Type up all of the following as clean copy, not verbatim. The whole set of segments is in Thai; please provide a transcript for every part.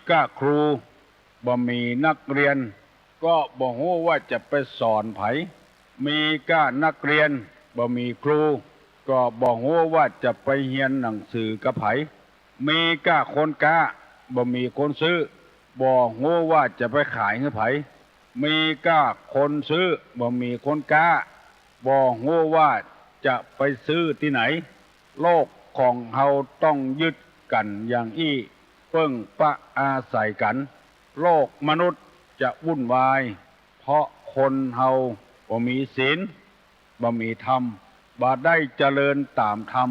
ก้าครูบ่มีนักเรียนก็บ่ฮู้ว่าจะไปสอนไผมีก้านักเรียนบ่มีครูก็บ่ฮู้ว่าจะไปเรียนหนังสือกับไผมีก้าคนกล้าบ่มีคนซื้อบ่ฮู้ว่าจะไปขายให้ไผมีก้าคนซื้อบ่มีคนกล้าบ่ฮู้ว่าจะไปซื้อที่ไหนโลกของเฮาต้องยึดกันอย่างอี้เพิ่งปะอาศัยกันโลกมนุษย์จะวุ่นวายเพราะคนเฮาบ่มีศีลบ่มีธรรมบ่ได้เจริญตามธรรม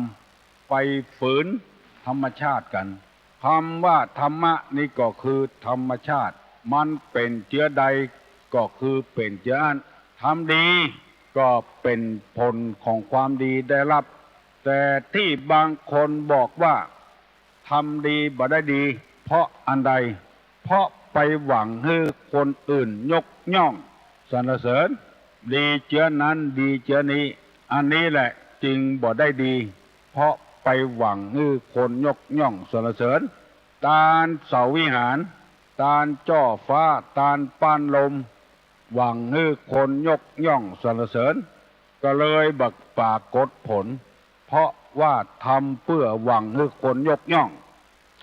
ไปฝืนธรรมชาติกันคำว่าธรรมะนี่ก็คือธรรมชาติมันเป็นเชื้อใดก็คือเป็นเชื้ออันทำดีก็เป็นผลของความดีได้รับแต่ที่บางคนบอกว่าทำดีบ่ได้ดีเพราะอันใดเพราะไปหวังให้คนอื่นยกย่องสรรเสริญดีเชื้อนั้นดีเชื้อนี้อันนี้แหละจึงบ่ได้ดีเพราะไปหวังให้คนยกย่องสรรเสริญตาลเสาวิหารตาลจ่อฟ้าตาลป้านลมหวังให้คนยกย่องสรรเสริญก็เลยบักปรากฏผลเพราะว่าทำเพื่อหวังให้คนยกย่อง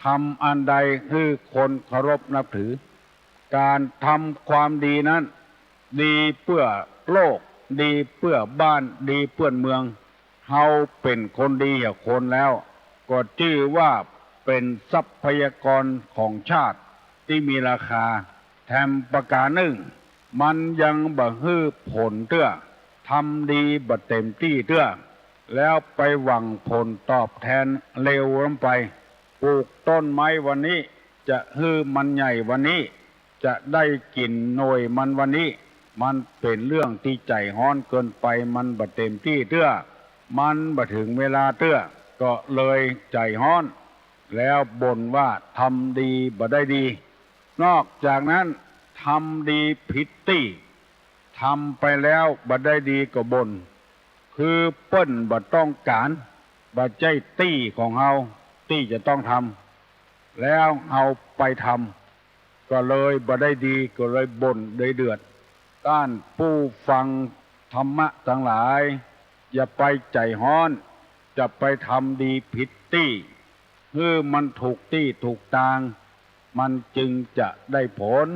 ทำอันใดให้คนเคารพนับถือการทำความดีนั้นดีเพื่อโลกดีเพื่อบ้านดีเพื่อเมืองเฮาเป็นคนดีอย่างคนแล้วก็ชื่อว่าเป็นทรัพยากรของชาติที่มีราคาแถมประการหนึ่งมันยังบ่ฮื้อผลเตื้อทำดีบ่เต็มที่เตื้อแล้วไปหวังผลตอบแทนเร็วลงไปปลูกต้นไม้วันนี้จะฮื้อมันใหญ่วันนี้จะได้กินหน่วยมันวันนี้มันเป็นเรื่องที่ใจฮ้อนเกินไปมันบ่เต็มที่เตื้อมันบ่ถึงเวลาเตื้อก็เลยใจฮ้อนแล้วบ่นว่าทำดีบ่ได้ดีนอกจากนั้นทำดีผิดตี้ทำไปแล้วบ่ได้ดีก็บ่นคือเปิ้นบ่ต้องการบ่ใจตี้ของเฮาตี้จะต้องทำแล้วเฮาไปทำก็เลยบ่ได้ดีก็เลยบ่นได้เดือดต้านผู้ฟังธรรมะทั้งหลายอย่าไปใจฮ้อนจะไปทำดีผิดตี้มันถูกตี้ถูกทางมันจึงจะได้ผล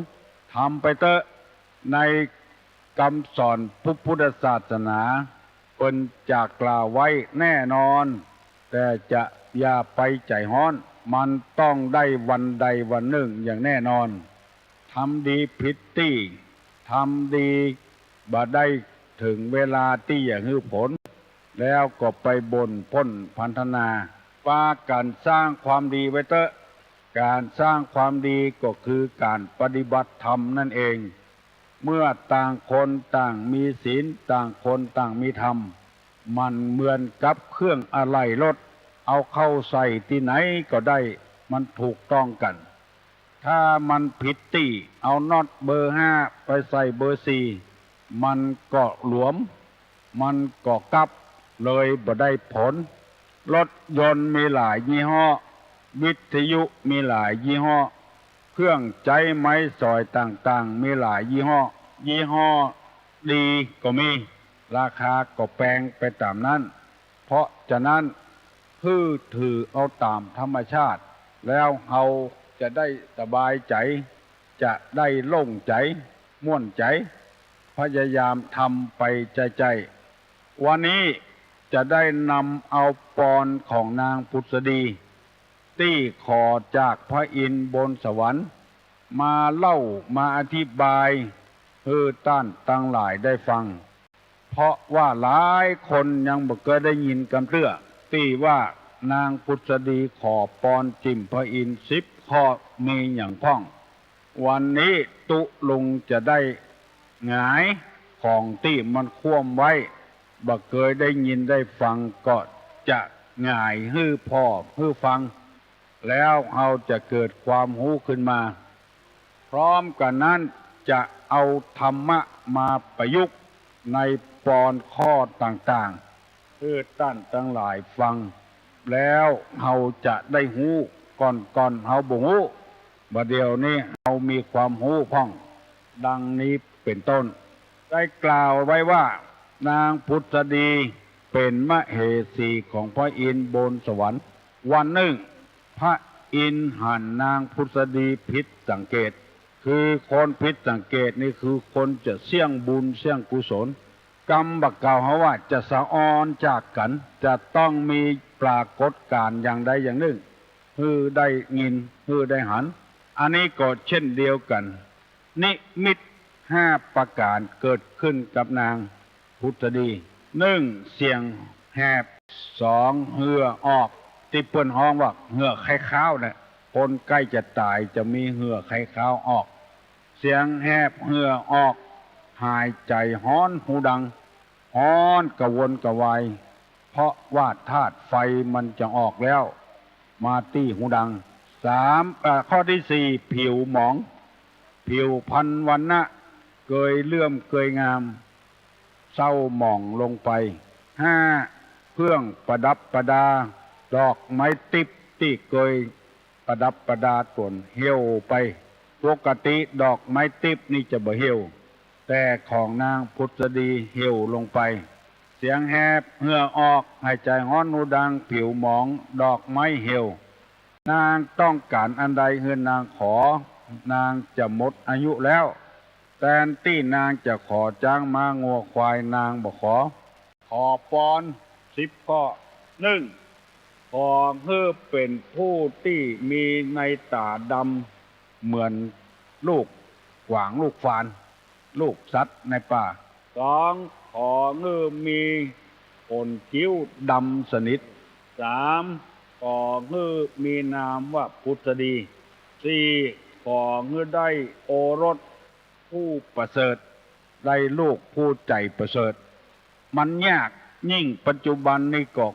ทำไปเถอะในคำสอนพุทธศาสนาเพิ่นจะกล่าวไว้แน่นอนแต่จะอย่าไปใจฮ้อนมันต้องได้วันใดวันหนึ่งอย่างแน่นอนทำดีผิดตี้ทำดีบ่ได้ถึงเวลาที่อย่างฮื้อผลแล้วก็ไปบ่นพ้นพันธนาว่าการสร้างความดีไว้เถอะการสร้างความดีก็คือการปฏิบัติธรรมนั่นเองเมื่อต่างคนต่างมีศีลต่างคนต่างมีธรรมมันเหมือนกับเครื่องอะไหล่รถเอาเข้าใส่ที่ไหนก็ได้มันถูกต้องกันถ้ามันผิดตี้เอาน็อตเบอร์5ไปใส่เบอร์4มันก็หลวมมันก็กับเลยบ่ได้ผลรถยนต์มีหลายยี่ห้อวิทยุมีหลายยี่ห้อเครื่องใช้ไม้สอยต่างๆมีหลายยี่ห้อดีก็มีราคาก็แพงไปตามนั้นเพราะฉะนั้นถือเอาตามธรรมชาติแล้วเราจะได้สบายใจจะได้โล่งใจม่วนใจพยายามทำไปใจวันนี้จะได้นำเอาปอนของนางพุทธดีที่ขอจากพระอินทร์บนสวรรค์มาเล่ามาอธิบายให้ท่านทั้งหลายได้ฟังเพราะว่าหลายคนยังบ่เคยได้ยินกันเตื้อที่ว่านางพุทธดีขอปอนจิมพระอินทร์10 ข้อมีอย่างพ้องวันนี้ตุลุงจะได้หงายของที่มันคว่ำไว้บ่เคยได้ยินได้ฟังก็จะหงายให้พ่อให้ฟังแล้วเราจะเกิดความรู้ขึ้นมาพร้อมกันนั้นจะเอาธรรมะมาประยุกต์ในปอนข้อต่างๆเพื่อท่านทั้งหลายฟังแล้วเราจะได้รู้ก่อนเราบ่รู้ บัดเดี๋ยวนี้เรามีความรู้พ่องดังนี้เป็นต้นได้กล่าวไว้ว่านางพุทธดีเป็นมเหสีของพระอินทร์บนสวรรค์วันหนึ่งพระอินทร์หันนางพุทธดีผิดสังเกตคือคนผิดสังเกตนี่คือคนจะเสี่ยงบุญเสี่ยงกุศลกรรมบักกล่าวว่าจะสะออนจากกันจะต้องมีปรากฏการณ์อย่างใดอย่างหนึ่งฮือได้ยินฮือได้หันอันนี้ก็เช่นเดียวกันนิมิต5ประการเกิดขึ้นกับนางพุทธดี1เสียงแหบ2เหือออกที่เปิ้นฮ้องว่าเหือไข้ข้าวเนี่ยคนใกล้จะตายจะมีเหือไข้ข้าวออกเสียงแหบเหือออกหายใจฮ้อนหูดังฮ้อนกระวนกระวายเพราะว่าธาตุไฟมันจะออกแล้วมาตี้หูดังข้อที่4ผิวหมองผิวพรรณวรรณะเกยเลื่อมเกยงามเศร้าหมองลงไป5เครื่องประดับประดาดอกไม้ติบที่เกยประดับประดาตนเหี่ยวไปปกติดอกไม้ติบนี่จะบ่เหี่ยวแต่ของนางพุทธดีเหี่ยวลงไปเสียงแหบเหื่อออกหายใจฮ้อนหูดังผิวหมองดอกไม้เหี่ยวนางต้องการอันใดเฮือนนางขอนางจะหมดอายุแล้วแทนที่นางจะขอจ้างม้างัวควายนางบ่ขอปอน10ข้อ1ขอเพื่อเป็นผู้ที่มีในตาดำเหมือนลูกกวางลูกฟานลูกสัตว์ในป่า2ขอเพื่อมีขนคิ้วดำสนิท3ขอเพื่อมีนามว่าพุทธดี4ขอเพื่อได้โอรสผู้ประเสริฐได้ลูกผู้ใจประเสริฐมันยากยิ่งปัจจุบันนี้ก็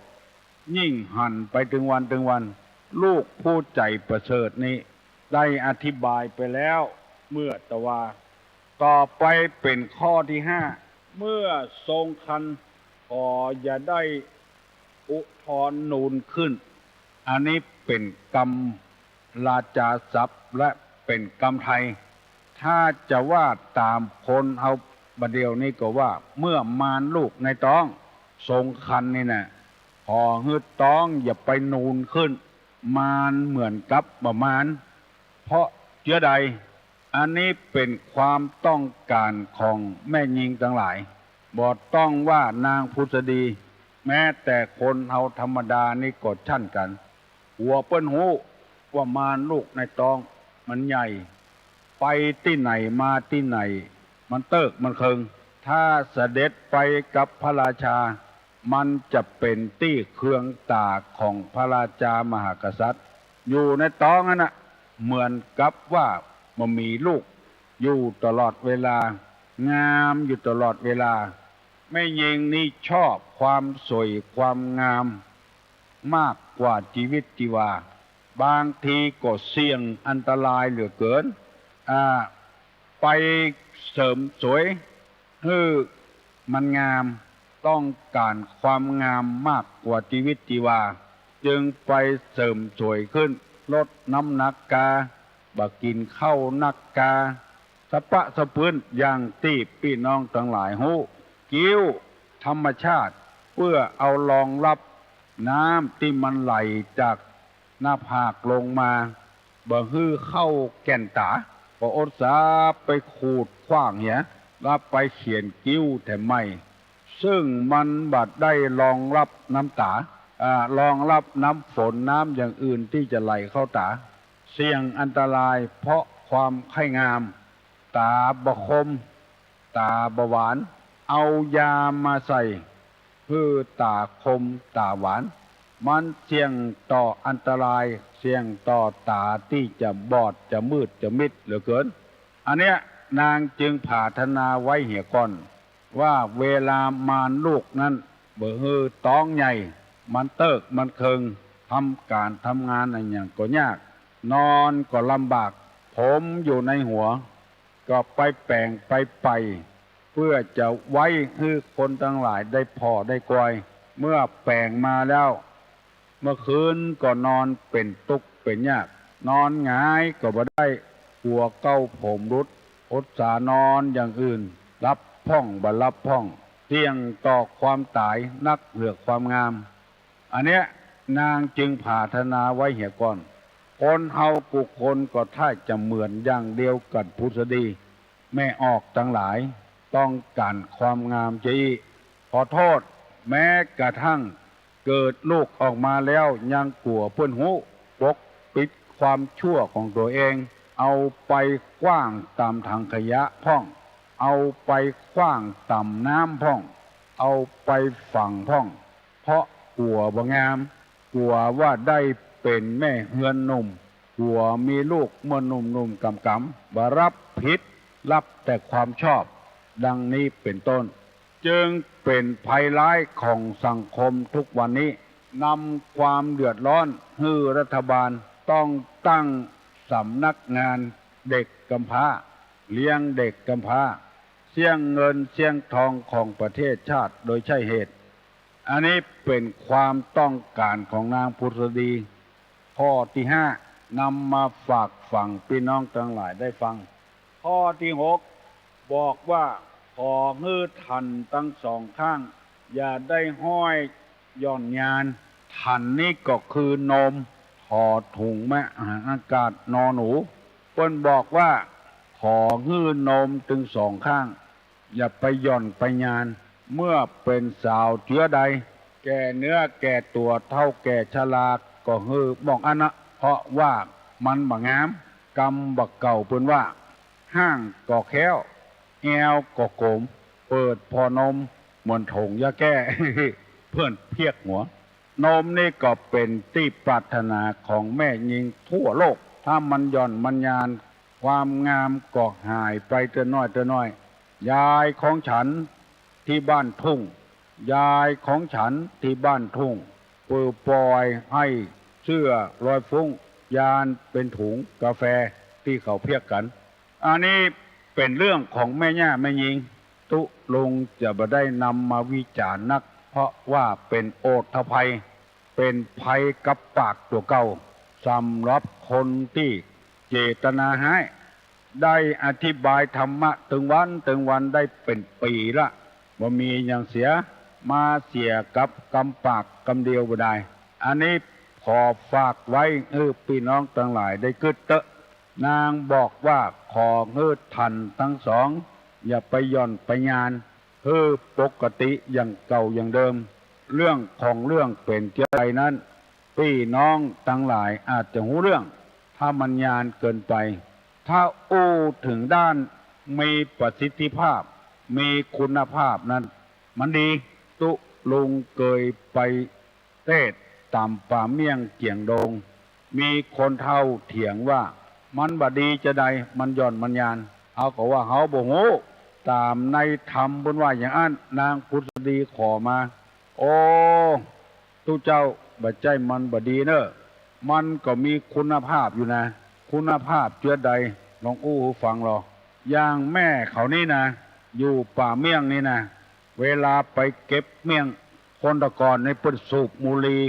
ยิ่งหันไปถึงวันลูกผู้ใจประเสริฐนี้ได้อธิบายไปแล้วเมื่อตะวาต่อไปเป็นข้อที่5เมื่อทรงคันขออย่าได้อุทธรนูนขึ้นอันนี้เป็นกรรมราชาศัพท์และเป็นกรรมไทยถ้าจะว่าตามคนเอาบัดเดียวนี้ก็ว่าเมื่อมารลูกในท้องทรงคันนี่นะขอให้ท้องอย่าไปนูนขึ้นมารเหมือนกับประมาณเพราะเชื้อใดอันนี้เป็นความต้องการของแม่หญิงทั้งหลายบ่ต้องว่านางพุทธดีแม้แต่คนเอาธรรมดานี่ก็ชั่นกันหัวเปิ้นหูว่ามารลูกในท้องมันใหญ่ไปที่ไหนมาที่ไหนมันเติกมันเคิงถ้าเสด็จไปกับพระราชามันจะเป็นที่เครื่องตาของพระราชามหากษัตริย์อยู่ในท้องนั่นน่ะเหมือนกับว่ามันมีลูกอยู่ตลอดเวลางามอยู่ตลอดเวลาแม่หญิงนี่ชอบความสวยความงามมากกว่าชีวิตชีวาบางทีก็เสี่ยงอันตรายเหลือเกินไปเสริมสวยมันงามต้องการความงามมากกว่าชีวิตชีวาจึงไปเสริมสวยขึ้นลดน้ำหนักกาบักกินข้าวนักกาสะปะสะพื้นอย่างที่พี่น้องทั้งหลายหูกิ้วธรรมชาติเพื่อเอารองรับน้ำที่มันไหลจากหน้าผากลงมาบ่ฮื้อเข้าแก่นตาก็อดสาไปขูดขว้างเหี้ยแล้วไปเขียนกิ้วแต่ไม่ซึ่งมันบัดได้รองรับน้ำตารองรับน้ำฝนน้ำอย่างอื่นที่จะไหลเข้าตาเสี่ยงอันตรายเพราะความไข้งามตาบคมตาบหวานเอายามาใส่เพื่อตาคมตาหวานมันเสี่ยงต่ออันตรายเสี่ยงต่อตาที่จะบอดจะมืดจะมิดเหลือเกินอันเนี้ยนางจึงปรารถนาไว้เหี่ยก่อนว่าเวลามารลูกนั้นเบื่อฮือท้องใหญ่มันเติกมันเคิงทำการทำงานอะไรอย่างก็ยากนอนก็ลำบากผมอยู่ในหัวก็ไปแปลงไปเพื่อจะไว้ให้คนทั้งหลายได้พอได้กอยเมื่อแปลงมาแล้วเมื่อคืนก็นอนเป็นทุกข์เป็นยาก นอนหงายก็บ่ได้กลัวเก้าผมรุดอดสานอนอย่างอื่นรับพ่องบ่รับพ่องเที่ยงต่อความตายนักเลือกความงามอันเนี้ยนางจึงผาธนาไว้เหี่ยก่อนคนเฮากุคนก็ถ้าจะเหมือนอย่างเดียวกันพุทธดีแม่ออกทั้งหลายต้องการความงามจีขอโทษแม้กระทั่งเกิดลูกออกมาแล้วยังกลัวเพื่อนหูปกปิดความชั่วของตัวเองเอาไปกว้างตามถังขยะพ่องเอาไปกว้างต่ำน้ำพ่องเอาไปฝังพ่องเพราะกลัวบ่งามกลัวว่าได้เป็นแม่เฮือนหนุ่มกลัวมีลูกเมื่อหนุ่มๆกำๆบ่รับผิดรับแต่ความชอบดังนี้เป็นต้นจึงเป็นภัยร้ายของสังคมทุกวันนี้นำความเดือดร้อนให้รัฐบาลต้องตั้งสำนักงานเด็กกำพร้าเลี้ยงเด็กกำพร้าเสี่ยงเงินเสี่ยงทองของประเทศชาติโดยใช่เหตุอันนี้เป็นความต้องการของนางพุทธดีข้อที่ห้านำมาฝากฝังพี่น้องทั้งหลายได้ฟังข้อที่หกบอกว่าขอฮื้อทันทั้งสองข้างอย่าได้ห้อยย่อนยานทันนี่ก็คือนมถอดถุงแม่อากาศนอหนูเพิ่นบอกว่าขอฮื้อนมถึงสองข้างอย่าไปหย่อนไปยานเมื่อเป็นสาวเชื้อใดแก่เนื้อแก่ตัวเท่าแก่ชราก็ฮื้อบอกอันนะเพราะว่ามันบ่งามกำบักเก่าเพิ่นว่าห้างก็แค้วแอวก็โกมเปิดพอนมเหมือนถงยาแก้ เพื่อนเพียกหัวนมนี่ก็เป็นที่ปรารถนาของแม่หญิงทั่วโลกถ้ามันหย่อนมันยานความงามก็หายไปเตอน้อยเตอน้อยยายของฉันที่บ้านทุ่งยายของฉันที่บ้านทุ่งปล่อยให้เสื้อรอยฟุ้งยานเป็นถุงกาแฟที่เขาเพียกกันอันนี้เป็นเรื่องของแม่ย่าแม่หญิงตุลุงจะบ่ได้นำมาวิจารณ์นักเพราะว่าเป็นโอทภัยเป็นภัยกับปากตัวเก่าสำหรับคนที่เจตนาให้ได้อธิบายธรรมะถึงวันได้เป็นปีละว่ามีอย่างเสียมาเสียกับกำปากกำเดียวบ่ได้อันนี้ขอฝากไว้พี่น้องทั้งหลายได้กึดเตอะนางบอกว่าขอทันทั้งสองอย่าไปหย่อนไปยานปกติอย่างเก่าอย่างเดิมเรื่องของเรื่องเป็นเจ้าใดนั้นพี่น้องทั้งหลายอาจจะหูเรื่องถ้ามันยานเกินไปถ้าอู้ถึงด้านมีประสิทธิภาพมีคุณภาพนั้นมันดีตุลุงเคยไปเทศตามป่าเมี่ยงเกี่ยงดงมีคนเฒ่าเถียงว่ามันบดีจะใดมันย่อนมันยานเอาก็ว่าเขาบ่ฮู้ตามในธรรมบนว่าอย่างนั้นนางพุทธดีขอมาโอ้ทุเจ้าบัดใจมันบดีเนอะมันก็มีคุณภาพอยู่นะคุณภาพเจือใดลองอู้ฟังหรออย่างแม่เขานี่นะอยู่ป่าเมี่ยงนี่นะเวลาไปเก็บเมี่ยงคนตะกอนในปุ่นสูบบุหรี่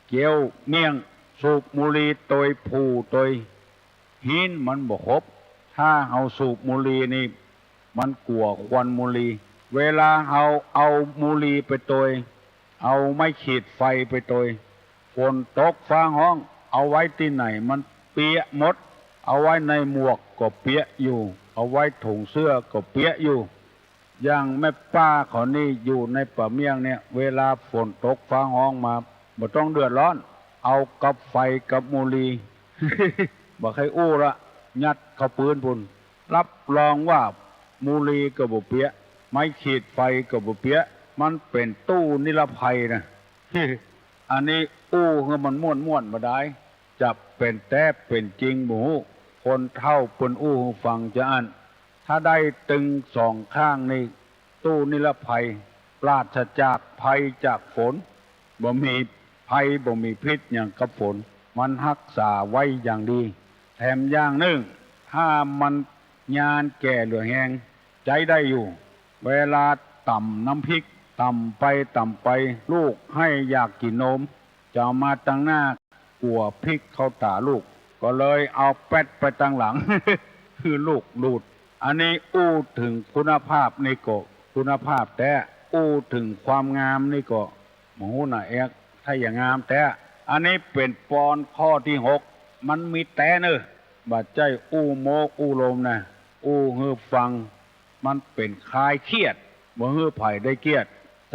เกี่ยวเมี่ยงสูบบุหรี่โดยผู้โดยหินมันบ่ครบถ้าเอาสูบบุหรี่นี่มันกลัวควันบุหรี่เวลาเอาบุหรี่ไปโดยเอาไม้ขีดไฟไปโดยฝนตกฟ้าห้องเอาไว้ที่ไหนมันเปียกหมดเอาไว้ในหมวกก็เปียกอยู่เอาไว้ถุงเสื้อก็เปียกอยู่อย่างแม่ป้าเขานี่อยู่ในป่าเมี่ยงเนี่ยเวลาฝนตกฟ้าห้องมาบ่ต้องเดือดร้อนเอากับไฟกับบุหรี่ บ่ใครอู้ละยัดเข้าปืนพุ่นรับรองว่าบุหรี่ก็บ่เปียกไม้ขีดไฟก็บ่เปียกมันเป็นตู้นิรภัยนะ อันนี้อู้เฮือมันม่วนบ่ได้จับเป็นแท้เป็นจริงบ่ฮู้คนเฒ่าเพิ่นอู้ฟังจะอันถ้าได้ตึงสองข้างนี่ตู้นิรภัยปราศจากภัยจากฝนบ่มีภัยบ่มีพิษอย่างกับฝนมันรักษาไว้อย่างดีแถมอย่างหนึ่งถ้ามันยานแก่เหลือแหงใจได้อยู่เวลาต่ำน้ำพริกต่ำไปลูกให้อยากกินนมจะมาตั้งหน้ากลัวพริกเข้าตาลูก ก็เลยเอาแป๊ดไปตั้งหลัง คือลูกดูดอันนี้อู้ถึงคุณภาพนี่ก็คุณภาพแต่อู้ถึงความงามนี่ก็หมูน่ะเอกถ้าอย่างงามแต่อันนี้เป็นปอนข้อที่6มันมีแต่เนอะบาดใจอู้โมกอู้ลมนะอู้ฮือฟังมันเป็นคลายเครียดบ่ฮือไผ่ได้เครียด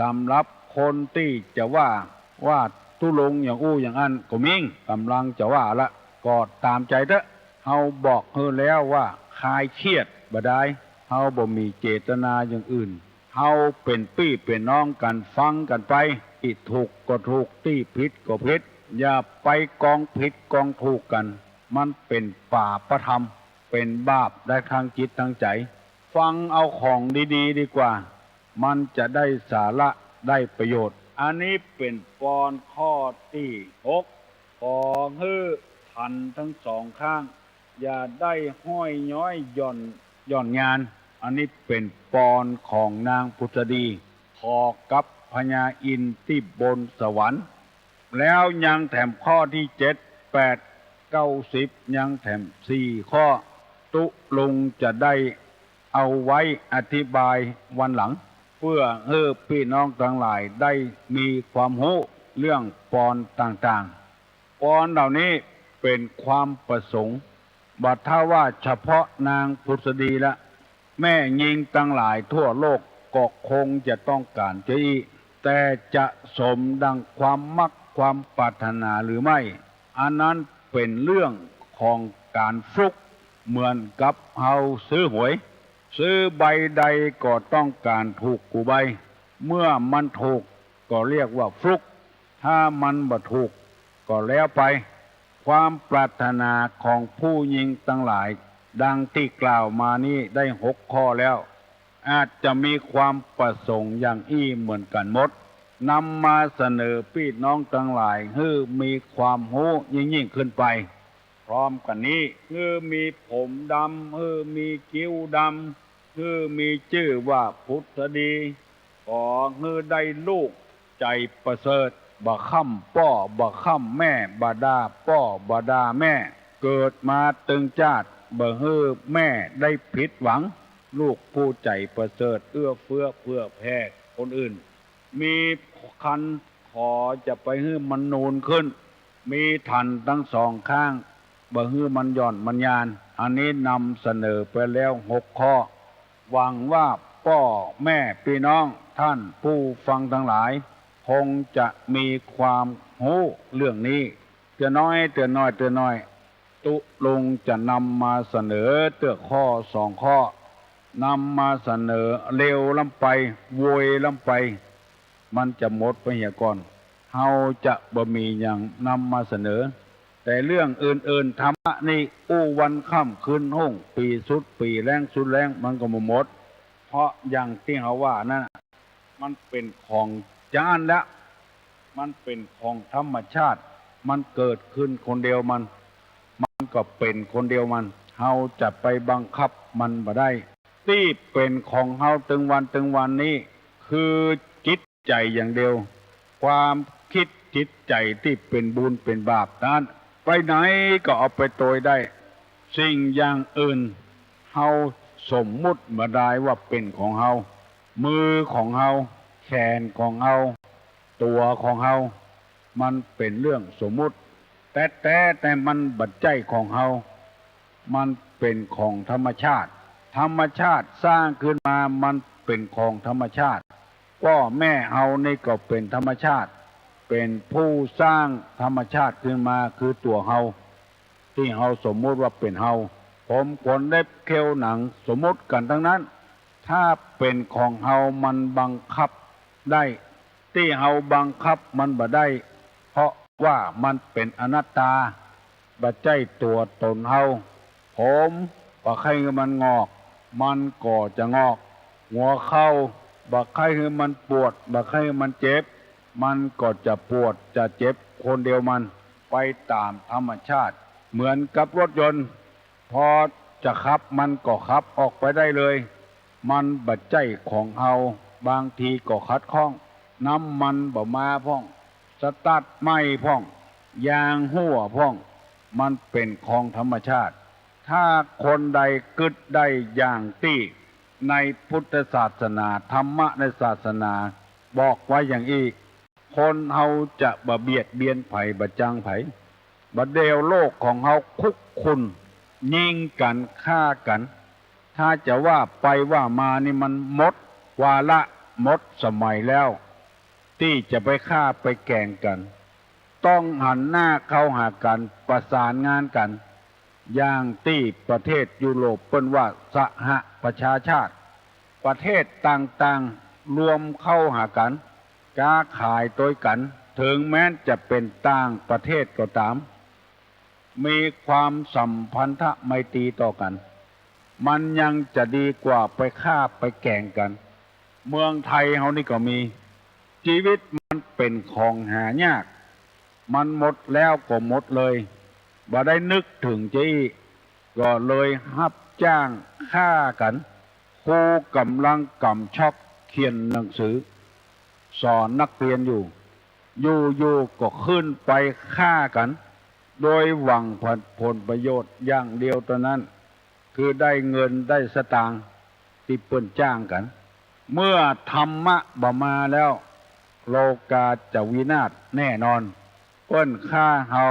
สำหรับคนที่จะว่าทุลงอย่างอู้อย่างอันก็มิ่งกำลังจะว่าละก็ตามใจเถอะเฮาบอกเฮอแล้วว่าคลายเครียดบ่ได้เฮาบ่มีเจตนาอย่างอื่นเฮาเป็นพี่เป็นน้องกันฟังกันไปที่ถูกก็ถูกที่ผิดก็ผิดอย่าไปกองผิดกองถูกกันมันเป็นป่าประธรรมเป็นบาปได้ทางจิตทางใจฟังเอาของดีๆดีกว่ามันจะได้สาระได้ประโยชน์อันนี้เป็นปอนข้อที่6ขอฮื้อทันทั้งสองข้างอย่าได้ห้อยย้อยหย่อนงานอันนี้เป็นปอนของนางพุทธดีขอกับพญาอินทร์ที่บนสวรรค์แล้วยังแถมข้อที่7 8 9 10ยังแถม4ข้อตุลุงจะได้เอาไว้อธิบายวันหลังเพื่อให้พี่น้องทั้งหลายได้มีความรู้เรื่องปอนต่างๆปอนเหล่านี้เป็นความประสงค์บัดถ้าว่าเฉพาะนางพุทธดีละแม่ยิงทั้งหลายทั่วโลกก็คงจะต้องการจะอีแต่จะสมดังความมักความปรารถนาหรือไม่อันนั้นเป็นเรื่องของการฟลุกเหมือนกับเฮาซื้อหวยซื้อใบใดก็ต้องการถูกกูใบเมื่อมันถูกก็เรียกว่าฟลุกถ้ามันบ่ถูกก็แล้วไปความปรารถนาของผู้ยิงทั้งหลายดังที่กล่าวมานี้ได้6ข้อแล้วอาจจะมีความประสงค์อย่างอี้เหมือนกันหมดนำมาเสนอพี่น้องทั้งหลายให้มีความรู้ยิ่งขึ้นไปพร้อมกันนี้คือมีผมดำคือมีคิ้วดำคือมีชื่อว่าพุทธดีขอให้ได้ลูกใจประเสริฐบ่ค่ำป้อบ่ค่ำแม่บ่ดาป้อบ่ดาแม่เกิดมาตึงจาดบ่ให้แม่ได้ผิดหวังลูกผู้ใจประเสริฐเอื้อเฟื้อเพื่อแผ่คนอื่นมีคันขอจะไปให้มันนูนขึ้นมีทันทั้งสองข้างบ่ฮื้อมันหย่อนมันยานอันนี้นำเสนอไปแล้ว6ข้อหวังว่าพ่อแม่พี่น้องท่านผู้ฟังทั้งหลายคงจะมีความรู้เรื่องนี้เตือนน้อยตุลุงจะนำมาเสนอเตื้อข้อ2ข้อนำมาเสนอเร็วลำไปโวยลำไปมันจะหมดไปเหี่ยก่อนเฮาจะบ่มีอย่างนำมาเสนอแต่เรื่องอื่นๆธรรมะนี่อู้วันค่ำคืนห้องปีสุดปีแรงสุดแรงมันก็บ่หมดเพราะอย่างที่เขาว่านั่นมันเป็นของจานแล้วมันเป็นของธรรมชาติมันเกิดขึ้นคนเดียวมันก็เป็นคนเดียวมันเฮาจะไปบังคับมันบ่ได้ที่เป็นของเฮาตึงวันนี้คือจิตใจอย่างเดียวความคิดจิตใจที่เป็นบุญเป็นบาปนั้นไปไหนก็เอาไปโตยได้สิ่งอย่างอื่นเฮาสมมุติบ่ได้ว่าเป็นของเฮามือของเฮาแขนของเฮาตัวของเฮามันเป็นเรื่องสมมุติแต่มันบัดใจของเฮามันเป็นของธรรมชาติสร้างขึ้นมามันเป็นของธรรมชาติพ่อแม่เฮานี่ก็เป็นธรรมชาติเป็นผู้สร้างธรรมชาติขึ้นมาคือตัวเฮาที่เฮาสมมุติว่าเป็นเฮาผมขนเล็บเขี้ยวหนังสมมุติกันทั้งนั้นถ้าเป็นของเฮามันบังคับได้ที่เฮาบังคับมันบ่ได้เพราะว่ามันเป็นอนัตตาบ่ใจตัวตนเฮาผมบ่ใครมันงอกมันก็จะงอกหัวเข่าบ่ใครมันปวดบ่ใครมันเจ็บมันก็จะปวดจะเจ็บคนเดียวมันไปตามธรรมชาติเหมือนกับรถยนต์พอจะขับมันก็ขับออกไปได้เลยมันบัดใจของเฮาบางทีก็ขัดข้องน้ำมันบ่มาพ่องสตาร์ทไม่พ่องยางหัวพ่อง มันเป็นของธรรมชาติถ้าคนใดกึดได้อย่างที่ในพุทธศาสนาธรรมะในศาสนาบอกไว้อย่างอีกคนเฮาจะบ่เบียดเบียนไผบ่จังไผบ่เดวโลกของเฮาคุกคุนยิงกันฆ่ากันถ้าจะว่าไปว่ามานี่มันหมดวาระหมดสมัยแล้วที่จะไปฆ่าไปแกล้งกันต้องหันหน้าเข้าหากันประสานงานกันอย่างที่ประเทศยุโรปเปิ้นว่าสหประชาชาติประเทศต่างๆรวมเข้าหากันค้าขายโดยกันถึงแม้จะเป็นต่างประเทศก็ตามมีความสัมพันธไมตรีต่อกันมันยังจะดีกว่าไปฆ่าไปแกล้งกันเมืองไทยเฮานี่ก็มีชีวิตมันเป็นของหายากมันหมดแล้วก็หมดเลยบ่ได้นึกถึงจี้ก็เลยรับจ้างฆ่ากันครูกำลังกำชอกเขียนหนังสือสอนนักเรียนอยู่ก็ขึ้นไปฆ่ากันโดยหวังผลประโยชน์อย่างเดียวเท่านั้นคือได้เงินได้สตางค์ที่เปิ้นจ้างกันเมื่อธรรมะบ่มาแล้วโลกาจะวินาศแน่นอนเปิ้นฆ่าเฮา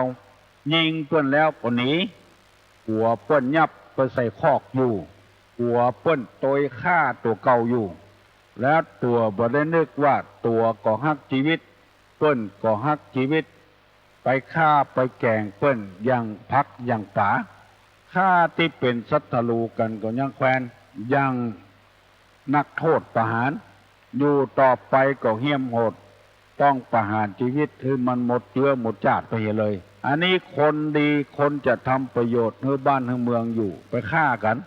ยิงเปิ้นแล้วก็หนีหัวเปิ้นยับไปใส่คอกอยู่หัวเปิ้นโตยฆ่าตัวเก่าอยู่แล้วตัวบ่ได้นึกว่าตัวก็ฮักชีวิตเปิ้นก็ฮักชีวิตไปฆ่าไปแกล้งเปิ้นอย่างพักอย่างป๋าฆ่าที่เป็นศัตรูกันก็ยังแควนยังนักโทษประหารอยู่ต่อไปก็เหี้ยมโหดต้องประหารชีวิตคือมันหมดเชื้อหมดชาติไปเลยอันนี้คนดีคนจะทำประโยชน์ให้บ้านให้เมืองอยู่ไปฆ่ากัน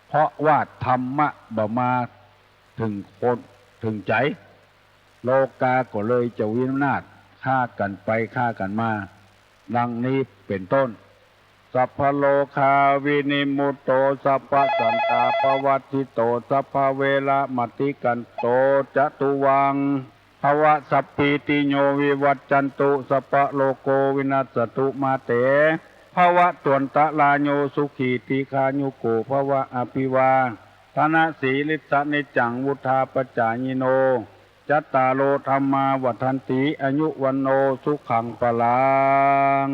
เพราะว่าธรรมะบ่มาถึงคนถึงใจโลกาก็เลยจะวินาศฆ่ากันไปฆ่ากันมาดังนี้เป็นต้นสัพพโลคาวินิมุตโตสัพพสันตาภวัตติโตสัพพเวระมติกันโตจตุวังภวะสัพพิติโยวิวัจจันตุสัพพโลโกวินัสตุมาเตภวะตวนตะลาโยสุขีติคายุโกภวะอภิวาธนะสีลิสะนิจังวุธาปจายิโนจัตตาโลธรรมาวัฏันติอายุวันโนสุขังปลัง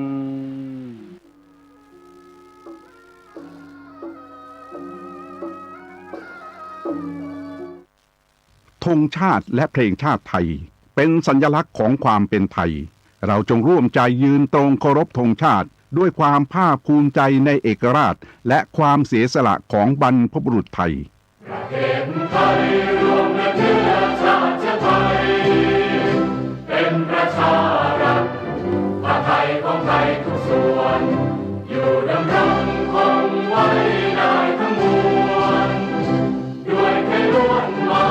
ธงชาติและเพลงชาติไทยเป็นสัญลักษณ์ของความเป็นไทยเราจงร่วมใจยืนตรงเคารพธงชาติด้วยความภาคภูมิใจในเอกราชและความเสียสละของบรรพบุรุษไทยประเทศไทยรวมและเชื้อชาติไทยเป็นประชารัฐผ้าไทยของไทยทุกส่วนอยู่ดำรงคงไว้ได้ทั้งมวลด้วยไทยล้วนหมา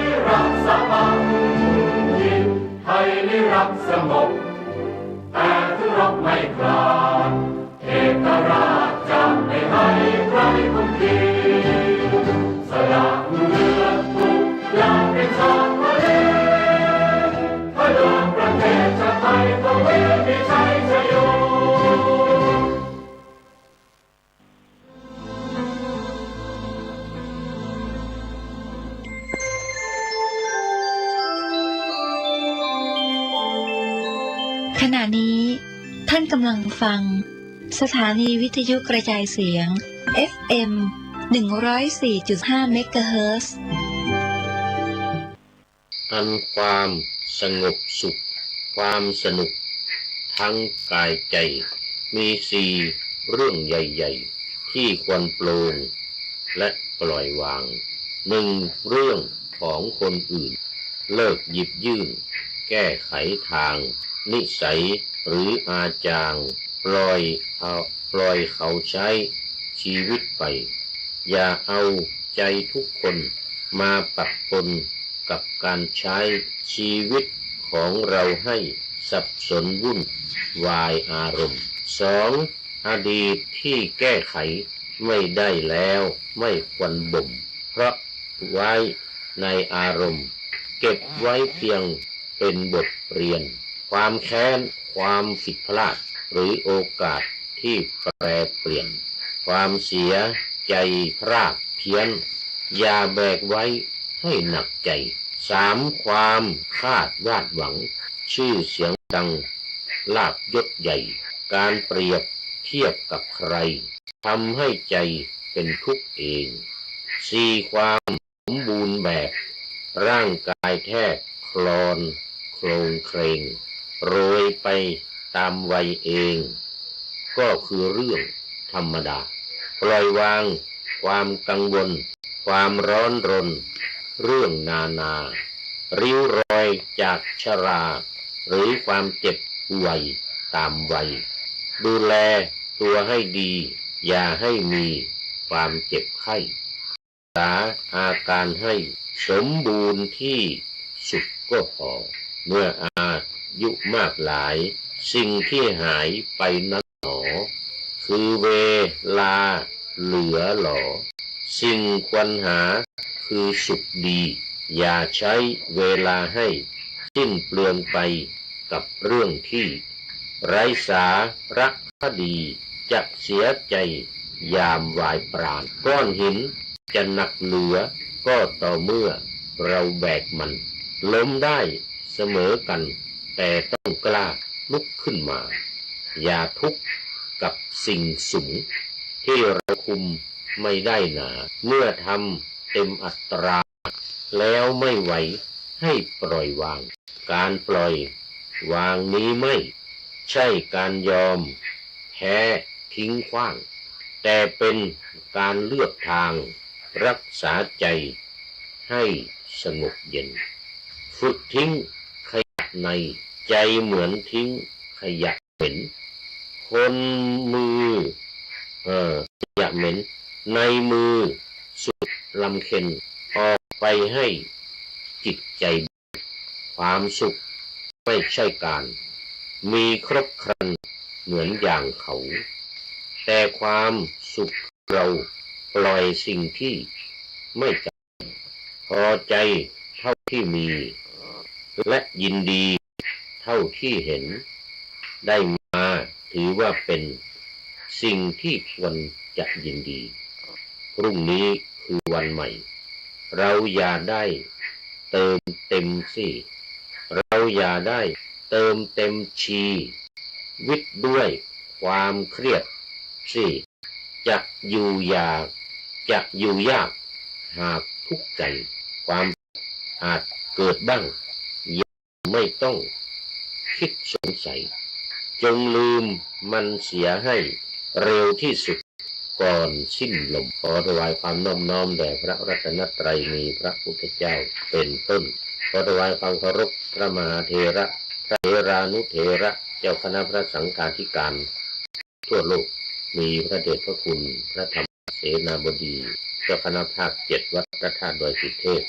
ยรักษาพันยินไทยนิรักสงบแต่ถึงรบไม่กล้าเอกราชจะไม่ให้ใครคุมขีสละเลือดทุกอย่างเป็นชาติทะเลถ้าเดินประเทศชาติไทยก็เวทีชัยชโยขณะนี้ท่านกำลังฟังสถานีวิทยุกระจายเสียง FM 104.5 เมกะเฮิรตซ์อันความสงบสุขความสนุกทั้งกายใจมี4เรื่องใหญ่ๆที่ควรปลงและปล่อยวาง1เรื่องของคนอื่นเลิกหยิบยื่นแก้ไขทางนิสัยหรืออาจารปล่อยเขาใช้ชีวิตไปอย่าเอาใจทุกคนมาปะปนกับการใช้ชีวิตของเราให้สับสนวุ่นวายอารมณ์2อดีตที่แก้ไขไม่ได้แล้วไม่ควรบ่มเพราะไว้ในอารมณ์เก็บไว้เพียงเป็นบทเรียนความแค้นความผิดพลาดหรือโอกาส ที่แปรเปลี่ยนความเสียใจพรากเพี้ยนอย่าแบกไว้ให้หนักใจ3ความคาดวาดหวังชื่อเสียงดังลาภยศใหญ่การเปรียบเทียบกับใครทำให้ใจเป็นทุกข์เอง4ความสมบูรณ์แบบร่างกายแทบคลอนโคลงเครงโรยไปตามวัยเองก็คือเรื่องธรรมดาปล่อยวางความกังวลความร้อนรนเรื่องนาริ้วรอยจากชราหรือความเจ็บป่วยตามวัยดูแลตัวให้ดีอย่าให้มีความเจ็บไข้รักษาอาการให้สมบูรณ์ที่สุดก็พอเมื่ออายุมากหลายสิ่งที่หายไปนั้นหนอคือเวลาเหลือหลอสิ่งควรหาคือสุขดีอย่าใช้เวลาให้สิ้นเปลืองไปกับเรื่องที่ไร้สาระคดีจะเสียใจยามวายปราณก้อนหินจะหนักเหลือก็ต่อเมื่อเราแบกมันล้มได้เสมอกันแต่ต้องกล้าลุกขึ้นมาอย่าทุกข์กับสิ่งสูงที่เราคุมไม่ได้หนาเมื่อทำเต็มอัตราแล้วไม่ไหวให้ปล่อยวางการปล่อยวางนี้ไม่ใช่การยอมแพ้ทิ้งขว้างแต่เป็นการเลือกทางรักษาใจให้สงบเย็นฝึกทิ้งขยะในใจเหมือนทิ้งขยะเหม็นคนมือขยะเหม็นในมือสุดลำเค็ญออกไปให้จิตใจความสุขไม่ใช่การมีครบครันเหมือนอย่างเขาแต่ความสุขเราปล่อยสิ่งที่ไม่จำพอใจเท่าที่มีและยินดีเท่าที่เห็นได้มาถือว่าเป็นสิ่งที่ควรจะยินดีพรุ่งนี้คือวันใหม่เราอย่าได้เติมเต็มสิเราอย่าได้เติมเต็มชีวิตด้วยความเครียดสิจะอยู่ยากหากทุกข์ใจความอาจเกิดบ้างไม่ต้องคิดสงสัยจงลืมมันเสียให้เร็วที่สุดก่อนสิ้นลมขอถวายความนอบน้อมแด่พระรัตนตรัยมีพระพุทธเจ้าเป็นต้นขอถวายความเคารพพระมหาเถระพระเถรานุเถระเจ้าคณะพระสังฆาธิการทั่วโลกมีพระเดชพระคุณพระธรรมเสนาบดีเจ้าคณะภาค7วัดพระธาตุดอยสุเทพ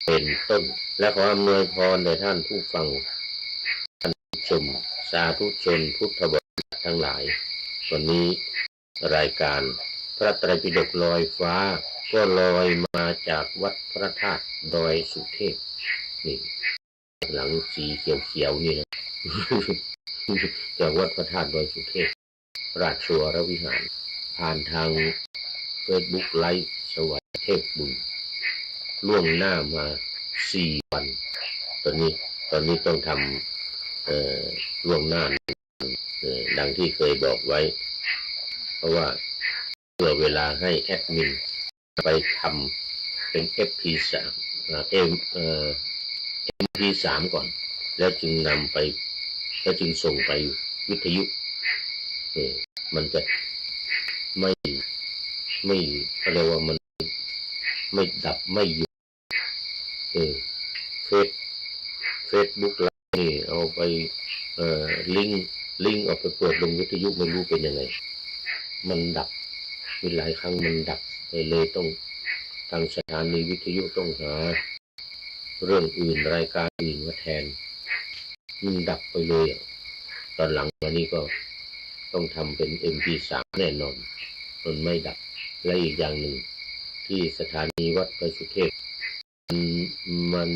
เป็นต้นและขออำนวยพรแด่ท่านผู้ฟังท่านผู้ชมสาธุชนพุทธบริษัททั้งหลายวันนี้รายการพระไตรปิฎกลอยฟ้าก็ลอยมาจากวัดพระธาตุดอยสุเทพนี่หลังสีเขียวๆนี่นะ จากวัดพระธาตุดอยสุเทพราชวรวิหารผ่านทาง Facebook ไลฟ์สวัสดิ์เทพบุญล่วงหน้ามา4 วันตอนนี้ต้องทำล่วงหน้าดังที่เคยบอกไว้เพราะว่าเพื่อเวลาให้แอดมินไปทำเป็น MP3 MP3 ก่อนแล้วจึงส่งไปวิทยุมันจะไม่เขาเรียกว่ามันไม่ดับไม่หยุดเฟซบุ๊กไลน์นี่เอาไปลิงก์เอาไปเปิดลงวิทยุไม่รู้เป็นยังไงมันดับมีหลายครั้งมันดับเลยต้องทางสถานีวิทยุต้องหาเรื่องอื่นรายการอื่นมาแทนมันดับไปเลยตอนหลังมานี้ก็ต้องทำเป็น MP3 แน่นอนมันไม่ดับและอีกอย่างหนึ่งที่สถานีวัดดอยสุเทพมัน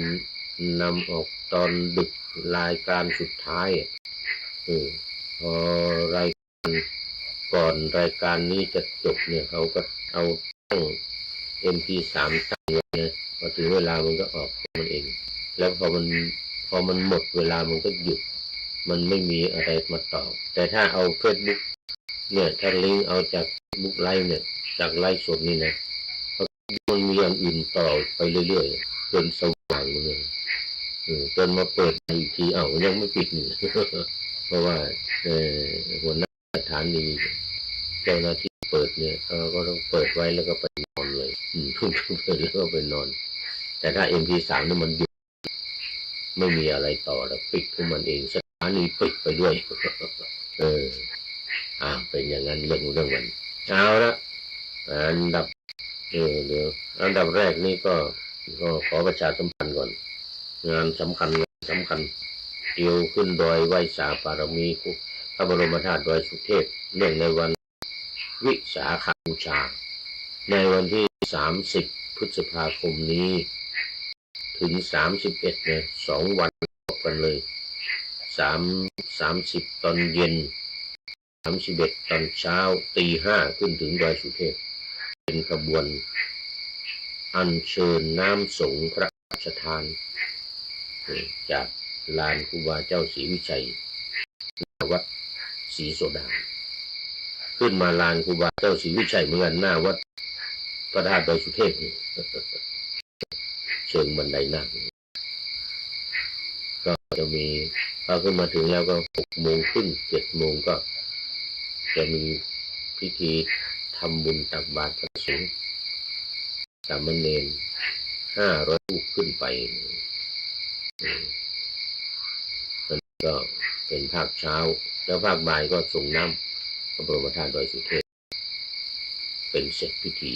นำออกตอนดึกรายการสุดท้ายพอรายการ ก่อนรายการนี้จะจบเนี่ยเขาก็เอาตั้ง MP3 ตั้งไว้นะพอถึงเวลามันก็ออกของมันเอง แล้วพอมันหมดเวลามันก็หยุดมันไม่มีอะไรมาต่อแต่ถ้าเอา Facebook เนี่ยถ้าลิงก์เอาจาก Facebook ไลฟ์เนี่ยจากไลฟ์สดนี่นะมันมีอย่างอื่นต่อไปเรื่อยๆจนสว่างเลยจนมาเปิดอีกทียังไม่ปิดนี่ เพราะว่าหัวหน้าสถานีเจ้าหน้าที่เปิดเนี่ยเขาก็ต้องเปิดไว้แล้วก็ไปนอนเลยเปิดแล้วก็ไปนอนแต่ถ้า MP3 นี่มันหยุดไม่มีอะไรต่อแล้วปิดของมันเองสถานีปิดไปด้วย เป็นอย่างนั้นเรื่องมันเอาละอันดับเดี๋ยวอันดับแรกนี่ก็ขอประชาสัมพันธ์ก่อนงานสำคัญเกี่ยวขึ้นโดยไหว้สาปารมีพระบรมธาตุดอยสุเทพเนื่องในวันวิสาขบูชาในวันที่30 พฤษภาคมนี้ถึง31เนี่ย2 วันกันเลย30ตอนเย็น31ตอนเช้าตี 5ขึ้นถึงดอยสุเทพเป็นขบวนอัญเชิญน้ำสงฆ์พระราชทานจากลานครูบาเจ้าศรีวิชัยวัดศรีโสดาขึ้นมาลานครูบาเจ้าศรีวิชัยเหมือนกันหน้าวัดพระธาตุดอยสุเทพเชิงบันไดนั่งก็จะมีพอขึ้นมาถึงแล้วก็6:30 7 โมงก็จะมีพิธีทำบุญตักบาตรพระสงฆ์สามเณร500 รูปขึ้นไปก็เป็นภาคเช้าแล้วภาคบ่ายก็ส่งน้ำพระบรมธาตุดอยสุเทพเป็นเสร็จพิธี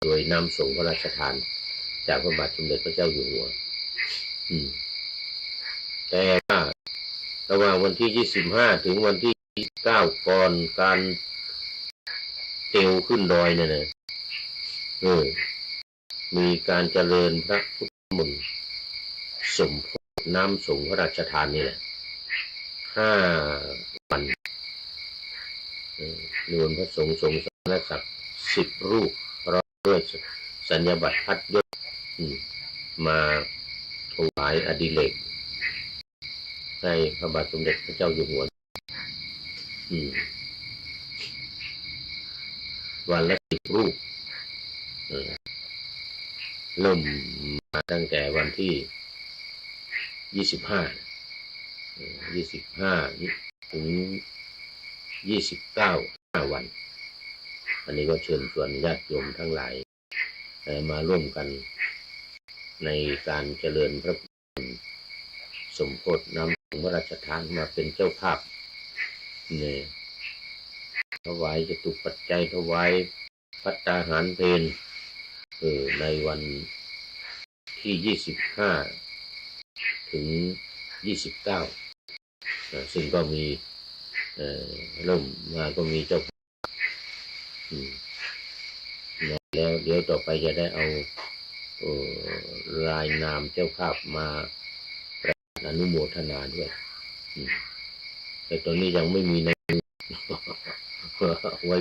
โดยน้ำส่งพระราชทานจากพระบาทสมเด็จพระเจ้าอยู่หัวแต่ว่าระหว่างวันที่25ถึงวันที่29ก่อนการเตียวขึ้นดอยเนี่ยนะมีการเจริญพระพุทธมนต์สมโภชน้ำสงฆ์พระราชทานนี่แหละ5 วันนิมนต์พระสงฆ์สงฆ์สมณศักดิ์10 รูปพร้อมด้วยสัญญาบัตรพัดยศมาถวายอดิเรกให้พระบาทสมเด็จพระเจ้าอยู่หัววันละ10 รูปเริ่มมาตั้งแต่วันที่25ถึง29 5 วันอันนี้ก็เชิญชวนญาติโยมทั้งหลายมาร่วมกันในการเจริญพระพุทธสมโภชน้ำสงฆ์พระราชทานมาเป็นเจ้าภาพเนี่ยถวายจตุปัจจัยถวายภัตตาหารเพลในวันที่25ถึง29ซึ่งก็มีเริ่มมาก็มีเจ้าแล้วเดี๋ยวต่อไปจะได้เอารายนามเจ้าภาพมาอนุโมทนาด้วยแต่ตอนนี้ยังไม่มีในเอาไว้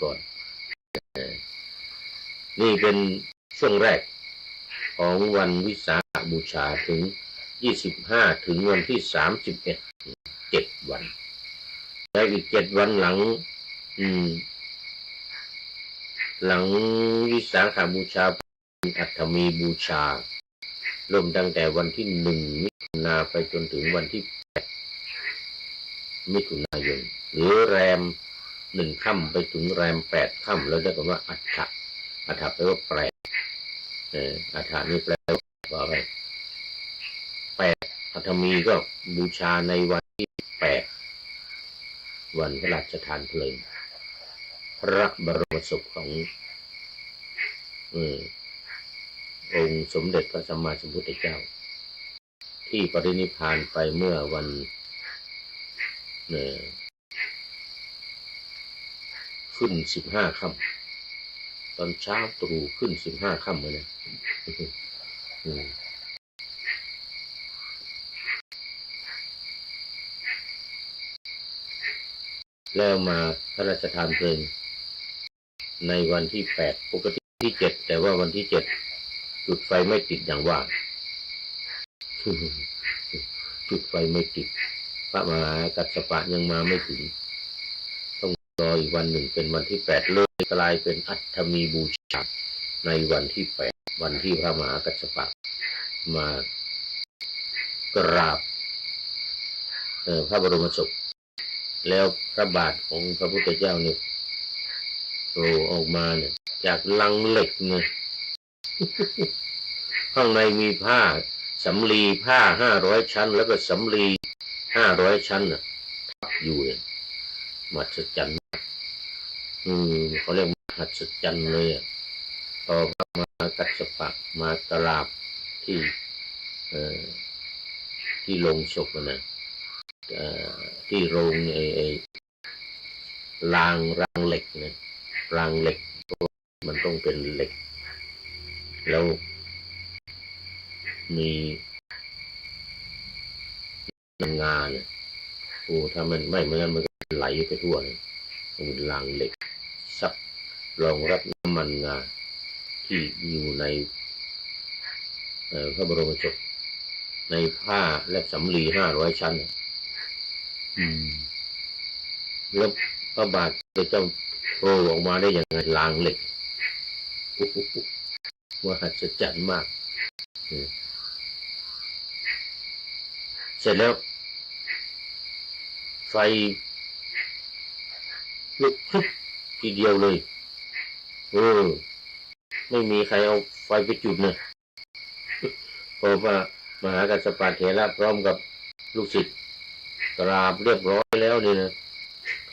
ก่อนนี่เป็นช่วงแรกของวันวิสาขบูชาถึง25ถึงวันที่31 7 วันแล้วอีก7 วันหลังวิสาขบูชาอัฐมีบูชาเริ่มตั้งแต่วันที่1 มิถุนายนไปจนถึงวันที่8 มิถุนายนหรือแรม1 ค่ำไปถึงแรม8 ค่ำแล้วได้คำว่าอัฐแปลว่าแปลอัฐนี่แปลว่าอะไร8อัฐมีก็บูชาในวันที่8วันพระราชทานเพลิงพระบรมศพขององค์สมเด็จพระสัมมาสัมพุทธเจ้าที่ปรินิพพานไปเมื่อวันขึ้น15 ค่ำตอนเช้าตรู่ขึ้น15 ค่ำเลยนะ แล้วมาพระราชทานเพลิงในวันที่8ปกติที่7แต่ว่าวันที่7จุดไฟไม่ติดอย่างว่า จุดไฟไม่ติดพระมหากัสสปะยังมาไม่ถึงต้องรออีกวันหนึ่งเป็นวันที่8เลยกลายเป็นอัฐมีบูชาในวันที่8วันที่พระมหากัสสปะมากราบพระบรมศพแล้วพระบาทของพระพุทธเจ้าเนี่ยโผล่ออกมาเนี่ยจากลังเหล็กเนี่ย ข้างในมีผ้าสำลีผ้า500ชั้นแล้วก็สำลี500ชั้นน่ะทับอยู่เนี่ยมหัศจรรย์เขาเรียกมหัศจรรย์เลยอ่ะพอพระมหากัสสปะมากราบที่โรงศพนะที่โรงรางเหล็กเนี่ยรางเหล็กมันต้องเป็นเหล็กแล้วมีงาเนี่ยโอ้ถ้ามันไม่เหมือนกันมันก็ไหลไปทั่วเลยมันรางเหล็กซับรองรับน้ำมันงาที่อยู่ในพระบรมศพในผ้าและสำลี500ชั้นแล้วพระบาทพระเจ้าโผล่ออกมาได้อย่างไรรางเหล็กมหัศจรรย์มากเสร็จแล้วไฟลุกพรึบทีเดียวเลยไม่มีใครเอาไฟไปจุดเนี่ยพอพระมหากัสสปะเถระพร้อมกับลูกศิษย์กราบเรียบร้อยแล้วนี่นะ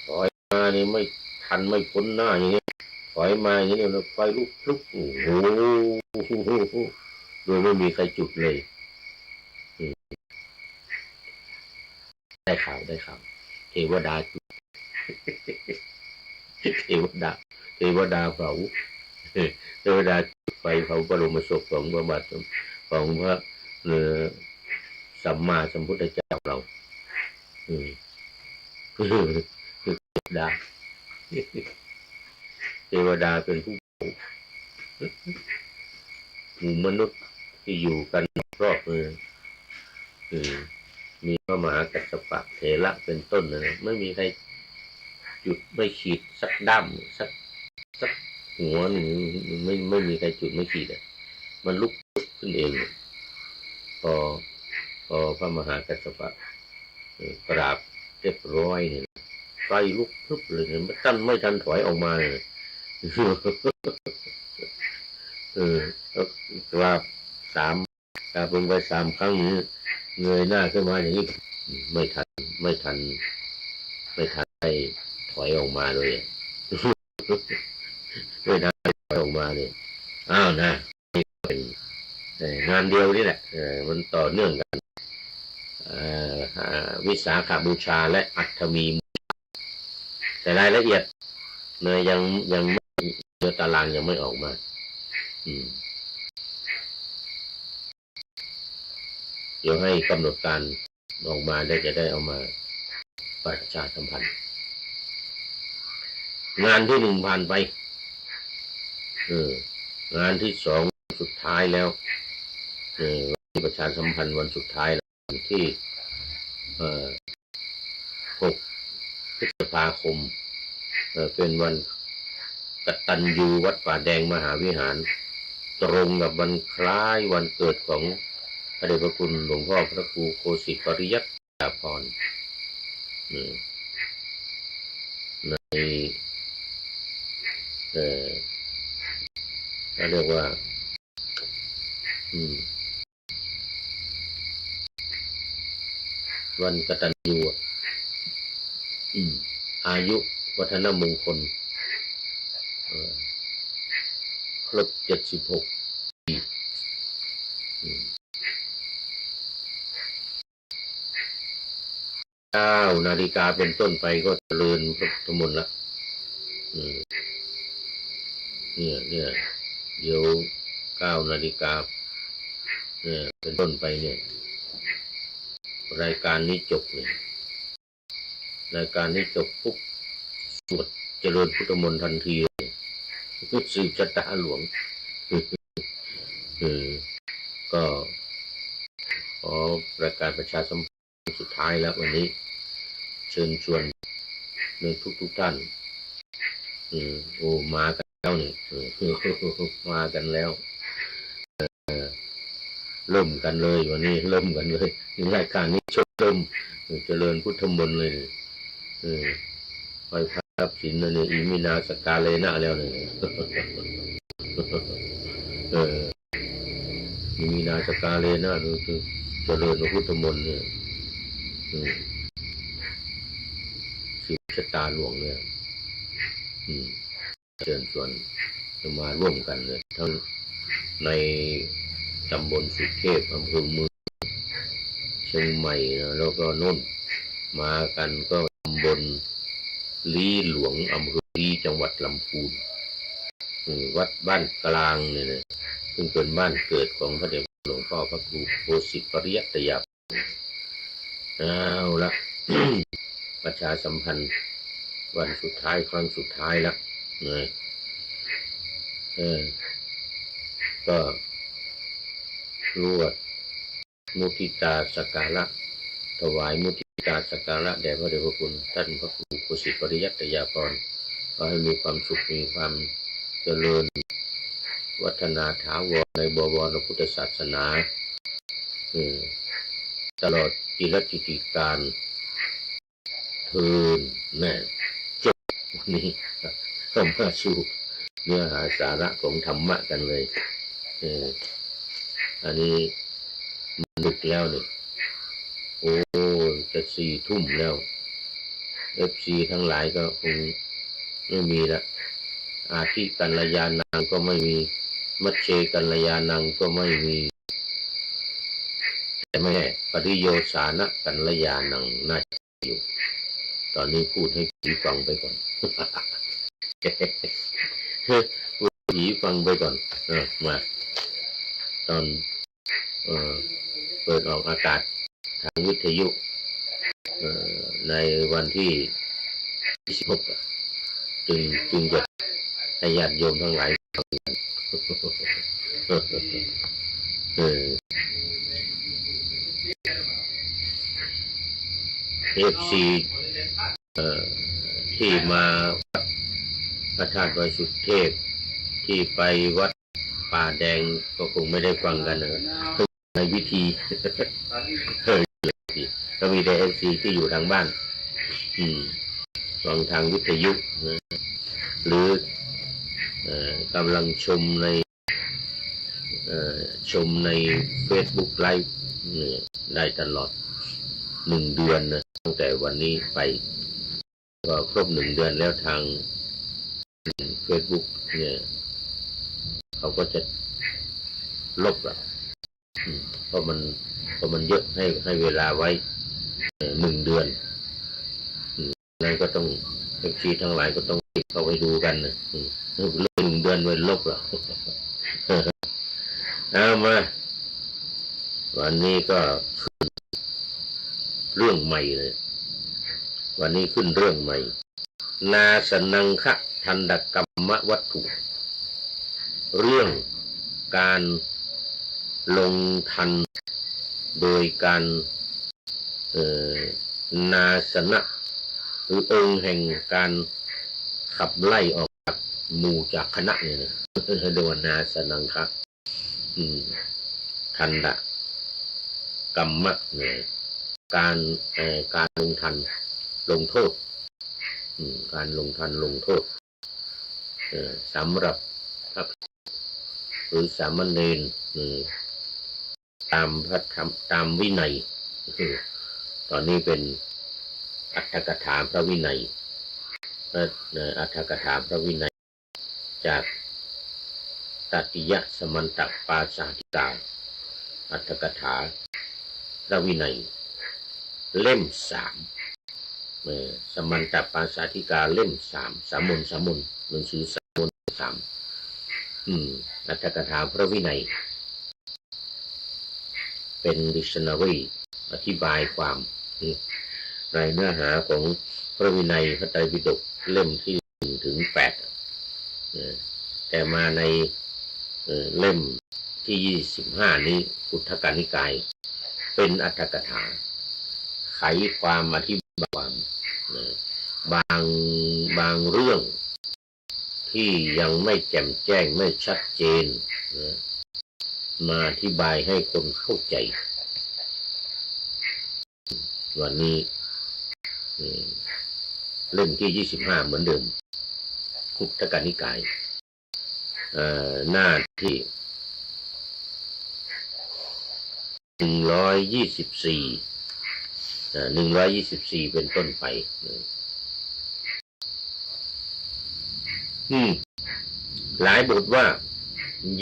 ถอยมานี่ไม่ทันไม่พ้นหน้าอย่างนี้ถอยมาอย่างนี้เนี่ยไฟลุกพรึบโอ้โหโดยไม่มีใครจุดเลยได้ข่าวเทวดาจุดเทวดาเผาเทวดาจุดไฟเผาบรมศพของพระบาทของพระสัมมาสัมพุทธเจ้าเราเทวดาเป็นผู้เผาหมู่มนุษย์ที่อยู่กันรอบมีพระมหากัสสปะเถระเป็นต้นนะไม่มีใครจุดไม่ขีดสักด้ามสักหัวหนึ่งไม่มีใครจุดไม่ขีดมันลุกขึ้นเองพอพระมหากัสสปะกราบเรียบร้อยเนี่ยไฟลุกพรึบเลยเนี่ยไม่ทันถอยออกมาเลยกราบลงไป3 ครั้งนี้เงยหน้าขึ้นมาอย่างนี้ไม่ทันให้ถอยออกมาเลยไม่ทันถอยออกมาเลยอ้าวนะนี่เป็นงานเดียวนี่แหละมันต่อเนื่องกันวิสาขบูชาและอัฐมีแต่รายละเอียดเนี่ยยังไม่เนื้อตารางยังไม่ออกมาเดี๋ยวให้กำหนดการออกมาจะได้เอามาประชาสัมพันธ์งานที่1ผ่านไปงานที่2สุดท้ายแล้วประชาสัมพันธ์วันสุดท้ายวันที่6 พฤษภาคมเป็นวันกตัญญูวัดป่าแดงมหาวิหารตรงกับวันคล้ายวันเกิดของพระเดชพระคุณหลวงพ่อพระครูโคสิตปริยัติพรในเรียกว่าวันกตัญญูอายุวัฒนมงคลครบ76 ปี9 นาฬิกาเป็นต้นไปก็เจริญพระพุทธมนต์ละเนี่ยเดี๋ยว9 นาฬิกาเป็นต้นไปเนี่ยรายการนี้จบเลยรายการนี้จบปุ๊บ สวดเจริญพุทธมนต์ทันทีเลยสืบชะตาหลวงก็ขอประกาศประชาสัมพันธ์สุดท้ายแล้ววันนี้เชิญชวนในทุกท่านโอ้มากันแล้วนี่มากันแล้วเริ่มกันเลยวันนี้เริ่มกันเลยรายการนี้ชมเจริญพุทธมนต์เลยไปพับสินนี่อิมินาสกาเลนะแล้วนี่อิมินาสกาเลนะคือเจริญพุทธมนต์เนี่ยสืบชะตาหลวงเนี่ยเชิญชวนจะมาร่วมกันเลยทั้งในตำบลสุเทพอำเภอเมืองเชียงใหม่นะแล้วก็โน่นมากันก็ตำบลลีหลวงอำเภอลีจังหวัดลำพูนวัดบ้านกลางเนี่ยนะซึ่งเป็นบ้านเกิดของพระเดชหลวงพ่อพระครูโคสิตปริยัตยาเอาละ ประชาสัมพันธ์วันสุดท้ายครั้งสุดท้ายละก็รวดมุทิตาสักการะถวายมุทิตาสักการะแด่พระเดชพระคุณท่านพระครูโคสิตปริยัตยาภรณ์ขอให้มีความสุขมีความเจริญวัฒนาถาวรในบวรพุทธศาสนาตลอดจิรกิจการเทินแน่จบวันนี้เข้ามาสู่เนื้อหาสาระของธรรมะกันเลยอันนี้มันดึกแล้วเนี่ยโอ้จะ4 ทุ่มแล้ว FC ทั้งหลายก็คงไม่มีละอาทิกัลยาณังก็ไม่มีมัชเชกัลยาณังก็ไม่มีแต่ไม่แน่ปริโยสานะกัลยาณังน่าจะอยู่ตอนนี้พูดให้ผีฟังไปก่อน พูดผีฟังไปก่อนมาตอนเปิดออกอากาศทางวิทยุในวันที่26จึงจะให้ญาติโยมทั้งหลายฟังกันFC ที่มาวัดพระธาตุดอยสุเทพที่ไปวัดป่าแดงก็คงไม่ได้ฟังกันนะในวิธีก็มีแต่ FC ที่อยู่ทางบ้านฟังทางวิทยุหรือกำลังชมใน Facebook Live ได้ตลอด1 เดือนนะตั้งแต่วันนี้ไปก็ครบ1 เดือนแล้วทาง Facebook เนี่ยเขาก็จะลบละเพราะมันเยอะให้เวลาไว้1 เดือนนั่นก็ต้องเอฟซีทั้งหลายก็ต้องเข้าไปดูกันนะเรื่อง1 เดือนไว้ลบละเอามาวันนี้ก็เรื่องใหม่เลยวันนี้ขึ้นเรื่องใหม่นาสนังคะทันดกรรมวัตถุเรื่องการลงทันโดยการนาสนะหรือองค์แห่งการขับไล่ออกจากหมู่จากคณะเนี่ยนะเรียกว่านาสนังคะทันดกรรมะเนี่ยการลงทันลงโทษการลงทันลงโทษสำหรับพระหรือสามเณรตามพระธรรมตามวินัยตอนนี้เป็นอรรถกถาพระวินัยอรรถกถาพระวินัยจากตติยสมันตปาสาธิกาอรรถกถาพระวินัยเล่ม 3สมันตปาสาธิกาเล่ม 3สามนหนังสือสามนอรรถกถาพระวินัยเป็นดิกชันนารีอธิบายความในเนื้อหาของพระวินัยพระไตรปิฎก เล่มที่1 ถึง 8แต่มาในเล่มที่25นี้พุทธกานิกายเป็นอรรถกถาไขความอธิบายความบางเรื่องที่ยังไม่แจ่มแจ้งไม่ชัดเจนมาอธิบายให้คนเข้าใจวันนี้เล่มที่25เหมือนเดิมพุทธกานิกายหน้าที่124เป็นต้นไปหลายบทว่า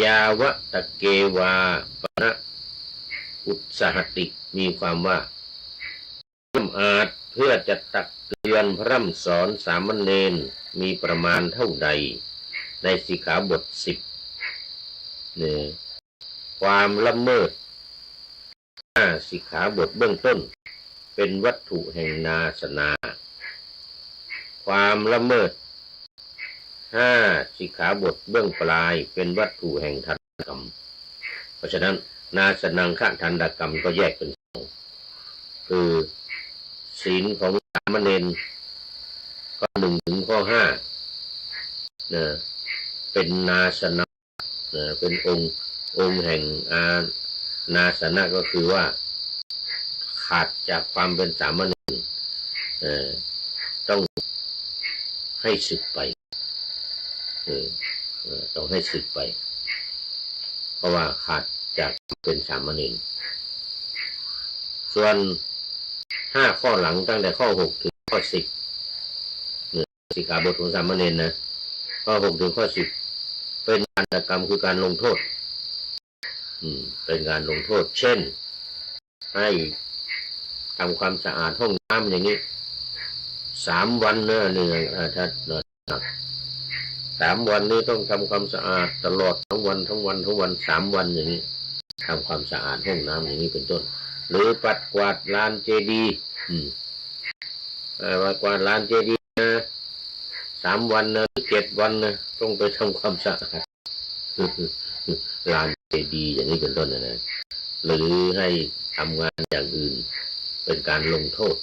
ยาวะตะเกวาปณะอุตสหติมีความว่าอาจเพื่อจะตักเตือนพร่ำสอนสามเณรมีประมาณเท่าใดในสิกขาบท10ความละเมิดสิกขาบทเบื้องต้นเป็นวัตถุแห่งนาสนาความละเมิดสิกขาบทเบื้องปลายเป็นวัตถุแห่งทันตกรรมเพราะฉะนั้นนาสนังฆทันตกรรมก็แยกเป็น2คือศีลของสามเณรข้อ1 ถึงข้อ5เป็นนาสนะเป็นองค์แห่งนาสนะก็คือว่าขาดจากความเป็นสามเณรต้องให้สึกไปต้องให้สึกไปเพราะว่าขาดจากเป็นสามเณรส่วน5ข้อหลังตั้งแต่ข้อ6 ถึงข้อ10สิกขาบทของสามเณรนะข้อ6 ถึงข้อ10เป็นทันตกรรมคือการลงโทษเป็นการลงโทษเช่นให้ทำความสะอาดห้องน้ำอย่างนี้3 วันถ้าหนัก3 วันนี้ต้องทำความสะอาดตลอดทั้งวัน3 วันอย่างนี้ทำความสะอาดห้องน้ำอย่างนี้เป็นต้นหรือปัดกวาดลานเจดีย์ปัดกวาดลานเจดีย์นะ3 วันนะ7 วันนะต้องไปทำความสะอาดลานเจดีย์อย่างนี้เป็นต้นนะหรือให้ทำงานอย่างอื่นเป็นการลงโทษ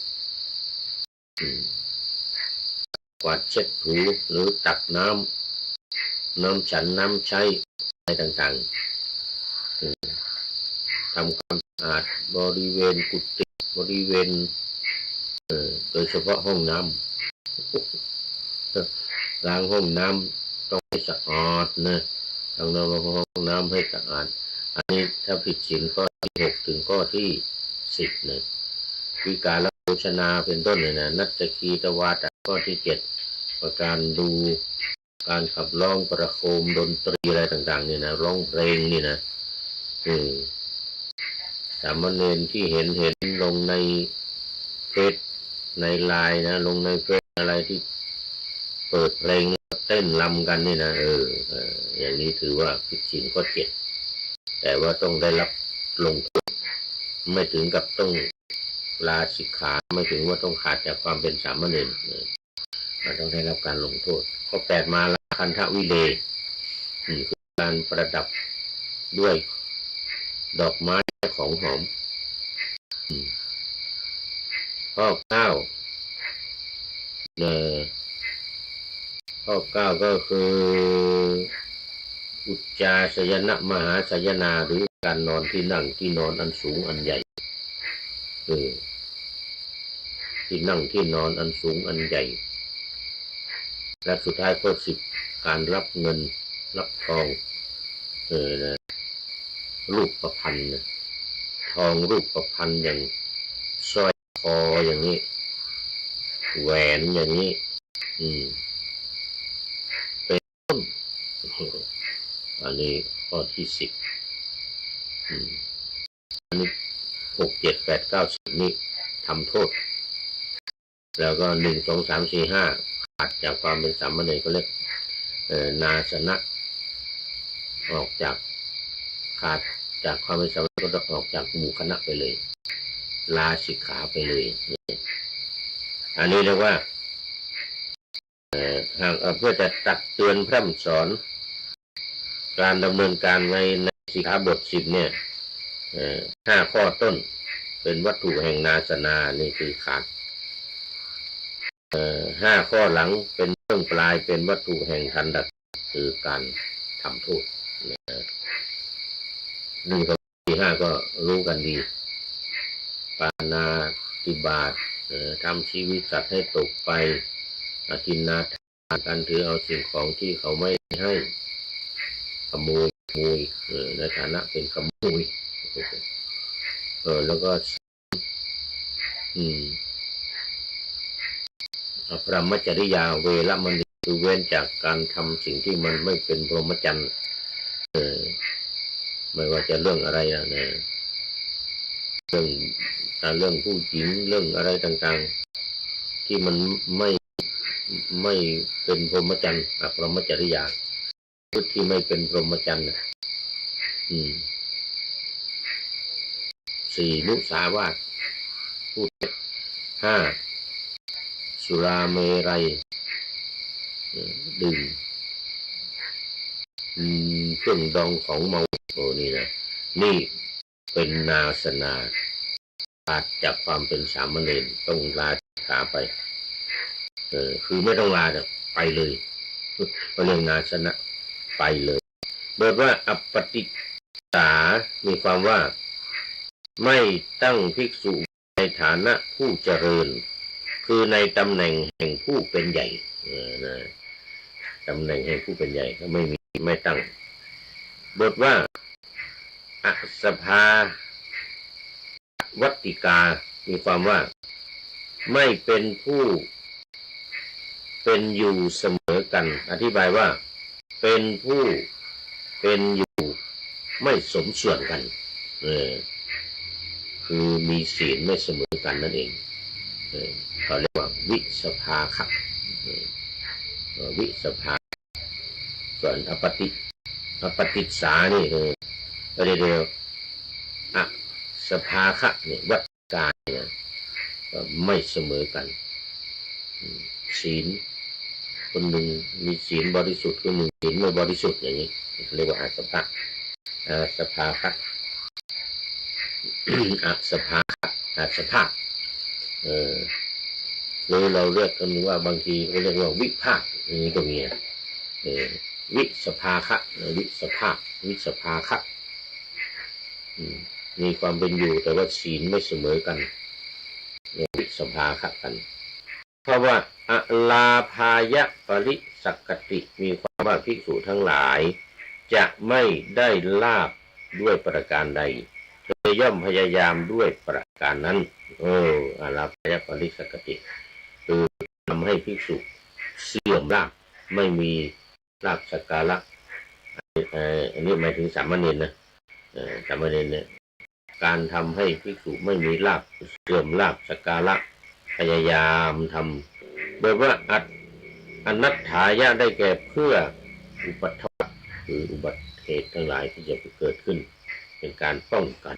กวาดเช็ดถูหรือตักน้ำฉันน้ำใช้อะไรต่างๆทำความสะอาดบริเวณกุฏิบริเวณโดยเฉพาะห้องน้ำล้างห้องน้ำต้องให้สะอาดนะต้องล้างห้องน้ำให้สะอาดอันนี้ถ้าผิดศีลข้อที่6 ถึงข้อที่10เนี่ยวิกาลโภชนาเป็นต้นเนี่ยนะนัตตคีตวาตข้อที่7ประการดูการขับร้องประโคมดนตรีอะไรต่างๆเนี่ยนะร้องเพลงนี่นะสามเณรที่เห็นลงในเฟซในไลน์นะลงในเฟซอะไรที่เปิดเพลงเต้นรำกันนี่นะอย่างนี้ถือว่าผิดศีลข้อ7แต่ว่าต้องได้รับลงโทษไม่ถึงกับต้องลาสิกขาไม่ถึงว่าต้องขาดจากความเป็นสามเณรต้องได้รับการลงโทษข้อ8มาลาคันทวิเลคือการประดับด้วยดอกไม้ของหอมข้อ9ก็คืออุจจาสยนะมหาสยนาหรือการนอนที่นั่งที่นอนอันสูงอันใหญ่ที่นั่งที่นอนอันสูงอันใหญ่และสุดท้ายข้อ10การรับเงินรับทองรูปประพันธ์ทองรูปประพันธ์อย่างสร้อยคออย่างนี้แหวนอย่างนี้เป็นต้นอันนี้ข้อที่10อันนี้6 7 8 9 10นี้ทำโทษแล้วก็1 2 3 4 5ขาดจากความเป็นสามเณรก็เรียกนาสนะออกจากขาดจากความเป็นสามเณรก็ต้องออกจากหมู่คณะไปเลยลาสิกขาไปเลยอันนี้เรียกว่า เพื่อจะตักเตือนพร่ำสอนการดำเนินการในสิกขาบท10เนี่ย5 ข้อต้นเป็นวัตถุแห่งนาสนานี่คือขาด5 ข้อหลังเป็นเรื่องปลายเป็นวัตถุแห่งทันดักคือการทำโทษ1 2 4 5ก็รู้กันดีปานาติบาตทำชีวิตสัตว์ให้ตกไปอทินนาทานการถือเอาสิ่งของที่เขาไม่ให้ขโมยในฐานะเป็นขโมยแล้วก็พรหมจริยาเวรมณีคือเว้นจากการทำสิ่งที่มันไม่เป็นพรหมจรรย์ไม่ว่าจะเรื่องอะไรนะเรื่องผู้หญิงเรื่องอะไรต่างๆที่มันไม่เป็นพรหมจรรย์พรหมจริยาพูดที่ไม่เป็นพรหมจรรย์4 มุสาวาทพูด 5 สุราเมรัยดื่มเครื่องดองของเมานี่นะนี่เป็นนาสนาขาดจากความเป็นสามเณรต้องลาสิกขาไปคือไม่ต้องลาไปเลยเรื่องนาสนะไปเลยโดยว่าอปฏิสามีความว่าไม่ตั้งภิกษุในฐานะผู้เจริญคือในตำแหน่งแห่งผู้เป็นใหญ่ตำแหน่งแห่งผู้เป็นใหญ่ก็ไม่ตั้งบทว่าอสภาวัตติกามีความว่าไม่เป็นผู้เป็นอยู่เสมอกันอธิบายว่าเป็นผู้เป็นอยู่ไม่สมส่วนกันคือมีศีลไม่เสมอกันนั่นเองเขาเรียกว่าวิสภาคะวิสภาส่วนอปฏิสานี่เดียวสภาคะเนี่ยวัตกาเนี่ยไม่เสมอกันศีลคนหนึ่งมีศีลบริสุทธิ์คนหนึ่งศีลไม่บริสุทธิ์อย่างนี้เรียกว่าอาสภะคะอาสภะหรือเราเรียกกันว่าบางทีเขาเรียกว่าวิภาคอย่างนี้ก็มีวิสภาคะวิสภาคะมีความเป็นอยู่แต่ว่าศีลไม่เสมอกันวิสภาคะกันเพราะว่าอลาภายะปริสักกติมีความว่าภิกษุทั้งหลายจะไม่ได้ลาภด้วยประการใดเธอย่อมพยายามด้วยประการนั้นอลาภายะปริสักกติคือทำให้ภิกษุเสื่อมลาภไม่มีลาภสักการะอันนี้หมายถึงสามเณรนะสามเณรเนี่ยการทำให้ภิกษุไม่มีลาภเสื่อมลาภสักการะพยายามทำโดยว่าอนัตถายะได้แก่เพื่ออุปัฏฐะคืออุบัติเหตุทั้งหลายที่จะเกิดขึ้นเป็นการป้องกัน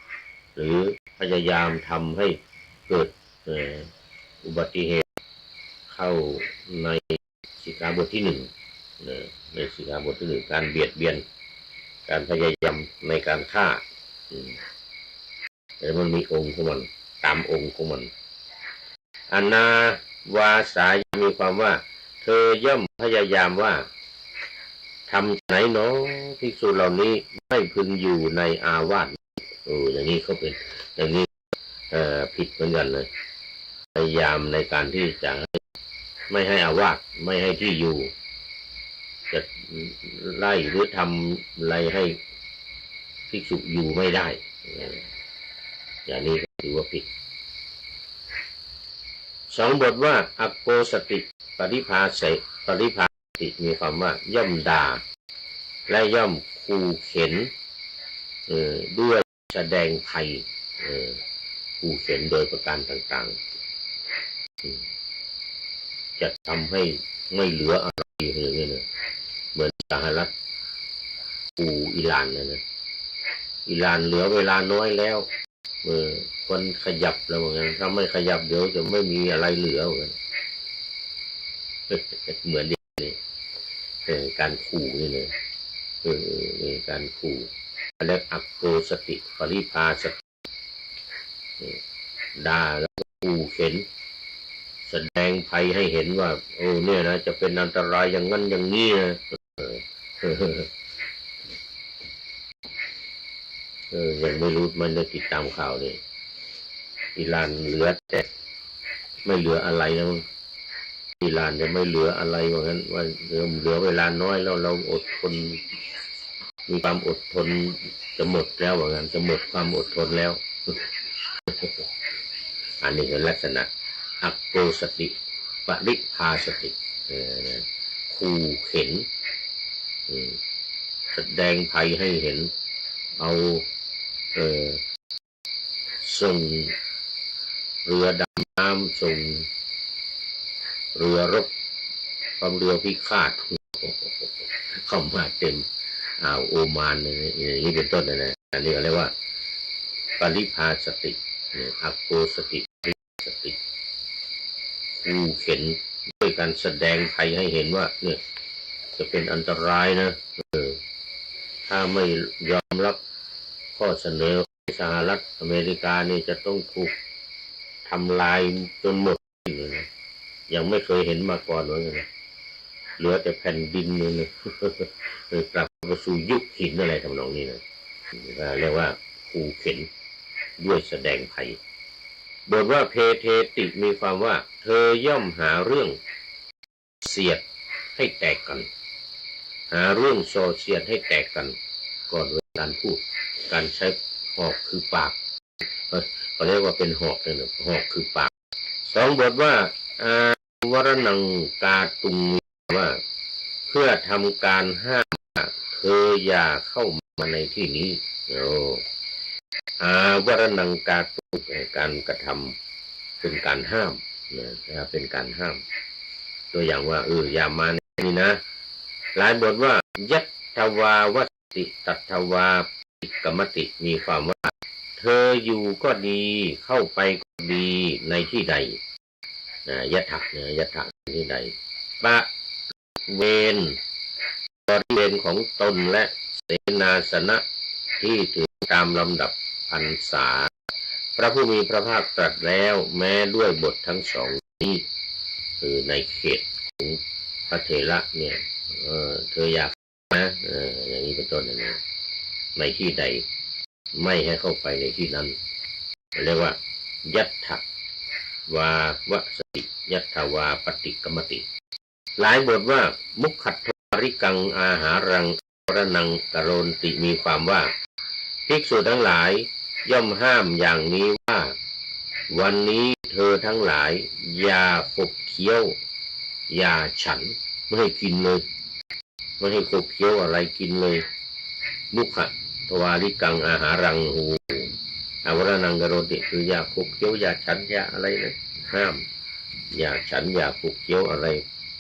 หรือพยายามทำให้เกิดอุบัติเหตุเข้าในสิกขาบทที่1ในสิกขาบทที่1การเบียดเบียนการพยายามในการฆ่าแต่มันมีองค์ของมันตามองค์ของมันอนาวาสายมีความว่าเธอย่อมพยายามว่าทำไหนเนาะภิกษุเหล่านี้ไม่พึงอยู่ในอาวาสอย่างนี้เขาเป็นอย่างนี้ผิดเหมือนกันเลยพยายามในการที่จะไม่ให้อาวาสไม่ให้ที่อยู่จะไล่หรือทำอะไรให้ภิกษุอยู่ไม่ได้อย่างนี้ก็ถือว่าผิด2 บทว่าอโกสติปริภาติมีความว่าย่อมด่าและย่อมขู่เข็นด้วยแสดงภัยขู่เข็นโดยประการต่างๆจะทำให้ไม่เหลืออะไรอย่างนี้นะเหมือนสหรัฐขู่อิหร่านนะอิหร่านเหลือเวลาน้อยแล้วคนขยับแล้วเหมือนกันถ้าไม่ขยับเดี๋ยวจะไม่มีอะไรเหลือเหมือนกัน เหมือนนี่การขู่นี่เลยการขู่เรียกอักโกสติปริภาสติด่าแล้วขู่เข็นแสดงภัยให้เห็นว่าโอ้เนี่ยนะจะเป็นอันตรายอย่างนั้นอย่างนี้นะยังไม่รู้มันจะติดตามข่าวเลยอิหร่านเหลือแต่ไม่เหลืออะไรนะอิหร่านจะไม่เหลืออะไรว่างั้นว่าเหลือเวลาน้อยแล้วเราอดทนมีความอดทนจะหมดแล้วว่างั้นจะหมดความอดทนแล้วอันนี้คือลักษณะอักโกสติปริภาสติขู่เข็นแสดงภัยให้เห็นเอาส่งเรือดำน้ำส่งเรือรบความเรือพิฆาตเข้ามาเต็มโอมานอย่างนี้เป็นต้นนะอันนี้เรียกว่าปริภาสติอักโกสติปริภาสติขู่เข็นด้วยการแสดงภัยให้เห็นว่าเนี่ยจะเป็นอันตรายนะถ้าไม่ยอมรับข้อเสนอสหรัฐอเมริกานี่จะต้องถูกทำลายจนหมดเลยนะยังไม่เคยเห็นมาก่อนเลยนะเหลือแต่แผ่นดินเลยกลับมาสู่ยุคหินอะไรทำนองนี้นะเรียกว่าขู่เข็นด้วยแสดงภัยบทว่าเพเทติมีความว่าเธอย่อมหาเรื่องเสียดให้แตกกันหาเรื่องโซเชียดให้แตกกันก่อนเวลาการพูดการใช้หอกคือปากเขาเรียกว่าเป็นหอกเลยนะหอกคือปากสองบทว่าวรนังกาตุงว่าเพื่อทำการห้ามเธออย่าเข้ามาในที่นี้วรนังกาตุงการกระทำเป็นการห้ามนะเป็นการห้ามตัวอย่างว่าอย่ามาในนี้นะหลายบทว่ายัตถวาวติตัทวาปิกมติมีความว่าเธออยู่ก็ดีเข้าไปก็ดีในที่ใดยถะที่ใดปะเวนบริเวณของตนและเสนาสนะที่ถือตามลำดับพรรษาพระผู้มีพระภาคตรัสแล้วแม้ด้วยบททั้งสองนี้คือในเขตของพระเถระเนี่ยเธออยากนะอย่างนี้เป็นต้นนะในที่ใดไม่ให้เข้าไปในที่นั้นเรียกว่ายัตถวาวสติยัตถวาปฏิกมติหลายบทว่ามุขขัตถวริกังอาหารังรนังกโรนติมีความว่าภิกษุทั้งหลายย่อมห้ามอย่างนี้ว่าวันนี้เธอทั้งหลายอย่าขบเคี้ยวอย่าฉันไม่ให้กินเลยไม่ให้ขบเคี้ยวอะไรกินเลยมุขขัตถวาริกังอาหารังหูอวรนังกโรนติคืออย่าขบเคี้ยวอย่าฉันอย่าอะไรเลยห้ามอย่าฉันอย่าขบเคี้ยวอะไร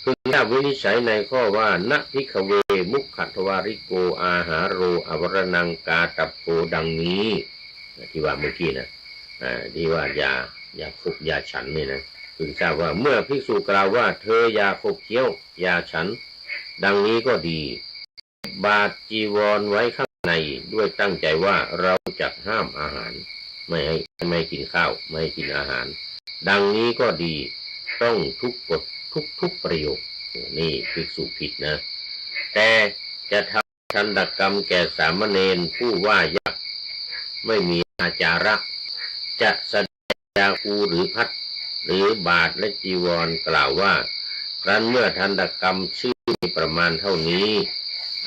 คือถ้าวินิจฉัยในข้อว่านะภิกขเวมุขขัตถวาริโกอาหาโรอวรนังกาตัปโปดังนี้ที่ว่าเมื่อกี้นะที่ว่าอย่าขบอย่าฉันนี่นะคือทราบว่าเมื่อภิกษุกล่าวว่าเธออย่าขบเคี้ยวอย่าฉันดังนี้ก็ดีบาทจีวรไว้ข้างในด้วยตั้งใจว่าเราจะห้ามอาหารไม่กินข้าวไม่กินอาหารดังนี้ก็ดีต้องทุกกฎทุกประโยคนี่ภิกษุผิดนะแต่จะทำทันตกรรมแก่สามเณรผู้ว่ายากไม่มีอาจาระจะแสดงยาคูหรือพัดหรือบาทและจีวรกล่าวว่าครั้นเมื่อทันตกรรมชื่อมีประมาณเท่านี้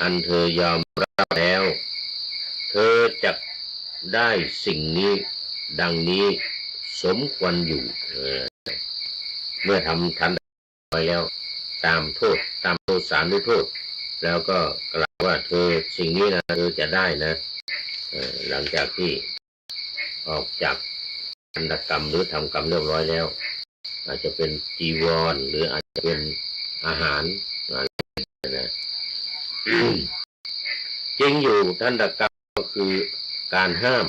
อันเธอยอมรับแล้วเธอจะได้สิ่งนี้ดังนี้สมควรอยู่เมื่อทำทันไปแล้วตามโทษตามโทษสานุโทษแล้วก็กล่าวว่าเธอสิ่งนี้นะเธอจะได้นะหลังจากที่ออกจากทันตกรรมหรือทำกรรมเรียบร้อยแล้วอาจจะเป็นจีวรหรืออาจจะเป็นอาหารนะจริงอยู่ทันตกรรมก็คือการห้าม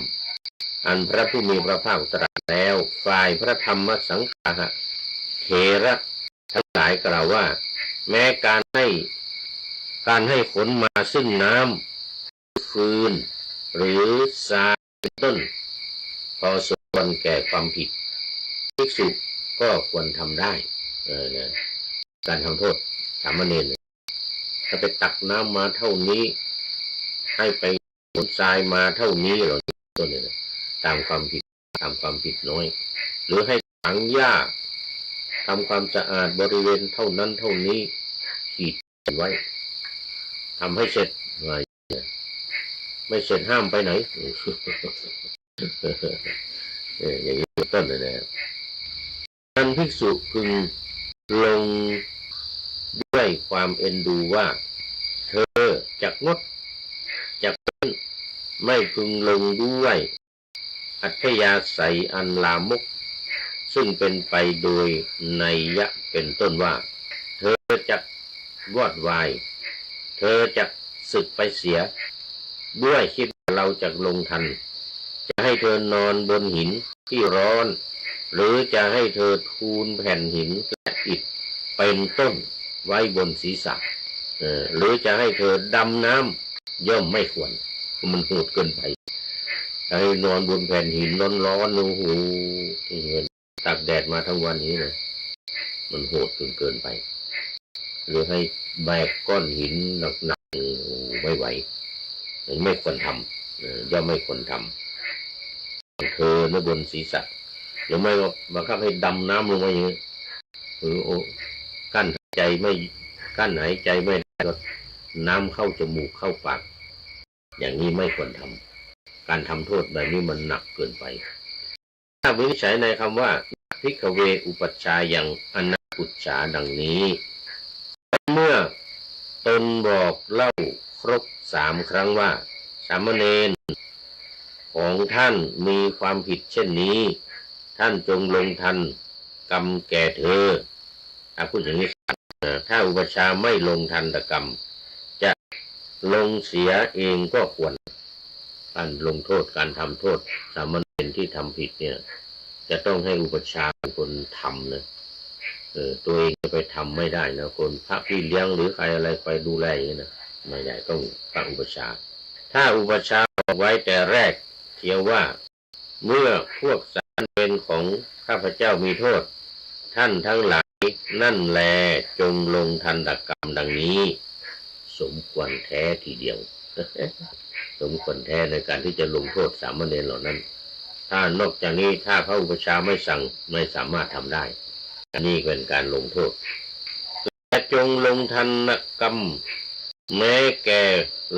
อันพระผู้มีพระภาคตรัสแล้วฝ่ายพระธรรมสังฆะเถระธ ทั้งหลายกล่าวว่าแม้การให้ขนมาซึ่งน้ำฟืนหรือทรายเป็นต้นพอสมควรแก่ความผิดภิกษุก็ควรทำได้นะการทำโทษสามเณรถ้าไปตักน้ำมาเท่านี้ให้ไปขนทรายมาเท่านี้หรอต้นเนี่ยตามความผิดน้อยหรือให้ถังหญ้าทำความสะอาดบริเวณเท่านั้นเท่านี้ขีดไว้ทำให้เสร็จไม่เสร็จห้ามไปไหน อย่างนี้เป็นต้นเลยนะท่านภิกษุพึงลงด้วยความเอ็นดูว่าเธอจักงดจักเป็นไม่พึงลงด้วยอัธยาศัยอันลามกซึ่งเป็นไปโดยนัยยะเป็นต้นว่าเธอจักวอดวายเธอจักสึกไปเสียด้วยคิดว่าเราจักลงทันจะให้เธอนอนบนหินที่ร้อนหรือจะให้เธอทูลแผ่นหินและอิฐเป็นต้นไว้บนศีรษะหรือจะให้เธอดำน้ำย่อมไม่ควรมันโหดเกินไปให้นอนบนแผ่นหินร้อนๆโอ้โหตากแดดมาทั้งวันนี้นะมันโหดเกินไปหรือให้แบกก้อนหินหนักๆไม่ไหวไม่ควรทำย่อมไม่ควรทำเธอในบนศีรษะหรือไม่ก็บังคับให้ดำน้ำลงมาอย่างนี้กั้นหายใจไม่ได้ก็น้ำเข้าจมูกเข้าปากอย่างนี้ไม่ควรทำการทำโทษแบบนี้มันหนักเกินไปถ้าวินิจฉัยในคำว่าภิกขเวอุปัชฌายังอนัปปุจฉาดังนี้เมื่อตนบอกเล่าครบ3 ครั้งว่าสามเณรของท่านมีความผิดเช่นนี้ท่านจงลงทันกรรมแก่เธอพูดอย่างนี้ถ้าอุปัชฌาย์ไม่ลงทันตกรรมจะลงเสียเองก็ควรการลงโทษการทำโทษสามเณรที่ทำผิดเนี่ยจะต้องให้อุปัชฌาย์เป็นคนทำนะตัวเองจะไปทำไม่ได้นะคนพระพี่เลี้ยงหรือใครอะไรไปดูแลอย่างนี้นะไม่ได้ต้องพระอุปัชฌาย์ถ้าอุปัชฌาย์บอกไว้แต่แรกเทียวว่าเมื่อพวกสามเณรของข้าพเจ้ามีโทษท่านทั้งหลายนั่นแลจงลงทันตกรรมดังนี้สมควรแท้ทีเดียว สมควรแท้ในการที่จะลงโทษสามเณรเหล่านั้นถ้านอกจากนี้ถ้าพระอุปัชฌาย์ไม่สั่งไม่สามารถทำได้อันนี้เป็นการลงโทษและจงลงทันกรรมแม้แก่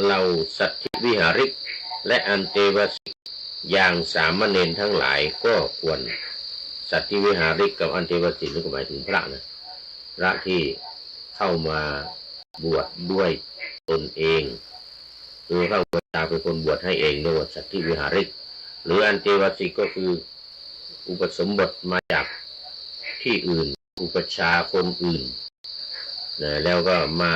เหล่าสัตถิวิหาริกและอันเตวสิกอย่างสามเณรทั้งหลายก็ควรสัตถิวิหาริกกับอันเตวสิกนี่ก็หมายถึงพระนะพระที่เข้ามาบวชด้วยตนเองคือพระอุปัชฌาย์เป็นคนบวชให้เองเรียกว่าสัตถิวิหาริกหรืออันเตวสิกก็คืออุปสมบทมาจากที่อื่นอุปัชฌาย์คนอื่นนะแล้วก็มา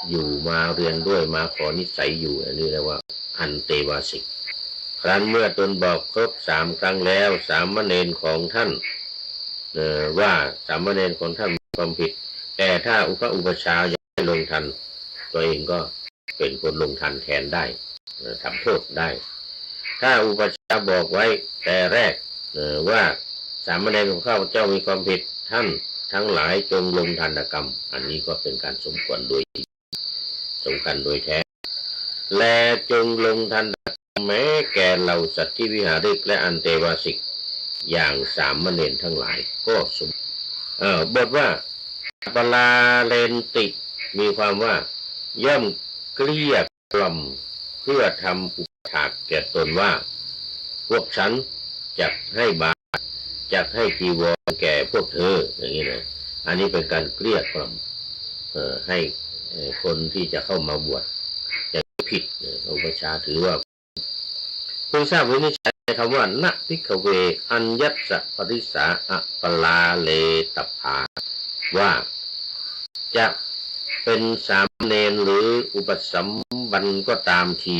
อยู่มาเรียนด้วยมาขอนิสัยอยู่อันนี้เรียกว่าอันเตวสิกครั้นเมื่อตนบอกครบ3 ครั้งแล้วสามเณรของท่านว่าสามเณรของท่านมีความผิดแต่ถ้าพระอุปัชฌาย์ยังไม่ลงทันตัวเองก็เป็นคนลงทันแทนได้ทำโทษได้ถ้าอุปัชฌาย์บอกไว้แต่แรกว่าสามเณรของข้าพเจ้ามีความผิดท่านทั้งหลายจงลงทันตกรรมอันนี้ก็เป็นการสมควรโดยแท้และจงลงทันตกรรมแม้แก่เหล่าสัตถิวิหาริกและอันเตวสิกอย่างสามเณรทั้งหลายก็สมบทว่าปลาเลนติมีความว่าย่อมเกลี้ยกล่อมเพื่อทำอุปถากแก่ตนว่าพวกฉันจักให้บาตรจักให้จีวรแก่พวกเธออย่างนี้นะอันนี้เป็นการเกลี้ยกล่อมให้คนที่จะเข้ามาบวชจะผิดอุปัชฌาย์ถือว่าพึงทราบวินิจฉัยคำว่าณภิกขเวอัญญัสสะปริสาอะปลาเลตภาว่าจะเป็นสามเณรหรืออุปสัมบันก็ตามที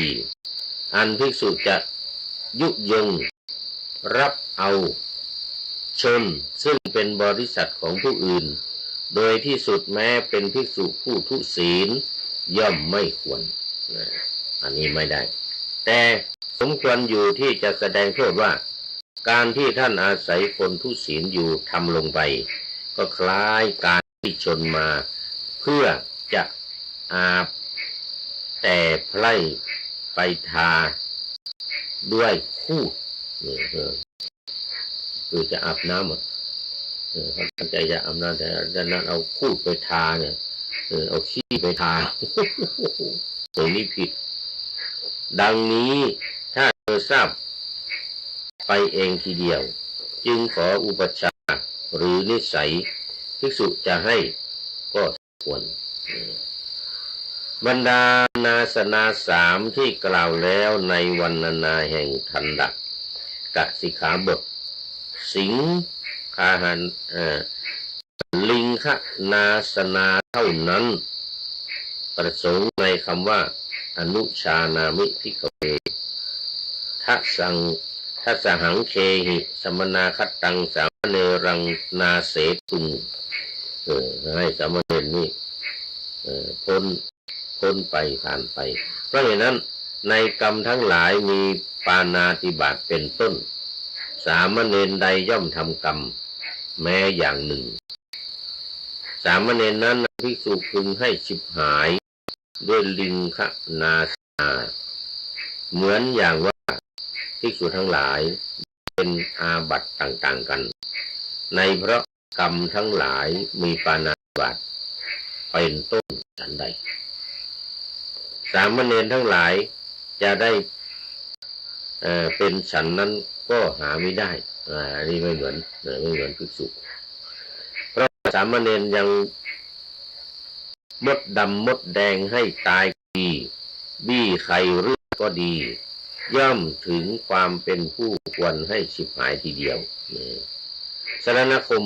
อันภิกษุจะยุยงรับเอาชนซึ่งเป็นบริษัทของผู้อื่น โดยที่สุดแม้เป็นภิกษุผู้ทุศีลย่อมไม่ควรอันนี้ไม่ได้แต่สมควรอยู่ที่จะแสดงโทษว่าการที่ท่านอาศัยคนทุศีลอยู่ทำลงไปก็คล้ายการที่ชนมาเพื่อจะอาบแต่ไพร่ไปทาด้วยคูดคือจะอาบน้ำเขาตั้งใจจะอาบน้ำแต่ดันนั้นเอาคูดไปทาเนี่ยเอาขี้ไปทาตรงนี้ผิดดังนี้ถ้าเธอทราบไปเองทีเดียวจึงขออุปชาหรือนิสัยภิกษุจะให้ก็ควรบรรดานาสนาสามที่กล่าวแล้วในวรรณนาแห่งทันดะกสิกขาบทสิงคาหันลิงคนาสนาเท่านั้นประสงค์ในคำว่าอนุชานามิภิกขเวทัสหังเคหิสมนาคัตตังสามเณรังนาเสตุงให้สามเณรนี่พ้นไปผ่านไปเพราะฉะนั้นในกรรมทั้งหลายมีปาณาติบาตเป็นต้นสามเณรใดย่อมทำกรรมแม้อย่างหนึ่งสามเณรนั้นภิกษุพึงให้ฉิบหายด้วยลิงคนาสนาเหมือนอย่างว่าภิกษุทั้งหลายเป็นอาบัติต่างๆกันในเพราะกรรมทั้งหลายมีปาณาติบาตเป็นต้นฉันใดสามเณรทั้งหลายจะได้เป็นฉันนั้นก็หาไม่ได้อันนี้ไม่เหมือนภิกษุเพราะสามเณรยังมดดำมดแดงให้ตายดีบี้ไข่เลือดก็ดีย่อมถึงความเป็นผู้ควรให้ฉิบหายทีเดียวสรณคม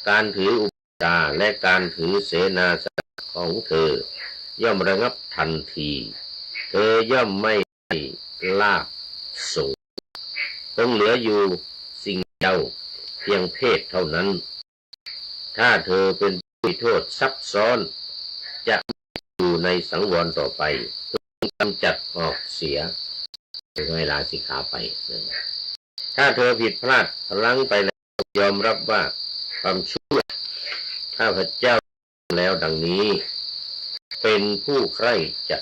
การถืออุปชาและการถือเสนาสนะของเธอย่อมระงับทันทีเธอย่อมไม่ลาภส่งคงเหลืออยู่สิ่งเดียวเพียงเพศเท่านั้นถ้าเธอเป็นผู้มีโทษซับซ้อนจะอยู่ในสังวรต่อไปกำจัดออกเสียให้ลาสิกขาไปถ้าเธอผิดพลาดพลั้งไปแล้วยอมรับว่าความชั่วข้าพเจ้าแล้วดังนี้เป็นผู้ใคร่จะ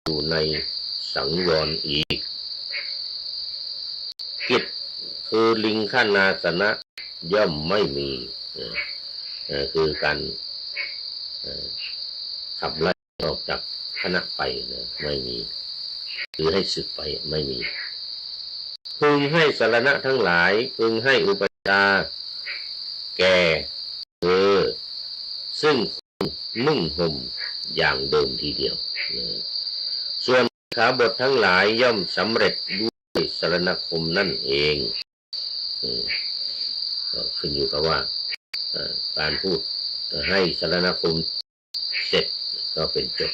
อยู่ในสังวรอีกกิจคือลิงคนาสนะย่อมไม่มีคือการขับไล่ออกจากคณะไปไม่มีหรือให้สึกไปไม่มีพึงให้สรณะทั้งหลายพึงให้อุปชาแก่เธอซึ่งนุ่งห่มอย่างเดิมทีเดียวส่วนขาบททั้งหลายย่อมสำเร็จด้วยสรณคมนั่นเองก็ขึ้นอยู่กับว่าการพูดให้สรณคมเสร็จก็เป็นจบ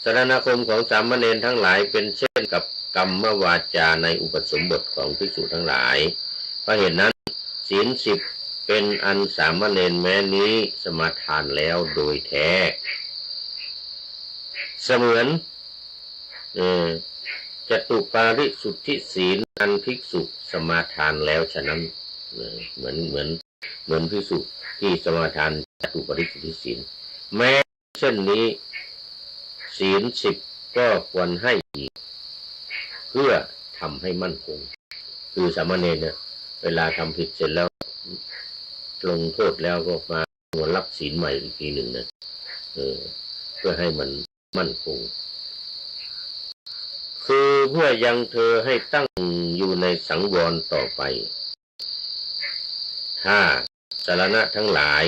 สรณคมของสามเณรทั้งหลายเป็นเช่นกับกรรมวาจาในอุปสมบทของภิกษุทั้งหลายเพราะเหตุนั้นศีล10เป็นอันสามเณรแม้นี้สมาทานแล้วโดยแท้เสมือนจตุปาริสุทธิศีลอันภิกษุสมาทานแล้วฉะนั้นเหมือนภิกษุที่สมาทานจตุปาริสุทธิศีลแม้เช่นนี้ศีล10ก็ควรให้อีกเพื่อทำให้มั่นคงคือสามเณรเนี่ยเวลาทำผิดเสร็จแล้วลงโทษแล้วก็มารับศีลใหม่อีกทีหนึ่งนะเพื่อให้มันมั่นคงคือเพื่อยังเธอให้ตั้งอยู่ในสังวรต่อไปถ้าสรณะทั้งหลาย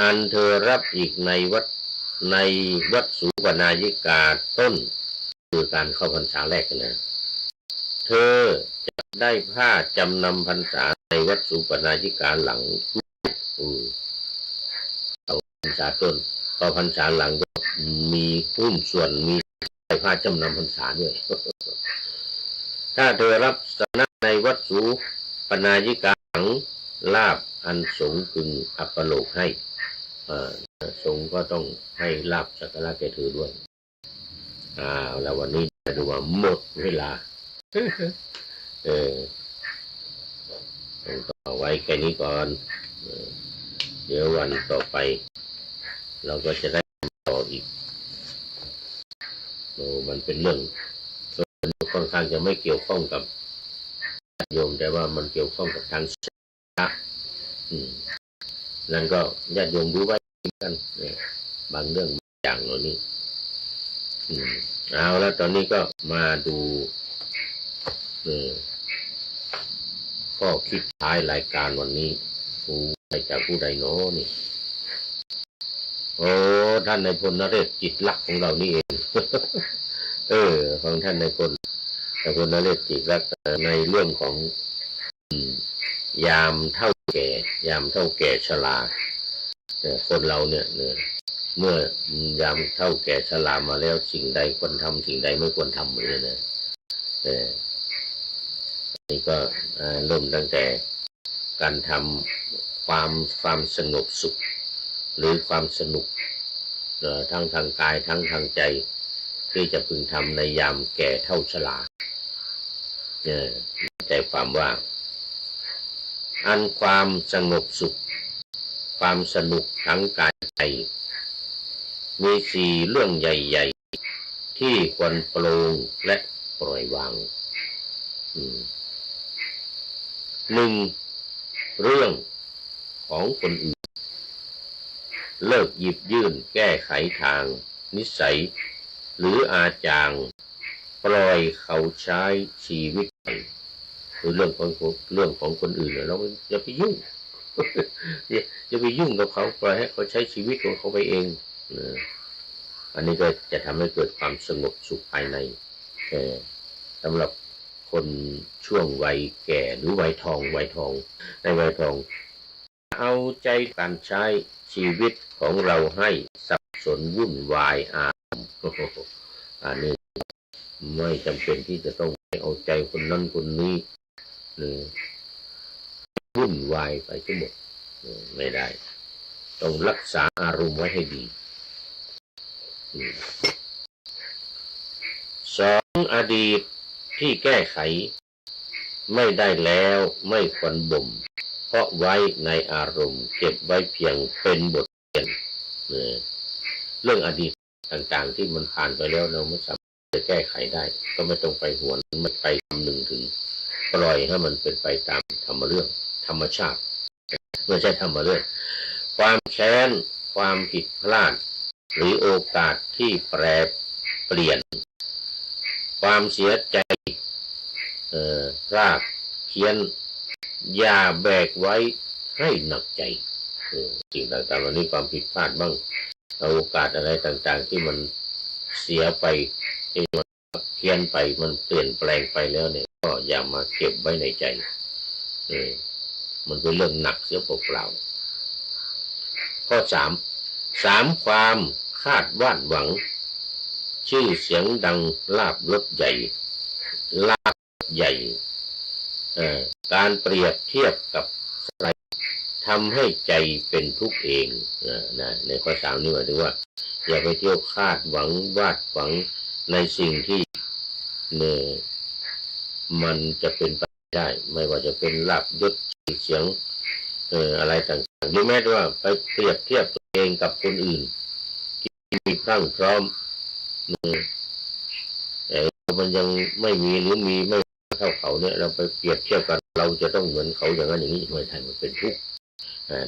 อันเธอรับอีกในวัดสูปนายิกาต้นคือการเข้าพรรษาแรกนะเธอจะได้ผ้าจำนำพรรษาในวัดสูปนายิกาหลังเอาพรรษาต้นพอพรรษาหลังก็มีหุ้นส่วนมีผ้าจำนำพรรษาด้วยถ้าเธอรับสนะในวัดสูปนายิกาหลัง ลาภอันสงพึงอัปโลกให้สงก็ต้องให้ลาภสักการะแก่เธอด้วยแล้ววันนี้จะดูว่าหมดเวลาต้องต่อไว้แค่นี้ก่อนเดี๋ยววันต่อไปเราก็จะได้ต่ออีกมันเป็นเรื่องค่อนข้างจะไม่เกี่ยวข้องกับโยมแต่ว่ามันเกี่ยวข้องกับทางศีลนั่นก็ญาติโยมรู้ไว้กันบางเรื่องบางอย่างเหล่านี้เอาแล้วตอนนี้ก็มาดูข้อคิดท้ายรายการวันนี้ใครจากผู้ใดโน้นี่ท่านนายพลนเรศจิตลักษณ์ของเรานี่เองของท่านนายพลนเรศจิตลักษณ์ในเรื่องของยามเท่าแก่ชราคนเราเนี่ยเมื่อยามเท่าแก่ชรามาแล้วสิ่งใดควรทำสิ่งใดไม่ควรทำเลยนะนี่ก็เริ่มตั้งแต่การทำความสงบสุขหรือความสนุกทั้งทางกายทั้งทางใจที่จะพึงทำในยามแก่เท่าชราใจความว่าอันความสงบสุขความสนุกทั้งกายใจมี4เรื่องใหญ่ๆที่ควรปลงและปล่อยวาง1. เรื่องของคนอื่นเลิกหยิบยื่นแก้ไขทางนิสัยหรืออาจารย์ปล่อยเขาใช้ชีวิตคือเรื่องของคนอื่นเราอย่าไปยุ่ง อย่าไปยุ่งกับเขาปล่อยให้เขาใช้ชีวิตของเขาไปเองอันนี้ก็จะทำให้เกิดความสงบสุขภายในสำหรับคนช่วงวัยแก่หรือวัยทองในวัยทองเอาใจการใช้ชีวิตของเราให้สับสนวุ่นวายอันนี้ไม่จำเป็นที่จะต้องเอาใจคนนั้นคนนี้วุ่นวายไปทั้งหมดไม่ได้ต้องรักษาอารมณ์ไว้ให้ดี2. อดีตที่แก้ไขไม่ได้แล้วไม่ควรบ่มเพราะไว้ในอารมณ์เก็บไว้เพียงเป็นบทเรียนเรื่องอดีตต่างๆที่มันผ่านไปแล้วเราไม่สามารถจะแก้ไขได้ก็ไม่ต้องไปหวนไม่ไปคำนึงถึงปล่อยให้มันเป็นไปตามธรรมชาติไม่ใช่ธรรมเรื่องความแค้นความผิดพลาดหรือโอกาสที่แปรเปลี่ยนความเสียใจพลาดเพี้ยนอย่าแบกไว้ให้หนักใจสิ่งต่างๆเหล่านี้ความผิดพลาดบ้างโอกาสอะไรต่างๆที่มันเสียไปที่มันเพี้ยนไปมันเปลี่ยนแปลงไปแล้วเนี่ยก็อย่ามาเก็บไว้ในใจมันเป็นเรื่องหนักเสียเปล่าๆข้อ 3. ความคาดวาดหวังชื่อเสียงดังลาภยศใหญ่การเปรียบเทียบกับใครทำให้ใจเป็นทุกข์เองในข้อ 3นี่หมายถึงว่าอย่าไปเที่ยวคาดหวังวาดหวังในสิ่งที่มันจะเป็นไปได้ไม่ว่าจะเป็นลาภยศชื่อเสียงอะไรต่างๆหรือแม้แต่ว่าไปเปรียบเทียบตัวเองกับคนอื่นที่มีพรั่งพร้อมแต่มันยังไม่มีหรือมีไม่เท่าเขาเนี่ยเราไปเปรียบเทียบกันเราจะต้องเหมือนเขาอย่างนั้นอย่างนี้ไม่ใช่มันเป็นทุกข์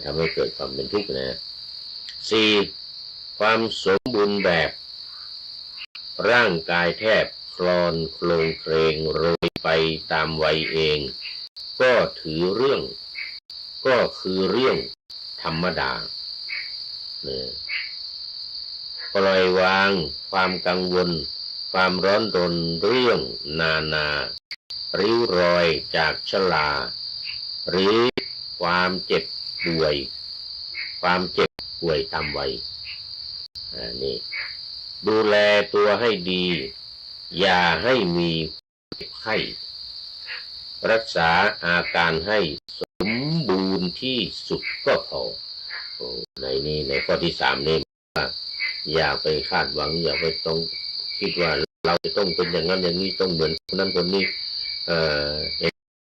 ทำให้เกิดความเป็นทุกข์นะ 4. ความสมบูรณ์แบบร่างกายแทบคลอนโคลงเครงโรยไปตามวัยเองก็คือเรื่องธรรมดาปล่อยวางความกังวลความร้อนรนเรื่องนาริ้วรอยจากชราหรือความเจ็บป่วยตามวัยนี่ดูแลตัวให้ดีอย่าให้มีไข้รักษาอาการให้สมบูรณ์ ำที่สุดก็พอในข้อที่สามนี่ว่าอย่าไปคาดหวังอย่าไปต้องคิดว่าเราจะต้องเป็นอย่างนั้นอย่างนี้ต้องเหมือนคนนั้นคนนี้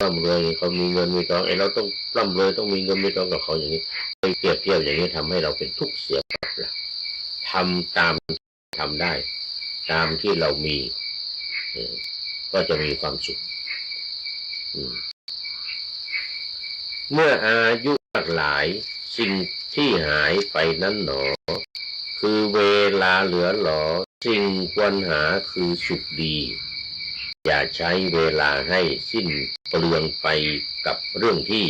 ร่ำรวยเขามีเงินมีทองเราต้องร่ำรวยต้องมีเงินมีทองกับเขาอย่างนี้ไปเปรียบเทียบอย่างนี้ทำให้เราเป็นทุกข์เสียเปล่าทำตามทำได้ตามที่เรามีก็จะมีความสุขเมื่ออายุมากหลายสิ่งที่หายไปนั้นหนอคือเวลาเหลือหลอสิ่งควรหาคือสุขดีอย่าใช้เวลาให้สิ้นเปลืองไปกับเรื่องที่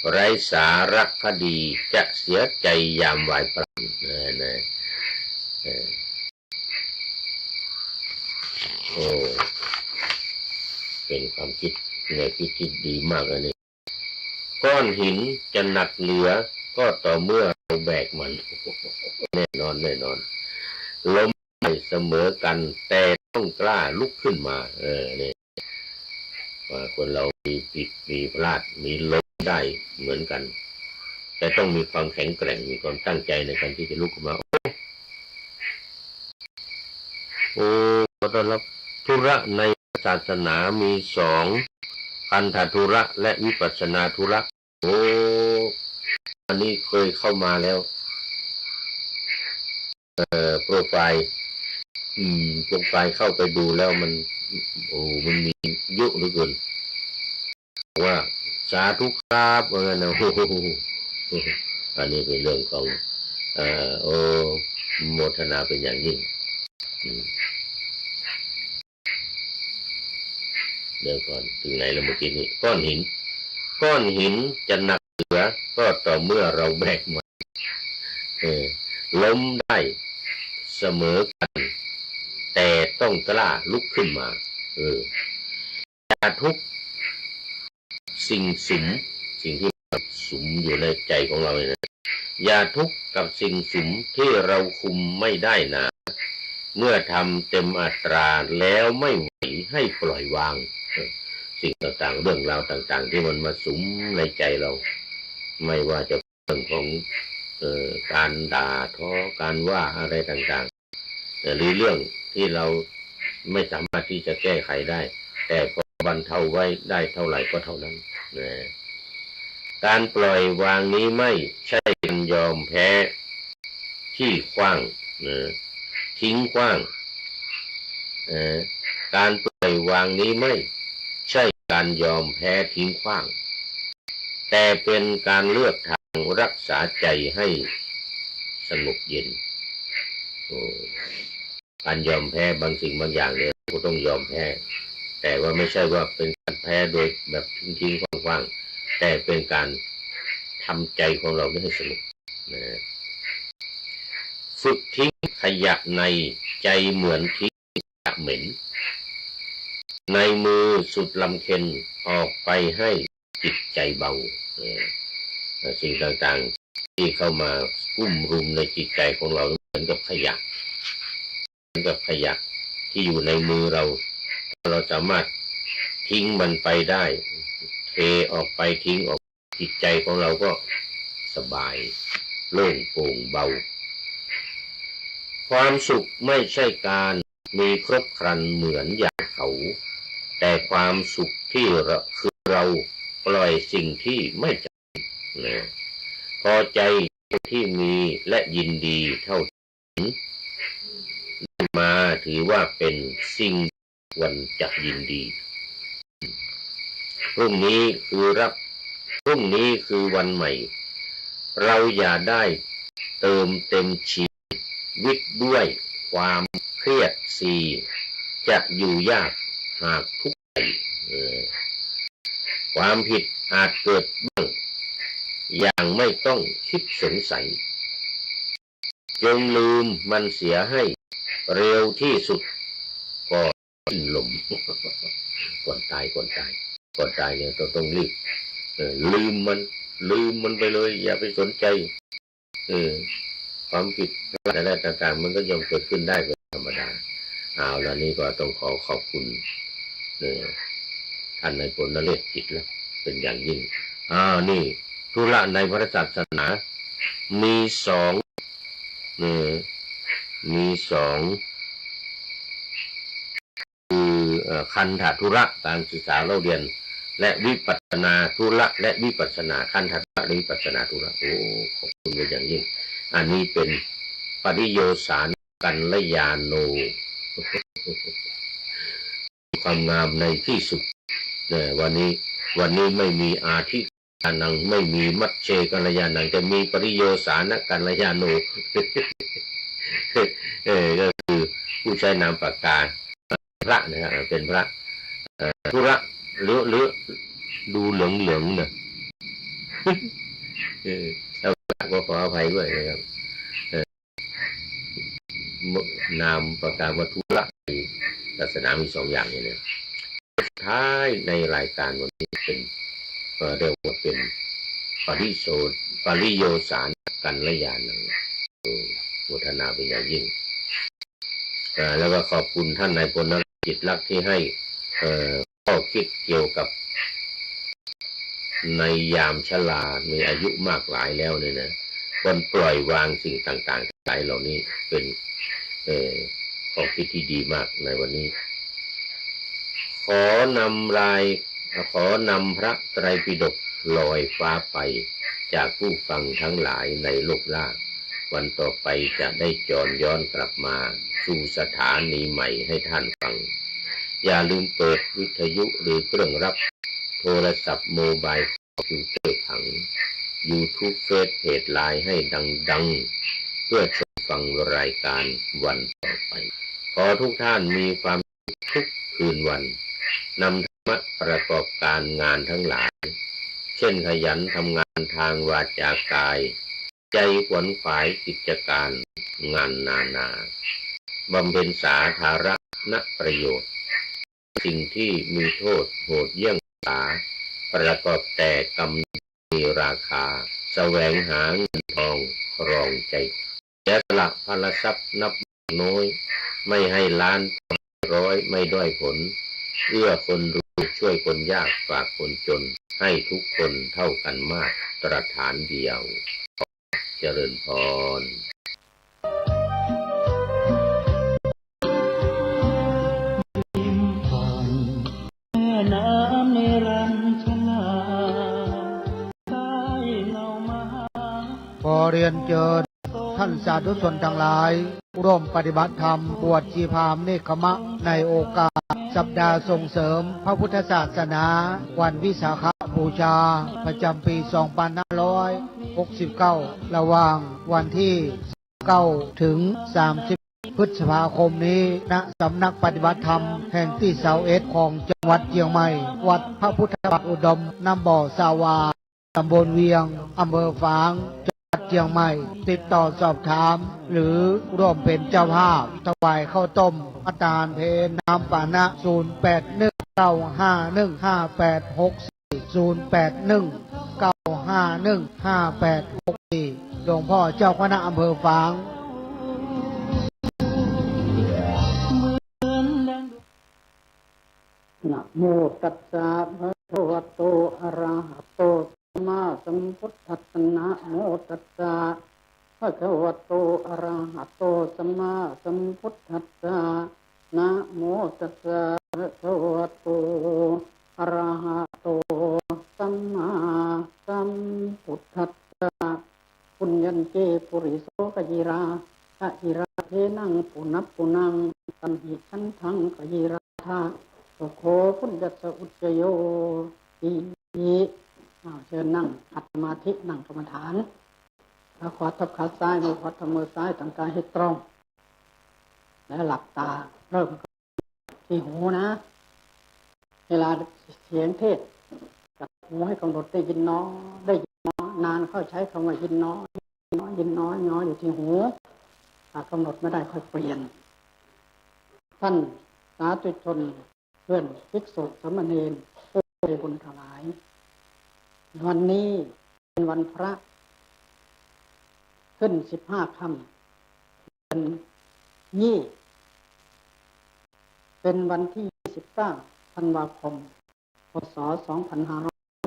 ไร้สาระคดีจะเสียใจยามวายปราณโอ้เป็นความคิดในคิดที่ดีมากเลยนี่ก้อนหินจะหนักเหลือก็ต่อเมื่อเราแบกมันแน่นอนล้มไม่เสมอกันแต่ต้องกล้าลุกขึ้นมาเนี่ยว่าคนเรามีผิดมีพลาดมีล้มได้เหมือนกันแต่ต้องมีความแข็งแกร่งมีความตั้งใจในการที่จะลุกขึ้นมาขอต้อนรับธุระในศาสนามีสองคันธธุระและวิปัสสนาธุระอันนี้เคยเข้ามาแล้วโปรไฟล์เข้าไปดูแล้วมันมียุเหลือเกินว่าสาธุครับว่างั้นนะอันนี้เป็นเรื่องของโมทนาเป็นอย่างยิ่งเดี๋ยวก่อนถึงไหนแล้วเมื่อกี้นี้ก้อนหินจะหนักเหลือก็ต่อเมื่อเราแบกมันล้มได้เสมอกันแต่ต้องกล้าลุกขึ้นมาอย่าทุกข์สิ่งที่สุมอยู่ในใจของเราเนี่ยอย่าทุกข์กับสิ่งสุมที่เราคุมไม่ได้นะเมื่อทำเต็มอัตราแล้วไม่ไหวให้ปล่อยวางสิ่งต่างๆเรื่องราวต่างๆที่มันมาสุมในใจเราไม่ว่าจะเรื่องของการด่าท้อการว่าอะไรต่างๆหรือเรื่องที่เราไม่สามารถที่จะแก้ไขได้แต่พอบรรเทาไว้ได้เท่าไหร่ก็เท่านั้นการปล่อยวางนี้ไม่ใช่การยอมแพ้ที่ขว้างทิ้งขว้างการปล่อยวางนี้ไม่ใช่การยอมแพ้ทิ้งขว้างแต่เป็นการเลือกทางรักษาใจให้สงบเย็นการยอมแพ้บางสิ่งบางอย่างเนี่ยก็ต้องยอมแพ้แต่ว่าไม่ใช่ว่าเป็นการแพ้โดยแบบทิ้งๆขว้างๆแต่เป็นการทำใจของเราให้สงบฝึกทิ้งขยะในใจเหมือนทิ้งขยะเหม็นในมือสุดลำเค็ญออกไปให้จิตใจเบาสิ่งต่างๆที่เข้ามากุ้มรุมในจิตใจของเราเหมือนกับขยะที่อยู่ในมือเราสามารถทิ้งมันไปได้เทออกไปทิ้งออกจิตใจของเราก็สบายโล่งโปร่งเบาความสุขไม่ใช่การมีครบครันเหมือนอย่างเขาแต่ความสุขที่คือเราปล่อยสิ่งที่ไม่จำเป็นพอใจที่มีและยินดีเท่านั้นมาถือว่าเป็นสิ่งวันจะยินดีพรุ่งนี้คือวันใหม่เราอย่าได้เติมเต็มชีวิตด้วยความเครียดจะอยู่ยากหากทุกข์ใจความผิดอาจเกิดบ้างอย่างไม่ต้องคิดสงสัยจงลืมมันเสียให้เร็วที่สุดก่อนสิ้นลมก่อนตายเนี่ยต้องรีบลืมมันไปเลยอย่าไปสนใจความผิดอะไรต่างๆมันก็ย่อมเกิดขึ้นได้เป็นธรรมดาเอาแล้วนี่ก็ต้องขอบคุณท่านนายพลนเรศจิตแล้วเป็นอย่างยิ่งนี่ ธุระในพระศาสนามีสองมีสองคือคันธธุระการศึกษาเราเรียนและวิปัสสนาธุระและวิปัสสนาคันธธุระและวิปัสสนาธุระโอ้ขอบคุณเป็นอย่างยิ่งอันนี้เป็นปริโยสารกัลยาโนความงามในที่สุดวันนี้ไม่มีอาทิกานังไม่มีมัชเชกัลยานังจะมีปริโยสารกัลยาโนก็คือผู้ใช้นามปากกาพระนะครับเป็นพระธุระหรือดูเหลืองนะแล้วก็ขออภัยด้วยนะครับนามปากกาวัตถุระศาสนามีสองอย่างเนี่ยท้ายในรายการวันนี้เป็นเรียกว่าเป็นปริโยสารกัลยาณังโมทนาเป็นอย่างยิ่งแล้วก็ขอบคุณท่านนายพลนจิตรักที่ให้ข้อคิดเกี่ยวกับในยามชรามีอายุมากหลายแล้วเนี่ยนะควรปล่อยวางสิ่งต่างๆใจเหล่านี้เป็นข้อคิดที่ดีมากในวันนี้ขอนำพระไตรปิฎกลอยฟ้าไปจากผู้ฟังทั้งหลายในโลกล่าวันต่อไปจะได้จรย้อนกลับมาสู่สถานีใหม่ให้ท่านฟังอย่าลืมเปิดวิทยุหรือเครื่องรับโทรศัพท์โมบายคอมพิวเตอร์ผัง YouTube เฟซเพจไลน์ให้ดังๆเพื่อชมฟังรายการวันต่อไปขอทุกท่านมีความสุขทุกคืนวันนำธรรมะประกอบการงานทั้งหลายเช่นขยันทำงานทางวาจากายใจขวนขวายกิจการงานนาบำเพ็ญสาธารณประโยชน์สิ่งที่มีโทษโหดเยี่ยงสาประกอบแต่กรรมมีราคาแสวงหาเงินทองครองใจเสียสละพลทรัพย์นับน้อยไม่ให้ล้านร้อยไม่ด้อยผลเอื้อคนรวยช่วยคนยากฝากคนจนให้ทุกคนเท่ากันมากตรฐานเดียวเจริญพรน้ำนิรันดร์ชลาใต้เงามาขอเรียนเชิญท่านสาธุชนทั้งหลายร่วมปฏิบัติธรรมบวชชีพรามเนคขมะในโอกาสสัปดาห์ส่งเสริมพระพุทธศาสนาวันวิสาขบูชาประจำปี 2569 ระหว่างวันที่ 9 ถึง 30 พฤษภาคมนี้ณสำนักปฏิบัติธรรมแห่งที่เสาเอ็ดของจังหวัดเชียงใหม่วัดพระพุทธบาทอุดมน้ำบ่อสาวาตำบลเวียงอำเภอฝางเชียงใหม่ติดต่อสอบถามหรือร่วมเป็นเจ้าภาพถวายข้าวต้มอาหารเพลน้ำปานะ 0819515864 หลวงพ่อเจ้าคณะอำเภอฝางนะโมตัสสะภะคะวะโตอะระหะโตสัมมาสัมพุทธัสสะนะโมตัสสะภะคะวะโตอะระหะโตสัมมาสัมพุทธัสสะนะโมตัสสะภะคะวะโตอะระหะโตสัมมาสัมพุทธัสสะปุญญัญเจปุริโสกยิราคะยิราเทนังปุนัพปุนังตัมหิขันธังกยิราธาโสโคปุญญัสสะอุจโยอิเชิญนั่งอัตสมาธินั่งกรรมฐานแล้วขอทับขาซ้ายมือขอทำมือซ้ายตั้งกายให้ตรงแล้วหลับตาเริ่มที่หูนะเวลาเสียงเทศจับหูให้กำหนดได้ยินน้อยได้ยินน้อยนานเข้าใช้คำว่ายินน้อยยินน้อยน้อยอยู่ที่หูถ้ากำหนดไม่ได้ค่อยเปลี่ยนท่านสาธุชนเพื่อนภิกษุสามเณรผู้ได้บุญทั้งหลายวันนี้เป็นวันพระขึ้น15 ค่ำเดือนยี่เป็นวันที่29 ธันวาคม พศ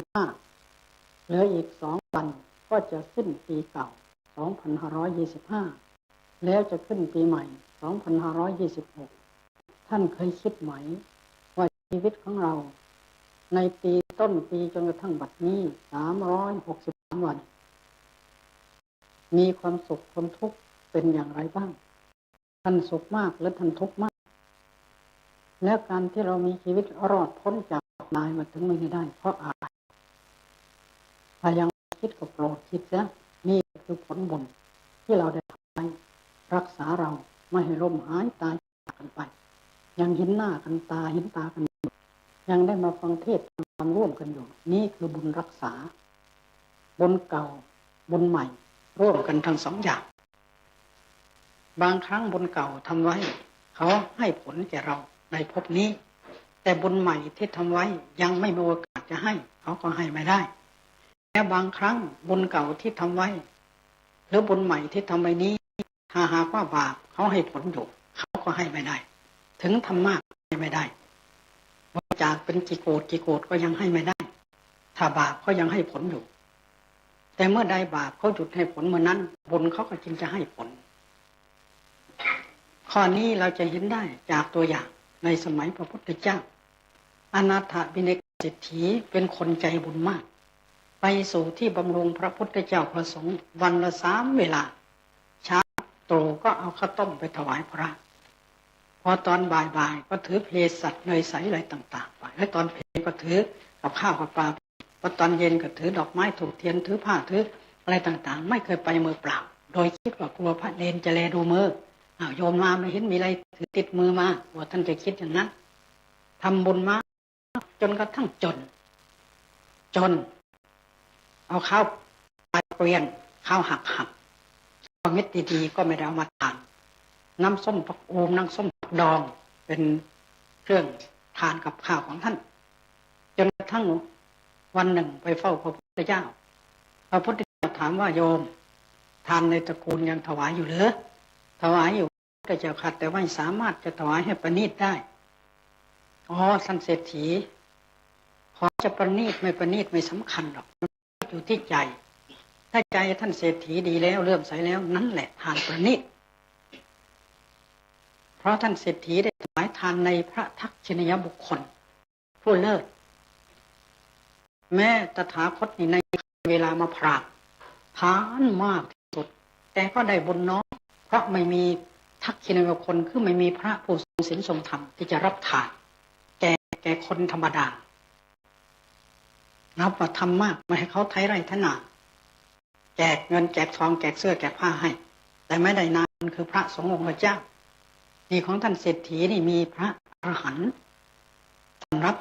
2505เหลืออีก2 วันก็จะสิ้นปีเก่า 2525 แล้วจะขึ้นปีใหม่ 2526 ท่านเคยคิดไหมว่าชีวิตของเราในปีต้นปีจนกระทั่งบัดนี้ 363 วัน มีความสุขความทุกข์เป็นอย่างไรบ้าง ท่านสุขมากหรือท่านทุกข์มาก และการที่เรามีชีวิตรอดพ้นจากนายมาถึงไม่ได้เพราะอะไรถ้ายังคิดก็โปรดคิดซะนี่คือผลบุญที่เราได้ทำไว้รักษาเราไม่ให้ล้มหายตายจากกันไป ยังเห็นหน้ากันตาเห็นตากันอยู่ยังได้มาฟังเทศน์ทำร่วมกันอยู่นี่คือบุญรักษาบุญเก่าบุญใหม่ร่วมกันทั้งสองอย่างบางครั้งบุญเก่าทำไว้เขาให้ผลแก่เราในภพนี้แต่บุญใหม่ที่ทำไว้ยังไม่มีโอกาสจะให้เขาก็ให้ไม่ได้และบางครั้งบุญเก่าที่ทำไว้หรือบุญใหม่ที่ทำไว้นี้ถ้าหากว่าบาปเขาให้ผลอยู่เขาก็ให้ไม่ได้ถึงทำมากให้ไม่ได้บริจาคเป็นกี่โกฏก็ยังให้ไม่ได้ถ้าบาปก็ยังให้ผลอยู่แต่เมื่อใดบาปเขาหยุดให้ผลเมื่อนั้นบุญเขาก็จึงจะให้ผลข้อนี้เราจะเห็นได้จากตัวอย่างในสมัยพระพุทธเจ้าอนาถบิณฑิกเศรษฐีเป็นคนใจบุญมากไปสู่ที่บำรุงพระพุทธเจ้าพระสงฆ์วันละ3 เวลาเช้าตรู่ก็เอาข้าวต้มไปถวายพระพอตอนบ่ายก็ถือเพลสัตว์เนยใสอะไรต่างๆไปและตอนเพลก็ถือกับข้าวกับปลาพอตอนเย็นก็ถือดอกไม้ถูกเทียนถือผ้าถืออะไรต่างๆไม่เคยไปมือเปล่าโดยคิดว่ากลัวพระเนรจะแลดูมือโยมมาไม่เห็นมีอะไรถือติดมือมาว่าท่านจะคิดอย่างนั้นทำบุญมาจนกระทั่งจนเอาข้าวปลาเกวียนข้าวหักเม็ดดีๆก็ไม่ได้เอามาทานน้ำส้มผักอูมน้ำส้มผักดองเป็นเครื่องทานกับข้าวของท่านจนกระทั่งวันหนึ่งไปเฝ้าพระพุทธเจ้าพระพุทธเจ้าถามว่าโยมทานในตระกูลยังถวายอยู่หรือถวายอยู่พระเจ้าค่ะแต่ไม่สามารถจะถวายให้ประณีตได้ท่านเศรษฐีขอจะประณีตไม่สำคัญหรอกอยู่ที่ใจถ้าใจท่านเศรษฐีดีแล้วเลื่อมใสแล้วนั่นแหละทานประณีตเพราะท่านเศรษฐีได้ถวายทานในพระทักษิณยบุคคลผู้เลิศแม้ตถาคตในเวลามาพรากทานมากที่สุดแต่ก็ได้บุญน้อยเพราะไม่มีทักษิณยบุคคลคือไม่มีพระผู้ทรงศีลทรงธรรมที่จะรับทานแก่คนธรรมดานับว่าทำมากไม่ให้เขาไถไร่ไถนาแจกเงินแจกทองแจกเสื้อแจกผ้าให้แต่ไม่ได้นานคือพระสงฆ์องค์เจ้านี่ของท่านเศรษฐีนี่มีพระอรหันต์สำรับ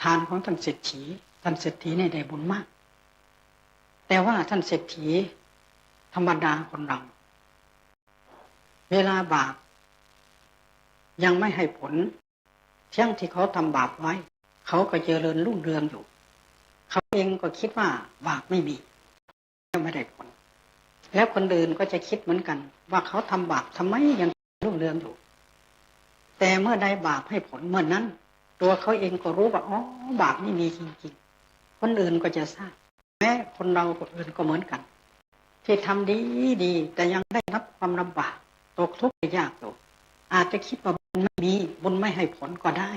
ทานของท่านเศรษฐีนี่ได้บุญมากแต่ว่าท่านเศรษฐีธรรมดาคนเราเวลาบาปยังไม่ให้ผลเช่นที่เขาทำบาปไว้เขาก็เจริญรุ่งเรืองอยู่เขาเองก็คิดว่าบาปไม่มีไม่ได้ผลแล้วคนอื่นก็จะคิดเหมือนกันว่าเขาทำบาปทำไมยังรุ่งเรืองอยู่แต่เมื่อใดบาปให้ผลเมื่อนั้นตัวเขาเองก็รู้ว่าบาปไม่มีจริงๆคนอื่นก็จะทราบแม้คนเราคนอื่นก็เหมือนกันที่ทำดีแต่ยังได้รับความลำบากตกทุกข์ยากอยู่อาจจะคิดว่าบุญไม่มีบุญไม่ให้ผลก็ได้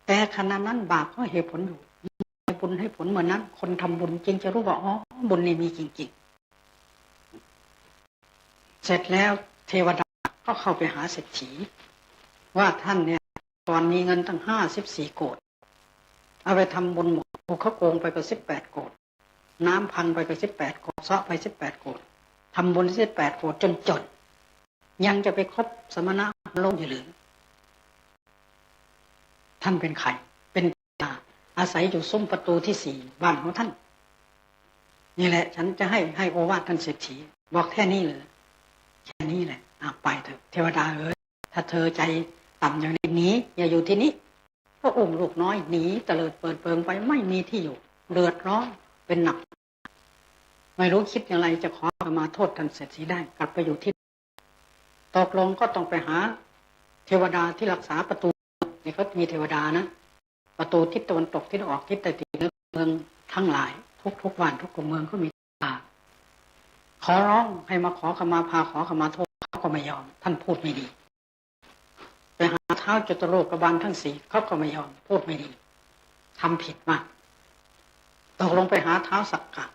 แต่ขณะนั้นบาปก็ให้ผลอยู่บุญให้ผลเมื่อนั้นคนทำบุญจริงจะรู้ว่าบุญนี่มีจริงๆเสร็จแล้วเทวดาก็เข้าไปหาเศรษฐีว่าท่านเนี่ยตอนมีเงินตั้ง54 โกฏเอาไปทำบุญหมดถูกเขาโกงไปก็18 โกฏน้ำพังไปก็18 โกฏเซาะไป18 โกฏทำบุญ18 โกฏจนยังจะไปครบสมณะโลกอยู่หรือท่านเป็นใครเป็นอาศัยอยู่ซุ้มประตูที่4บ้านของท่านนี่แหละฉันจะให้โอวาทท่านเศรษฐีบอกแค่นี้เลยแค่นี้แหละไปเถอะเทวดาถ้าเธอใจต่ำอย่างนี้อย่าอยู่ที่นี้ก็อุ้มลูกน้อยหนีเตลิดเปิดเปิงไปไม่มีที่อยู่เดือดร้อนเป็นหนักไม่รู้คิดอย่างไรจะขอมาโทษท่านเศรษฐีได้กลับไปอยู่ที่ตกลงก็ต้องไปหาเทวดาที่รักษาประตูนี่เขามีเทวดานะประตูทิศตะวันตกทิศออกทิศใต้ดินเมืองทั้งหลายทุกบ้านทุกเมืองก็มี ขอร้องให้มาขอขมาพาขอขมาโทษเขาก็ไม่ยอมท่านพูดไม่ดีไปหาเท้าจตุโลกบาลทั้งสี่เขาก็ไม่ยอมพูดไม่ดีทำผิดมากตกลงไปหาเท้าสักกะ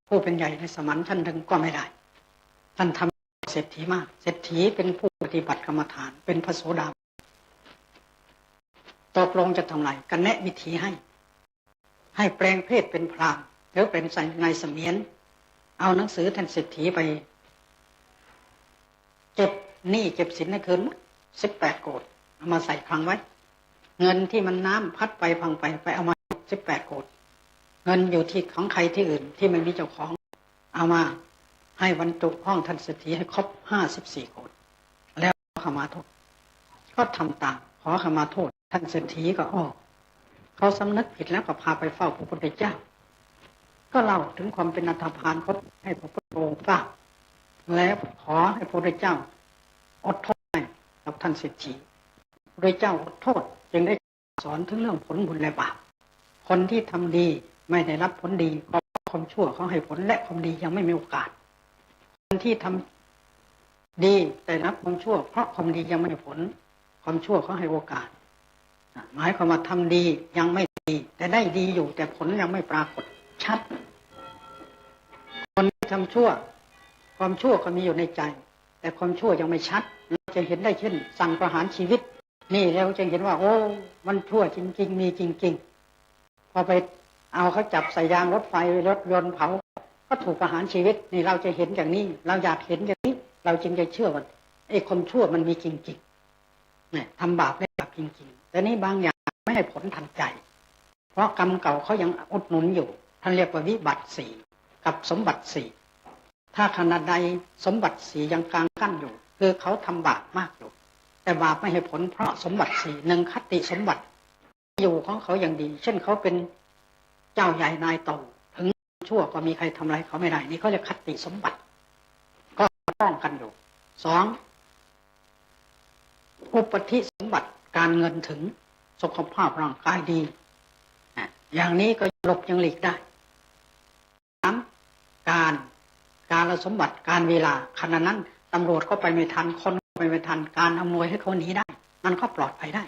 ผู้เป็นใหญ่ในสมัยท่านถึงก็ไม่ได้ท่านทำเศรษฐีมากเศรษฐีเป็นผู้ปฏิบัติกรรมฐานเป็นพระโสดาบันตกลงจะทำไรกันแนะวิธีให้แปลงเพศเป็นพราหมณ์หรือเป็นนายเสมียนเอาหนังสือท่านเศรษฐีไปเก็บหนี้เก็บสินในคืน18 โกฏเอามาใส่คลังไว้เงินที่มันน้ำพัดไปพังไปเอามา18 โกฏเงินอยู่ที่ของใครที่อื่นที่ไม่มีเจ้าของเอามาให้บรรจุห้องท่านเศรษฐีให้ครบ54 โกฏแล้วขอขมาโทษก็ทำตามขอขมาโทษท่านเศรษฐีก็เขาสำนึกผิดแล้วก็พาไปเฝ้าพระพุทธเจ้าก็เล่าถึงความเป็นอัตภานเขาให้พระพุทธองค์ทราบแล้วขอให้พระพุทธเจ้าอดโทษให้กับท่านเศรษฐีพระพุทธเจ้าอดโทษจึงได้สอนถึงเรื่องผลบุญและบาปคนที่ทำดีไม่ได้รับผลดีเพราะความชั่วเขาให้ผลและความดียังไม่มีโอกาสคนที่ทำดีแต่รับความชั่วเพราะความดียังไม่ได้ผลความชั่วเขาให้โอกาสหมายความว่าทำดียังไม่ดีแต่ได้ดีอยู่แต่ผลยังไม่ปรากฏชัดคนที่ทำชั่วความชั่วก็มีอยู่ในใจแต่ความชั่วยังไม่ชัดเราจะเห็นได้เช่นสั่งประหารชีวิตนี่เราจะเห็นว่าโอ้มันชั่วจริงๆมีจริงๆพอไปเอาเขาจับใส่ยางรถไฟรถยนต์เผาก็ถูกประหารชีวิตนี่เราจะเห็นอย่างนี้เราอยากเห็นอย่างนี้เราจึงจะเชื่อว่าไอ้ความชั่วมันมีจริงๆเนี่ยทำบาปได้บาปจริงๆแต่นี่บางอย่างไม่ให้ผลทันใจเพราะกรรมเก่าเขายังอุดหนุนอยู่ท่านเรียกว่าวิบัติสี่กับสมบัติสี่ถ้าขณะใดสมบัติสี่ยังกลางกั้นอยู่คือเขาทำบาปมากอยู่แต่บาปไม่ให้ผลเพราะสมบัติสี่หนึ่งคติสมบัติอยู่ของเขาอย่างดีเช่นเขาเป็นเจ้าใหญ่นายโตถึงชั่วก็มีใครทำอะไรเขาไม่ได้นี่เขาเรียกคติสมบัติก็ป้องกันอยู่สองอุปธิสมบัติการเงินถึงสุขภาพร่างกายดีอย่างนี้ก็หลบยังหลีกได้การสมบัติการเวลาขณะนั้นตำรวจก็ไปไม่ทันคนไปไม่ทันการอำนวยให้เขาหนีได้มันก็ปลอดภัยได้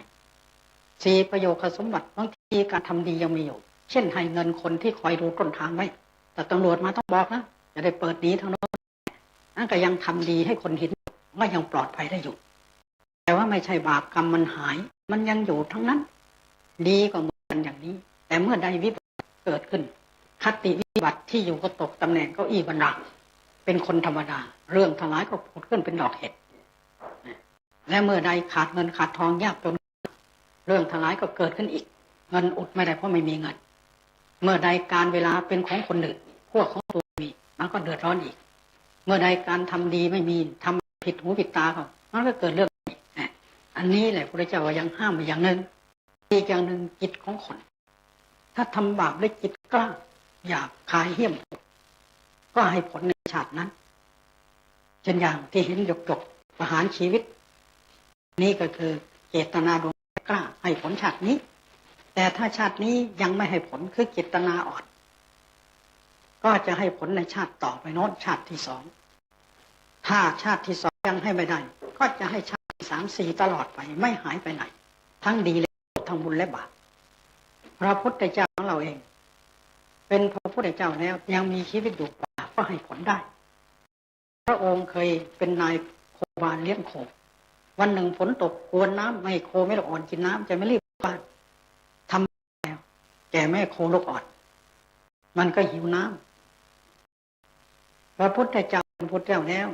สี่ประโยชน์สมบัติบางทีการทำดียังมีอยู่เช่นให้เงินคนที่คอยดูต้นทางไว้แต่ตำรวจมาต้องบอกนะจะได้เปิดหนีทางโน้นนั่นก็ยังทำดีให้คนเห็นว่ายังปลอดภัยได้อยู่แต่ว่าไม่ใช่บาปกรรมมันหายมันยังอยู่ทั้งนั้นดีก็เหมือนกันอย่างนี้แต่เมื่อใดวิบัติเกิดขึ้นคติวิบัติที่อยู่ก็ตกตำแหน่งเก้าอี้บรรลังก์เป็นคนธรรมดาเรื่องทั้งหลายก็ผุดขึ้นเป็นดอกเห็ดและเมื่อใดขาดเงินขาดทองยากจนเรื่องทั้งหลายก็เกิดขึ้นอีกเงินอุดไม่ได้เพราะไม่มีเงินเมื่อใดการเวลาเป็นของคนอื่นพวกของตัวมีมันก็เดือดร้อนอีกเมื่อใดการทำดีไม่มีทำผิดหูผิดตาเขามันก็เกิดเรื่องอันนี้แหละพระเจ้ายังห้ามไปอย่างนึงอีกอย่างหนึ่งจิตของคนถ้าทำบาปด้วยจิตกล้าหยาบคายเหี้ยมก็ให้ผลในชาตินั้นเช่นอย่างที่เห็นหยกประหารชีวิตนี่ก็คือเจตนาดวงกล้าให้ผลชาตินี้แต่ถ้าชาตินี้ยังไม่ให้ผลคือเจตนาอ่อนก็จะให้ผลในชาติต่อไปโน้นชาติที่สองถ้าชาติที่สองยังให้ไม่ได้ก็จะให้ชาติสามสี่ตลอดไปไม่หายไปไหนทั้งดีและทั้งบุญและบาปพระพุทธเจ้าของเราเองเป็นพระพุทธเจ้าแล้วยังมีชีวิตอยู่ก็ให้ผลได้พระองค์เคยเป็นนายโคบาลเลี้ยงโควันหนึ่งฝนตกกวนน้ำไม่โคไม่ลูกอ่อนกินน้ำจะไม่รีบบ้านทำแล้วแก่แม่โคลูกอ่อนมันก็หิวน้ำพระพุทธเจ้าเป็นพุทธเจ้าแล้ว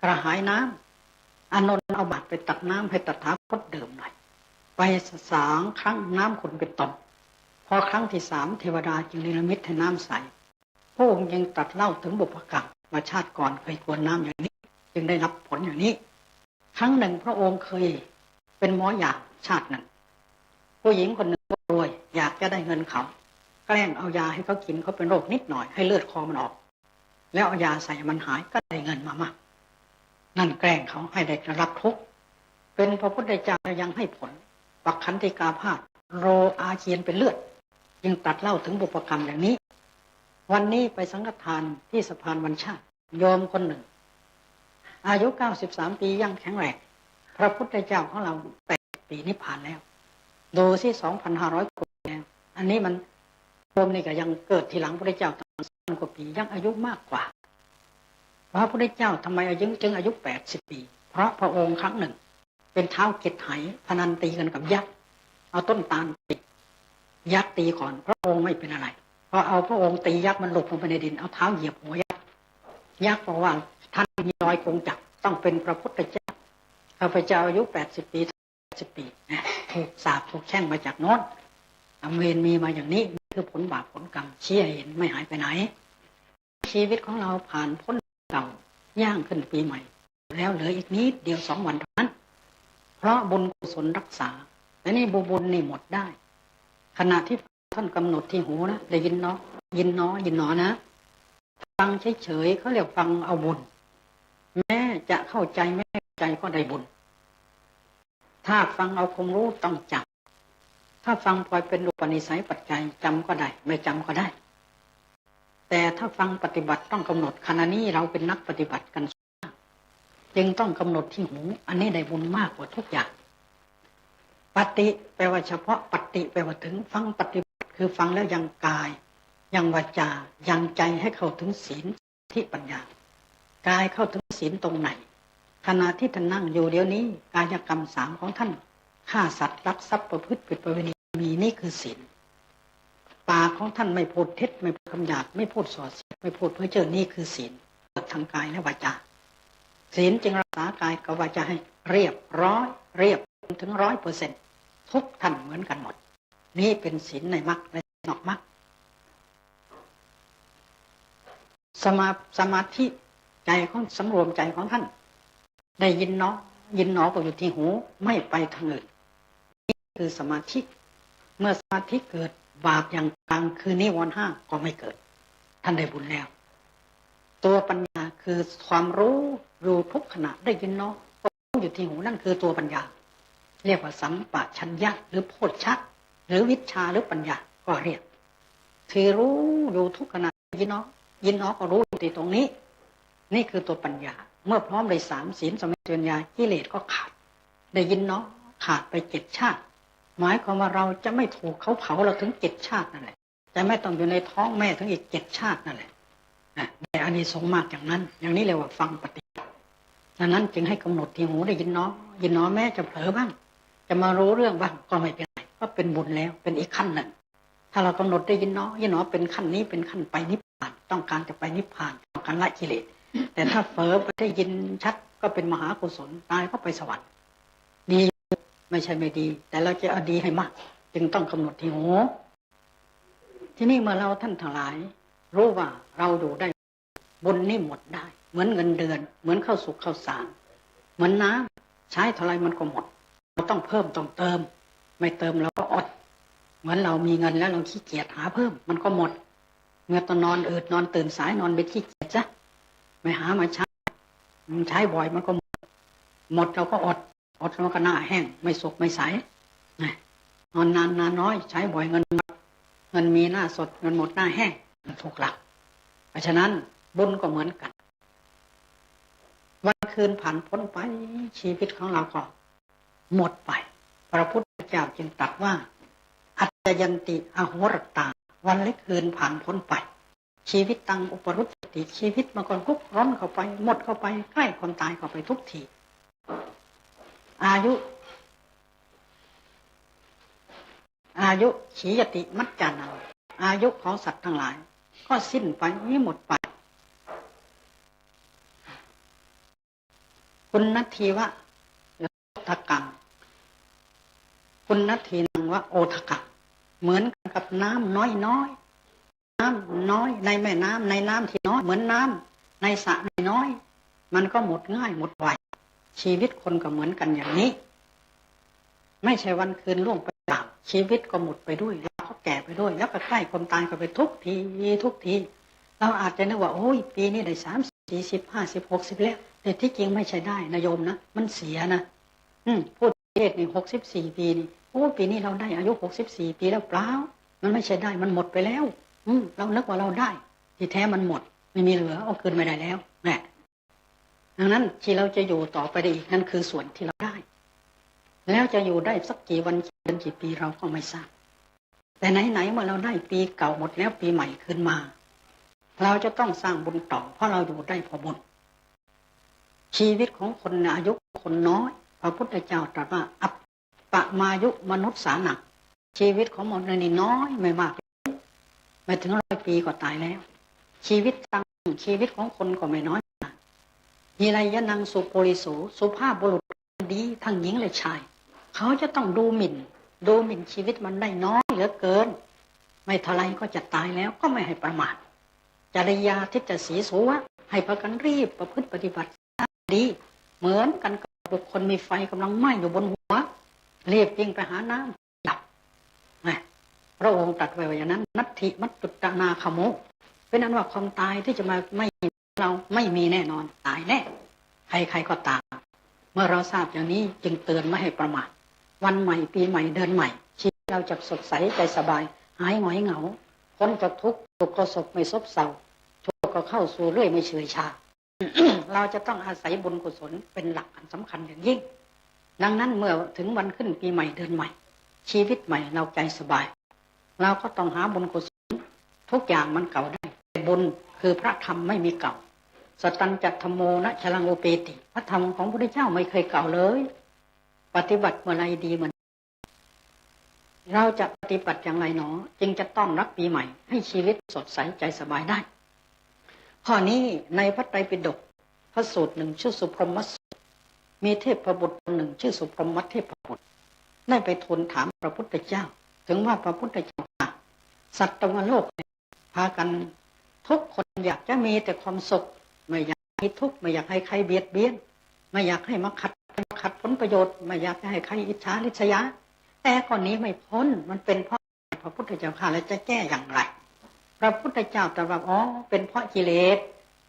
กระหายน้ำอานนท์เอาบาตรไปตักน้ำให้ตถาคตดื่มหน่อยไป2 ครั้งน้ำขุ่นเป็นตนพอครั้งที่3เทวดาจึงนิมิตให้น้ำใสพระองค์ยังตรัสเล่าถึงบุพกรรมมาชาติก่อนเคยกวนน้ำอย่างนี้จึงได้รับผลอย่างนี้ครั้งหนึ่งพระองค์เคยเป็นหมอยาชาติหนึ่งผู้หญิงคนหนึ่งรวยอยากจะได้เงินเขาแกล้งเอายาให้เขากินเขาเป็นโรคนิดหน่อยให้เลือดคอมันออกแล้วเอายาใส่มันหายก็ได้เงินมามากนั่นแกล้งเขาให้ได้รับทุกข์เป็นพระพุทธเจ้ายังให้ผลปักขันติกาพาสโรอาเจียนเป็นเลือดยังตัดเล่าถึงบุพกรรมอย่างนี้ วันนี้ไปสังฆทานที่สะพานวันชาติโยมคนหนึ่งอายุ93ปียังแข็งแรงพระพุทธเจ้าของเรา8ปีนิพพานแล้วดูสิ2,500 ปีแล้วอันนี้มันโยมนี่ก็ยังเกิดทีหลังพระพุทธเจ้าตั้ง1,000 กว่าปียังอายุมากกว่าพระพุทธเจ้าทำไมจึงอายุ80 ปีเพราะพระองค์ครั้งหนึ่งเป็นเท้าเกศไหพนันตีกันกับยักษ์เอาต้นตาลตียักษ์ตีก่อนพระองค์ไม่เป็นอะไรพอเอาพระองค์ตียักษ์มันหลบลงไปในดินเอาเท้าเหยียบหัวยักษ์บอกว่าท่านมีรอยคงจักรต้องเป็นพระพุทธเจ้าข้าพเจ้าอายุ80 ปี80 ปีถูกสาปถูกแช่งมาจากโน้นเวรมีมาอย่างนี้คือผลบาปผลกรรมชี้ให้เห็นไม่หายไปไหนชีวิตของเราผ่านพ้นเก่าย่างขึ้นปีใหม่แล้วเหลืออีกนิดเดียว2 วันเท่านั้นเพราะบุญกุศลรักษาแต่นี่บุญนี่หมดได้ขณะที่ท่านกำหนดที่หูนะได้ยินเนาะยินเนาะยินเนาะนะฟังเฉยๆเขาเรียกฟังเอาบุญแม้จะเข้าใจไม่เข้าใจก็ได้บุญถ้าฟังเอาความรู้ต้องจำถ้าฟังปล่อยเป็นอุปนิสัยปัจจัยจำก็ได้ไม่จำก็ได้แต่ถ้าฟังปฏิบัติต้องกำหนดขณะนี้เราเป็นนักปฏิบัติกันจึงต้องกำหนดที่หูอันนี้ได้บุญมากกว่าทุกอย่างปฏิแปลว่าเฉพาะปฏิแปลว่าถึงฟังปฏิบัติคือฟังแล้วยังกายยังวาจายังใจให้เข้าถึงศีลที่ปัญญากายเข้าถึงศีลตรงไหนขณะที่ท่านนั่งอยู่เดี๋ยวนี้กายกรรม3ของท่านฆ่าสัตว์ลักทรัพย์ประพฤติผิดประเวณีมีนี่คือศีลปากของท่านไม่พูดเท็จไม่พูดคำหยาบไม่พูดส่อเสียดไม่พูดเพ้อเจ้อนี่คือศีลทางกายและวาจาศีลจึงรักษากายกับวาจาให้เรียบร้อยเรียบถึง100%ทุกท่านเหมือนกันหมดนี่เป็นศีลในมรรคและนอกมรรคสมาธิใจของสำรวมใจของท่านได้ยินเนาะยินเนาะก็อยู่ที่หูไม่ไปทางอื่นนี่คือสมาธิเมื่อสมาธิเกิดบาปอย่างกลางคือนิวรณ์5ก็ไม่เกิดท่านได้บุญแล้วตัวปัญญาคือความรู้ทุกขณะได้ยินเนาะอยู่ที่หูนั่นคือตัวปัญญาเรียกว่าสัมปชัญญะหรือโพชฌะหรือวิชชาหรือปัญญาก็เรียกคือรู้อยู่ทุกขณะยินเนาะก็รู้อยู่ที่ตรงนี้นี่คือตัวปัญญาเมื่อพร้อมได้3ศีลสมาธิปัญญากิเลสก็ขาดได้ยินเนาะขาดไป7 ชาติหมายความว่าเราจะไม่ถูกเขาเผาเราถึง7 ชาตินั่นแหละจะไม่ต้องอยู่ในท้องแม่ถึงอีก7 ชาตินั่นแหละแต่อานิสงส์มากอย่างนั้นอย่างนี้เรียกว่าฟังปฏิบัติดังนั้นจึงให้กำหนดที่หูได้ยินเนาะยินเนาะแม้จะเผลอบ้างจะมารู้เรื่องบ้างก็ไม่เป็นไรก็เป็นบุญแล้วเป็นอีกขั้นหนึ่งถ้าเรากำหนดได้ยินเนาะเป็นขั้นนี้เป็นขั้นไปนิพพานต้องการจะไปนิพพานต้องการละกิเลสแต่ถ้าเผลอไปได้ยินชัดก็เป็นมหากุศลตายก็ไปสวรรค์ดีไม่ใช่ไม่ดีแต่เราจะเอาดีให้มากจึงต้องกำหนดที่หูที่นี่เมื่อเราท่านทั้งหลายรู้ว่าเราอยู่ได้บุญนี่หมดได้เหมือนเงินเดือนเหมือนข้าวสุกข้าวสารเหมือนน้ำใช้เท่าไรมันก็หมดเราต้องเพิ่มต้องเติมไม่เติมเราก็อดเหมือนเรามีเงินแล้วเราขี้เกียจหาเพิ่มมันก็หมดเมื่อตอนนอนนอนตื่นสายนอนไปขี้เกียจซะไม่หามาใช้บ่อยมันก็หมดเราก็อดแล้วก็หน้าแห้งไม่สุกไม่ใสนอนนานน้อยใช้บ่อยเงินมีหน้าสดเงินหมดหน้าแห้งมันถูกหลักเพราะฉะนั้นบุญก็เหมือนกันวันคืนผ่านพ้นไปชีวิตของเราก็หมดไปพระพุทธเจ้าจึงตรัสว่าอัจจยันติอโหรตาวันและคืนผ่านพ้นไปชีวิตตังอุปรุตติชีวิตมันก็ลุกร้อนเข้าไปหมดเข้าไปใกล้ความตายเข้าไปทุกทีอายุขียติมัจจานังอายุของสัตว์ทั้งหลายก็สิ้นไปไม่หมดไปคุณนัทธีวะโอทกังคุณนัทธีนังวะโอทกังเหมือนกับน้ำน้อยน้อยในแม่น้ำในน้ำที่น้อยเหมือนน้ำในสระน้อยมันก็หมดง่ายหมดไวชีวิตคนก็เหมือนกันอย่างนี้ไม่ใช่วันคืนล่วงไปเปล่าชีวิตก็หมดไปด้วยแล้วก็แก่ไปด้วยแล้วก็ใกล้ความตายก็ไปทุกทีเราอาจจะนึกว่าโอ้ยปีนี้ได้30 40 50 60แล้วแต่ที่จริงไม่ใช่ได้นะโยมนะมันเสียนะพูดเทศนี่64 ปีนี่โอ้ปีนี้เราได้อายุ64 ปีแล้วเปล่ามันไม่ใช่ได้มันหมดไปแล้วเรานึกว่าเราได้ ที่แท้มันหมดไม่มีเหลือเอาคืนไม่ได้แล้วแหละดังนั้นที่เราจะอยู่ต่อไปได้อีกนั่นคือส่วนที่เราได้แล้วจะอยู่ได้สักกี่วันกี่เดือนกี่ปีเราก็ไม่ทราบแต่ไหนๆเมื่อเราได้ปีเก่าหมดแล้วปีใหม่ขึ้นมาเราจะต้องสร้างบุญต่อเพราะเราอยู่ได้พอบุญชีวิตของคนอายุคนน้อยพระพุทธเจ้าตรัสว่าอัปปะมายุมนุษย์สานังชีวิตของมนุษย์นี่น้อยไม่มากไม่ถึง100 ปีก็ตายแล้วชีวิตตั้งชีวิตของคนก็ไม่น้อยมีไรยะนังสุปุริโสสุภาพบุรุษดีทั้งหญิงและชายเขาจะต้องดูหมิ่นชีวิตมันได้น้อยเหลือเกินไม่เท่าไรก็จะตายแล้วก็ไม่ให้ประมาทจริยาทิฏฐิสีสูวะให้พากันรีบประพฤติปฏิบัติดีเหมือนกันกับบุคคลมีไฟกำลังไหม้อยู่บนหัวรีบวิ่งไปหาน้ำดับพระองค์ตรัสไว้ว่าอย่างนั้นนัตถิมัตตุตนาคโมเป็นนั้นว่าความตายที่จะมาไม่เราไม่มีแน่นอนตายแน่ใครๆก็ตามเมื่อเราทราบอย่างนี้จึงเตือนไม่ให้ประมาทวันใหม่ปีใหม่เดือนใหม่ชีวิตเราจะสดใสใจสบายหายหงอยเหงาพ้นจากทุกข์สุขก็สุขไม่ซบเซาชั่วก็เข้าสู่เรื่อยไม่เฉยชา เราจะต้องอาศัยบุญกุศลเป็นหลักอันสำคัญอย่างยิ่งดังนั้นเมื่อถึงวันขึ้นปีใหม่เดือนใหม่ชีวิตใหม่เราใจสบายเราก็ต้องหาบุญกุศลทุกอย่างมันเก่าได้แต่บุญคือพระธรรมไม่มีเก่าสตัญจัตธโมนะชลังโอเปติพระธรรมของพระพุทธเจ้าไม่เคยเก่าเลยปฏิบัติเมื่อไรดีเหมือนเราจะปฏิบัติอย่างไรหนอจึงจะต้อนรับปีใหม่ให้ชีวิตสดใสใจสบายได้ข้อนี้ในพระไตรปิฎกพระสูตรหนึ่งชื่อสุพรหมสูตรมีเทพบุตรหนึ่งชื่อสุพรหมเทพบุตรได้ไปทูลถามพระพุทธเจ้าถึงว่าพระพุทธเจ้าสัตว์โลกพากันทุกคนอยากจะมีแต่ความสุขไม่อยากให้ทุกข์ไม่อยากให้ใครเบียดเบียนไม่อยากให้มาขัดผลประโยชน์ไม่อยากให้ใครอิจฉาริษยาแต่ก่อนนี้ไม่พ้นมันเป็นเพราะพระพุทธเจ้าข้าแล้วจะแก้อย่างไรพระพุทธเจ้าตรัสว่าอ๋อเป็นเพราะกิเลส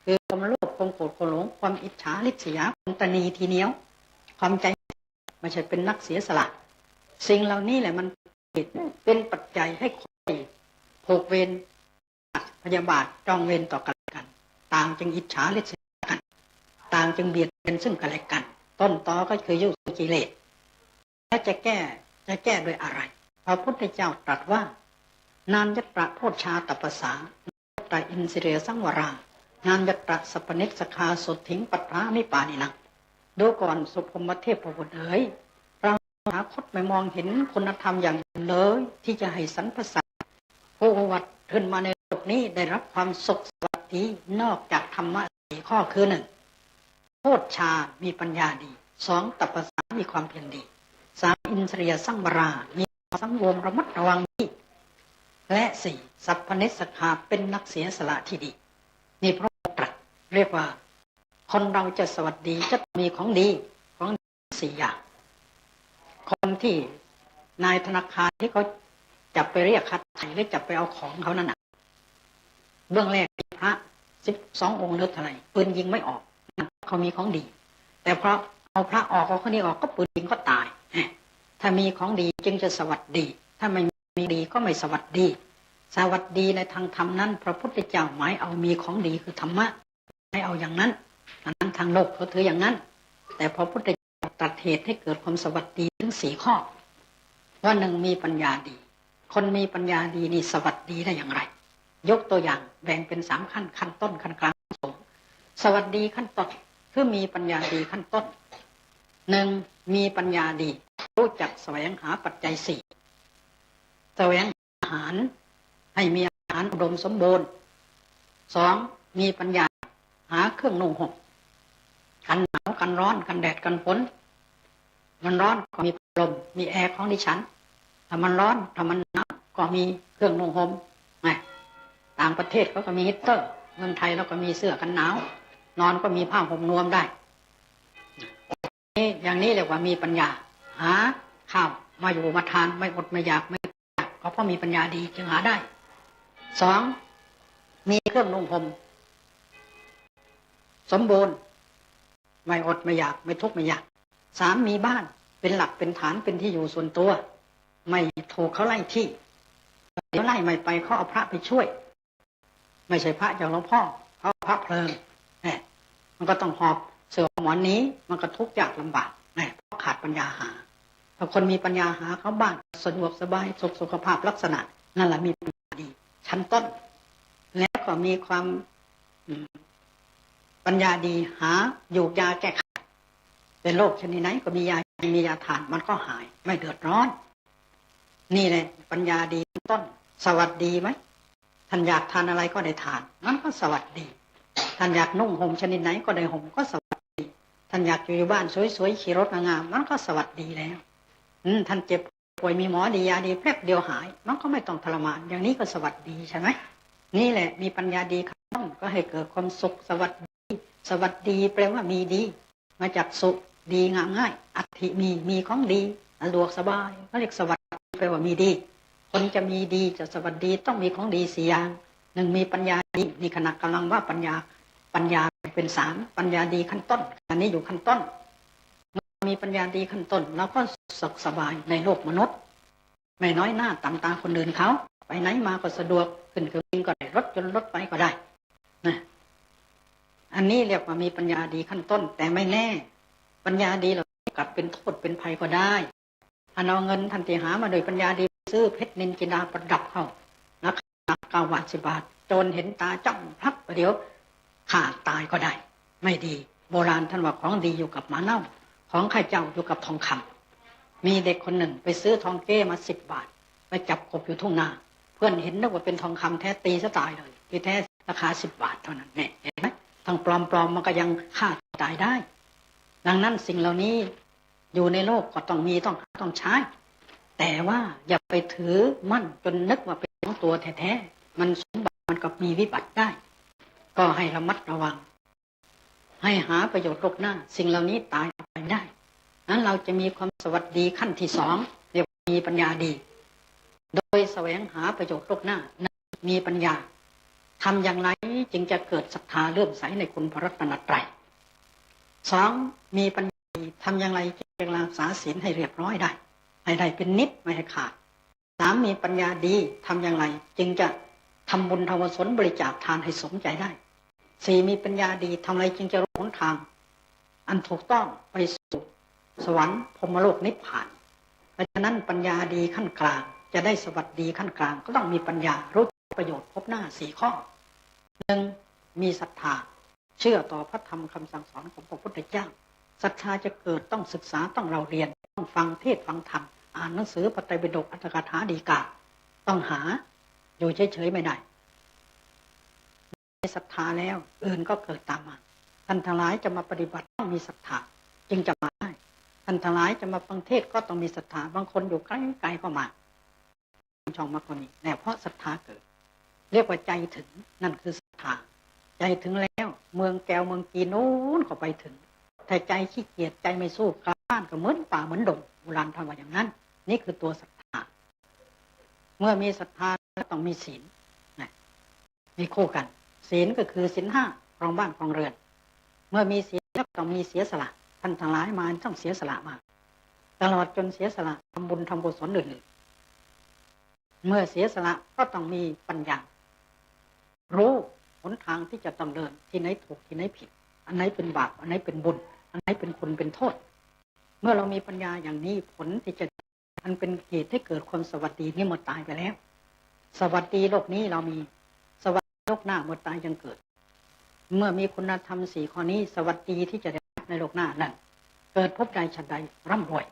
คือความโลภความโกรธความหลงความอิจฉาริษยาความตนีทีเหนียวความใจไม่ใช่เป็นนักเสียสละสิ่งเหล่านี้แหละมันเป็นปัจจัยให้คนผูกเวรพยาบาทจองเวรต่อกันต่างจึงอิจฉาริษยากันต่างจึงเบียดเบียนซึ่งกันและกันต้นตอก็คือยุกิเลสและจะแก้โดยอะไรพระพุทธเจ้าตรัสว่านานยัตระโพชฌาตปัสสายัตระอินสิเรสังวรานานยัตระสัพพเนสคาสุถิงปัฏฐานิปานินังดูก่อนสุพรหมเทพบุตรเอ๋ยเราหาคตไม่มองเห็นคุณธรรมอย่างอื่นเลยที่จะให้สรรพสัตว์ผู้วัดขึ้นมาในโลกนี้ได้รับความสุขสวัสดีนอกจากธรรมะ4 ข้อคือ 1. โพชฌามีปัญญาดี 2. ตัปปสามีความเพียรดี 3. อินทรียสังวรามีสังวรระมัดระวังดีและ 4. สัพพเนสคาเป็นนักเสียสละที่ดีนี่พระองค์ตรัสเรียกว่าคนเราจะสวัสดีจะมีของดี4 อย่างคนที่นายธนาคารที่เขาจับไปเรียกค่าไถ่หรือจับไปเอาของเขานั่นน่ะเบื้องแรกพระ12 องค์เลือดเท่าไหร่ปืนยิงไม่ออกเขามีของดีแต่เพราะเอาพระออกเอาคนนี้ออกก็ปืนยิงก็ตายถ้ามีของดีจึงจะสวัสดีถ้าไม่มีดีก็ไม่สวัสดีสวัสดีในทางธรรมนั้นพระพุทธเจ้าหมายเอามีของดีคือธรรมะให้เอาอย่างนั้นทางโลกเขาถืออย่างนั้นแต่พระพุทธเจ้าตรัสเหตุให้เกิดความสวัสดีถึง4 ข้อว่า 1. มีปัญญาดีคนมีปัญญาดีนี่สวัสดีได้อย่างไรยกตัวอย่างแบ่งเป็น3 ขั้นต้นขั้นกลางสูงสวัสดีขั้นต้นคือมีปัญญาดีขั้นต้น 1. มีปัญญาดีรู้จักแสวงหาปัจจัย4แสวงอาหารให้มีอาหารอุดมสมบูรณ์ 2. มีปัญญาหาเครื่องนุ่งห่มกันหนาวกันร้อนกันแดดกันฝนมันร้อนก็มีพัดลมมีแอร์ของดิฉันถ้ามันร้อนถ้ามันหนาวก็มีเครื่องนุ่งห่มต่างประเทศเขาก็มีฮีตเตอร์เมืองไทยเราก็มีเสื้อกันหนาวนอนก็มีผ้าห่มนวมได้อย่างนี้เรียกว่ามีปัญญาหาข้าวมาอยู่มาทานไม่อดไม่อยากไม่อยากก็เพราะมีปัญญาดีจึงหาได้ 2. มีเครื่องนุ่งห่มสมบูรณ์ไม่อดไม่อยากไม่ทุกข์ไม่อยาก 3. มีบ้านเป็นหลักเป็นฐานเป็นที่อยู่ส่วนตัวไม่ถูกเขาไล่ที่เดี๋ยวไล่ไม่ไปเขาเอาพระไปช่วย ไม่ใช่พระอย่างหลวงพ่อเขาพระเพลิงเนี่ยมันก็ต้องหอบเสือหมอนนี้มันก็ทุกข์ยากลำบากเนี่ยเพราะขาดปัญญาหาถ้าคนมีปัญญาหาเขาบ้านสะดวกสบายสุขภาพลักษณะนั่นแหละมีปัญญาดีชั้นต้นแล้วก็มีความปัญญาดีหาอยู่ยาแก้ไขเป็นโรคชนิดไหนก็มียาทานมันก็หายไม่เดือดร้อนนี่แหละปัญญาดีต้นสวัสดีไหมท่านอยากทานอะไรก็ได้ทานนั่นก็สวัสดีท่านอยากนุ่งห่มชนิดไหนก็ได้ห่มก็สวัสดีท่านอยากอยู่บ้านสวยๆขี่รถงามๆมันก็สวัสดีแล้วท่านเจ็บป่วยมีหมอดียาดีแป๊บเดียวหายมันก็ไม่ต้องทรมานอย่างนี้ก็สวัสดีใช่ไหมนี่แหละมีปัญญาดีขั้นต้นก็ให้เกิดความสุขสวัสดีแปลว่ามีดีมาจากสุขดีงามง่ายอัตถิมีของดีสะดวกสบายเขาเรียกสวัสดีแปลว่ามีดีคนจะมีดีจะสวัสดีต้องมีของดีสี่อย่างหนึ่งมีปัญญาดีนี่ขณะกำลังว่าปัญญาเป็นสามปัญญาดีขั้นต้นอันนี้อยู่ขั้นต้นมีปัญญาดีขั้นต้นแล้วก็สุขสบายในโลกมนุษย์ไม่น้อยหน้าต่ำตาคนอื่นเขาไปไหนมาก็สะดวกขึ้นเครื่องบินก็ได้รถยนต์รถไปก็ได้นะอันนี้เรียกว่ามีปัญญาดีขั้นต้นแต่ไม่แน่ปัญญาดีเรากลับเป็นโทษเป็นภัยก็ได้ถ้าเอาเงินทันทีหามาโดยปัญญาดีซื้อเพชรนินจินดาประดับเข้าราคา9 บาท10 บาทโจรเห็นตาจ้องพักประเดี๋ยวขาดตายก็ได้ไม่ดีโบราณท่านว่าของดีอยู่กับหมาเน่าของข้าเจ้าอยู่กับทองคำมีเด็กคนหนึ่งไปซื้อทองเก้มา10 บาทไปจับกบอยู่ทุ่งนาเพื่อนเห็นนึกว่าเป็นทองคำแท้ตีซะตายเลยที่แท้ราคา10 บาทเท่านั้นเนี่ยเห็นไหมทองปลอมมันก็ยังฆ่าตายได้ดังนั้นสิ่งเหล่านี้อยู่ในโลกก็ต้องมีต้องใช้แต่ว่าอย่าไปถือมั่นจนนึกว่าเป็นของตัวแท้ๆมันสมบัติมันก็มีวิบัติได้ก็ให้ระมัดระวังให้หาประโยชน์โลกหน้าสิ่งเหล่านี้ตายไปได้นั้นเราจะมีความสวัสดีขั้นที่สองเรียกมีปัญญาดีโดยแสวงหาประโยชน์โลกหน้ามีปัญญาทำอย่างไรจึงจะเกิดศรัทธาเลื่อมใสในคุณพระรัตนตรัยสองมีปัญญาทำอย่างไรจึงจะรักษาศีลให้เรียบร้อยได้ให้ได้เป็นนิจไม่ให้ขาดสามมีปัญญาดีทำอย่างไรจึงจะทำบุญทำกุศลบริจาคทานให้สมใจได้สี่มีปัญญาดีทำอะไรจึงจะรู้หนทางอันถูกต้องไปสู่สวรรค์พรหมโลกนิพพานเพราะฉะนั้นปัญญาดีขั้นกลางจะได้สวัสดีขั้นกลางก็ต้องมีปัญญารู้ประโยชน์พบหน้า4 ข้อหนึ่งมีศรัทธาเชื่อต่อพระธรรมคำสั่งสอนของพระพุทธเจ้าศรัทธาจะเกิดต้องศึกษาต้องเราเรียนต้องฟังเทศน์ฟังธรรมอ่านหนังสือพระไตรปิฎกอัตถกถาฎีกาต้องหาอยู่เฉยๆไม่ได้มีศรัทธาแล้วอื่นก็เกิดตามมาท่านทั้งหลายจะมาปฏิบัติต้องมีศรัทธาจึงจะมาได้ท่านทั้งหลายจะมาฟังเทศน์ก็ต้องมีศรัทธาบางคนอยู่ไกลๆก็มาช่องมรรคมีแต่เพราะศรัทธาเกิดเรียกว่าใจถึงนั่นคือศรัทธาใจถึงแล้วเมืองแก้วเมืองกีโน้นก็ไปถึงแต่ใจขี้เกียจใจไม่สู้กล้าบ้านก็เหมือนป่าเหมือนดงโบราณท่านว่าอย่างนั้นนี่คือตัวศรัทธาเมื่อมีศรัทธาต้องมีศีลมีคู่กันศีลก็คือศีล 5ครองบ้านครองเรือนเมื่อมีศีลแล้วต้องมีเสียสละท่านทั้งหลายมาต้องเสียสละมาตลอดจนเสียสละทำบุญทำกุศลอื่นๆเมื่อเสียสละก็ต้องมีปัญญารู้หนทางที่จะต้องเดินที่ไหนถูกที่ไหนผิดอันไหนเป็นบาปอันไหนเป็นบุญอันไหนเป็นคุณเป็นโทษเมื่อเรามีปัญญาอย่างนี้ผลที่จะมันเป็นเหตุให้เกิดความสวัสดีนี่หมดตายไปแล้วสวัสดีโลกนี้เรามีสวัสดีโลกหน้าหมดตายยังเกิดเมื่อมีคุณธรรม4 ข้อนี้สวัสดีที่จะได้ในโลกหน้านั่นเกิดพบใดฉันใดร่ำรวย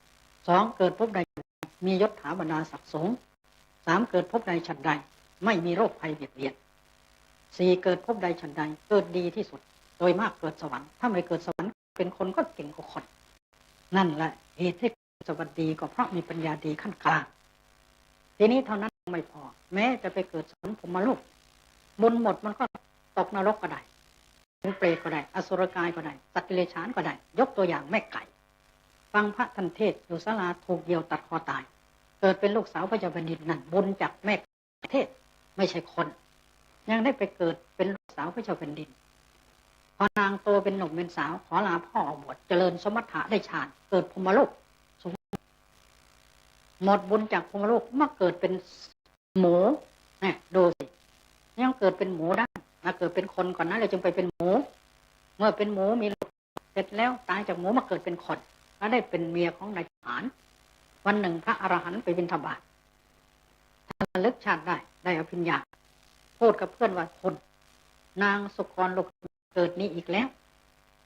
2เกิดพบใดมียศถาบรรดาศักดิ์สูง3เกิดพบใดฉันใดไม่มีโรคภัยเบียดเบียน4เกิดพบใดฉันใดเกิดดีที่สุดโดยมากเกิดสวรรค์ถ้าไม่เกิดสวรรค์เป็นคนก็เก่งกว่าคนนั่นแหละเหตุให้สวัสดีก็เพราะมีปัญญาดีขั้นกลางทีนี้เท่านั้นไม่พอแม้จะไปเกิดสวรรค์พรหมโลกบุญหมดมันก็ตกนรกก็ได้เป็นเปรตก็ได้อสุรกายก็ได้สัตว์เดรัจฉานก็ได้ยกตัวอย่างแม่ไก่ฟังพระท่านเทศอยู่ศาลาถูกเหยี่ยวตัดคอตายเกิดเป็นลูกสาวพระเจ้าแผ่นดินนั่นบุญจากแม่เทศไม่ใช่คนยังได้ไปเกิดเป็นลูกสาวพระเจ้าแผ่นดินพอนางโตเป็นหนุ่มเป็นสาวขอลาพ่อออกบวชเจริญสมถะได้ฌานเกิดพรหมโลกหมดบุญจากพรหมโลกมาเกิดเป็นหมูเนี่ยดูสิ ยังเกิดเป็นหมูได้มาเกิดเป็นคนก่อนนะเราจึงไปเป็นหมูเมื่อเป็นหมูมีเสร็จแล้วตายจากหมูมาเกิดเป็นคนแล้วได้เป็นเมียของนายทหารวันหนึ่งพระอรหันต์ไปบิณฑบาตระลึกชาติได้อภิญญาพูดกับเพื่อนว่าคนนางสุกรลูกเกิดนี้อีกแล้ว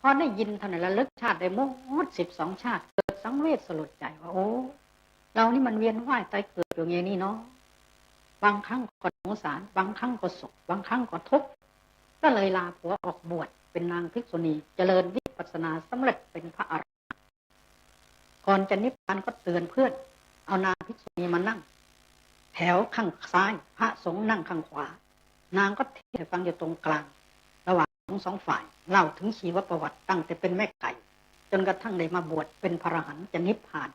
พอได้ยินท่านระลึกชาติได้หมด12 ชาติเกิดสังเวชสลดใจว่าโอ้เรานี่มันเวียนว่ายตายเกิดอย่างนี้เนาะบางครั้งก็สงสารบางครั้งก็สุขบางครั้งก็ทุกข์ก็เลยลาผัวออกบวชเป็นนางภิกษุณีเจริญวิปัสสนาสำเร็จเป็นพระอรหันต์ก่อนจะนิพพานก็เตือนเพื่อนเอานางภิกษุณีมานั่งแถวข้างซ้ายพระสงฆ์นั่งข้างขวานางก็เทศน์ฟังอยู่ตรงกลางระหว่างทั้งสองฝ่ายเล่าถึงชีวประวัติตั้งแต่เป็นแม่ไก่จนกระทั่งได้มาบวชเป็นพระอรหันต์จะนิพพาน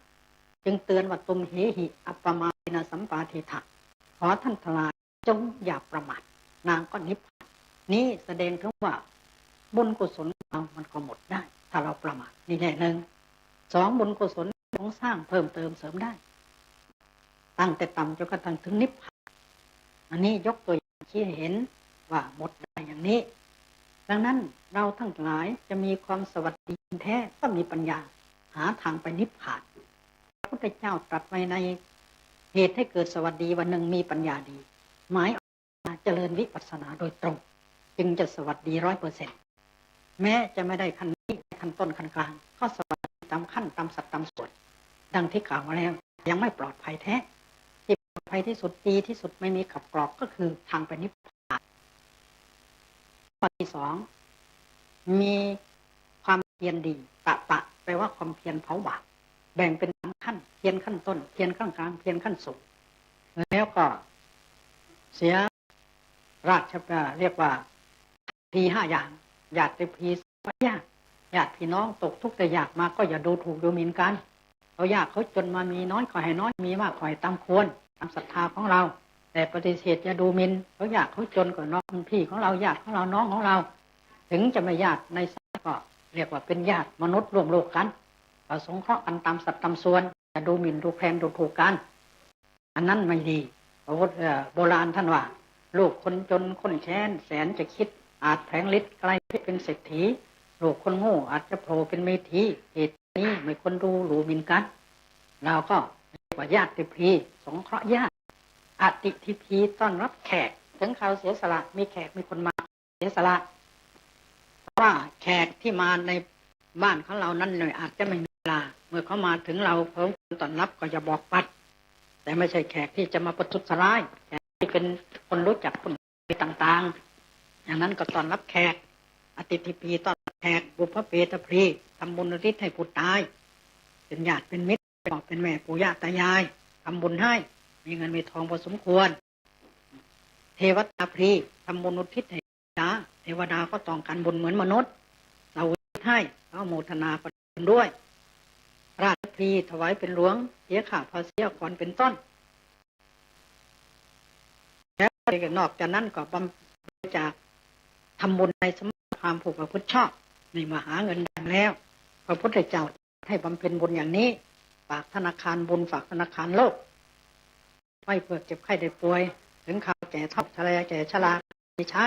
จึงเตือนว่าตุมเหหิอัปปมาณสัมปาทิฏฐะขอท่านทั้งหลายจงอย่าประมาทนางก็นิพพานนี้แสดงถึงว่าบุญกุศลเรามันก็หมดได้ถ้าเราประมาทนี่แน่หนึ่ง2บุญกุศลต้องสร้างเพิ่มเติมเสริมได้ตั้งแต่ต่ำจนกระทั่งถึงนิพพานอันนี้ยกตัวอย่างชี้เห็นว่าหมดได้อย่างนี้ดังนั้นเราทั้งหลายจะมีความสวัสดีแท้ต้องมีปัญญาหาทางไปนิพพานพระพุทธเจ้าตรัสไว้ในเหตุให้เกิดสวัสดีวันหนึ่งมีปัญญาดีหมายเจริญวิปัสสนาโดยตรงจึงจะสวัสดี 100%แม้จะไม่ได้ขั้นนี้ขั้นต้นขั้นกลางก็สวัสดีตามขั้นตามสัดตามส่วนดังที่กล่าวมาแล้วยังไม่ปลอดภัยแท้ที่ปลอดภัยที่สุดดีที่สุดไม่มีขับกรอกก็คือทางไปนิพพานข้อที่2มีความเพียรดีปะแปลว่าความเพียรเผาบาปแบ่งเป็น3ขั้นเพียรขั้นต้นเพียรขั้นกลางเพียรขั้นสูงแล้วก็เสียราชเรียกว่าพี5อย่างญาติพีญาติพี่น้องตกทุกข์แต่ยากมาก็อย่าดูถูกดูหมิ่นกันเขายากเขาจนมามีน้อยขอให้น้อยมีมากขอให้ตามควรตามศรัทธาของเราแต่ปฏิเสธอย่าดูหมิ่นเขายากเขาจนก็น้องพี่ของเราญาติของเราน้องของเราถึงจะไม่ญาติในสายก็เรียกว่าเป็นญาติมนุษย์ร่วมโลกกันก็สงเคราะห์กันตามสัดตามส่วนอย่าดูหมิ่นดูแคลนดูถูกกันอันนั้นไม่ดีพระพุทธโบราณท่านว่าลูกคนจนคนแค้นแสนจะคิดอาจแผลงฤทธิ์ใกล้เป็นเศรษฐีลูกคนโง่อาจจะโผล่เป็นเมธีเหตุนี้ไม่ควรดูหรูหมิ่นกันเราก็เรียกว่าญาติพีสงเคราะห์ญาติอติทิพีต้อนรับแขกถึงเขาเสียสละมีแขกมีคนมาเสียสละเพราะว่าแขกที่มาในบ้านของเรานั้นหน่อยอาจจะไม่มีเวลาเมื่อเขามาถึงเราเพิ่มต้อนรับก็จะบอกปัดแต่ไม่ใช่แขกที่จะมาประทุษร้ายแขกที่เป็นคนรู้จักคนต่างๆอย่างนั้นก็ต้อนรับแขกอติทิพีต้อนรับแขกบุพเพตพรีทำบุญอุทิศให้ผู้ตายเป็นญาติเป็นมิตรเป็นแม่ปู่ย่าตายายทำบุญให้มีเงินมีทองพอสมควรเทวตาพรีทำบุญอุทิศให้เทวดาก็ต้องการบุญเหมือนมนุษย์เราอุทิศให้เราโมทนาก็ด้วยราชพรีถวายเป็นหลวงเสียค่าภาษีก่อนเป็นต้นแล้วนอกจากนั้นก็บริจาคทำบุญในสมภารผู้ประพฤติชอบในมหาเงินดังแล้วพระพุทธเจ้าให้บำเพ็ญบุญอย่างนี้ฝากธนาคารบุญฝากธนาคารโลกไม่เพื่อเจ็บไข้ได้ป่วยถึงข่าวแก่ทอบทะเลแก่ชราไม่ใช่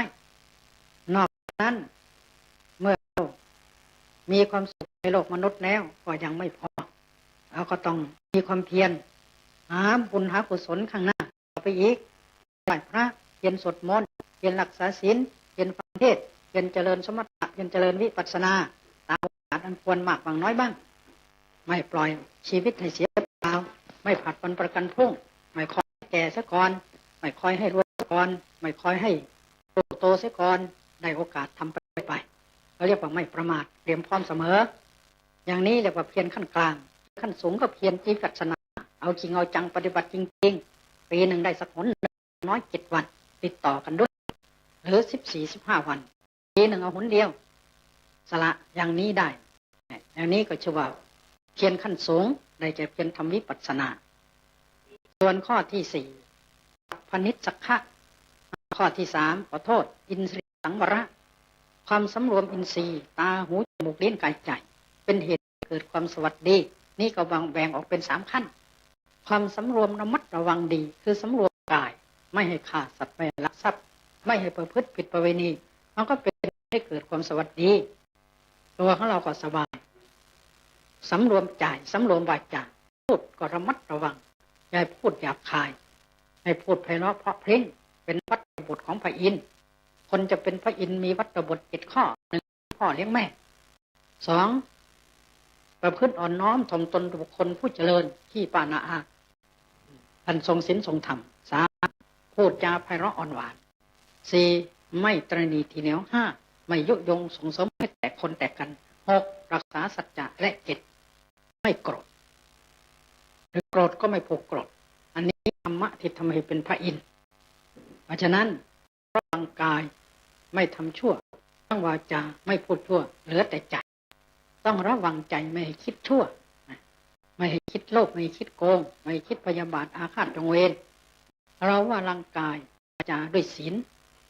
นอกจากนั้นเมื่อมีความสุขในโลกมนุษย์แล้วก็ยังไม่พอเราก็ต้องมีความเพียรหาบุญหากุศลข้างหน้าต่อไปอีกไหว้พระเพียรสวดมนต์เพียรรักษาศีลเพียรฟังเทศน์เพียรเจริญสมถะเพียรเจริญวิปัสสนาตามโอกาสอันควรมากบางน้อยบ้างไม่ปล่อยชีวิตให้เสียเปล่าไม่ผัดวันประกันพรุ่งไม่คอยแก่ซะก่อนไม่คอยให้รวยซะก่อนไม่คอยให้โตซะก่อนได้โอกาสทำไปเขาเรียกว่าไม่ประมาทเตรียมพร้อมเสมออย่างนี้เรียกว่าเพียรขั้นกลางขั้นสูงก็เพียรจิตวิปัสสนาเอาจริงเอาจังปฏิบัติจริงๆปีหนึ่งได้สักหนน้อย7 วันติดต่อกันด้วยหรือ14-15 วันปีหนึ่งเอาหนเดียวสละอย่างนี้ได้อย่างนี้ก็ชื่อว่าเพียรขั้นสูงได้แก่เพียรทำวิปัสสนาส่วนข้อที่4พนิชสักขะข้อที่3ขอโทษอินทรีย์สังวรความสำรวมอินทรีย์ตาหูจมูกลิ้นกายใจเป็นเหตุเกิดความสวัสดีนี่ก็แบ่งออกเป็น3ขั้นความสำรวมระมัดระวังดีคือสำรวมกายไม่ให้ฆ่าสัตว์ไม่ลักทรัพย์ ไม่ให้ประพฤติผิดประเวณีมันก็เป็นให้เกิดความสวัสดีตัวของเราก็สบายสำรวมใจสำรวมวาจาพูดก็ระมัดระวังอย่าพูดหยาบคายให้พูดไพเราะเพราะพริ้งเป็นวัตถุบทของพระอินทร์คนจะเป็นพระอินทร์มีวัตถุบท7 ข้อ 1 พ่อเลี้ยงแม่ 2 ประพฤติอ่อนน้อมถ่อมตนบุคคลผู้เจริญขี้ปานะอาท่านทรงศีลทรงธรรม 3 พูดจาไพเราะอ่อนหวาน 4 ไม่ตระหนี่ทีเหนียว 5 ไม่ยุยงส่งเสริมให้แตกคนแตกกัน 6 รักษาสัจจะและ 7 ไม่โกรธหรือโกรธก็ไม่ผูกโกรธอันนี้ธรรมะที่ทำให้เป็นพระอินทร์เพราะฉะนั้นระวังกายไม่ทำชั่วตั้งวาจาไม่พูดชั่วเหลือแต่ใจต้องระวังใจไม่ให้คิดชั่วไม่ให้คิดโลภไม่ให้คิดโกงไม่ให้คิดพยาบาทอาฆาตจองเวรเราว่าร่างกายวาจาด้วยศีล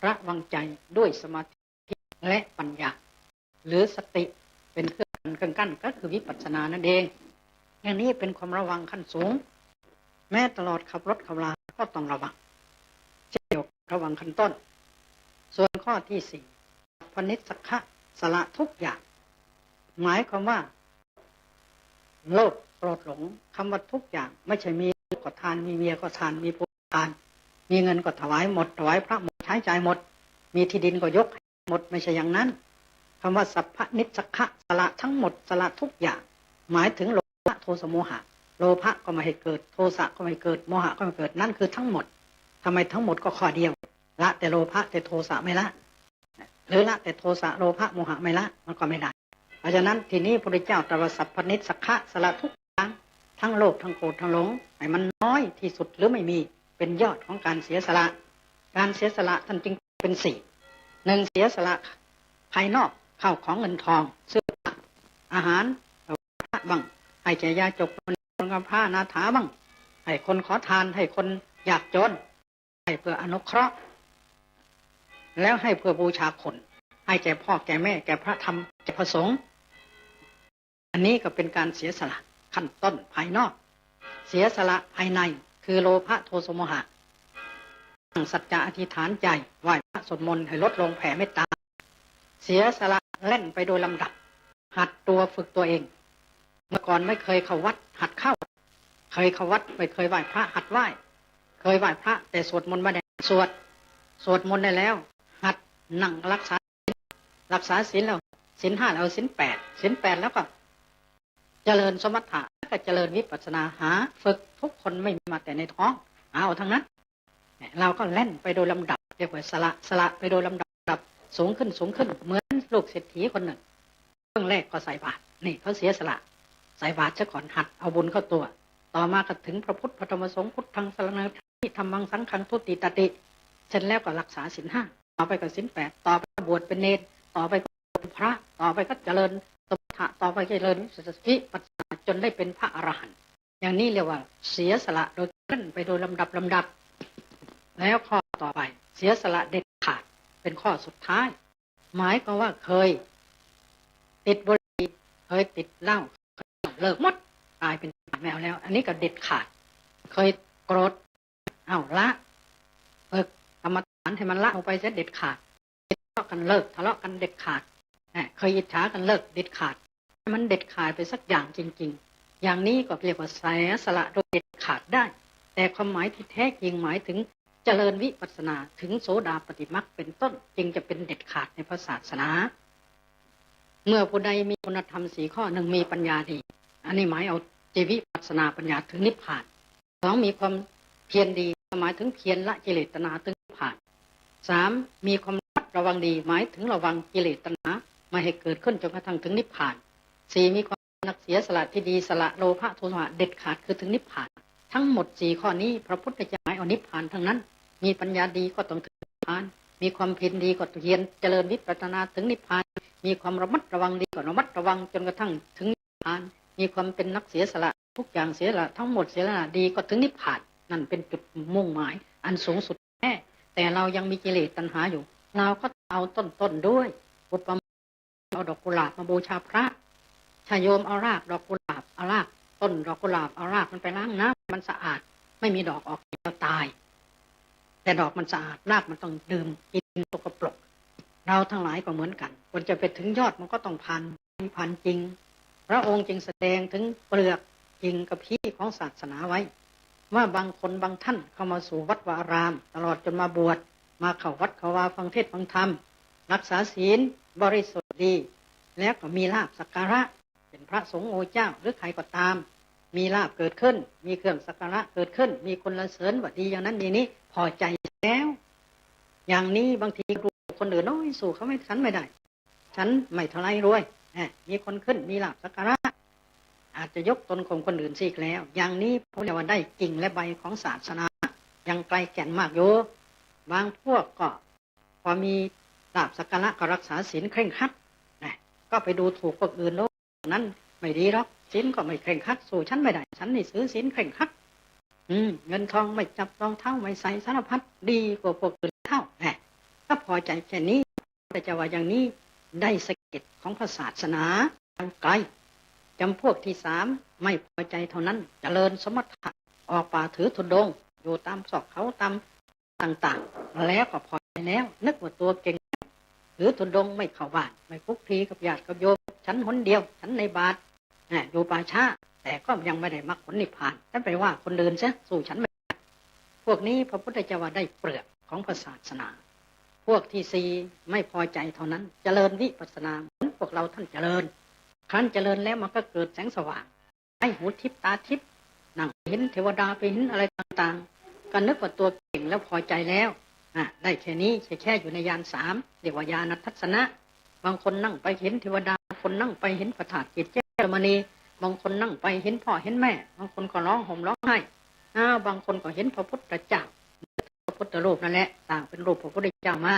ระวังใจด้วยสมาธิและปัญญาหรือสติเป็นเครื่องกั้นก็คือวิปัสสนานั่นเองอย่างนี้เป็นความระวังขั้นสูงแม้ตลอดขับรถขับราก็ต้องระวังเช่นเดียวกับระวังขั้นต้นส่วนข้อที่ 4พนิสสะสละทุกอย่างหมายความว่าโลภโกรธหลงคำว่าทุกอย่างไม่ใช่มีก็ทานมีเมียก็ทานมีผัวก็ทานมีเงินก็ถวายหมดถวายพระหมดใช้จ่ายหมดมีที่ดินก็ยกหมดไม่ใช่อย่างนั้นคำว่าสัพพนิสสะสละทั้งหมดสละทุกอย่างหมายถึงโลภะโทสะโมหะโลภะก็ไม่ให้เกิดโทสะก็ไม่เกิดโมหะก็ไม่เกิดนั่นคือทั้งหมดทำไมทั้งหมดก็ข้อเดียวละแต่โลภะแต่โทสะไม่ละหรือละแต่โทสะโลภะโมหะไม่ละมันก็ไม่ได้เพราะฉะนั้นทีนี้พระพุทธเจ้าตรัสสัพพนิสสะสละทุกอย่างทั้งโลภทั้งโกรธทั้งหลงให้มันน้อยที่สุดหรือไม่มีเป็นยอดของการเสียสละการเสียสละท่านจึงเป็น4 1เสียสละภายนอกข้าวของเงินทองเสื้อผ้าอาหารบ้างให้แก่ยาจกคนกำพร้านาถาบ้างให้คนขอทานให้คนยากจนให้เพื่ออนุเคราะห์แล้วให้เพื่อบูชาคนให้แก่พ่อแก่แม่แก่พระธรรมแก่พระสงฆ์อันนี้ก็เป็นการเสียสละขั้นต้นภายนอกเสียสละภายในคือโลภะโทสะโมหะตั้งสัจจะอธิษฐานใจไหว้พระสวดมนต์ให้ลดลงแผ่เมตตาเสียสละเล่นไปโดยลำดับหัดตัวฝึกตัวเองเมื่อก่อนไม่เคยเข้าวัดหัดเข้าเคยเข้าวัดไม่เคยไหว้พระหัดไหว้เคยไหว้พระแต่สวดมนต์ไม่ได้สวดมนต์ได้แล้วหัดนั่งรักษาศีลแล้วศีล 5แล้วศีล 8ศีล 8แล้วก็เจริญสมถะแล้วก็เจริญวิปัสสนาหาฝึกทุกคนไม่มีมาแต่ในท้องเอาทั้งนั้นเราก็เล่นไปโดยลำดับเรียกว่าสละไปโดยลำดับสูงขึ้นเหมือนลูกเศรษฐีคนหนึ่งเรื่องแรกก็ใส่บาตรนี่เขาเสียสละใส่บาตรซะก่อนหัดเอาบุญเข้าตัวต่อมาก็ถึงพระพุทธพระธรรมพระสงฆ์พุทธังสรณังที่ธรรมังสังฆังทุติตติเสร็จแล้วก็รักษาศีล 5ต่อไปก็ศีล 8ต่อไปบวชเป็นเณรต่อไปก็เป็นพระต่อไปก็เจริญสมถะต่อไปเจริญวิปัสสนาจนได้เป็นพระอรหันต์อย่างนี้เรียกว่าเสียสละโดยเล่นไปโดยลำดับแล้วข้อต่อไปเสียสละเด็ดขาดเป็นข้อสุดท้ายหมายก็ว่าเคยติดบุหรี่เคยติดเหล้าเลิกหมดตายเป็นแมวแล้วอันนี้ก็เด็ดขาดเคยโกรธเอาละกรรมฐานให้มันละออกไปเสียเด็ดขาดทะเลาะกันเลิกทะเลาะกันเด็ดขาดเคยอิจฉากันเลิกเด็ดขาดมันเด็ดขาดไปสักอย่างจริงๆอย่างนี้ก็เรียกว่าเสียสละโดยเด็ดขาดได้แต่ความหมายที่แท้จริงหมายถึงเจริญวิปัสสนาถึงโสดาปัตติมรรคเป็นต้นจึงจะเป็นเด็ดขาดในพระศาสนาเมื่อผู้ใดมีคุณธรรม4 ข้อ 1มีปัญญาดีอันนี้หมายเอาวิปัสสนาปัญญาถึงนิพพาน 2มีความเพียรดีหมายถึงเพียรละกิเลสตัณหาถึงนิพพาน 3มีความระวังดีหมายถึงระวังกิเลสตัณหาไม่ให้เกิดขึ้นจนกระทั่งถึงนิพพาน 4มีความนักเสียสละที่ดีสละโลภะโทสะเด็ดขาดคือถึงนิพพานทั้งหมด4ข้อนี้พระพุทธเจ้าหมายเอานิพพานทั้งนั้นมีปัญญาดีก็ต้องถึงนิพพานมีความเพียรดีก็เพียรเจริญวิปัสสนาถึงนิพพานมีความระมัดระวังดีก็ระมัดระวังจนกระทั่งถึงนิพพานมีความเป็นนักเสียสละทุกอย่างเสียสละทั้งหมดเสียสละดีก็ถึงนิพพานนั่นเป็นจุดมุ่งหมายอันสูงสุดแน่แต่เรายังมีกิเลสตัณหาอยู่เราก็เอาต้นด้วยอุปมาเอาดอกกุหลาบมาบูชาพระชายโยมเอารากดอกกุหลาบเอารากต้นดอกกุหลาบเอารากมันไปล้างน้ำมันสะอาดไม่มีดอกออกแล้วตายแ แต่ดอกมันสะอาดรากมันต้องดื่มกินสกปรกเราทั้งหลายก็เหมือนกันควรจะไปถึงยอดมันก็ต้องผ่านจริงพระองค์จึงแสดงถึงเปลือกจริงกับพี่ของศาสนาไว้ว่าบางคนบางท่านเข้ามาสู่วัดวาอารามตลอดจนมาบวชมาเข้าวัดเข้าวาฟังเทศน์ฟังธรรมรักษาศีลบริสุทธิ์ดีแล้วก็มีลาภสักการะเป็นพระสงฆ์องค์เจ้าหรือใครก็ตามมีลาภเกิดขึ้นมีเครื่องสักการะเกิดขึ้นมีคนละเสริญว่าดีอย่างนั้นดีนี้พอใจแล้วอย่างนี้บางทีดูคนอื่นน้อยสู่เขาไม่ฉันไม่ได้ฉันไม่เท่าไรรวยมีคนขึ้นมีลาภสักการะอาจจะยกตนข่มคนอื่นซีกแล้วอย่างนี้พวกเราว่าได้กิ่งและใบของศาสนายังไกลแก่นมากอยู่บางพวกก็พอมีลาภสักการะก็รักษาศีลเคร่งครัดก็ไปดูถูกพวกอื่นโน้นนั้นไม่ดีหรอกศีลก็ไม่เคร่งครัดสู่ฉันไม่ได้ฉันนี่ซื้อศีลเคร่งครัดเงินทองไม่จับรองเท้าไม่ใส่สารพัดดีกว่าพวกอื่นเท่าถ้าพอใจแค่นี้แต่จะว่าอย่างนี้ได้สะเก็ดของพระศาสนาทางไกลจำพวกที่3ไม่พอใจเท่านั้นเจริญสมถะออกป่าถือธุดงค์อยู่ตามซอกเขาตามต่างๆแล้วก็พอใจแล้วนึกว่าตัวเก่งหรือธุดงค์ไม่เข้าบ้านไม่คุกคีกับญาติกับโยมฉันหนเดียวฉันในบาตรอยู่ป่าช้าแต่ก็ยังไม่ได้มรรคผลนิพพานนั่นแปลว่าคนเดินซะสู่ฉันไม่ได้พวกนี้พระพุทธเจ้าว่าได้เปลือกของศาสนาพวกที่4ไม่พอใจเท่านั้นเจริญวิปัสสนาเหมือนพวกเราท่านเจริญครั้นเจริญแล้วมันก็เกิดแสงสว่างให้หูทิพตาทิพนั่งเห็นเทวดาไปเห็นอะไรต่างๆก็นึกว่าตัวเก่งแล้วพอใจแล้วได้แค่นี้แค่อยู่ในญาณ3เรียกว่าญาณทัศนะบางคนนั่งไปเห็นเทวดาบางคนนั่งไปเห็นพระธาตุเกศแก้วมณีบางคนนั่งไปเห็นพ่อเห็นแม่บางคนก็ร้องห่มร้องไห้บางคนก็เห็นพระพุทธเจ้าพระพุทธรูปนั่นแหละต่างเป็นรูปพระพุทธเจ้ามา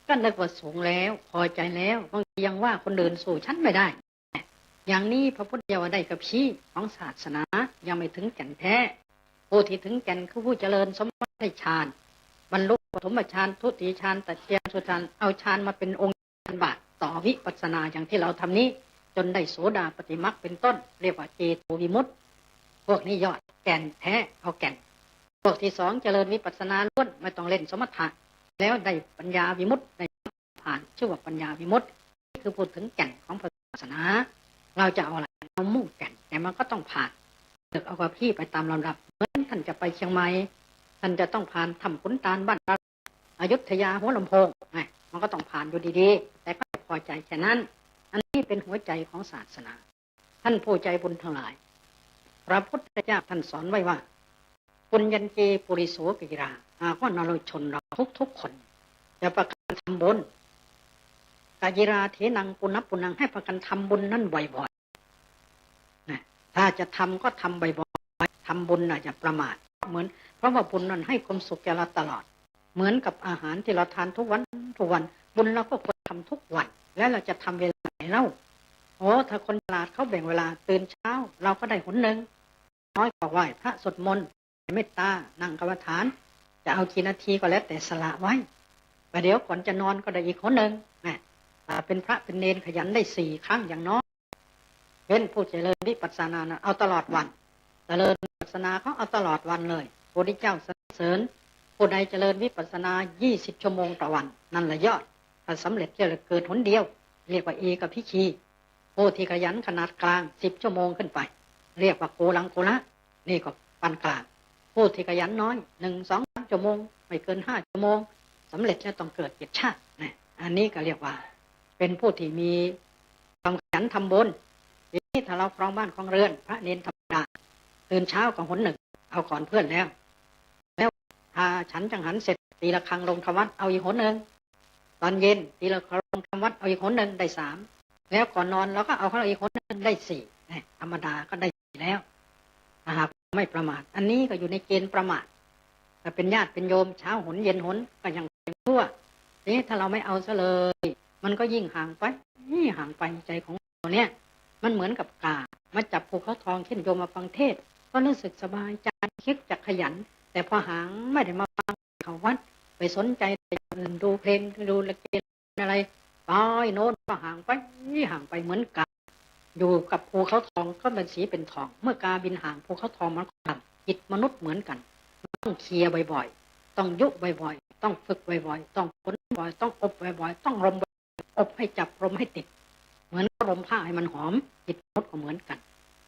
ก็นึกว่าสูงแล้วพอใจแล้วบางทียังว่าคนเดินสู่ชั้นไม่ได้อย่างนี้พระพุทธเจ้าได้กับชี้ของศาสนายังไม่ถึงแก่นแท้ผู้ที่ถึงแก่นคือผู้เจริญสมบัติฌานบรรลุปฐมฌานทุติยฌานตติยฌานเอาฌานมาเป็นองค์ฌานบาทต่อวิปัสสนาอย่างที่เราทำนี้จนได้โสดาปัตติมรรคเป็นต้นเรียกว่าเจโตวิมุตติพวกนี้ยอดแก่นแท้เอาแก่นพวกที่2เจริญวิปัสสนาล้วนไม่ต้องเล่นสมถะแล้วได้ปัญญาวิมุตติได้ผ่านชื่อว่าปัญญาวิมุตตินี่คือพูดถึงแก่นของศาสนาเราจะเอาอะไรเอามุ่งแก่นแต่มันก็ต้องผ่านเลือกเอากับพี่ไปตามลำดับเหมือนท่านจะไปเชียงใหม่ท่านจะต้องผ่านถ้ำขุนตาลบ้านอยุธยาหัวลำโพงมันก็ต้องผ่านอยู่ดีๆแต่ก็พอใจแค่นั้นอันนี้เป็นหัวใจของศาสนาท่านผู้ใจบุญทั้งหลายพระพุทธเจ้าท่านสอนไว้ว่าปุญญัญเจปุริโสกิราหากว่านรชนเราทุกคนจะประกันทำบุญกายิราเทนังปุณปุนังให้ประกันทำบุญนั่นบ่อยๆนะถ้าจะทำก็ทำบ่อยๆทำบุญอย่าประมาทเหมือนเพราะว่าบุญนั้นให้ความสุขแก่เราตลอดเหมือนกับอาหารที่เราทานทุกวันบุญเราก็ควรทำทุกวันแล้วเราจะทำเวลาไหนเล่าถ้าคนฉลาดเขาแบ่งเวลาตื่นเช้าเราก็ได้หนหนึ่งน้อยกว่าไหว้พระสวดมนต์เมตตานั่งกรรมฐานจะเอากี่นาทีก็แล้วแต่สละไว้ประเดี๋ยวก่อนจะนอนก็ได้อีกหนหนึ่งเป็นพระเป็นเนรขยันได้4 ครั้งอย่างน้อยเป็นผู้เจริญวิปัสสนาเอาตลอดวันเจริญวิปัสสนาเขาเอาตลอดวันเลยพระพุทธเจ้าสรรเสริญผู้ใดเจริญวิปัสสนา20 ชั่วโมงต่อวันนั่นแหละยอดถ้าสำเร็จจะเกิดหนเดียวเรียกว่าเอกพิชีผู้ที่ขยันขนาดกลาง10 ชั่วโมงขึ้นไปเรียกว่าโกลังโกละนี่ก็ปานกลางผู้ที่ขยันน้อย1-2 ชั่วโมงไม่เกิน5 ชั่วโมงสำเร็จแล้วต้องเกิดเกียรติชาติอันนี้ก็เรียกว่าเป็นผู้ที่มีความขยันทำบุญทีนี้ถ้าเราครองบ้านครองเรือนพระเนรธรรมดาตื่นเช้าก็หนหนึ่งเอาก่อนเพื่อนแล้วฉันจังหันเสร็จตีละครังลงธรรมวัดเอาอีกหนหนึ่งตอนเย็นตีละครังลงธรรมวัดเอาอีกหนหนึ่งได้3แล้วก่อนนอนเราก็เอาเขาอีกหนหนึ่งได้4ธรรมดาก็ได้4แล้วหากไม่ประมาทอันนี้ก็อยู่ในเกณฑ์ประมาทแต่เป็นญาติเป็นโยมเช้าหนเย็นหนก็ยังเป็นชั่วนี่ถ้าเราไม่เอาซะเลยมันก็ยิ่งห่างไปใจของเราเนี่ยมันเหมือนกับกามาจับภูเขาทองเช่นโยมมาฟังเทศก็รู้สึกสบายใจคิดจะขยันแต่พอหางไม่ได้มาฟังเขาวัดไปสนใจอื่นดูเพลงดูละครอะไรไปโน้นก็ห่างไปเหมือนกาอยู่กับภูเขาทองก็เป็นสีเป็นทองเมื่อกาบินห่างภูเขาทองมันก็ทำจิตมนุษย์เหมือนกันต้องเคลียร์บ่อยๆ ต้องยุบ่อยๆต้องฝึกบ่อยๆต้องฝนบ่อยต้องอบบ่อยๆต้องรมอบให้จับรมให้ติดเหมือนรมผ้าให้มันหอมจิตมนุษย์ก็เหมือนกัน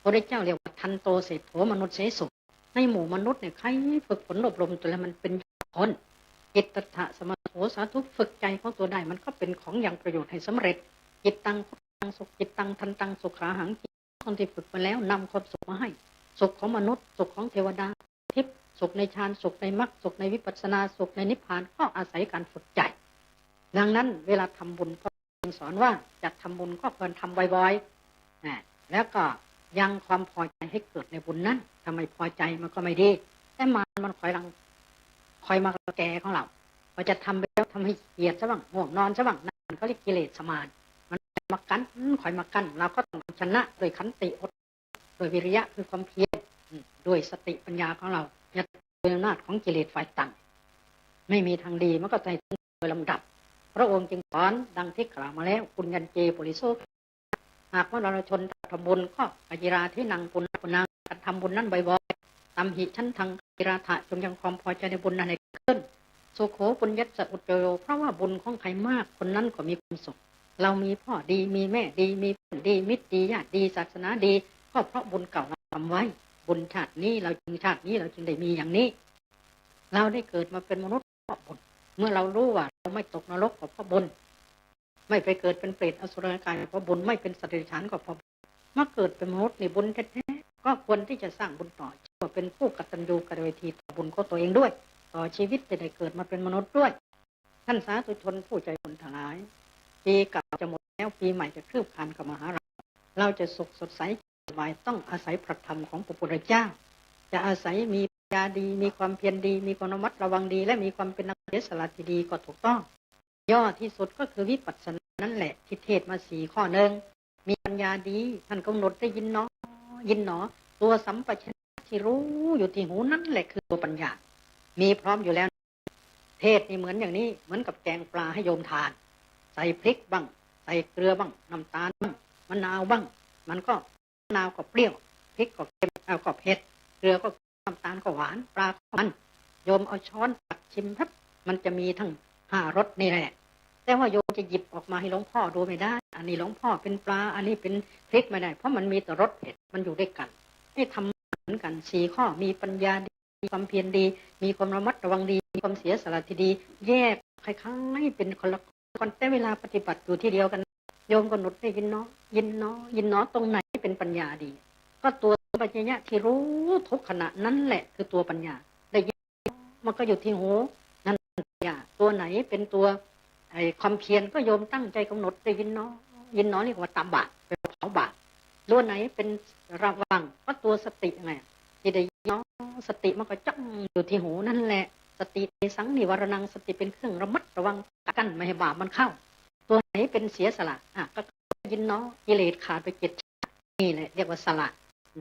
พระเจ้าเรียกว่าทันโตเศรษโธมนุษย์เสสุในหมู่มนุษย์เนี่ยใครฝึกฝนอบรมตัวแล้วมันเป็นคนจิตตถะสมาโธสาธุฝึกใจของตัวได้มันก็เป็นของอย่างประโยชน์ให้สำเร็จจิตตังสุขจิตตังทันตังสุขาหังคนที่ฝึกมาแล้วนำความสุขมาให้สุขของมนุษย์สุขของเทวดาทิพย์สุขในฌานสุขในมรรคสุขในวิปัสสนาสุขในนิพพานก็อาศัยการฝึกใจดังนั้นเวลาทำบุญพระองค์สอนว่าจะทำบุญก็ควรทำบ่อยๆแล้วก็ยังความพอใจให้เกิดในบุญนั้นทำไมพอใจมันก็ไม่ดีแต่มันคอยมาแก่ของเราเราจะทำไปแล้วทำให้เกียดซะบ้างง่วงนอนซะบ้างนั่นเขาเรียกกิเลสมารมันมากั้นคอยมากั้นเราก็ต้องชนะโดยขันติอดโดยวิริยะคือความเพียรด้วยสติปัญญาของเราอย่าเป็นอำนาจของกิเลสฝ่ายต่ำไม่มีทางดีมันก็ใจโดยลำดับพระองค์จึงสอนดังที่กล่าวมาแล้วปุญญัญเจปุริโสหากว่าเราชนทำบุญก็อจิราที่นังปุณณทำบุญนั้นบ่อยๆตามหิชั้นทางกิราถะจงยังความพอใจในบุญนั้นให้ขึ้นสุโขปุญญัสสะอุจโยเพราะว่าบุญของใครมากคนนั้นก็มีความสุขเรามีพ่อดีมีแม่ดีมีเพื่อนดีมิตรดีญาติดีศาสนาดีก็เพราะบุญเก่าเราทำไว้บุญชาตินี้เราจึงได้มีอย่างนี้เราได้เกิดมาเป็นมนุษย์เพราะบุญเมื่อเรารู้ว่าเราไม่ตกนรกก็เพราะบุญไม่ไปเกิดเป็นเปรตอสุรกายเพราะบุญไม่เป็นสัตว์เดรัจฉานก็เพราะมาเกิดเป็นมนุษย์ในบุญแท้ๆก็ควรที่จะสร้างบุญต่อชื่อว่าเป็นผู้กตัญญูกตเวทีต่อบุญของตัวเองด้วยต่อชีวิตจะได้เกิดมาเป็นมนุษย์ด้วยท่านสาธุชนผู้ใจบุญทั้งหลายปีเก่าจะหมดแล้วปีใหม่จะคืบคลานเข้ามาหาเราจะสุขสดใสสบายต้องอาศัยพระธรรมของพระพุทธเจ้าจะอาศัยมีปัญญาดีมีความเพียรดีมีความระมัดระวังดีและมีความเป็นนักเสียสละที่ดีก็ถูกต้องย่อที่สุดก็คือวิปัสสนานั่นแหละที่เทศมา4 ข้อหนึ่งมีปัญญาดีท่านกำหนดได้ยินหนอตัวสัมปชัญญะที่รู้อยู่ที่หูนั่นแหละคือตัวปัญญามีพร้อมอยู่แล้วเทศนี่เหมือนอย่างนี้เหมือนกับแกงปลาให้โยมทานใส่พริกบ้างใส่เกลือบ้างน้ำตาลบ้างมะนาวบ้างมันก็มะนาวก็เปรี้ยวพริกก็เค็มก็เผ็ดเกลือก็น้ำตาลก็หวานปลาก็มันโยมเอาช้อนตักชิมครับมันจะมีทั้ง5 รสนี่แหละแต่ว่าโยมจะหยิบออกมาให้หลวงพ่อดูไม่ได้อันนี้หลวงพ่อเป็นปลาอันนี้เป็นพริกไม่ได้เพราะมันมีแต่รสเผ็ดมันอยู่ด้วยกันให้ทำเหมือนกัน4 ข้อมีปัญญาดีมีความเพียรดีมีความระมัดระวังดีมีความเสียสละที่ดีแยกคล้ายๆเป็นคนละคนแต่เวลาปฏิบัติอยู่ที่เดียวกันโยมก็หนุดได้ยินเนาะตรงไหนเป็นปัญญาดีก็ตัวปัญญาที่รู้ทุกขณะนั้นแหละคือตัวปัญญาได้ยินมันก็อยู่ที่หูนั่นปัญญาตัวไหนเป็นตัวความเพียรก็โยมตั้งใจกำหนดได้ยินเนาะเรียกว่าตามบาตเป็นเผาบาตตัวไหนเป็นระวังก็ตัวสติไงที่ได้ยินเนาะสติมันก็จ้องอยู่ที่หูนั่นแหละสติสังนิวรณังสติเป็นเครื่องระมัดระวังกั้นไม่ให้บาปมันเข้าตัวไหนเป็นเสียสละก็ยินเนาะกิเลสขาดไป7นี่แหละเรียกว่าสละ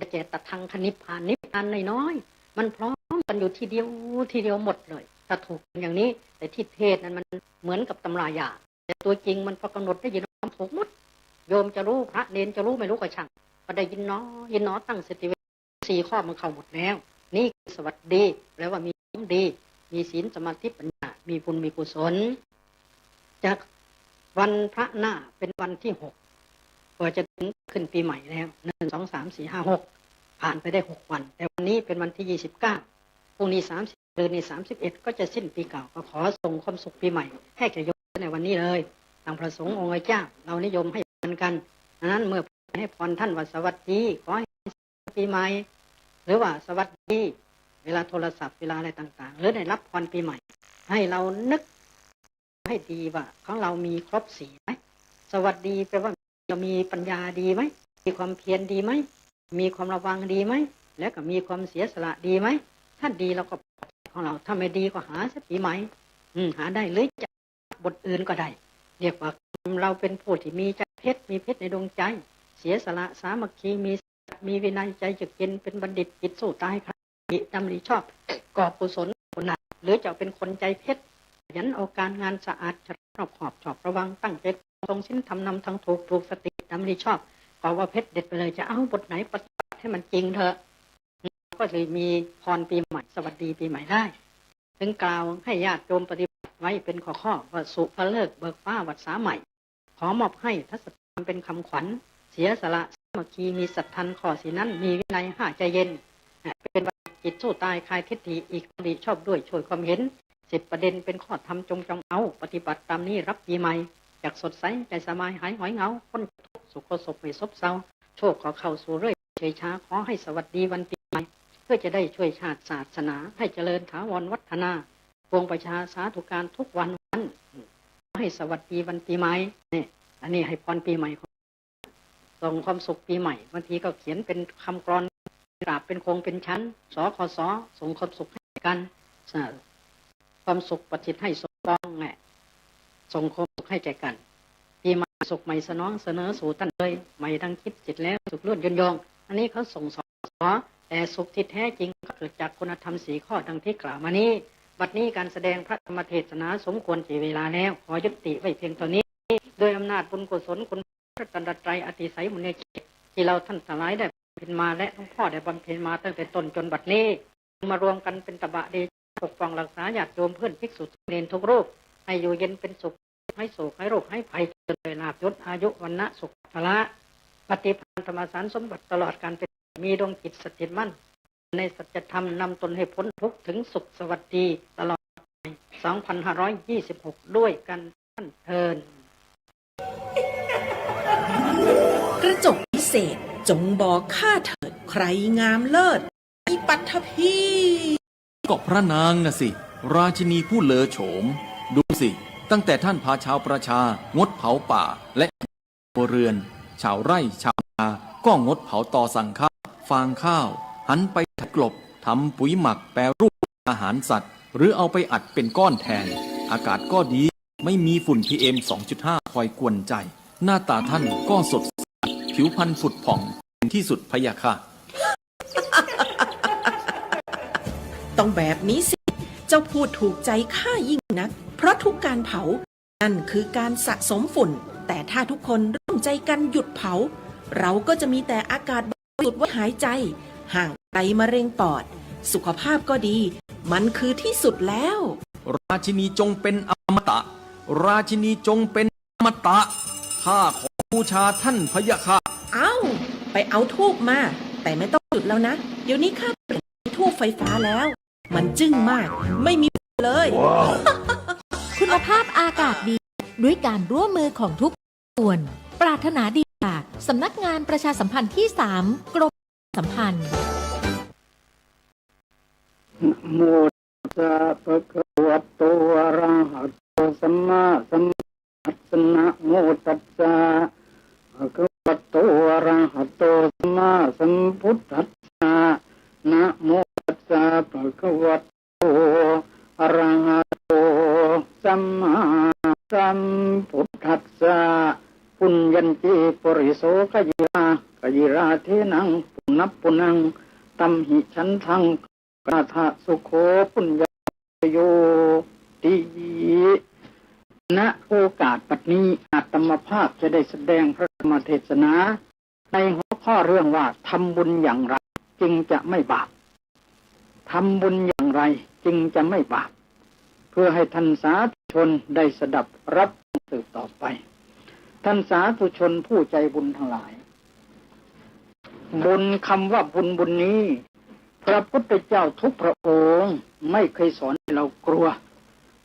เจตทังคณิพพานนิพพานน้อยๆมันพร้อมกันอยู่ทีเดียวหมดเลยถ้าถูกอย่างนี้แต่ที่เทศนั้นมันเหมือนกับตำรายาแต่ตัวจริงมันพอกำหนดได้ยินน้อถูกหมดโยมจะรู้พระเนรจะรู้ไม่รู้ก็ช่างก็ได้ยินเนาะตั้งสติ4 ข้อมันเข้าหมดแล้วนี่คือสวัสดีแปลว่ามีความดีมีศีลสมาธิปัญญามีบุญมีกุศลจากวันพระหน้าเป็นวันที่6ก็จะถึงขึ้นปีใหม่แล้ว1 2 3 4 5 6ผ่านไปได้6 วันแต่วันนี้เป็นวันที่29พรุ่งนี้30เดือนนี้31ก็จะสิ้นปีเก่าก็ขอส่งความสุขปีใหม่ให้แก่โยมในวันนี้เลยทางพระสงฆ์องค์เจ้าเรานิยมให้พรกันดังนั้นเมื่อให้พรท่านว่าสวัสดีขอให้ปีใหม่หรือว่าสวัสดีเวลาโทรศัพท์เวลาอะไรต่างๆหรือได้รับพรปีใหม่ให้เรานึกให้ดีว่าของเรามีครบ4ไหมสวัสดีแปลว่าเรามีปัญญาดีไหมมีความเพียรดีไหมมีความระวังดีไหมแล้วก็มีความเสียสละดีไหมถ้าดีเราก็ของเราถ้าไม่ดีก็หาสักปีใหม่หาได้หรือจะบทอื่นก็ได้เรียกว่าเราเป็นผู้ที่มีใจมีเพชรในดวงใจเสียสละสามัคคีมีวินัยใจจึกเย็นเป็นบัณฑิตจิตสู้ตายครับดำริชอบก่อกุศลผลหนักหรือจะเป็นคนใจเพชรยันเอาการงานสะอาดชอบระวังตั้งใจตรงสิ้นทำนำทางถูกสติดำริชอบก็ว่าเพชรเด็ดไปเลยจะเอาบทไหนปฏิบัติให้มันจริงเถอะก็เลยมีพรปีใหม่สวัสดีปีใหม่ได้ ถึงกล่าวให้ญาติโยมปฏิบัติไว้เป็นข้อว่าสุภเลิกเบิกฟ้าวัดสาใหม่ขอมอบให้ทัศธรรมเป็นคำขวัญเสียสละสามัคคีมีศรัทธาข้อสีนั้นมีวินัยห้าใจเย็นเป็นจิตสู้ตายคลายทิฏฐิอีกดีชอบด้วยช่วยความเห็น10 ประเด็นเป็นข้อธรรมจงเอาปฏิบัติตามนี้รับปีใหม่จากสดใสใจสบายหายหอยเหงาพ้นทุกข์สุขสมไม่ซบเซาโชคขอเข้าสู่เรื่อยเฉยช้าขอให้สวัสดีวันปีใหม่เพื่อจะได้ช่วยชาติศาสนาให้เจริญถาวรวัฒนาปวงประชาสาธุการทุกวันให้สวัสดีวันปีใหม่นี่อันนี้ให้พรปีใหม่ส่งความสุขปีใหม่บางทีก็เขียนเป็นคำกลอนกราบเป็นโครงเป็นชั้นสคสส่งความสุขให้กันความสุขประสิทธิ์ให้สมปองส่งความสุขให้แก่กันปีใหม่สุขใหม่สนองเสนอสู่ท่านเลยใหม่ดังคิดจิตแล้วสุขล้วนยนยองอันนี้เขาส่งสแต่สุขที่แท้จริงก็เกิดจากคุณธรรม4 ข้อดังที่กล่าวมานี้บัดนี้การแสดงพระธรรมเทศนาสมควรเสียเวลาแล้วขอยุติไว้เพียงเท่านี้โดยอำนาจบุญกุศลคุณพระตรัสไตรอติไสยมุนีจิตที่เราท่านทั้งหลายได้บำเพ็ญมาและหลวงพ่อได้บำเพ็ญมาตั้งแต่ต้นจนบัดนี้มารวมกันเป็นตบะเดชปกป้องรักษาญาติโยมเพื่อนภิกษุเนรทุกรูปให้อยู่เย็นเป็นสุขให้โศกให้โรคให้ภัยเจริญลาภยศอายุวันนะสุขภละปฏิภาณธรรมสารสมบัติตลอดการเป็นมีดวงจิตสถิตมั่นในสัจธรรมนำตนให้พ้นทุกข์ถึงสุขสวัสดีตลอดไป2526ด้วยกันท่านเทินกระจกพิเศษจงบอกข้าเถิดใครงามเลิศมีปัทภีก็พระนางน่ะสิราชินีผู้เลอโฉมดูสิตั้งแต่ท่านพาชาวประชางดเผาป่าและครัวเรือนชาวไร่ชาวนาก็งดเผาตอสั่งข้าวฟางข้าวหันไปกลบทำปุ๋ยหมักแปรรูปอาหารสัตว์หรือเอาไปอัดเป็นก้อนแทนอากาศก็ดีไม่มีฝุ่น PM 2.5 คอยกวนใจหน้าตาท่านก็สดใสผิวพรรณผุดผ่องที่สุดพะยะค่ะ ต้องแบบนี้สิเจ้าพูดถูกใจข้ายิ่งนักเพราะทุกการเผานั่นคือการสะสมฝุ่นแต่ถ้าทุกคนร่วมใจกันหยุดเผาเราก็จะมีแต่อากาศบริสุทธิ์ไว้หายใจห่างไกลมะเร็งปอดสุขภาพก็ดีมันคือที่สุดแล้วราชินีจงเป็นอมตะราชินีจงเป็นอมตะข้าขอบูชาท่านพะยะค่ะไปเอาธูปมาแต่ไม่ต้องจุดแล้วนะเดี๋ยวนี้ข้าเปลี่ยนธูปไฟฟ้าแล้วมันจึ้งมากไม่มีเลย คุณภาพอากาศดีด้วยการร่วมมือของทุกส่วนปรารถนาดีจากสำนักงานประชาสัมพันธ์ที่ 3 กรมสัมพันธ์นะโมตัสสะภะคะวะโตอะระหะโตสัมมาสัมพุทธัสสะนะโมตัสสะภะคะวะโตอะระหะโตสัมมาสัมพุทธัสสะนะโมตัสสะภะคะวะโตอะระหะโตสัมมาสัมพุทธัสสะปุญญัญจิปริโสกยิราเทนังปุณัปปุนังตัมหิฉันทังกาธะสุโขปุญญโยติณโอกาสปัจจุบันอาตมภาพจะได้แสดงพระธรรมเทศนาในหัวข้อเรื่องว่าทำบุญอย่างไรจึงจะไม่บาปทำบุญอย่างไรจึงจะไม่บาปเพื่อให้ท่านสาธุชนได้สดับรับสืบต่อไปท่านสาธุชนผู้ใจบุญทั้งหลายบุญคำว่าบุญนี้พระพุทธเจ้าทุกพระองค์ไม่เคยสอนให้เรากลัว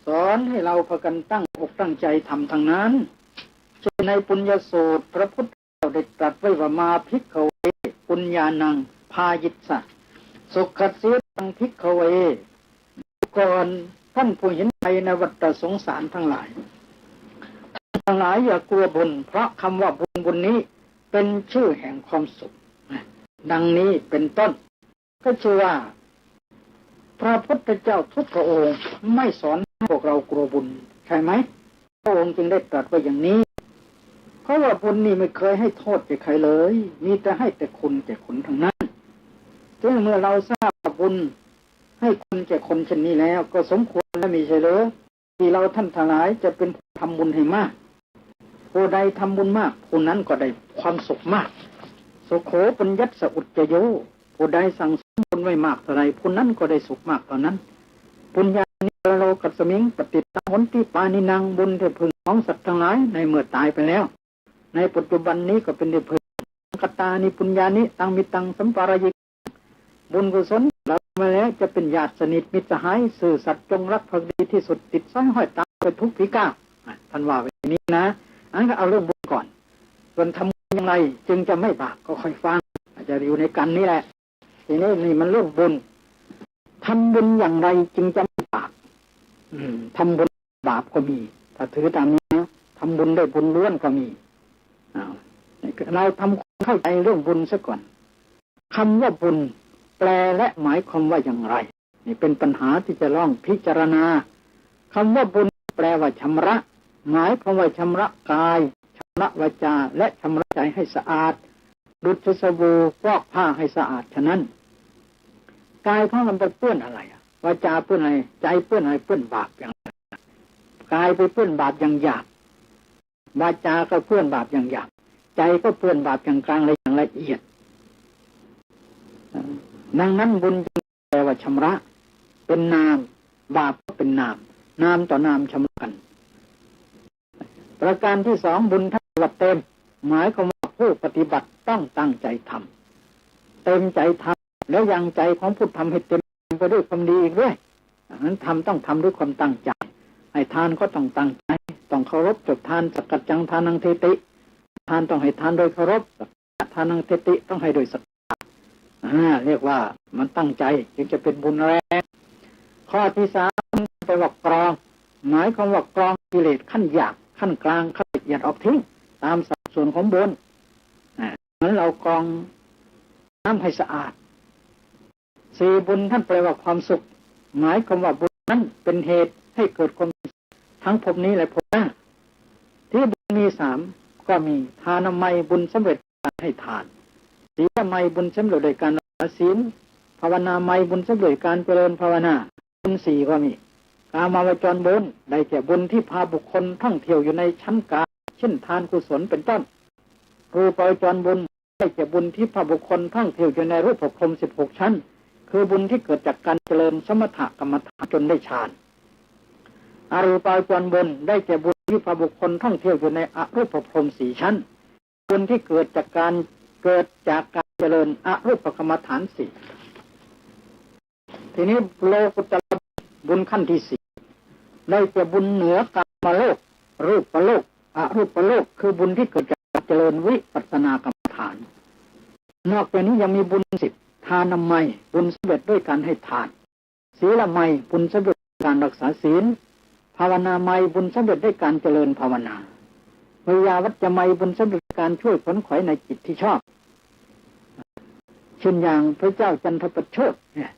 สอนให้เราพากันตั้งอกตั้งใจทำทางนั้นเช่นในปุญญสูตรพระพุทธเจ้าได้ตรัสไว้ว่ามาภิกขเวปุญญานังพายิสสะสุขเสียตังภิกขเวก่อนท่านผู้เห็นภัยในวัฏสงสารทั้งหลายทั้งหลายอย่ากลัวบุญเพราะคำว่าบุญนี้เป็นชื่อแห่งความสุขดังนี้เป็นต้นก็ชื่อว่าพระพุทธเจ้าทุกพระองค์ไม่สอนพวกเรากลัวบุญใช่ไหมพระองค์จึงได้ตรัสไว้อย่างนี้เพราะว่าบุญนี่ไม่เคยให้โทษแก่ใครเลยมีแต่ให้แต่คุณแก่คนทั้งนั้นซึ่งเมื่อเราทราบบุญให้คุณแก่คนเช่นนี้แล้วก็สมควรและมีใช่หรือที่เราท่านทั้งหลายจะเป็นผู้ทำบุญให้มากผู้ใดทำบุญมากผู้นั้นก็ได้ความสุขมากสุโขปัญญัสสะอุจจโยผู้ใดสั่งสมบุญไว้มากเท่าไรผู้นั้นก็ได้สุขมากเท่านั้นปุญญานิ กัสมิงปฏิตังหนติปานินังบุญที่พึงของสัตว์ทั้งหลายในเมื่อตายไปแล้วในปัจจุบันนี้ก็เป็นที่พึงกตานิปุญญานิตังมิตังสัมปารายิบุญกุศลเรามาแล้วจะเป็นญาติสนิทมิตรสหายสื่อสัตย์จงรักภักดีที่สุดติดสร้อยห้อยตามไปทุกฝีก้าวท่านว่าไว้นี้นะอันก็เอาเรื่องบุญก่อนส่วนทำอย่างไรจึงจะไม่บาปก็ค่อยฟังอาจจะอยู่ในกันนี่แหละทีนี้นี่มันเรื่องบุญทำบุญอย่างไรจึงจะไม่บาปทำบุญบาปก็มีถ้าถือตามนี้นะทำบุญได้บุญล้วนก็มีเราทำความเข้าใจเรื่องบุญซะก่อนคำว่าบุญแปลและหมายความว่าอย่างไรนี่เป็นปัญหาที่จะต้องพิจารณาคำว่าบุญแปลว่าชำระหมายความว่าชำระกายชำระวาจาและชำระใจให้สะอาดดุจสบู่ฟอกผ้าให้สะอาดฉะนั้นกายของมันไปเปื้อนอะไรวาจาเปื้อนอะไรใจเปื้อนอะไรเปื้อนบาปอย่างกายไปเปื้อนบาปอย่างหยาบวาจาก็เปื้อนบาปอย่างหยาบใจก็เปื้อนบาปอย่างกลางและอย่างละเอียดดังนั้นบุญแปลว่าชำระเป็นนามบาปก็เป็นนามนามต่อนามชำระกันประการที่สองบุญทั้งหมดเต็มหมายความว่าผู้ปฏิบัติต้องตั้งใจทำเต็มใจทำแล้วยังใจของผู้ทำให้เต็มไปด้วยความดีอีกด้วยดังนั้นต้องทำด้วยความตั้งใจให้ทานก็ต้องตั้งใจต้องเคารพจบทานสักกัจจังทานังเทติทานต้องให้ทานโดยเคารพสักกัจทานังเทติต้องให้โดยสักเรียกว่ามันตั้งใจจึงจะเป็นบุญแรงข้อที่สามไปว่ากรองหมายความว่ากรองกิเลสขั้นหยาบขั้นกลางขั้นละเอียดออกทิ้งตามสัดส่วนของบุญเหมือนเรากรองน้ำให้สะอาดสี่บุญท่านแปลว่าความสุขหมายความว่าบุญนั้นเป็นเหตุให้เกิดความทั้งภพนี้และภพหน้าที่บุญมีสามก็มีทานามัยบุญสำเร็จการให้ทานศีลไมยบุญสำเร็จโดยการรักษาศีลภาวนาไมยบุญสำเร็จการเจริญภาวนาบุญสี่ก็มีกามาวจรบุญได้แก่บุญที่พาบุคคลท่องเที่ยวอยู่ในชั้นกามเช่นทานกุศลเป็นต้นรูปาวจรบุญได้แก่บุญที่พาบุคคลท่องเที่ยวอยู่ในรูปภพ16ชั้นคือบุญที่เกิดจากการเจริญสมถกรรมฐานจนได้ฌานอรูปาวจรบุญได้แก่บุญที่พาบุคคลท่องเที่ยวอยู่ในอรูปภพ4ชั้นบุญที่เกิดจากการเจริญอรูปกรรมฐาน4ทีนี้โลกุตระบุญขั้นที่4ได้แก่บุญเหนือกามโลกรูปโลกอรูปโลกคือบุญที่เกิดจากเจริญวิปัสสนากรรมฐานนอกจากนี้ยังมีบุญ10ทานามัยบุญสำเร็จด้วยการให้ทานศีลไมยบุญสำเร็จด้วยการรักษาศีลภาวนาไมยบุญสำเร็จด้วยการเจริญภาวนาวิยาวัจจะไมยบุญสำเร็จการช่วยขนขวายในจิตที่ชอบเช่นอย่างพระเจ้าจันทประโชติเนี่ย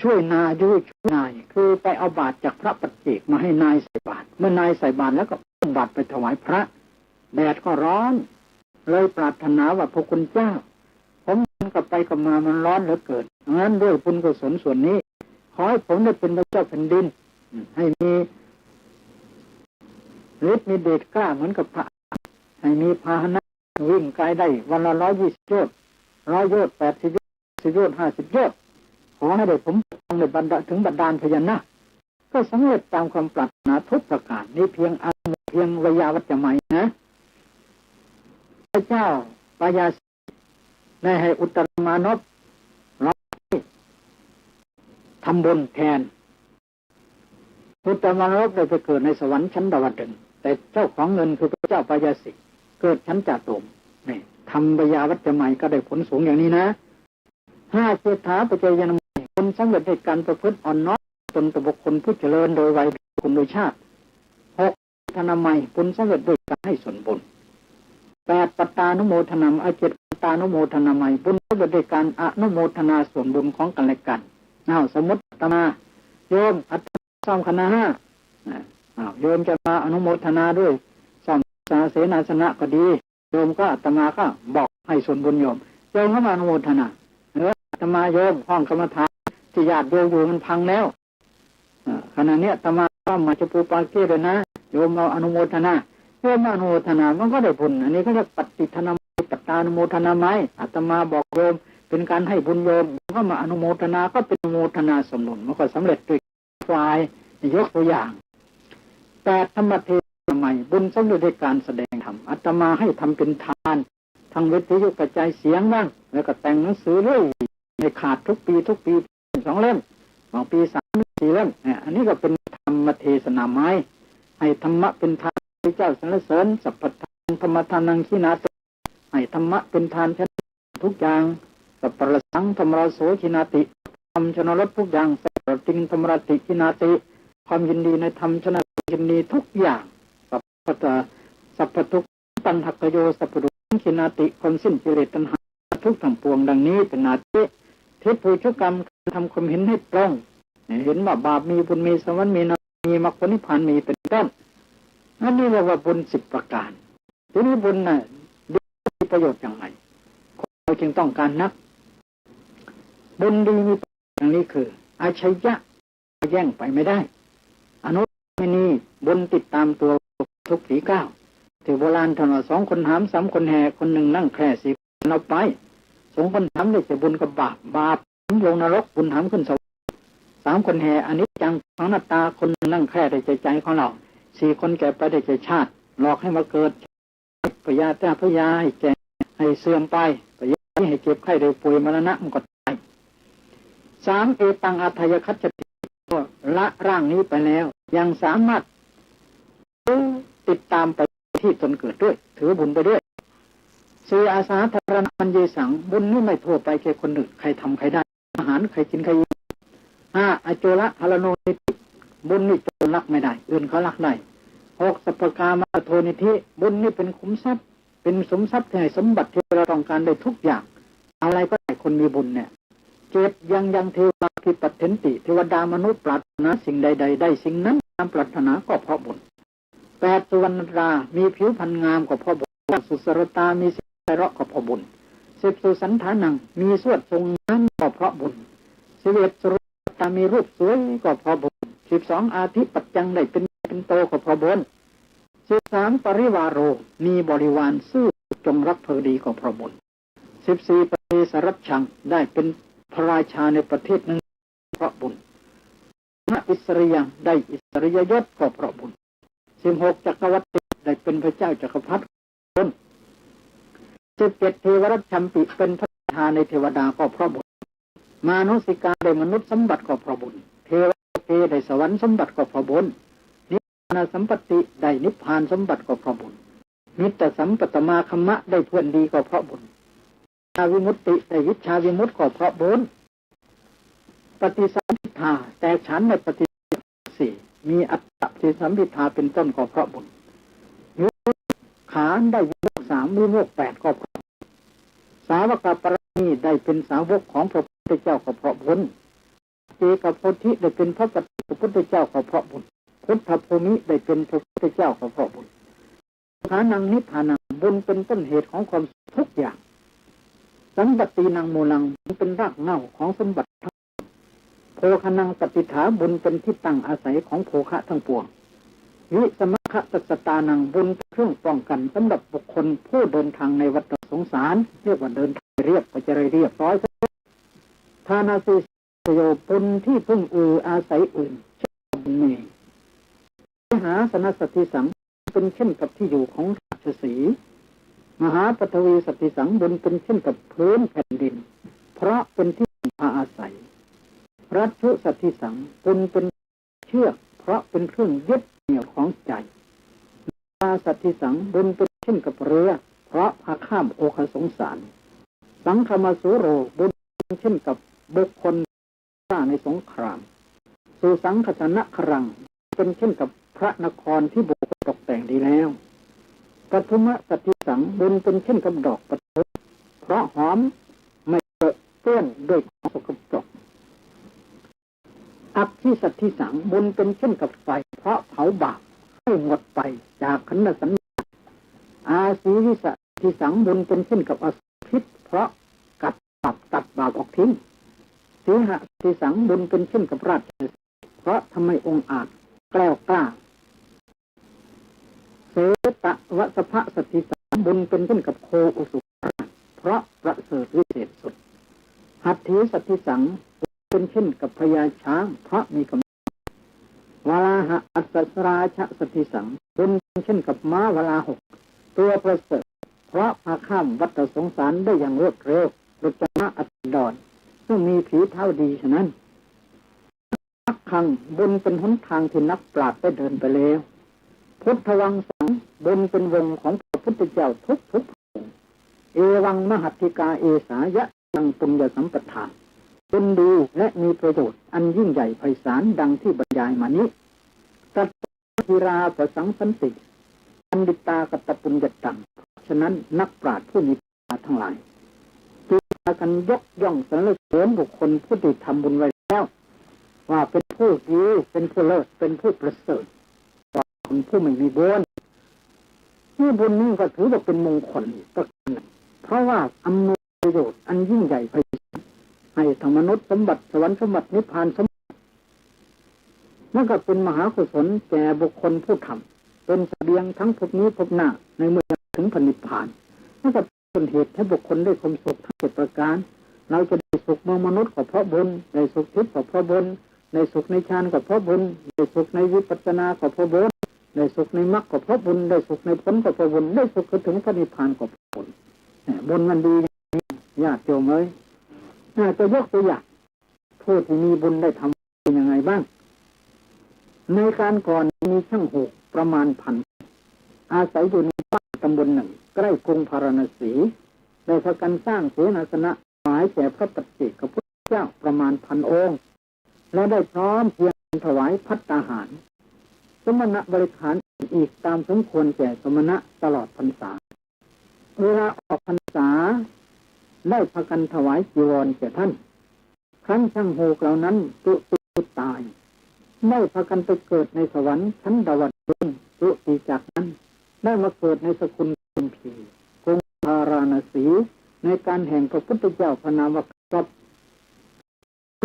ช่วยนาช่วยนายคือไปเอาบาตรจากพระปัจเจกมาให้นายใส่บาตรเมื่อนายใส่บาตรแล้วก็เอาบาตรไปถวายพระแดดก็ร้อนเลยปรารถนาว่าพระคุณเจ้าผมกลับไปกลับมามันร้อนเหลือเกินงั้นด้วยบุญกุศลส่วนนี้ขอให้ผมได้เป็นพระเจ้าแผ่นดินให้มีฤทธิ์มีเดชกล้าเหมือนกับพระให้มีพาหนะวิ่งไกลได้วันละ120 โยชน์100 โยชน์80 โยชน์10 โยชน์50 โยชน์ขอให้ได้ผมต้องได้บรรดาถึงบัดดาลพญานาคก็สำเร็จตามความปรารถนาทุกประการนี้เพียงวิยาวัจจะไมยนะพระเจ้าปายาสีได้ให้อุตตรมานพทำบุญแทนอุตตรมานพได้ไปเกิดในสวรรค์ชั้นดาวดึงส์แต่เจ้าของเงินคือพระเจ้าปายาสีเกิดชั้นจาตุมนี่ทำวิยาวัจจะไมยก็ได้ผลสูงอย่างนี้นะ5เจตาปัจจยนามัยผลสำเร็จในการประพฤติอ่อนน้อมตนต่อบุคคลผู้เจริญโดยวัยคุณโดยชาติ6ธนามัยผลสำเร็จโดยการให้ส่วนบุญ8ปัตตานุโมทนา7ปัตตานุโมทนามัยบุญสำเร็จโดยการอนุโมทนาส่วนบุญของกันและกันสมมติอาตมาโยมอาตมาซ่อมคณะ5โยมจะมาอนุโมทนาด้วยซ่อมศาเสนาสนะก็ดีโยมก็อาตมาก็บอกให้ส่วนบุญโยมเข้ามาอนุโมทนาอาตมาโยมห้องกรรมฐานที่ญาติโยมอยู่มันพังแล้วขณะนี้อาตมาก็มาจะปูปาเก้ด้วยนะโยมเอาอนุโมทนาโยมอนุโมทนามันก็ได้บุญอันนี้เขาเรียกปฏิทนาปัตตานุโมทนาไม้อาตมาบอกโยมเป็นการให้บุญโยมก็มาอนุโมทนาก็เป็นอนุโมทนาสมนุนมันก็สำเร็จด้วยฝ่าย ยกตัวอย่าง8ธรรมเทศใหม่บุญสำเร็จด้วยการแสดงธรรมอาตมาให้ทำเป็นทานทางวิทยุกระจายเสียงบ้างแล้วก็แต่งหนังสือเรื่อยไม่ขาดทุกปี2 เล่มบางปี3-4 เล่มอันนี้ก็เป็นธรรมเทศนาไม้ให้ธรรมะเป็นทานพระเจ้าสรรเสริญสัพพทานธรรมทานังขีนาติให้ธรรมะเป็นทานชนะทุกอย่างสัพพะสังธรรมราโสขีนาติธรรมชนะลดทุกอย่างสัพพะติงธรรมราติขีนาติความยินดีในธรรมชนะยินดีทุกอย่างสัพพทุกตัณหกโยสัพพะขีนาติความสิ้นกิเลสตัณหาทุกทั้งปวงดังนี้เป็นนาทิทิฏฐุชุกรรมทำความเห็นให้ตรงเห็นว่าบาปมีบุญมีสวรรค์มีนรกมีมรรคผลนิพพานมีเป็นต้นอันนี้เรียกว่าบุญ10 ประการทีนี้บุญน่ะมีประโยชน์อย่างไรเราจึงต้องการนักบุญดีมีอย่างนี้คืออาชัยยะแย่งไปไม่ได้อนุมินีบุญติดตามตัวทุกฝีก้าวถือโบราณท่านว่า2 คนหาม3 คนแห่คนหนึ่งนั่งแคร่4 คนเอาไป2 คนหามได้แต่บุญกับบาปลงนรกบุญหามขึ้นสวรรค์3 คนแห่อันนี้จังของหน้าตาคนนั่งแคร่ได้ใจของเรา4 คนแก่ไปได้ใจชาติหลอกให้มาเกิดพยาธิพยาให้แก่ให้เสื่อมไปพยาธิให้เจ็บไข้ได้ป่วยมรณะมันก็ตาย3เอตังอัทยคัจฉติละร่างนี้ไปแล้วยังสามารถติดตามไปที่ตนเกิดด้วยถือบุญไปด้วย4อาสาธารณัญเยสังบุญนี่ไม่ทั่วไปแค่คนอื่นใครทำใครได้อาหารใครกินใครอิ่ม5อโจระหรโนนิธิบุญนี่โจรลักไม่ได้อื่นเขาลักได้6สัพพกามาโทนิธิบุญนี่เป็นขุมทรัพย์เป็นสมทรัพย์ที่ให้สมบัติที่เราต้องการได้ทุกอย่างอะไรก็ได้คนมีบุญเนี่ย7ยังเทวาภิปัฏฐนติเทวดามนุษย์ปรารถนาสิ่งใดได้สิ่งนั้นตามปรารถนาก็เพราะบุญ8สุวรรณรามีผิวพรรณงามก็เพราะบุญสุสรตามีสิไพเราะก็เพราะบุญ10สุสันฐานังมีสวดทรงนั้นก็เพราะบุญ11สุรตามีรูปสวยก็เพราะบุญ12อาทิปัจจังได้เป็นโตก็เพราะบุญ13ปริวาโรมีบริวารซื่อจงรักภักดีก็เพราะบุญ14ปเทสรัชชังได้เป็นพระราชาในประเทศนั้นเพราะบุญพระอิสริยังได้อิสริยยศก็เพราะบุญ16จักรวรรดิได้เป็นพระเจ้าจักรพรรดิบุญ17เทวรัชชัมปิเป็นพระราชาในเทวดาก็เพราะบุญมานุสิกาได้มนุษย์สมบัติก็เพราะบุญเทวเทได้สวรรค์สมบัติก็เพราะบุญนิพพานสัมปติได้นิพพานสมบัติก็เพราะบุญมิตรสัมปตมาคัมมะได้เพื่อนดีก็เพราะบุญชาวิมุตติได้วิชาวิมุตติก็เพราะบุญปฏิสัมพิทาแต่ฉันในปฏิสี่มีอัตตปฏิสัมพิทาเป็นต้นก็เพราะบุญขานได้วิโมกข์3วิโมกข์8ก็เพราะสาวกปรมีได้เป็นสาวกของพระพุทธเจ้าก็เพราะบุญเจกโพธิได้เป็นพระปัจเจกพุทธเจ้าก็เพราะบุญพุทธภูมิได้เป็นพระพุทธเจ้าก็เพราะบุญฐานังนิพพานังบุญเป็นต้นเหตุของความทุกอย่างสัมปตินังมูลังเป็นรากเหง้าของสมบัติทั้งโภคนังปฏิฐาบุญเป็นที่ตั้งอาศัยของโภคะทั้งปวงวิสมคตัสสตานังบุญเครื่องป้องกันสำหรับบุคคลผู้เดินทางในวัฏสงสารเรียกว่าเดินทางเรียบก็จะเรียบร้อยทานาสิโยบุญที่พึ่งอาศัยอื่นเช่นบุญเมย์มหาสนสติสังเป็นเช่นกับที่อยู่ของราชสีห์มหาปฐวีสติสังบุญเป็นเช่นกับพื้นแผ่นดินเพราะเป็นที่พาอาศัยรัชชุสติสังบุญเป็นเชือกเพราะเป็นเครื่องยึดเหนี่ยวของใจปาสติสังบุญเป็นเช่นกับเรือเพราะพาข้ามโอคสงสารสังฆมาสุโรบุญเป็นเช่นกับบุคคลฆ่าในสงครามสุสังคสนะครังเป็นเช่นกับพระนครที่บุคคลตกแต่งดีแล้วปฐุมสติสังบุญเป็นเช่นกับดอกปทุมเพราะหอมไม่เปื้อนด้วยของสกปรกอัคคิสติสังบุญเป็นเช่นกับไฟเพราะเผาบาปให้หมดไปจากขันธสัญญาอาศีวิสติสังบุญเป็นเช่นกับอสพิษเพราะกัดตัดบาปออกทิ้งสีหสติสังบุญเป็นเช่นกับราชเพราะทำให้องค์อาจแกล้วกล้าเสตวสภสติสังบุญเป็นเช่นกับโคอุสุเพราะประเสริฐวิเศษสุดหัตถีสติสังเป็นเช่นกับพญาช้างเพราะมีกำลัง วลาหะอัสสราชสติสังเป็นเช่นกับม้าวลาหกตัวประเสริฐเพราะพาข้ามวัฏสงสารได้อย่างรวดเร็วรจนะอัตดรซึ่งมีผีเท่าดีฉะนั้นนักขังบนเป็นหนทางที่นักปราชญ์ได้เดินไปแล้วพุทธวังสังบนเป็นวงของพระพุทธเจ้าทุกองค์เอวังมหัตถิกาเอสายะยังปุญญสัมปทานเป็นดีและมีประโยชน์อันยิ่งใหญ่ไพศาลดังที่บรรยายมานี้ตัตถิราประสังสันติอันดิตากตปุญญตังฉะนั้นนักปราชญ์ผู้มีปัญญาทั้งหลายจึงพากันยกย่องสรรเสริญบุคคลผู้ที่ทำบุญไว้แล้วว่าเป็นผู้ดีเป็นผู้เลิศเป็นผู้ประเสริฐคนผู้ไม่มีบุญที่บุญนี้ก็ถือว่าเป็นมงคลประการหนึ่งเพราะว่าอำนวยประโยชน์อันยิ่งใหญ่ไพศาลให้ทั้งมนุษย์สมบัติสวรรค์สมบัตินิพพานสมบัตินั่นก็เป็นมหากุศลแก่บุคคลผู้ทำเป็นเสบียงทั้งภพนี้ภพหน้าในเมื่อถึงพระนิพพานนั่นก็เป็นเหตุให้บุคคลได้ความสุขทั้ง7ประการเราจะได้สุขเมื่อมนุษย์ก็เพราะบุญได้สุขทิพย์ก็เพราะบุญได้สุขในฌานก็เพราะบุญได้สุขในวิปัสสนาก็เพราะบุญได้สุขในมรรคก็เพราะบุญได้สุขในผลก็เพราะบุญได้สุขถึงพระนิพพานก็เพราะบุญบุญมันดีญาติโยมเอ้ยน่าจะยกตัวอย่างผู้ที่มีบุญได้ทำเป็นยังไงบ้างในการก่อนมีช่างหูกประมาณ1,000อาศัยอยู่ในบ้านตำบลหนึ่งใกล้กรุงพาราณสีได้พากันสร้างเสนาสนะหมายแก่พระปัจเจกพุทธเจ้าประมาณ1,000 องค์และได้พร้อมเพียงถวายภัตตาหารสมณะบริขารอีกตามสมควรแก่สมณะตลอดพรรษาเวลาออกพรรษาได้พากันถวายจีวรแก่ท่านครั้งช่างหูกเหล่านั้นตุตายได้พากันไปเกิดในสวรรค์ชั้นดาวดึงส์ตุติจากนั้นได้มาเกิดในสกุลกุมพีกรุงพาราณสีในการแห่งพระพุทธเจ้าพระนามว่าครับ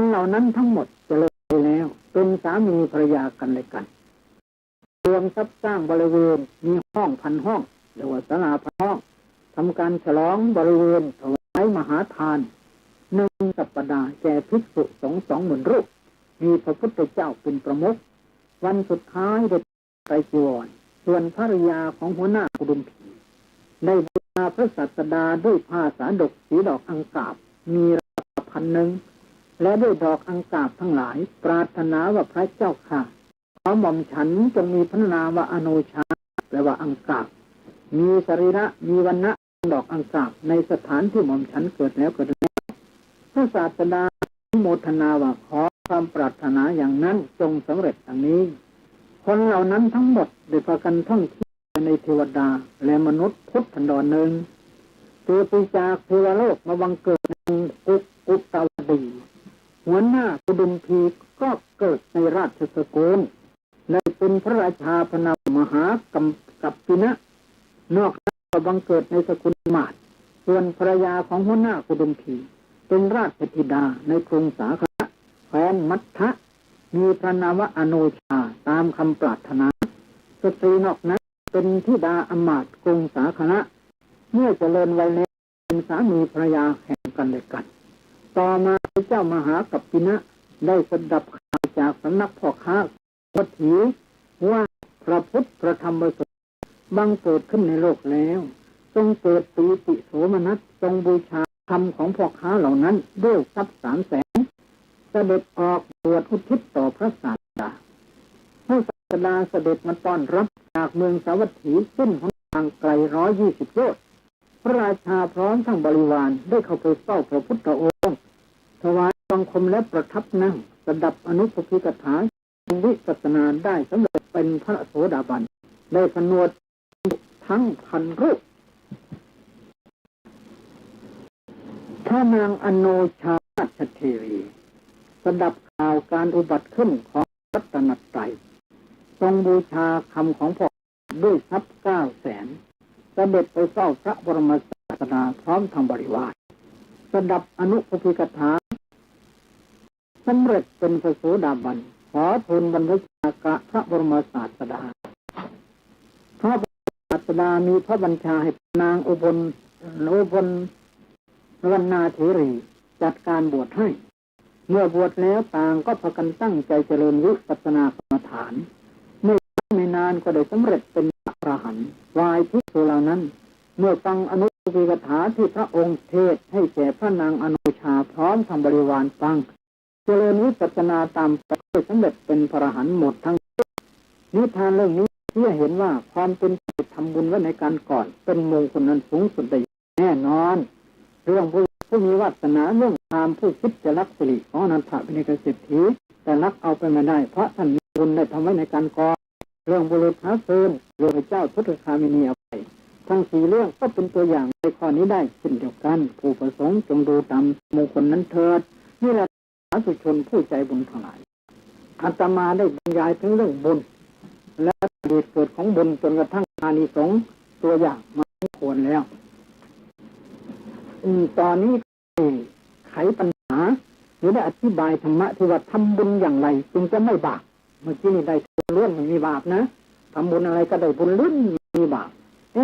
เหล่านั้นทั้งหมดเจริญไปแล้วเป็นสามีภรรยากันเลยกันรวมทรัพย์สร้างบริเวณมีห้อง1,000 ห้องเรียกว่าศาลา1,000 ห้องทำการฉลองบริเวณถวายมหาทาน1 สัปดาห์แก่ภิกษุสงฆ์20,000 รูปมีพระพุทธเจ้าเป็นประมุขวันสุดท้ายได้ไปจีวรส่วนภริยาของหัวหน้ากุดุมพีได้บูชาพระศาสดาด้วยผ้าสาดกสีดอกอังกาบมีราคา1,000 และด้วยดอกอังกาบทั้งหลายปรารถนาว่าพระเจ้าค่ะขอหม่อมฉันจงมีพระนามว่าอโนชาแปลว่าอังกาบมีสรีระมีวรรณะดอกอังกาบในสถานที่หม่อมฉันเกิดแล้วพระศาสดาโมทนาว่าขอความปรารถนาอย่างนั้นจงสำเร็จดังนี้คนเหล่านั้นทั้งหมดได้พากันท่องเที่ยวในเทวดาและมนุษย์พุทธันดรหนึ่งตัวปีจากเทวโลกมาบังเกิดในอุตาวดีหัวหน้ากุดุมพีก็เกิดในราชสกุลในเป็นพระราชาพนามหากัปปินะนอกนั้นก็บังเกิดในสกุลมาศส่วนภรรยาของหัวหน้ากุดุมพีเป็นราชธิดาในกรุงสาขะแคว้นมัทธะมีพระนามว่าอโนชาตามคำปรารถนาสตรีนอกนั้นเป็นธิดาอมาตย์กรุงสาขะเมื่อเจริญวัยแล้วเป็นสามีภรรยาแห่งกันและกันต่อมาพระเจ้ามหากัปปินะได้สดับข่าวจากสำนักพ่อค้าวัตถีว่าพระพุทธพระธรรมพระสงฆ์บังเกิดขึ้นในโลกแล้วทรงเกิดปีติโสมนัสทรงบูชาธรรมของพ่อค้าเหล่านั้นด้วยทรัพย์300,000เสด็จออกบวชอุทิศต่อพระศาสดาพระศาสดาเสด็จมาต้อนรับจากเมืองสาวัตถีเส้นหนทางไกล120 โยชน์พระราชาพร้อมทั้งบริวารได้เข้าไปเฝ้าพระพุทธองค์ถวายบังคมและประทับนั่งสดับอนุปปิกถาวิปัสสนาได้สำเร็จเป็นพระโสดาบันได้ผนวดทั้ง1,000 รูปถ้านางอโนชาราชเทวีสดับข่าวการอุบัติขึ้นของรัตนตรัยทรงบูชาคำของพ่อด้วยทรัพย์900,000เสด็จไปเฝ้าพระบรมศาสดาพร้อมทั้งบริวารสดับอนุปปิกถาสำเร็จเป็นพระโสดาบันขอทูลบรรพชากะพระบรมศาสดาพระบรมศาสดามีพระบัญชาให้นางอุบลวรรณาเถรีจัดการบวชให้เมื่อบวชแล้วต่างก็พากันตั้งใจเจริญวิปัสสนากรรม ฐานไม่นานก็ได้สำเร็จเป็นพระอรหันต์ฝ่ายภิกษุเหล่านั้นเมื่อฟังอนุสติกถาที่พระองค์เทศให้แก่พระนางอนุชาพร้อมทั้งบริวารฟังเจริญวิปัสสนาตามไปสำเร็จเป็นพระอรหันต์หมดทั้งนิทานเรื่องนี้เพื่อเห็นว่าความเป็นผู้ทำบุญไว้ในการก่อนเป็นมงคลนั้นสูงสุดได้แน่นอนเรื่องผู้มีวาสนาเรื่องตามผู้คิดจะรักสิริของอนันทวินิกเศรษฐีแต่รักเอาไปไม่ได้เพราะท่านมีบุญได้ทำไว้ในการก่อนเรื่องบุรุษหาเซินเรื่องเจ้าพุทธคามินีเอาไปทั้งสี่เรื่องก็เป็นตัวอย่างในข้อนี้ได้เช่นเดียวกันผู้ประสงค์จงดูตามมงคลนั้นเถิดนี่แหละสาธุชนผู้ใจบุญทั้งหลายอาตมาได้บรรยายถึงเรื่องบุญและเหตุเกิดของบุญจนกระทั่งอานิสงส์ตัวอย่างมาควรแล้วตอนนี้ไขปัญหาหรือได้อธิบายธรรมะที่ว่าทำบุญอย่างไรจึงจะไม่บาปเมื่อกี้นี่ได้บุญล้วนไม่มีบาปนะทำบุญอะไรก็ได้บุญล้วนมีบาป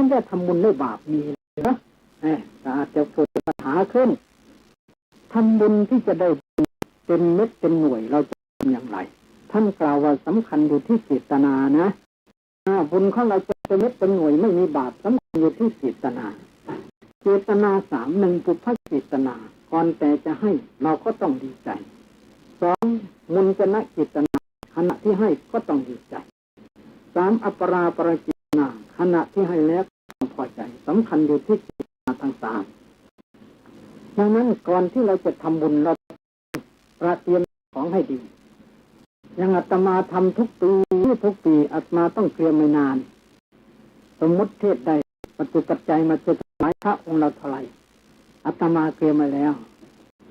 แต่ทำบุญได้บาปมีนะอาจจะเกิดปัญหาขึ้นทำบุญที่จะได้เป็นเม็ดเป็นหน่วยเราจะทำอย่างไรท่านกล่าวว่าสำคัญอยู่ที่เจตนานะบุญของเราจะเป็นเม็ดเป็นหน่วยไม่มีบาปสำคัญอยู่ที่เจตนาเจตนา3 1ปุพพเจตนาก่อนแต่จะให้เราก็ต้องดีใจ2มุญจนะเจตนาขณะที่ให้ก็ต้องดีใจ3อัปปราปรเจตนาขณะที่ให้แล้วต้องพอใจสำคัญอยู่ที่เจตนาทั้ง3ดังนั้นก่อนที่เราจะทำบุญเราเตรียมของให้ดีอย่างอาตมาทำทุกปีอาตมาต้องเตรียมไม่นานสมมติเทศใดปัจจุปัจจัยมาจะถวายพระองค์เราเท่าไหร่อาตมาเตรียมมาแล้ว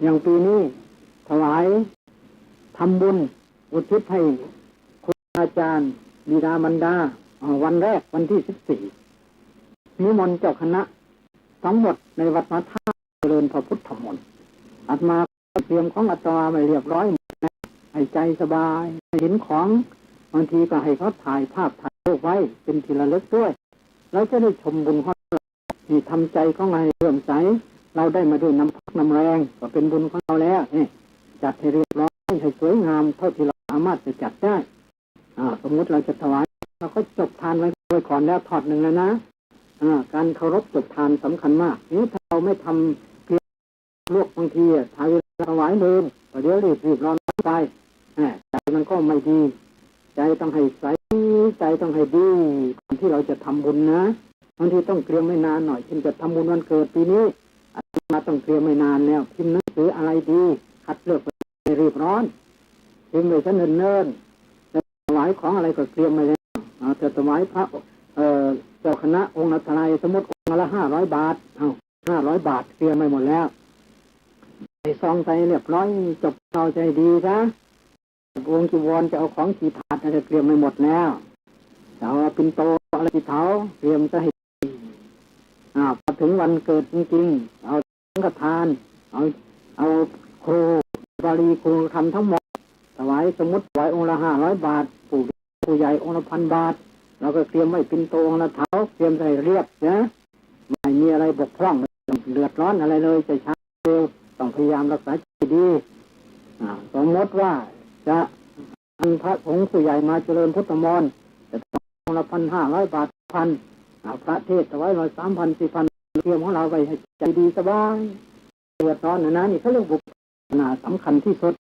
อย่างปีนี้ถวายทำบุญอุทิศให้ครูอาจารย์บิดามารดาวันแรกวันที่14นิมนต์เจ้าคณะทั้งหมดในวัดพระธาตุเจริญพระพุทธมนต์อาตมาเตรียมของอาตมาไม่เรียบร้อยให้ใจสบายเห็นของบางทีก็ให้เขาถ่ายภาพถ่ายรูปไว้เป็นที่ระลึกด้วยเราจะได้ชมบุญของเราที่ทำใจของเราเลื่อมใสเราได้มาด้วยน้ำพักน้ำแรงก็เป็นบุญของเราแล้วนี่จัดให้เรียบร้อยให้สวยงามเท่าที่เราสามารถจะจัดได้สมมติเราจะถวายเราก็จบทานไว้ก่อนแล้วถอดหนึ่งแล้วนะการเคารพจบทานสำคัญมากนี่ถ้าเราไม่ทำเพียงลวกบางทีถวายลืมเดี๋ยวรีบร้อนไปใจมันก็ไม่ดีใจต้องให้ใสใจต้องให้ดีก่อนที่เราจะทำบุญนะบางทีต้องเตรียมไม่นานหน่อยเช่นจะทำบุญวันเกิดปีนี้มาต้องเตรียมไม่นานแล้วพิมพ์หนังสืออะไรดีคัดเลือกไปรีบร้อนพิมพ์เลยซะเนิ่นๆถวายของอะไรก็เตรียมไปแล้วจะถวายพระเจ้าคณะองค์ละเท่าไรสมมติองค์ละ500 บาท500 บาทเตรียมไปหมดแล้วใส่ซองใส่เรียบร้อยจบเราใจดีนะองค์จีวรจะเอาของขีถาดจะเตรียมไปหมดแล้วจะเอาปิ่นโตอะไรที่เท้าเตรียมจะให้พอถึงวันเกิดจริงๆเอาสังฆทานเอาครูบาลีครูทำทั้งหมดถวายสมมติถวายองค์ละ500 บาทผู้ใหญ่องค์ละ1,000 บาทเราก็เตรียมไว้ปิ่นโตองค์ละเท้าเตรียมใส่เรียบนะไม่มีอะไรบกพร่องเดือดร้อนอะไรเลยใจช้าเร็วต้องพยายามรักษาใจดีสมมติว่าจะอันพระสงฆ์ผู้ใหญ่มาเจริญพุทธมนต์จะต้องละ1,500 บาทพระเทศถวาย3,000 4,000เตรียมของเราไว้ให้ใจดีสบายเดือดร้อนนะนี่เขาเรื่องบุญสำคัญที่สุด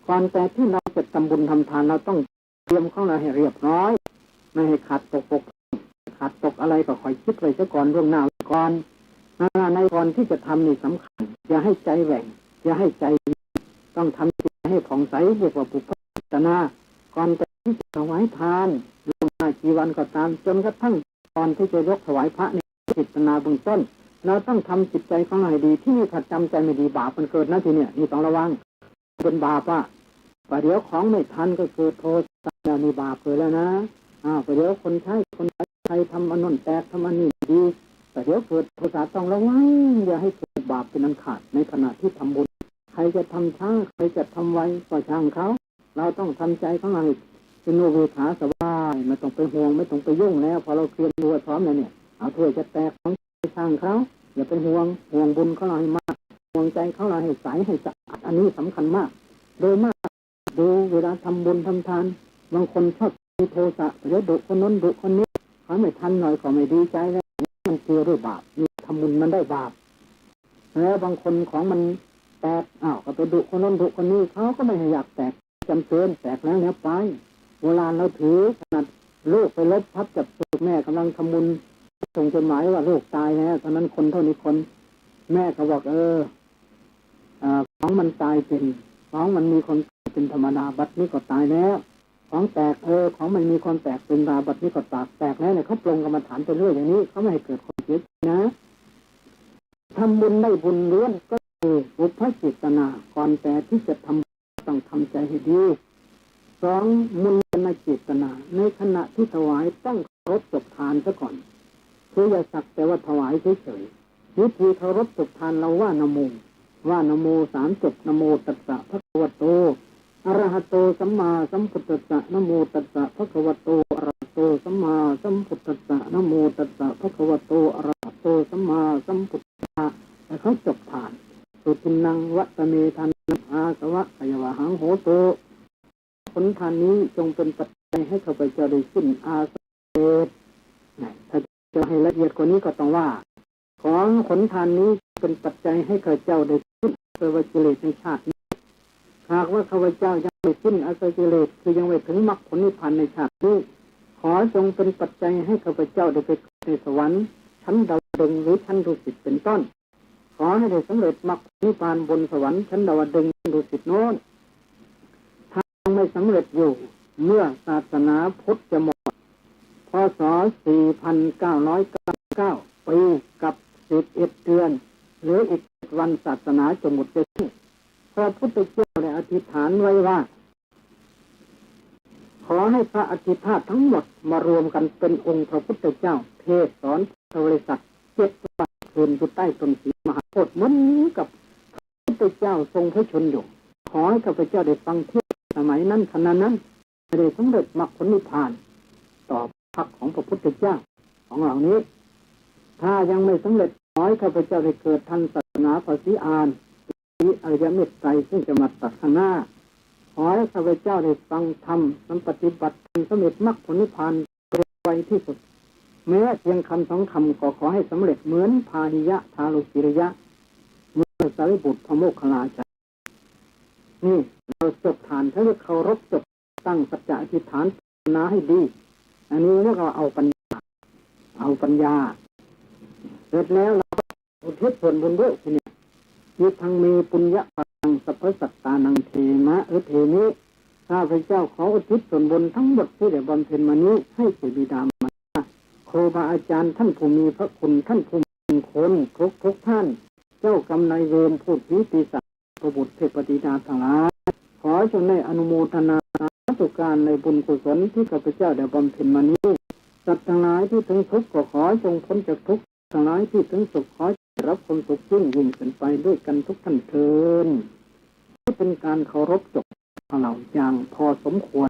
ก่อนแต่ที่เราจะทำบุญทำทานเราต้องเตรียมของเราให้เรียบร้อยไม่ให้ขาดตกอะไรก็คอยคิดไว้ซะก่อนล่วงหน้าก่อนในก่อนที่จะทำนี่สำคัญอย่าให้ใจแหว่งอย่าให้ใจต้องทำจิตให้ผ่องใสเรียกว่าปุพพเจตนาก่อนที่จะถวายทานล่วงหน้ากี่วันก็ตามจนกระทั่งก่อนที่จะยกถวายพระในเจตนาเบื้องต้นเราต้องทำจิตใจของเราให้ดีที่นี่ถ้าจำใจไม่ดีบาปมันเกิดนะทีเนี่ยนี่ต้องระวังเป็นบาปประเดี๋ยวของไม่ทันก็เกิดโทษะมีบาปเกิดแล้วนะประเดี๋ยวคนใช้ทำอันนั้นแตกทำอันนี้ดีแต่เดี๋ยวเกิดโทสะต้องระวังอย่าให้เกิดบาปเป็นอันขาดในขณะที่ทำบุญใครจะทำช้าใครจะทำไวก็ช่างเขาเราต้องทำใจของเราเป็นอุเบกขาสบายไม่ต้องไปห่วงไม่ต้องไปยุ่งแล้วพอเราเตรียมตัวพร้อมแล้วเนี่ยเอาถ้วยจะแตกของช่างเขาอย่าไปห่วงบุญของเราให้มากห่วงใจของเราให้ใสให้สะอาดอันนี้สำคัญมากโดยมากดูเวลาทำบุญทำทาน บางคนชอบมีโทสะเดี๋ยวดุคนนั้นดุคนนี้เขาไม่ทันหน่อยก็ไม่ดีใจแล้วมันเกี่ยวด้วยบาปมีทำบุญมันได้บาปแล้วบางคนของมันแตกก็ไปดุคนนั้นดุคนนี้เขาก็ไม่อยากแตกจำเป็นแตกแล้วเนี่ยไปเวลาเราถือขนาดลูกไปลบพับจับศพแม่กำลังทำบุญส่งจดหมายว่าลูกตายแล้วตอนนั้นคนเท่านี้คนแม่ก็บอกของมันตายเป็นของมันมีคนเป็นธรรมดาบัดนี้ก็ตายแล้วของแตกของมันมีคนแตกเป็นดาบัดนี้ก็แตกแล้วเนี่ยเขาปรงกรรมฐานไปเรื่อยอย่างนี้เขาไม่ให้เกิดความเสียใจนะทำบุญได้บุญล้วนก็คืออุปจิตนาก่อนแต่ที่จะทำต้องทำใจให้ดีสองมุญเจตนาในขณะที่ถวายต้องเคารพจบทานซะก่อนคืออย่าสักแต่ว่าถวายเฉยๆวิธีเคารพจบทานเราว่านะโม3 จบนะโมตัสสะภะคะวะโตอะระหะโตสัมมาสัมพุทธัสสะนะโมตัสสะภะคะวะโตอะระหะโตสัมมาสัมพุทธัสสะนะโมตัสสะภะคะวะโตอะระหะโตสัมมาสัมพุทธัสสะและเขาจบทานสุตินังวัตเมทันอาสวะขยวะหังโหโตผลทานนี้จงเป็นปัจจัยให้ข้าพเจ้าได้สิ้นอาสวะถ้าจะให้ละเอียดกว่านี้ก็ต้องว่าของผลทานนี้เป็นปัจจัยให้ข้าพเจ้าได้สิ้นอาสวะกิเลสในชาตินี้หากว่าข้าพเจ้ายังไม่สิ้นอาสวะกิเลสคือยังไม่ถึงมรรคผลนิพพานในชาตินี้ขอจงเป็นปัจจัยให้ข้าพเจ้าได้ไปในสวรรค์ชั้นดาวดึงส์หรือชั้นดุสิตเป็นต้นขอให้ได้สำเร็จมรรคนิพพานบนสวรรค์ชั้นดาวดึงส์ดุสิตโน้นถ้ายังไม่สำเร็จอยู่เมื่อศาสนาพุทธจะหมดพ.ศ. 4999 ปีกับ11 เดือนหรืออีกวันศาสนาจะหมดไปพระพุทธเจ้าได้อธิษฐานไว้ว่าขอให้พระอธิษฐานทั้งหมดมารวมกันเป็นองค์พระพุทธเจ้าเทศสอนพระบริษัท7 วันคืนอยู่ใต้ต้นศรีมหาโพธิ์เหมือนกับพระพุทธเจ้าทรงพระชนอยู่ขอให้ข้าพเจ้าได้ฟังเทศสมัยนั้นขณะนั้นได้สำเร็จมรรคผลนิพพานต่อพระของพระพุทธเจ้าของเหล่านี้ถ้ายังไม่สำเร็จขอให้ข้าพเจ้าได้เกิดทันศาสนาพระศรีอานอริยเมตไตรซึ่งจะมาตัดข้างหน้าขอให้ข้าพเจ้าได้ฟังธรรมนำปฏิบัติสำเร็จมรรคผลนิพพานเร็วไวที่สุดแม้เพียงคำ2 คำก็ขอให้สำเร็จเหมือนพาหิยะทารุกิริยะเมื่อสารีบุตรพระโมคคัลลาจารย์นี่เราจบฐานถ้าเราเคารพจบตั้งสัจจะอธิษฐานนาให้ดีอันนี้เรียกว่าเอาปัญญาเสร็จแล้วเราอุทิศส่วนบุญด้วยทีนี้ยิทังมีปุญญะปังสัพพสัตตานังเทมะเทมิข้าพเจ้าขออุทิศส่วนบุญทั้งหมดที่ได้บำเพ็ญมานี้ให้แก่บิดามารดาครูบาอาจารย์ท่านผู้มีพระคุณท่านผู้มีคนทุกท่านเจ้ากรรมนายเวรผู้ผีปีศาจพระบุตรเทพธิดาทั้งหลายขอจงได้อนุโมทนาสุการในบุญกุศลที่ข้าพเจ้าได้บำเพ็ญมานี้สัตว์ทั้งหลายที่ถึงทุกข์ก็ขอจงพ้นจากทุกข์ทั้งหลายที่ถึงสุขขอรับความสุขยิ่งขึ้นไปด้วยกันทุกท่านเถิดที่เป็นการเคารพจบเหล่าอย่างพอสมควร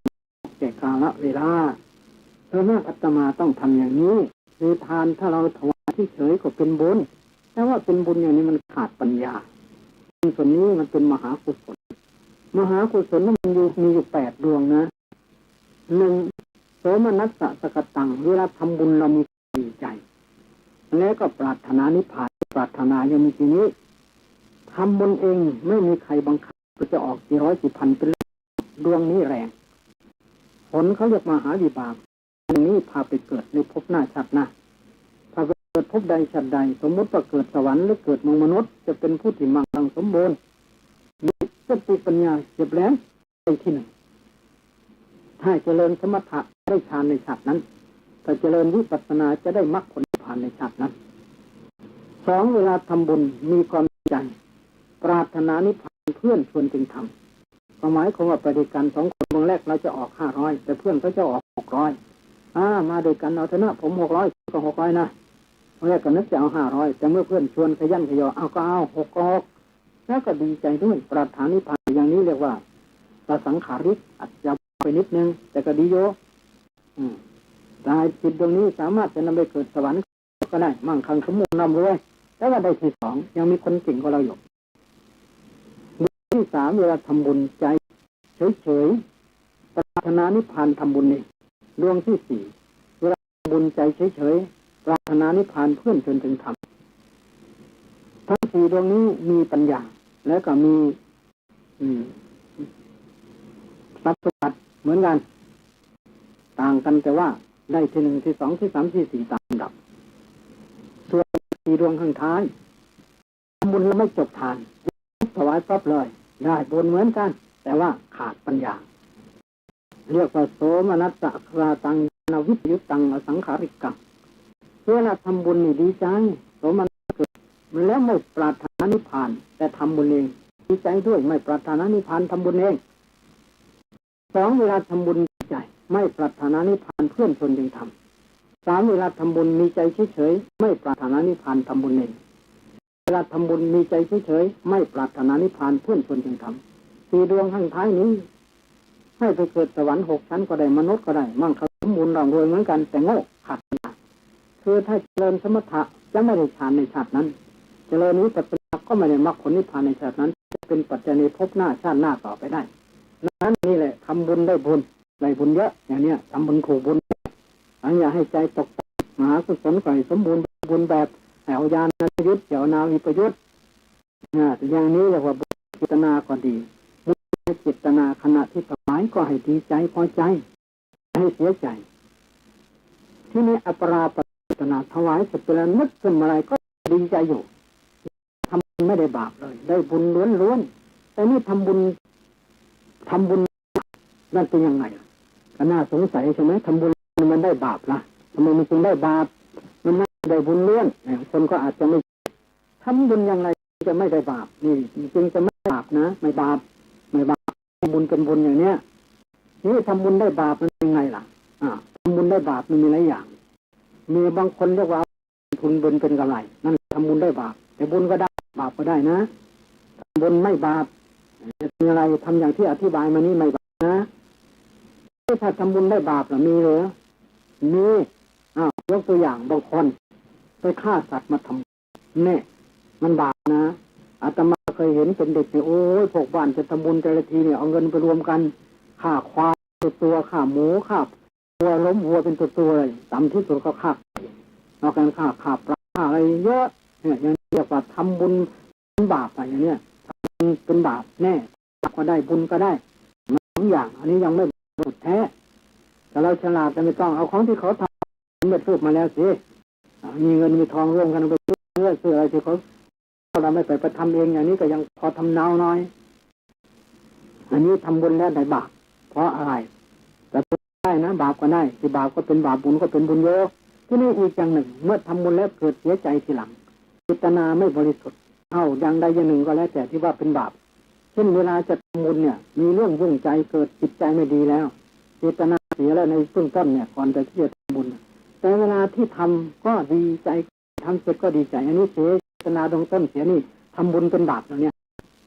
แก่กาลเวลาเพราะว่าอาตมาต้องทำอย่างนี้คือทานถ้าเราถวายที่เฉยก็เป็นบุญแต่ว่าเป็นบุญอย่างนี้มันขาดปัญญาส่วนนี้มันเป็นมหากุศลนั้นมันมีอยู่8 ดวงนะ 1. โสมนัสสะสกตังเวลาทำบุญเรามีดีใจแล้วก็ปรารถนานิพพานปรารถนายังมีทีนี้ทำบุญเองไม่มีใครบังคับก็จะออกกี่ร้อยกี่พันเป็นดวงนี้แรงผลเขาเรียกมหาวิบากอันนี้พาไปเกิดในภพหน้าชาติหน้าพาไปเกิดภพใดชาติใดสมมติว่าเกิดสวรรค์หรือเกิดมนุษย์จะเป็นผู้ที่มั่งคั่งสมบูรณ์มีสติปัญญาเจ็บแหลมเป็นที่ 1ถ้าเจริญสมถะได้ฌานในชาตินั้นถ้าเจริญวิปัสสนาจะได้มรรคผลนิพพานในชาตินั้น 2. เวลาทำบุญมีความใจปรารถนานิพพานเพื่อนชวนจึงทำหมายความว่าไปด้วยกัน2 คนเบื้องแรกเราจะออก500แต่เพื่อนเขาจะออก600มาด้วยกันเอาเถอะนะผม600ก็600นะเมื่อแรกก็นึกจะเอา500แต่เมื่อเพื่อนชวนขยันขยอเอาก็เอา6แล้วก็ดีใจด้วยปรารถนานิพพานอย่างนี้เรียกว่าตสังขาริกอาจจะไปนิดนึงแต่ก็ดีโยได้จิตดวงนี้สามารถจะนำไปเกิดสวรรค์ก็ได้มั่งคั่งสมบูรณ์ร่ำรวยแต่ว่าได้ที่ 2ยังมีคนเก่งกว่าเราอยู่ที่ 3เวลาทำบุญใจเฉยๆปรา ารถนานิพพานทำบุญเองดวงที่สี่เวลาทำบุญใจเฉยๆปรารถนานิพพานเพื่อนจนถึงธรรมทั้งสี่ดวงนี้มีปัญญาและก็มีทรัพย์สมบัติเหมือนกันต่างกันแต่ว่าได้ที่หนึ่งที่สองที่สามที่สี่ตามลำดับส่วนสี่ดวงข้างท้ายทำบุญแล้วไม่จบทานถวายปั๊บเลยได้บุญเหมือนกันแต่ว่าขาดปัญญาเรียกว่าโสมนัสสะคราตังนวิปยุตตังอสังขาริกังเวลาทำบุญนี่ดีใจโสมนัสเกิดแล้วไม่ปรารถนานิพพานแต่ทำบุญเองดีใจด้วยไม่ปรารถนานิพพานทำบุญเองสองเวลาทำบุญดีใจไม่ปรารถนานิพพานเพื่อนชนจึงทำสามเวลาทำบุญมีใจเฉยๆไม่ปรารถนานิพพานทำบุญเองเวลาทำบุญมีใจเฉยๆไม่ปรารถนานิพพานเพื่อนชนจึงทำสี่ดวงข้างท้ายนี้ให้ไปเกิดสวรรค์หกชั้นก็ได้มนุษย์ก็ได้มั่งคั่งสมบูรณ์ร่ำรวยเหมือนกันแต่โง่ขาดปัญญาคือถ้าเจริญสมถะจะไม่ได้ฌานในชาตินั้นเจริญวิปัสสนาก็ไม่ได้มรรคผลนิพพานในชาตินั้นจะเป็นปัจจัยในภพหน้าชาติหน้าต่อไปได้นั้นนี่แหละทำบุญได้บุญเยอะอย่างเนี้ยทำบุญถูกบุญอย่าให้ใจตกมหากุศลก่อยสมบูรณ์บุญแบบแถวยานยุทธเจวนาวิปยุทธอย่างนี้เรียกว่าบุญจิตนาก็ดีจิตนาขณะที่ถวายก็ให้ดีใจพอใจให้เสียใจที่นี้อัปราปจิตนาถวายเสร็จแล้วนึกขึ้นอะไรก็ดีใจอยู่ทำบุญไม่ได้บาปเลยได้บุญล้วนๆแต่นี่ทำบุญนั่นเป็นยังไงก็น่าสงสัยใช่ไหมทำบุญมันได้บาปล่ะทำไมมันจึงได้บาปมันไม่ได้บุญล้วนคนก็อาจจะไม่ทำบุญยังไงจะไม่ได้บาปนี่จึงจะไม่บาปนะไม่บาปบุญเป็นบุญอย่างเนี้ยนี่ทำบุญได้บาปมันยังไงล่ะทำบุญได้บาปมันมีหลายอย่างมีบางคนเรียกว่าทุนบุญเป็นกำไรนั่นทำบุญได้บาปแต่บุญก็ได้บาปก็ได้นะทำบุญไม่บาปเป็นอะไรทำอย่างที่อธิบายมานี้ไม่บาปนะถ้าทำบุญได้บาปหรือมีหรือมียกตัวอย่างบางคนไปฆ่าสัตว์มาทำเนี่ยมันบาปนะอาตมาเคยเห็นเป็นเด็กเนี่ยโอ้ยพวกบ้านจะทำบุญแต่ละทีเนี่ยเอาเงินไปรวมกันฆ่าควายตัวฆ่าหมูฆ่าวัวล้มวัวเป็นตัวเลยต่ำที่สุดก็ฆ่านอกจากฆ่าปลาอะไรเยอะเนี่ยอย่างเรียกว่าทำบุญเป็นบาปอะไรอย่างเนี้ยทำบุญเป็นบาปแน่บาปก็ได้บุญก็ได้สองอย่างอันนี้ยังไม่หมดแท้แต่เราฉลาดแต่ไม่ต้องเอาของที่เขาทำเม็ดรูปมาแล้วสิมีเงินมีทองร่วมกันไปซื้ออะไรที่เขาเราไม่ไปทำเองอย่างนี้ก็ยังพอทำเนาน้อยอันนี้ทำบุญแล้วได้บาปเพราะอะไรแต่ได้นะบาปก็ได้ที่บาปก็เป็นบาปบุญก็เป็นบุญเยอะที่นี่อีกอย่างหนึ่งเมื่อทำบุญแล้วเกิดเสียใจทีหลังจิตนาไม่บริสุทธิ์อย่างใดอย่างหนึ่งก็แล้วแต่ที่ว่าเป็นบาปเช่นเวลาจะทำบุญเนี่ยมีเรื่องยุ่งใจเกิดจิตใจไม่ดีแล้วจิตนาเสียแล้วในเบื้องต้นเนี่ยก่อนจะที่จะทำบุญแต่เวลาที่ทำก็ดีใจทำเสร็จก็ดีใจอันนี้เสียเจตนาดวงต้นเสียนี่ทำบุญเป็นบาปแล้วเนี่ย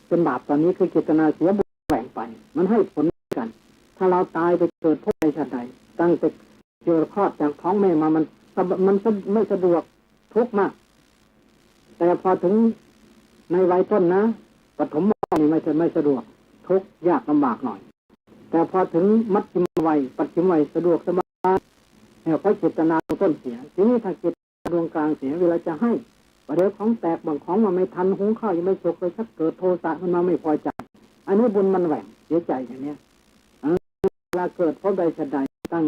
เป็นบาปตอนนี้คือเจตนาเสียบุญแหว่งไปมันให้ผลกันถ้าเราตายไปเกิดพบในชาติใดตั้งแต่เจอคลอดจากท้องแม่มามันไม่สะดวกทุกข์มากแต่พอถึงในวัยต้นนะปฐมวัยนี่ไม่สะดวกทุกข์ยากลำบากหน่อยแต่พอถึงมัธยมวัยปัจฉิมวัยสะดวกสบายเนี่ยเพราะเจตนาดวงต้นเสียทีนี้ถ้าเจตนาดวงกลางเสียเวลาจะให้ประเดี๋ยวของแตกบางของมาไม่ทันหุงข้าวยังไม่สุกเลยชักเกิดโทสะมันมาไม่พอใจอันนี้บุญมันแหว่งเสียใจอย่างเนี้ยเวลาเกิดเพราะใดชะใดตั้ง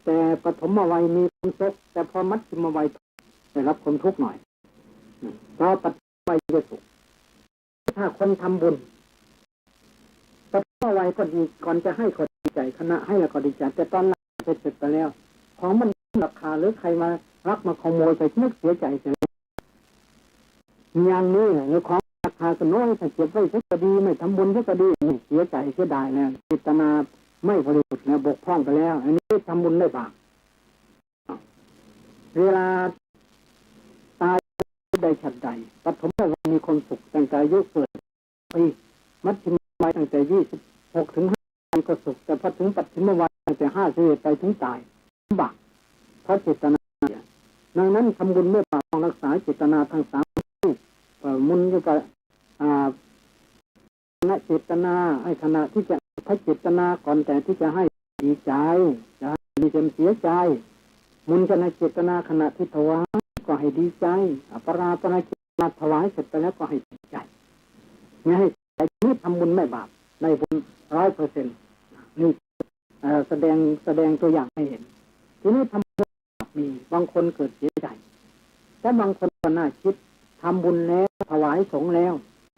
แต่ปฐมวัยมีความสุขแต่พอมัธยมวัยได้รับความทุกข์หน่อยเพราะปฐมวัยจะสุขถ้าคนทำบุญปฐมวัยก็ดีก่อนจะให้ก็ดีใจคณะให้แล้วก็ดีใจแต่ตอนหลังเสร็จไปแล้วของมันราคาหรือใครมารักมาขโมยไปนึกเสียใจเสียอย่างนี้หรือของราคาก็น้อยถ้าเก็บไว้ก็ดีไม่ทำบุญก็ดีเสียใจเสียดายแล้วจิตนาไม่บริสุทธิ์แล้วบกพร่องไปแล้วอันนี้ทำบุญได้บาปเวลาตายได้ฉันใดปฐมวัยมีความสุขตั้งแต่อายุเกิดปีมัธยมวัยตั้งแต่26 ถึง 50ก็สุขแต่พอถึงปัจฉิมวัยตั้งแต่51ไปถึงตายบาปเพราะเจตนาดังนั้นทำบุญเมื่อบาปต้องรักษาเจตนาทั้ง3มุนอยู่กับเจตนาให้ขณะที่จะพัฒเจตนาก่อนแต่ที่จะให้ ดีใจใจมีเต็มเสียใจมุนจะในเจตนาขณะที่ถวายก็ให้ดีใจอปราปนาเจตนาถวายเสร็จไปแล้วก็ให้ดีใจเนี่ยให้ใจนี้ทำบุญไม่บาปในบุญ100%นี่แสดงตัวอย่างให้เห็นทีนี้ทำบุญมีบางคนเกิดเสียใจแต่บางคนก็น่าคิดทำบุญแล้วถวายสงฆ์แล้ว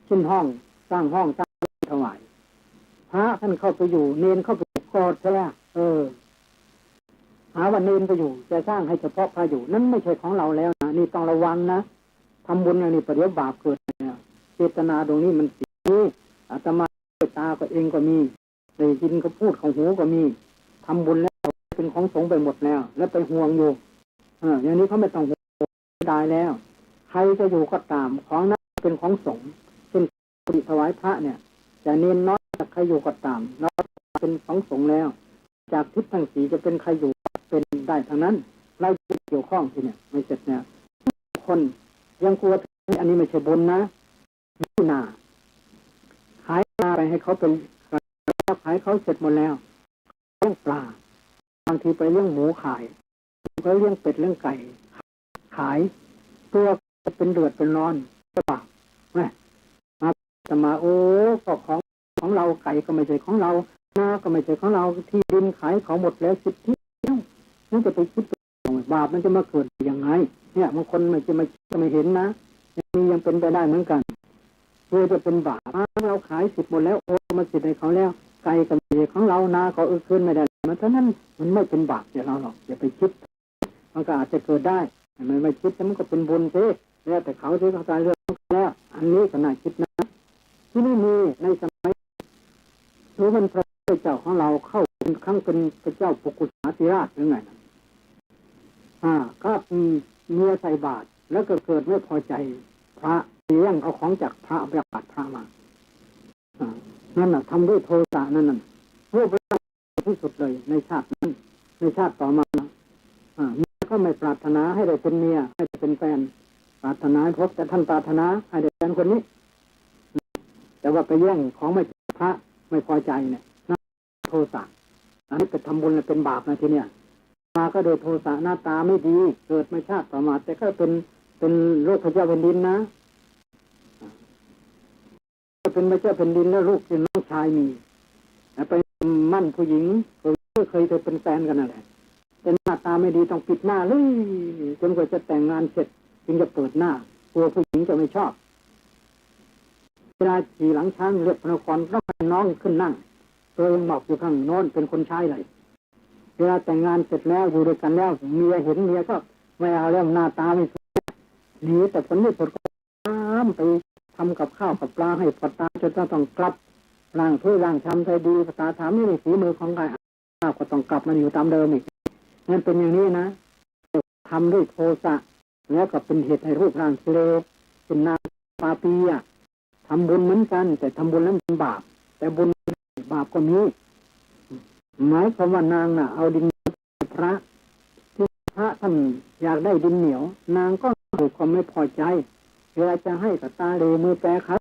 ขึ้นห้องสร้างห้องสร้างถวายพระท่านเข้าไปอยู่เนรเข้าไปกอดใช่ไหมหาว่าเนรไปอยู่จะสร้างให้เฉพาะพระอยู่นั่นไม่ใช่ของเราแล้วนะนี่ต้องระวังนะทำบุญอย่างนี้ประเดี๋ยวบาปเกิดเนี่ยเจตนาตรงนี้มันสีอาตมาตาก็เองก็มีได้ยินเขาพูดของหูก็มีทำบุญแล้วเป็นของสงฆ์ไปหมดแล้วไปห่วงอยู่อย่างนี้เขาไม่ต้องห่วงได้แล้วใครจะอยู่ก็ตามของนั้นเป็นของสงฆ์เช่นถวายพระเนี่ยจะเน้นน้อยจากใครอยู่ก็ตามน้อยเป็นของสงฆ์แล้วจากทิศทั้งสี่จะเป็นใครอยู่เป็นได้ทั้งนั้นไล่เกี่ยวข้องที่เนี่ยไม่เสร็จเนี่ยคนยังกลัวอันนี้ไม่ใช่บุญนะนี่นาขายปลาไปให้เขาเป็นขายเขาเสร็จหมดแล้วเลี้ยงปลาบางทีไปเลี้ยงหมูขายไปเลี้ยงเป็ดเลี้ยงไก่ขายตัวเป็นเดือดเป็นร้อนก็ปากนะจะมาโอ้ก็ของเราไก่ก็ไม่ใช่ของเรานาก็ไม่ใช่ของเราที่ดินขายเขาหมดแล้วสิทธินั่นจะไปคิดบาปมันจะมาเกิดยังไงเนี่ยบางคนไม่เห็นนะยังเป็นไปได้เหมือนกันเพื่อจะเป็นบาปเราขายสิทธิ์หมดแล้วโอ้มาสิทธิ์ให้เขาแล้วไก่กับเมียของเรานาเขาคืนไม่ได้มันเท่านั้นมันไม่เป็นบาปอย่าเราหรอกอย่าไปคิดมันก็อาจจะเกิดได้ไม่คิดแต่มันก็เป็นบุญเท่แล้วแต่เขาที่เขาตายเรื่องแล้วอันนี้ก็น่าคิดนะที่นี่มีในสมัยรู้มันพระเจ้าของเราเข้าเป็นครั้งเป็นพระเจ้าปุกุสาธิราชหรือไงก็เมียใส่บาตรแล้วก็เกิดไม่พอใจพระเลี้ยงเอาของจากพระไปบาตรพระมานั่นน่ะทำด้วยโทสะนั่นรูปร่างที่สุดเลยในชาตินั้นในชาติต่อมาเมียก็ไม่ปรารถนาให้ได้เป็นเมียให้ได้เป็นแฟนปรารถนาพบแต่ท่านปรารถนาให้ได้แฟนคนนี้แต่ว่าไปแย่งของไม่พระไม่พอใจเนี่ยโทสะอันนี้ไปทำบุญเป็นบาปนะทีเนี้ยมาก็โดยโทสะหน้าตาไม่ดีเกิดมาชาติต่อมาแต่ก็เป็นโรคพระเจ้าแผ่นดินนะเป็นพระเจ้าแผ่นดินแล้วลูกเป็นน้องชายมีไปมั่นผู้หญิงเคยเป็นแฟนกันนั่นแหละแต่หน้าตาไม่ดีต้องปิดหน้าเลยจนกว่าจะแต่งงานเสร็จจึงจะเปิดหน้ากลัวผู้หญิงจะไม่ชอบเวลาขี่หลังช้างเรียกพระนครก็ให้น้องขึ้นนั่งตัวยังบอกอยู่ข้างโน้นเป็นคนใช้เลยเวลาแต่งงานเสร็จแล้วอยู่ด้วยกันแล้วเมียเห็นเมียก็ไม่เอาแล้วหน้าตาไม่สวยหนีแต่ผลที่สุดก็ตามไปทำกับข้าวกับปลาให้ปัตตาจนต้องกลับร่างถ้วยร่างชำใจดีปัตตาถามนี่ฝีมือของใครก็ต้องกลับมาอยู่ตามเดิมอีกนั่นเป็นอย่างนี้นะทำด้วยโทสะแล้วก็เป็นเหตุให้รูปร่างเลวเป็นนาปาปีทำบุญเหมือนกันแต่ทำบุญนั้นเป็นบาปแต่บุญบาปก็มีหมายความว่านางน่ะเอาดินพระที่พระท่านอยากได้ดินเหนียวนางก็ถูกความไม่พอใจเวลาจะให้กับตาเลมือแปรครับ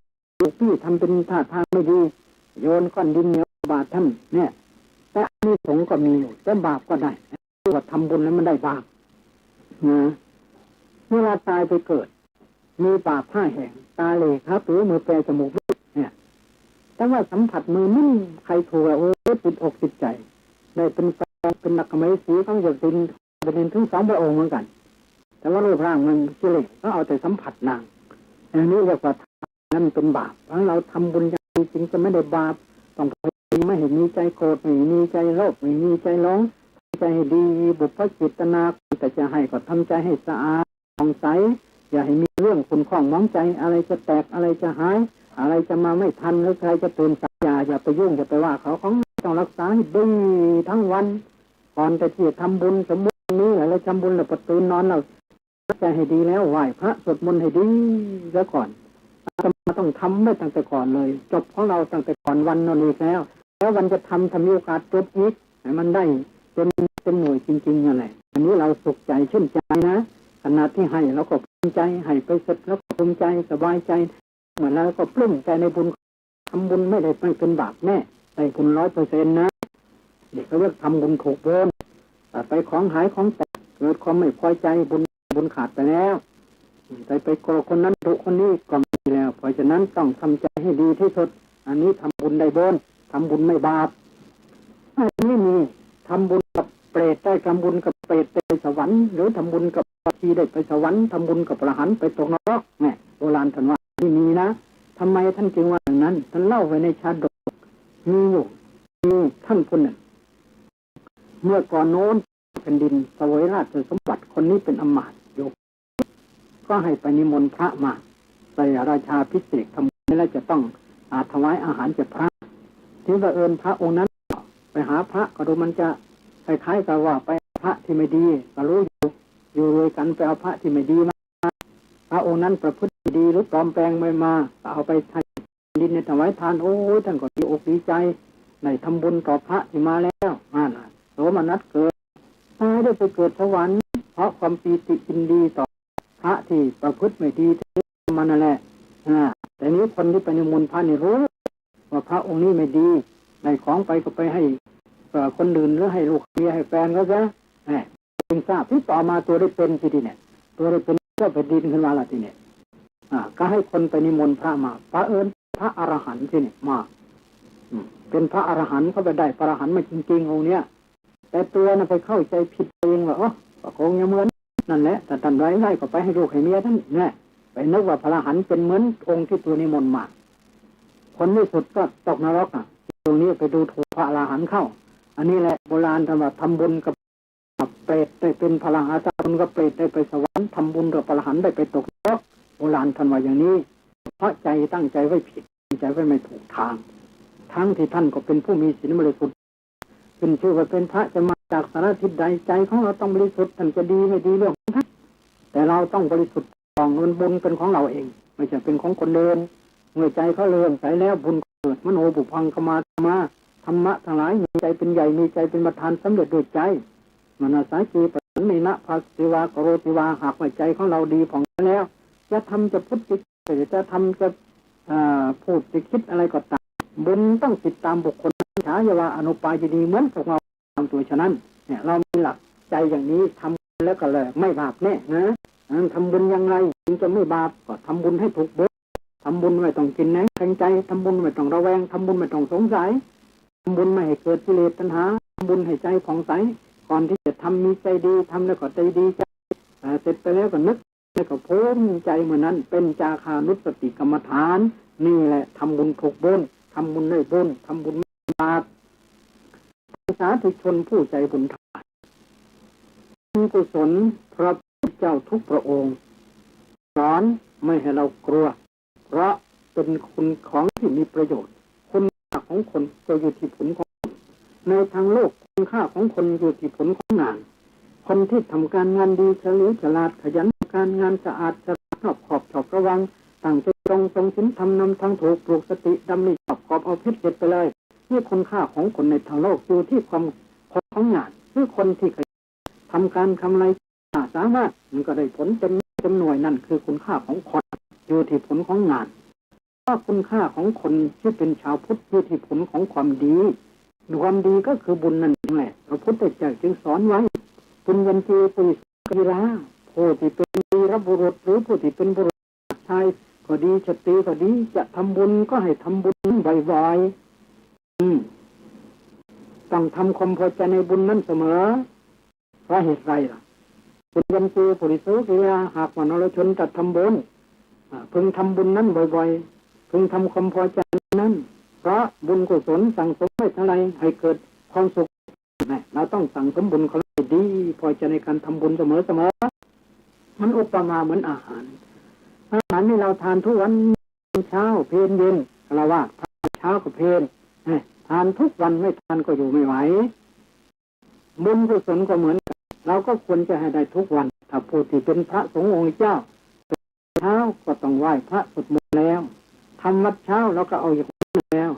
พี่ทำเป็นท่าทางไม่ดีโยนก้อนดินเหนียวบาปท่านเนี่ยแต่อันนี้สงก็มีอยู่แต่บาปก็ได้ว่าทำบุญแล้วมันได้บาปนะเวลาตายไปเกิดมีบาป5 แห่งตาเลครับหรือมือแปรจมูกเนี่ยแต่ว่าสัมผัสมือนุ่มใครถูกโอ้ติดอกติดใจได้เป็นแฟนเป็นนักไม้สีของหยดดินเป็นถึง2 พระองค์เหมือนกันแต่ว่ารูปร่างมันเฉลี่ยก็เอาแต่สัมผัสนางอย่างนี้เรียกว่านั่นเป็นบาปเพราะเราทำบุญจริงจะไม่ได้บาปต้องไม่เห็นมีใจโกรธไม่มีใจโลภไม่มีใจร้องใจให้ดีบุพจิตนาแต่จะให้ก็ทำใจให้สะอาดผ่องใสอย่าให้มีเรื่องขุ่นข้องมองใจอะไรจะแตกอะไรจะหายอะไรจะมาไม่ทันหรือใครจะตื่นสายอย่าไปยุ่งอย่าไปว่าเขาของต้องรักษาให้ดีทั้งวันก่อนแต่ที่จะทำบุญสมมตินี้เราทำบุญเราประตูนอนเราใจให้ดีแล้วไหว้พระสวดมนต์ให้ดีแล้วก่อนต้องทำไม่ตั้งแต่ก่อนเลยจบของเราตั้งแต่ก่อนวันนอนอีกแล้ววันจะทำมีโอกาสจบอีกให้มันได้เป็นหน่วยจริงๆนั่นแหละอันนี้เราสุขใจชื่นใจนะขณะที่ให้เราก็ภูมิใจให้ไปเสร็จแล้วก็ภูมิใจสบายใจเหมือนเราก็ปลื้มใจในบุญทำบุญไม่ได้เป็นบาปแน่ได้บุญ100%นะ เด็กเขาเรียกทำบุญถูกบุญไปของหายของแตกเกิดความไม่พอใจบุญขาดไปแล้วไปโกรธคนนั้นดุคนนี้ก็ไม่ดีแล้วเพราะฉะนั้นต้องทำใจให้ดีที่สุดอันนี้ทำบุญได้บุญทำบุญไม่บาปอันนี้มีทำบุญกับเปรตได้ทำบุญกับเปรตไปสวรรค์หรือทำบุญกับพระทีได้ไปสวรรค์ทำบุญกับพระหันไปตกนรกเนี่ยโบราณท่านว่าที่มีนะทำไมท่านจึงว่าอย่างนั้นท่านเล่าไว้ในชาดกมีอยู่มีท่านคนหนึ่งเมื่อก่อนโน้นแผ่นดินเสวยราชสมบัติคนนี้เป็นอมาตย์อยู่ก็ให้ไปนิมนต์พระมาใส่ราชาพิเศษทำบุญแล้วจะต้องถวายอาหารแก่พระที่บังเอิญพระองค์นั้นไปหาพระก็ดูมันจะคล้ายๆกับว่าไปพระที่ไม่ดีก็รู้อยู่เลยกันไปเอาพระที่ไม่ดีมาพระองค์นั้นประพฤติดีหรือปลอมแปลงไม่มาเอาไปใช้ดินในถวายทานโอ้ยท่านก็ดีอกดีใจในทำบุญต่อพระที่มาแล้วโสมนัสเกิดตายได้ไปเกิดสวรรค์เพราะความปีติยินดีต่อพระที่ประพฤติไม่ดีที่มันนั่นแหละแต่นี้คนที่ไปนิมนต์พระนี่รู้ว่าพระองค์นี้ไม่ดีในของไปก็ไปให้คนอื่นหรือให้ลูกเมียให้แฟนเขาซะจึงทราบที่ต่อมาตัวได้เป็นทีนี้เนี่ยตัวได้เป็นก็เป็นดินขึ้นมาละทีเนี่ยก็ให้คนไปนิมนต์พระมาพระพระอรหันต์ที่นี่มาเป็นพระอรหันต์เขาไปได้พระอรหันต์มาจริงๆองค์เนี้ยแต่ตัวน่ะไปเข้าใจผิดเองว่าก็คงยังเหมือนนั่นแหละแต่ท่านไร้ก็ไปให้ลูกให้เมียท่านเนี่ยไปนึกว่าพระอรหันต์เป็นเหมือนองค์ที่ตัวนิมนต์มาคนที่สุดก็ตกนรกตรงนี้ไปดูถูกพระอรหันต์เข้าอันนี้แหละโบราณท่านว่าทำบุญกับเปรตได้เป็นพระอรหันต์ทำบุญกับเปรตได้ไปสวรรค์ทำบุญกับพระอรหันต์ได้ไปตกนรกโบราณท่านว่าอย่างนี้เพราะใจตั้งใจไว้ผิดใจไว้ไม่ถูกทางทั้งที่ท่านก็เป็นผู้มีศีลบริสุทธิ์ขึ้นชื่อว่าเป็นพระจะมาจากสารทิศใดใจของเราต้องบริสุทธิ์ท่านจะดีไม่ดีเรื่องของท่านแต่เราต้องบริสุทธิ์ของบุญเป็นของเราเองไม่ใช่เป็นของคนเดินเมื่อใจเขาเลื่อมใสแล้วบุญเกิดมโนบุพังขมาธรรมะทั้งหลายมีใจเป็นใหญ่มีใจเป็นประธานสำเร็จด้วยใจมนาสาจีปัญญนะภาสิวากโรติวาหากว่าใจของเราดีผ่องแล้วจะทำจะพูดจะทำจะพูดจะคิดอะไรก็ตามบุญต้องติดตามบุคคลฉายาวาอนุปายดีเหมือนพวกเราทำตัวฉะนั้นเนี่ยเรามีหลักใจอย่างนี้ทำแล้วก็เลยไม่บาปแน่นะทำบุญยังไงถึงจะไม่บาปก็ทำบุญให้ถูกบุญทำบุญไม่ต้องกินแหนงแข็งใจทำบุญไม่ต้องระแวงทำบุญไม่ต้องสงสัยทำบุญไม่ให้เกิดกิเลสตัณหาทำบุญให้ใจผ่องใสก่อนที่จะทำมีใจดีทำแล้วก็ใจดีใจเสร็จไปแล้วก็นึกแล้วก็ภูมิใจเหมือนนั้นเป็นจาคานุสติกรรมฐานนี่แหละทำบุญถูกบุญทำบุญได้บุญทำบุญไม่บาปสาธุชนผู้ใจบุญทานบุญกุศลพระพุทธเจ้าทุกพระองค์สอนไม่ให้เรากลัวเพราะเป็นคุณของที่มีประโยชน์คุณค่าของคนก็อยู่ที่ผลของในทางโลกคุณค่าของคนอยู่ที่ผลของงานคนที่ทำการงานดีเฉลียวฉลาดขยันการงานสะอาดจะชอบขอบชอบระวังตั้งใจตรงทรงศีลทำนำทางถูกปลูกสติดำริขอบเอาเพชรเด็ดไปเลยนี่คุณค่าของคนในทางโลกอยู่ที่ความของงานคือคนที่ทำการทำอะไรสามารถมันก็ได้ผลเต็มหน่วยนั่นคือคุณค่าของคนอยู่ที่ผลของงานว่าคุณค่าของคนที่เป็นชาวพุทธอยู่ที่ผลของความดีความดีก็คือบุญนั่นเองแหละพระพุทธเจ้าจึงสอนไว้บุญยันตีปุริสกีฬาผู้ที่เป็นวีรบุรุษหรือผู้ที่เป็นบุรุษชายก็ดีสตรีก็ดีจะทำบุญก็ให้ทำบุญบ่อยๆต้องทำความพอใจในบุญนั้นเสมอเพราะเหตุไรล่ะบุญยันตีปุริสกีฬาหากว่านรชนจะทำบุญพึงทำบุญนั้นบ่อยๆพึงทำความพอใจนั้นเพราะบุญกุศลสั่งสมไว้เท่าไรให้เกิดความสุขเราต้องสั่งสมบุญเขาดีพอใจในการทำบุญเสมอมันอุปมาเหมือนอาหารที่เราทานทุกวันเช้าเพลเย็นเราว่าทานเช้ากับเพลทานทุกวันไม่ทานก็อยู่ไม่ไหวบุญกุศลก็เหมือนกันเราก็ควรจะให้ได้ทุกวันถ้าผู้ที่เป็นพระสงฆ์องค์เจ้าเช้าก็ต้องไหว้พระสวดมนต์แล้วทำวัดเช้าเราก็เอาอีกคนหนึ่งแล้ว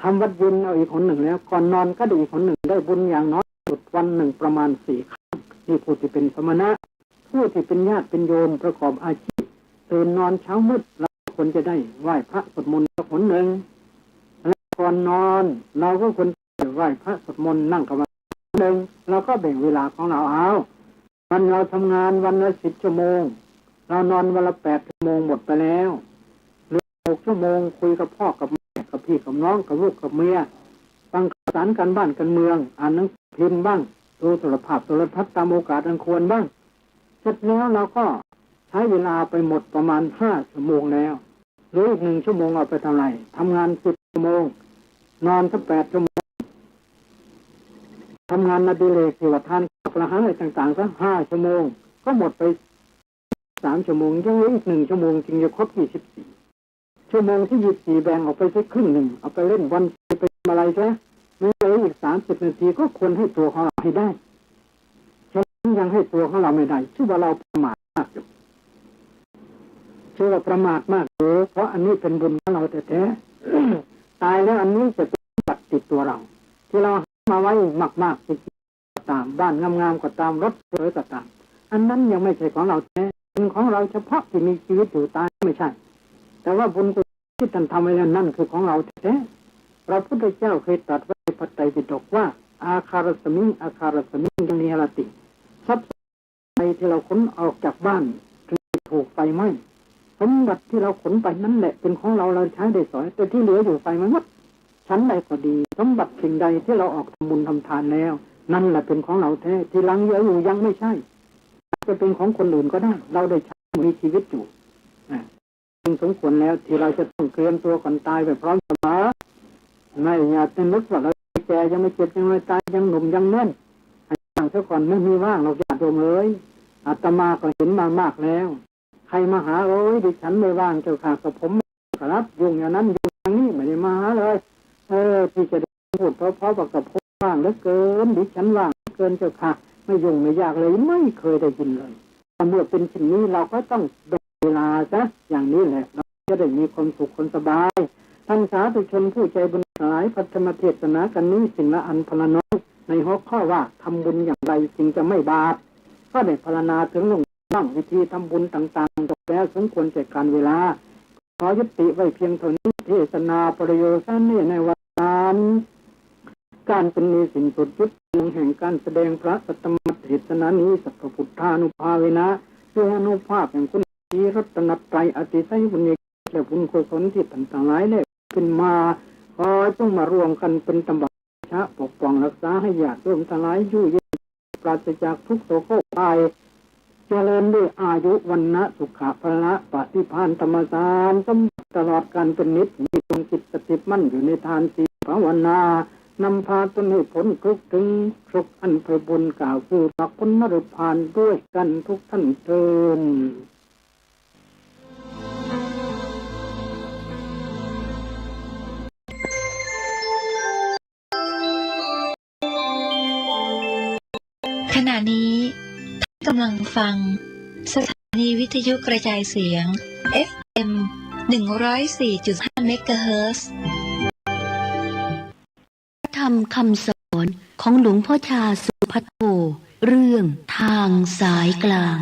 ทำวัดเย็นเอาอีกคนหนึ่งแล้วก่อนนอนก็ได้อีกคนหนึ่งได้บุญอย่างน้อยสุดวันหนึ่งประมาณ4 ครั้งนี่ผู้ที่เป็นสมณะผู้ที่เป็นญาติเป็นโยมประกอบอาชีพตื่นนอนเช้ามืดเราควรจะได้ไหว้พระสวดมนต์คนหนึ่งและก่อนนอนเราก็ควรจะไห ไหว้พระสวดมนต์นั่งกรรมฐานหนึ่งเราก็แบ่งเวลาของเราเอาวันเราทำงานวันละ10 ชั่วโมงเรานอนวันละ8 ชั่วโมงหมดไปแล้วหรือ6 ชั่วโมงคุยกับพ่อกับแม่กับพี่กับน้องกับลูกกับเมียฟังข่าวสารการบ้านการเมืองอ่านหนังสือพิมพ์บ้างดูโทรทัศน์ตามโอกาสอันควรบ้างเสร็จแล้วเราก็ใช้เวลาไปหมดประมาณ5 ชั่วโมงแล้วหรืออีก1 ชั่วโมงเอาไปทำอะไรทำงาน10 ชั่วโมงนอนสัก8 ชั่วโมงทำงานอดิเรกที่ว่าทานข้าวอาหารอะไรต่างๆสัก5 ชั่วโมงก็หมดไป3 ชั่วโมงยังเหลืออีก1 ชั่วโมงจึงจะครบ24 ชั่วโมงที่24แบ่งออกไปสักครึ่งหนึ่งเอาไปเล่นวันไปทำอะไรใช่ไม่เหลืออีก30 นาทีก็ควรให้ตัวของเราให้ได้ฉันยังให้ตัวของเราไม่ได้ชื่อว่าเราประมาทมากอยู่ชื่อว่าประมาทมากเพราะอันนี้เป็นบุญของเราแท้ๆตายแล้วอันนี้จะเป็นบัตรติดตัวเราที่เรามาไว้มากๆก็ตามบ้านงามๆก็ตามรถสวยก็ตามอันนั้นยังไม่ใช่ของเราแท้เป็นของเราเฉพาะที่มีชีวิตอยู่ตายไม่ใช่แต่ว่าบุญที่ท่านทำไว้แล้วนั่นคือของเราแท้พระพุทธเจ้าเคยตรัสไว้ในพระไตรปิฎกว่าอาคารสมิงอาคารสมิงยังนิหรติทรัพย์สินที่เราขนออกจากบ้านถูกไฟไหม้สมบัติที่เราขนไปนั่นแหละเป็นของเราใช้ได้สอยแต่ที่เหลืออยู่ไฟมันหมดชั้นใดก็ดีสมบัติสิ่งใดที่เราออกทำบุญทำทานแล้วนั่นแหละเป็นของเราแท้ที่ลังเหลืออยู่ยังไม่ใช่จะเป็นของคนอื่นก็ได้เราได้ใช้มีชีวิตอยู่จึงสมควรแล้วที่เราจะต้องเตรียมตัวก่อนตายไปพร้อมเสมอไม่อย่าเป็นนึกว่าเราแก่ยังไม่เจ็บยังไม่ตายยังหนุ่มยังแน่นอย่างเท่าก่อนไม่มีว่างเราจะโดมเลยอาตมาก็เห็นมามากแล้วใครมาหาดิฉันไม่ว่างเจ้าค่ะกับผมครับยุ่งอย่างนั้นยุ่งอย่างนี้ไม่ได้มาหาเลยที่จะพูดเพราะกับผมว่างเหลือเกินดิฉันว่างเกินเจ้าค่ะไม่ยุ่งไม่ยากเลยไม่เคยได้ยินเลยเมื่อเป็นสิ่งนี้เราก็ต้องแบ่งเวลาซะอย่างนี้แหละเราจะได้มีความสุขความสบายท่านสาธุชนผู้ใจบุญหลายพัฒนาเทศนากันนี้สิ่งละอันพลน้อยในหัวข้อว่าทำบุญอย่างไรจึงจะไม่บาปก็ได้พรรณนาถึงลงบ้างวิธีทำบุญต่างๆจบแล้วสมควรแก่การเวลาขอยุติไว้เพียงเท่านี้เทศนาประโยชน์นี้ในวันนั้นการเป็นมีสิ่งสุดยุดแห่งการแสดงพระสัตตมเทศนานี้สัพพพุทธานุภาเวนะด้วยอนุภาพแห่งคุณที่รัตนตรัยอติไสยบุญญาและบุญกุศลที่ต่างๆหลายได้ขึ้นมาขอจงมารวมกันเป็นตบะชะปกป้องรักษาให้ญาติโยมทั้งหลายอยู่เย็นปราศจากทุกโศกโรคภัยเจริญด้วยอายุวันนะสุขะพละปฏิภาณธรรมสารสมตลอดการเป็นนิจมีดวงจิตสถิตมั่นอยู่ในทานศีลภาวนานำพาตนให้พ้นทุกข์ถึงสุขอันไพบุญกล่าวคือหลักพ้นนรพานด้วยกันทุกท่านเถิดขณะนี้ท่านกำลังฟังสถานีวิทยุกระจายเสียง FM 104.5 เมกะเฮิรตซ์ธรรมคำสอนของหลวงพ่อชาสุภัทโธเรื่องทางสายกลาง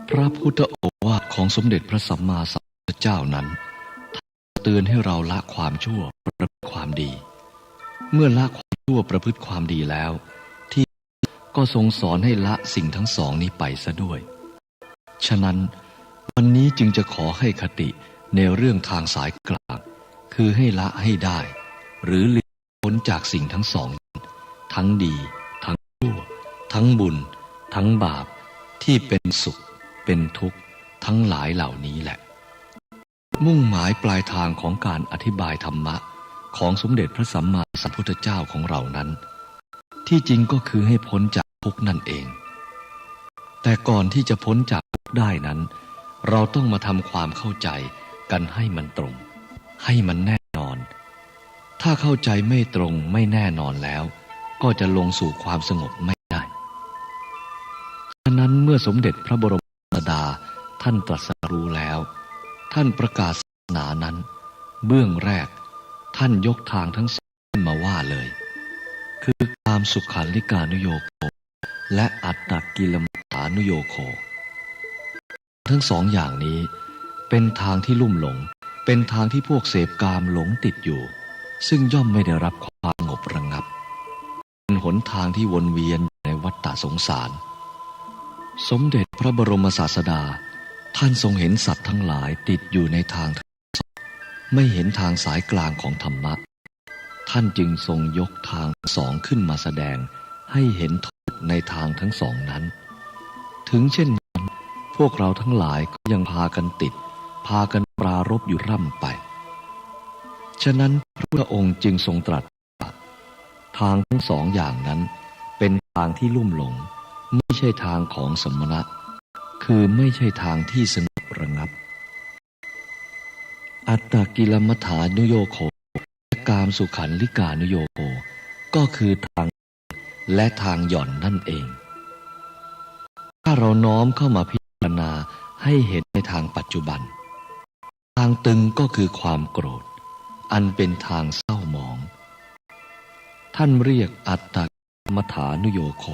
พระพุทธโอวาทของสมเด็จพระสัมมาสัมพุทธเจ้านั้นเตือนให้เราละความชั่วประพฤติความดีเมื่อละความชั่วประพฤติความดีแล้วที่ก็ทรงสอนให้ละสิ่งทั้งสองนี้ไปซะด้วยฉะนั้นวันนี้จึงจะขอให้คติในเรื่องทางสายกลางคือให้ละให้ได้หรือหลีกพ้นจากสิ่งทั้งสองทั้งดีทั้งชั่วทั้งบุญทั้งบาปที่เป็นสุขเป็นทุกข์ทั้งหลายเหล่านี้แหละมุ่งหมายปลายทางของการอธิบายธรรมะของสมเด็จพระสัมมาสัมพุทธเจ้าของเรานั้นที่จริงก็คือให้พ้นจากทุกข์นั่นเองแต่ก่อนที่จะพ้นจากทุกข์ได้นั้นเราต้องมาทำความเข้าใจกันให้มันตรงให้มันแน่นอนถ้าเข้าใจไม่ตรงไม่แน่นอนแล้วก็จะลงสู่ความสงบไม่ได้ฉะนั้นเมื่อสมเด็จพระบรมศาสดาท่านตรัสรู้แล้วท่านประกาศศาสนานั้นเบื้องแรกท่านยกทางทั้งสองขึ้นมาว่าเลยคือตามสุขันลิกานุโยโก และอัตตกิลมัฏฐานุโยโคทั้งสองอย่างนี้เป็นทางที่ลุ่มหลงเป็นทางที่พวกเสพกามหลงติดอยู่ซึ่งย่อมไม่ได้รับความสงบระงับเป็นหนทางที่วนเวียนในวัฏฏะสงสารสมเด็จพระบรมศาสดาท่านทรงเห็นสัตว์ทั้งหลายติดอยู่ในทางไม่เห็นทางสายกลางของธรรมะท่านจึงทรงยกทางสองขึ้นมาแสดงให้เห็นโทษในทางทั้งสองนั้นถึงเช่นนั้นพวกเราทั้งหลายก็ยังพากันติดพากันปรารภอยู่ร่ำไปฉะนั้นพระพุทธองค์จึงทรงตรัสว่าทางทั้งสองอย่างนั้นเป็นทางที่ลุ่มหลงไม่ใช่ทางของสมณะคือไม่ใช่ทางที่สงบระงับอัตตกิลมัฏฐานุโยโคและกามสุขันลิกานุโยโคก็คือทางและทางหย่อนนั่นเองถ้าเราน้อมเข้ามาพิจารณาให้เห็นในทางปัจจุบันทางตึงก็คือความโกรธอันเป็นทางเศร้าหมองท่านเรียกอัตตกิลมัฏฐานุโยโค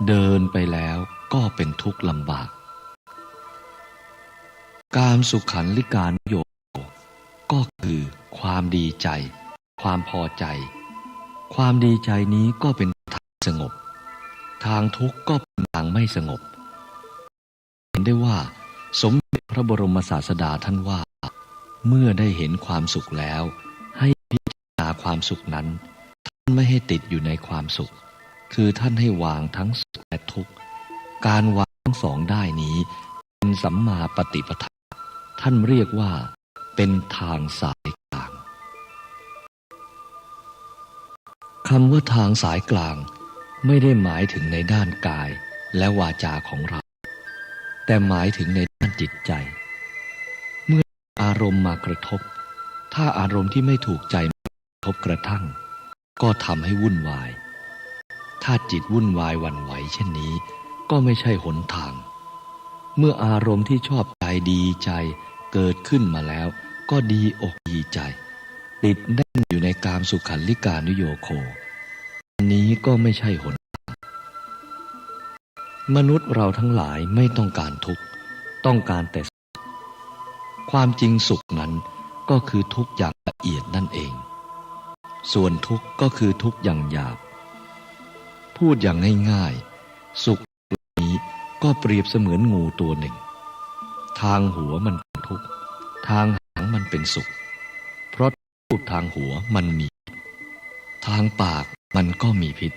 เดินไปแล้วก็เป็นทุกข์ลำบากกามสุขันลิกานุโยโคก็คือความดีใจความพอใจความดีใจนี้ก็เป็นทางสงบทางทุกข์ก็เป็นทางไม่สงบเห็นได้ว่าสมเด็จพระบรมศาสดาท่านว่าเมื่อได้เห็นความสุขแล้วให้พิจารณาความสุขนั้นท่านไม่ให้ติดอยู่ในความสุขคือท่านให้วางทั้งสุขและทุกข์การวางทั้งสองได้นี้เป็นสัมมาปฏิปทาท่านเรียกว่าเป็นทางสายกลางคำว่าทางสายกลางไม่ได้หมายถึงในด้านกายและวาจาของเราแต่หมายถึงในด้านจิตใจเมื่ออารมณ์มากระทบถ้าอารมณ์ที่ไม่ถูกใจมากระทบกระทั่งก็ทำให้วุ่นวายถ้าจิตวุ่นวายหวั่นไหวเช่นนี้ก็ไม่ใช่หนทางเมื่ออารมณ์ที่ชอบใจดีใจเกิดขึ้นมาแล้วก็ดีอกดีใจติดแน่นอยู่ในกามสุขันลิกานุโยโคอันนี้ก็ไม่ใช่หนทางมนุษย์เราทั้งหลายไม่ต้องการทุกข์ต้องการแต่สุขความจริงสุขนั้นก็คือทุกข์อย่างละเอียดนั่นเองส่วนทุกข์ก็คือทุกข์อย่างหยาบพูดอย่างง่ายๆสุขนี้ก็เปรียบเสมือนงูตัวหนึ่งทางหัวมันเป็นทุกข์ทางหางมันเป็นสุขเพราะรูปทางหัวมันมีทางปากมันก็มีพิษ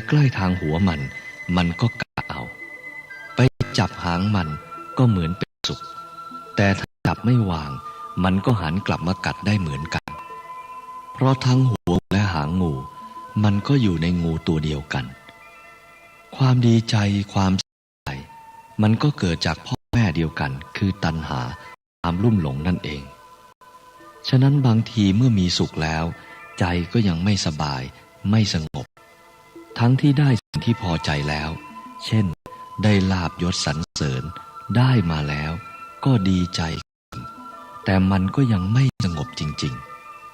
ใกล้ทางหัวมันก็กัดเอาไปจับหางมันก็เหมือนเป็นสุขแต่ถ้าจับไม่วางมันก็หันกลับมากัดได้เหมือนกันเพราะทั้งหัวและหางงูมันก็อยู่ในงูตัวเดียวกันความดีใจความเสียใจมันก็เกิดจากพ่อแม่เดียวกันคือตัณหาความลุ่มหลงนั่นเองฉะนั้นบางทีเมื่อมีสุขแล้วใจก็ยังไม่สบายไม่สงบทั้งที่ได้สิ่งที่พอใจแล้วเช่นได้ลาภยศสรรเสริญได้มาแล้วก็ดีใจแต่มันก็ยังไม่สงบจริง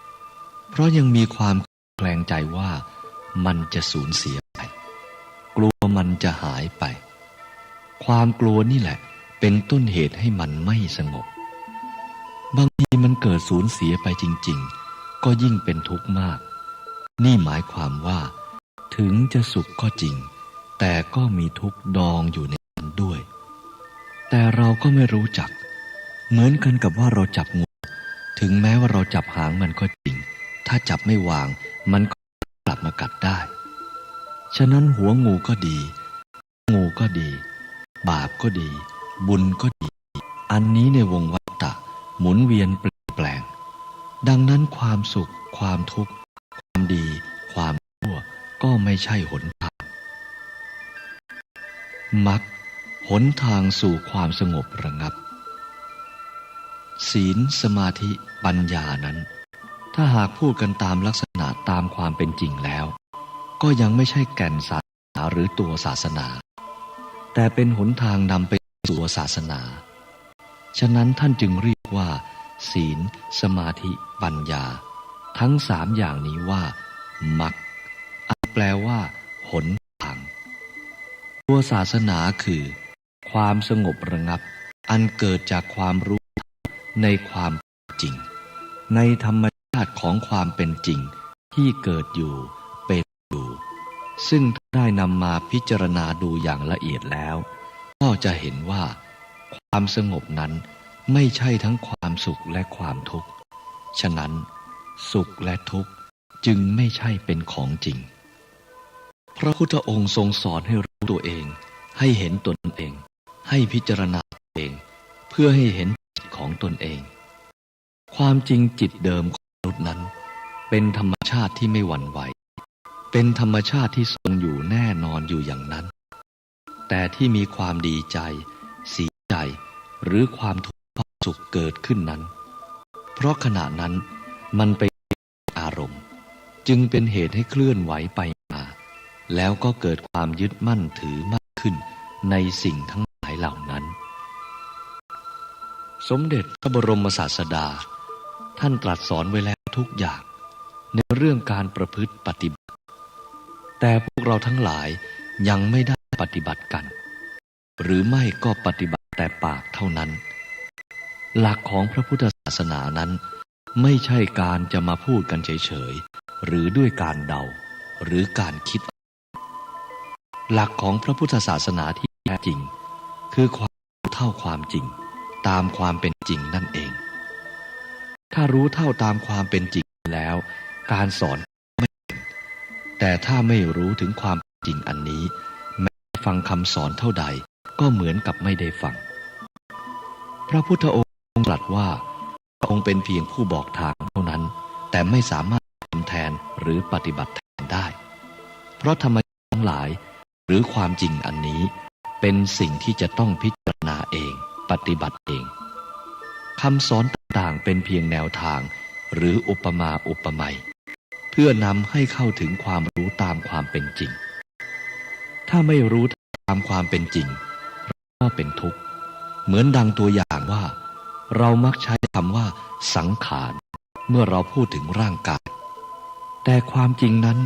ๆเพราะยังมีความแคลงใจว่ามันจะสูญเสียไปกลัวมันจะหายไปความกลัวนี่แหละเป็นต้นเหตุให้มันไม่สงบบางทีมันเกิดสูญเสียไปจริงๆก็ยิ่งเป็นทุกข์มากนี่หมายความว่าถึงจะสุขก็จริงแต่ก็มีทุกข์ดองอยู่ในนั้นด้วยแต่เราก็ไม่รู้จักเหมือนกันกับว่าเราจับงูถึงแม้ว่าเราจับหางมันก็จริงถ้าจับไม่วางมันก็กลับมากัดได้ฉะนั้นหัวงูก็ดีงูก็ดีบาปก็ดีบุญก็ดีอันนี้ในวงวัฏฏะหมุนเวียนเปลี่ยนแปลงดังนั้นความสุขความทุกข์ความดีความชั่วก็ไม่ใช่หนทางมรรคหนทางสู่ความสงบระงับศีลสมาธิปัญญานั้นถ้าหากพูดกันตามลักษณะตามความเป็นจริงแล้วก็ยังไม่ใช่แก่นศาสนาหรือตัวศาสนาแต่เป็นหนทางนำไปสู่ศาสนาฉะนั้นท่านจึงเรียกว่าศีลสมาธิปัญญาทั้งสามอย่างนี้ว่ามรรคแปลว่าหนทาง ตัวศาสนาคือความสงบระงับอันเกิดจากความรู้ในความจริงในธรรมชาติของความเป็นจริงที่เกิดอยู่เป็นอยู่ซึ่งได้นำมาพิจารณาดูอย่างละเอียดแล้วก็จะเห็นว่าความสงบนั้นไม่ใช่ทั้งความสุขและความทุกข์ฉะนั้นสุขและทุกข์จึงไม่ใช่เป็นของจริงพระพุทธองค์ทรงสอนให้รู้ตัวเองให้เห็นตนเองให้พิจารณาตัวเองเพื่อให้เห็นจิตของตนเองความจริงจิตเดิมของมนุษย์นั้นเป็นธรรมชาติที่ไม่หวั่นไหวเป็นธรรมชาติที่ทรงอยู่แน่นอนอยู่อย่างนั้นแต่ที่มีความดีใจเสียใจหรือความทุกข์ความสุขเกิดขึ้นนั้นเพราะขณะนั้นมันเป็นอารมณ์จึงเป็นเหตุให้เคลื่อนไหวไปมาแล้วก็เกิดความยึดมั่นถือมากขึ้นในสิ่งทั้งหลายเหล่านั้นสมเด็จพระบรมศาสดาท่านตรัสสอนไว้แล้วทุกอย่างในเรื่องการประพฤติปฏิบัติแต่พวกเราทั้งหลายยังไม่ได้ปฏิบัติกันหรือไม่ก็ปฏิบัติแต่ปากเท่านั้นหลักของพระพุทธศาสนานั้นไม่ใช่การจะมาพูดกันเฉยๆหรือด้วยการเดาหรือการคิดหลักของพระพุทธศาสนาที่แท้จริงคือความรู้เท่าความจริงตามความเป็นจริงนั่นเองถ้ารู้เท่าตามความเป็นจริงแล้วการสอนไม่เป็นแต่ถ้าไม่รู้ถึงความจริงอันนี้แม้ฟังคำสอนเท่าใดก็เหมือนกับไม่ได้ฟังพระพุทธองค์ตรัสว่าพระองค์เป็นเพียงผู้บอกทางเท่านั้นแต่ไม่สามารถทำแทนหรือปฏิบัติแทนได้เพราะธรรมชาติทั้งหลายหรือความจริงอันนี้เป็นสิ่งที่จะต้องพิจารณาเองปฏิบัติเองคำสอนต่างๆเป็นเพียงแนวทางหรืออุปมาอุปไมยเพื่อนำให้เข้าถึงความรู้ตามความเป็นจริงถ้าไม่รู้ตามความเป็นจริงก็เป็นทุกข์เหมือนดังตัวอย่างว่าเรามักใช้คำว่าสังขารเมื่อเราพูดถึงร่างกายแต่ความจริงนั้น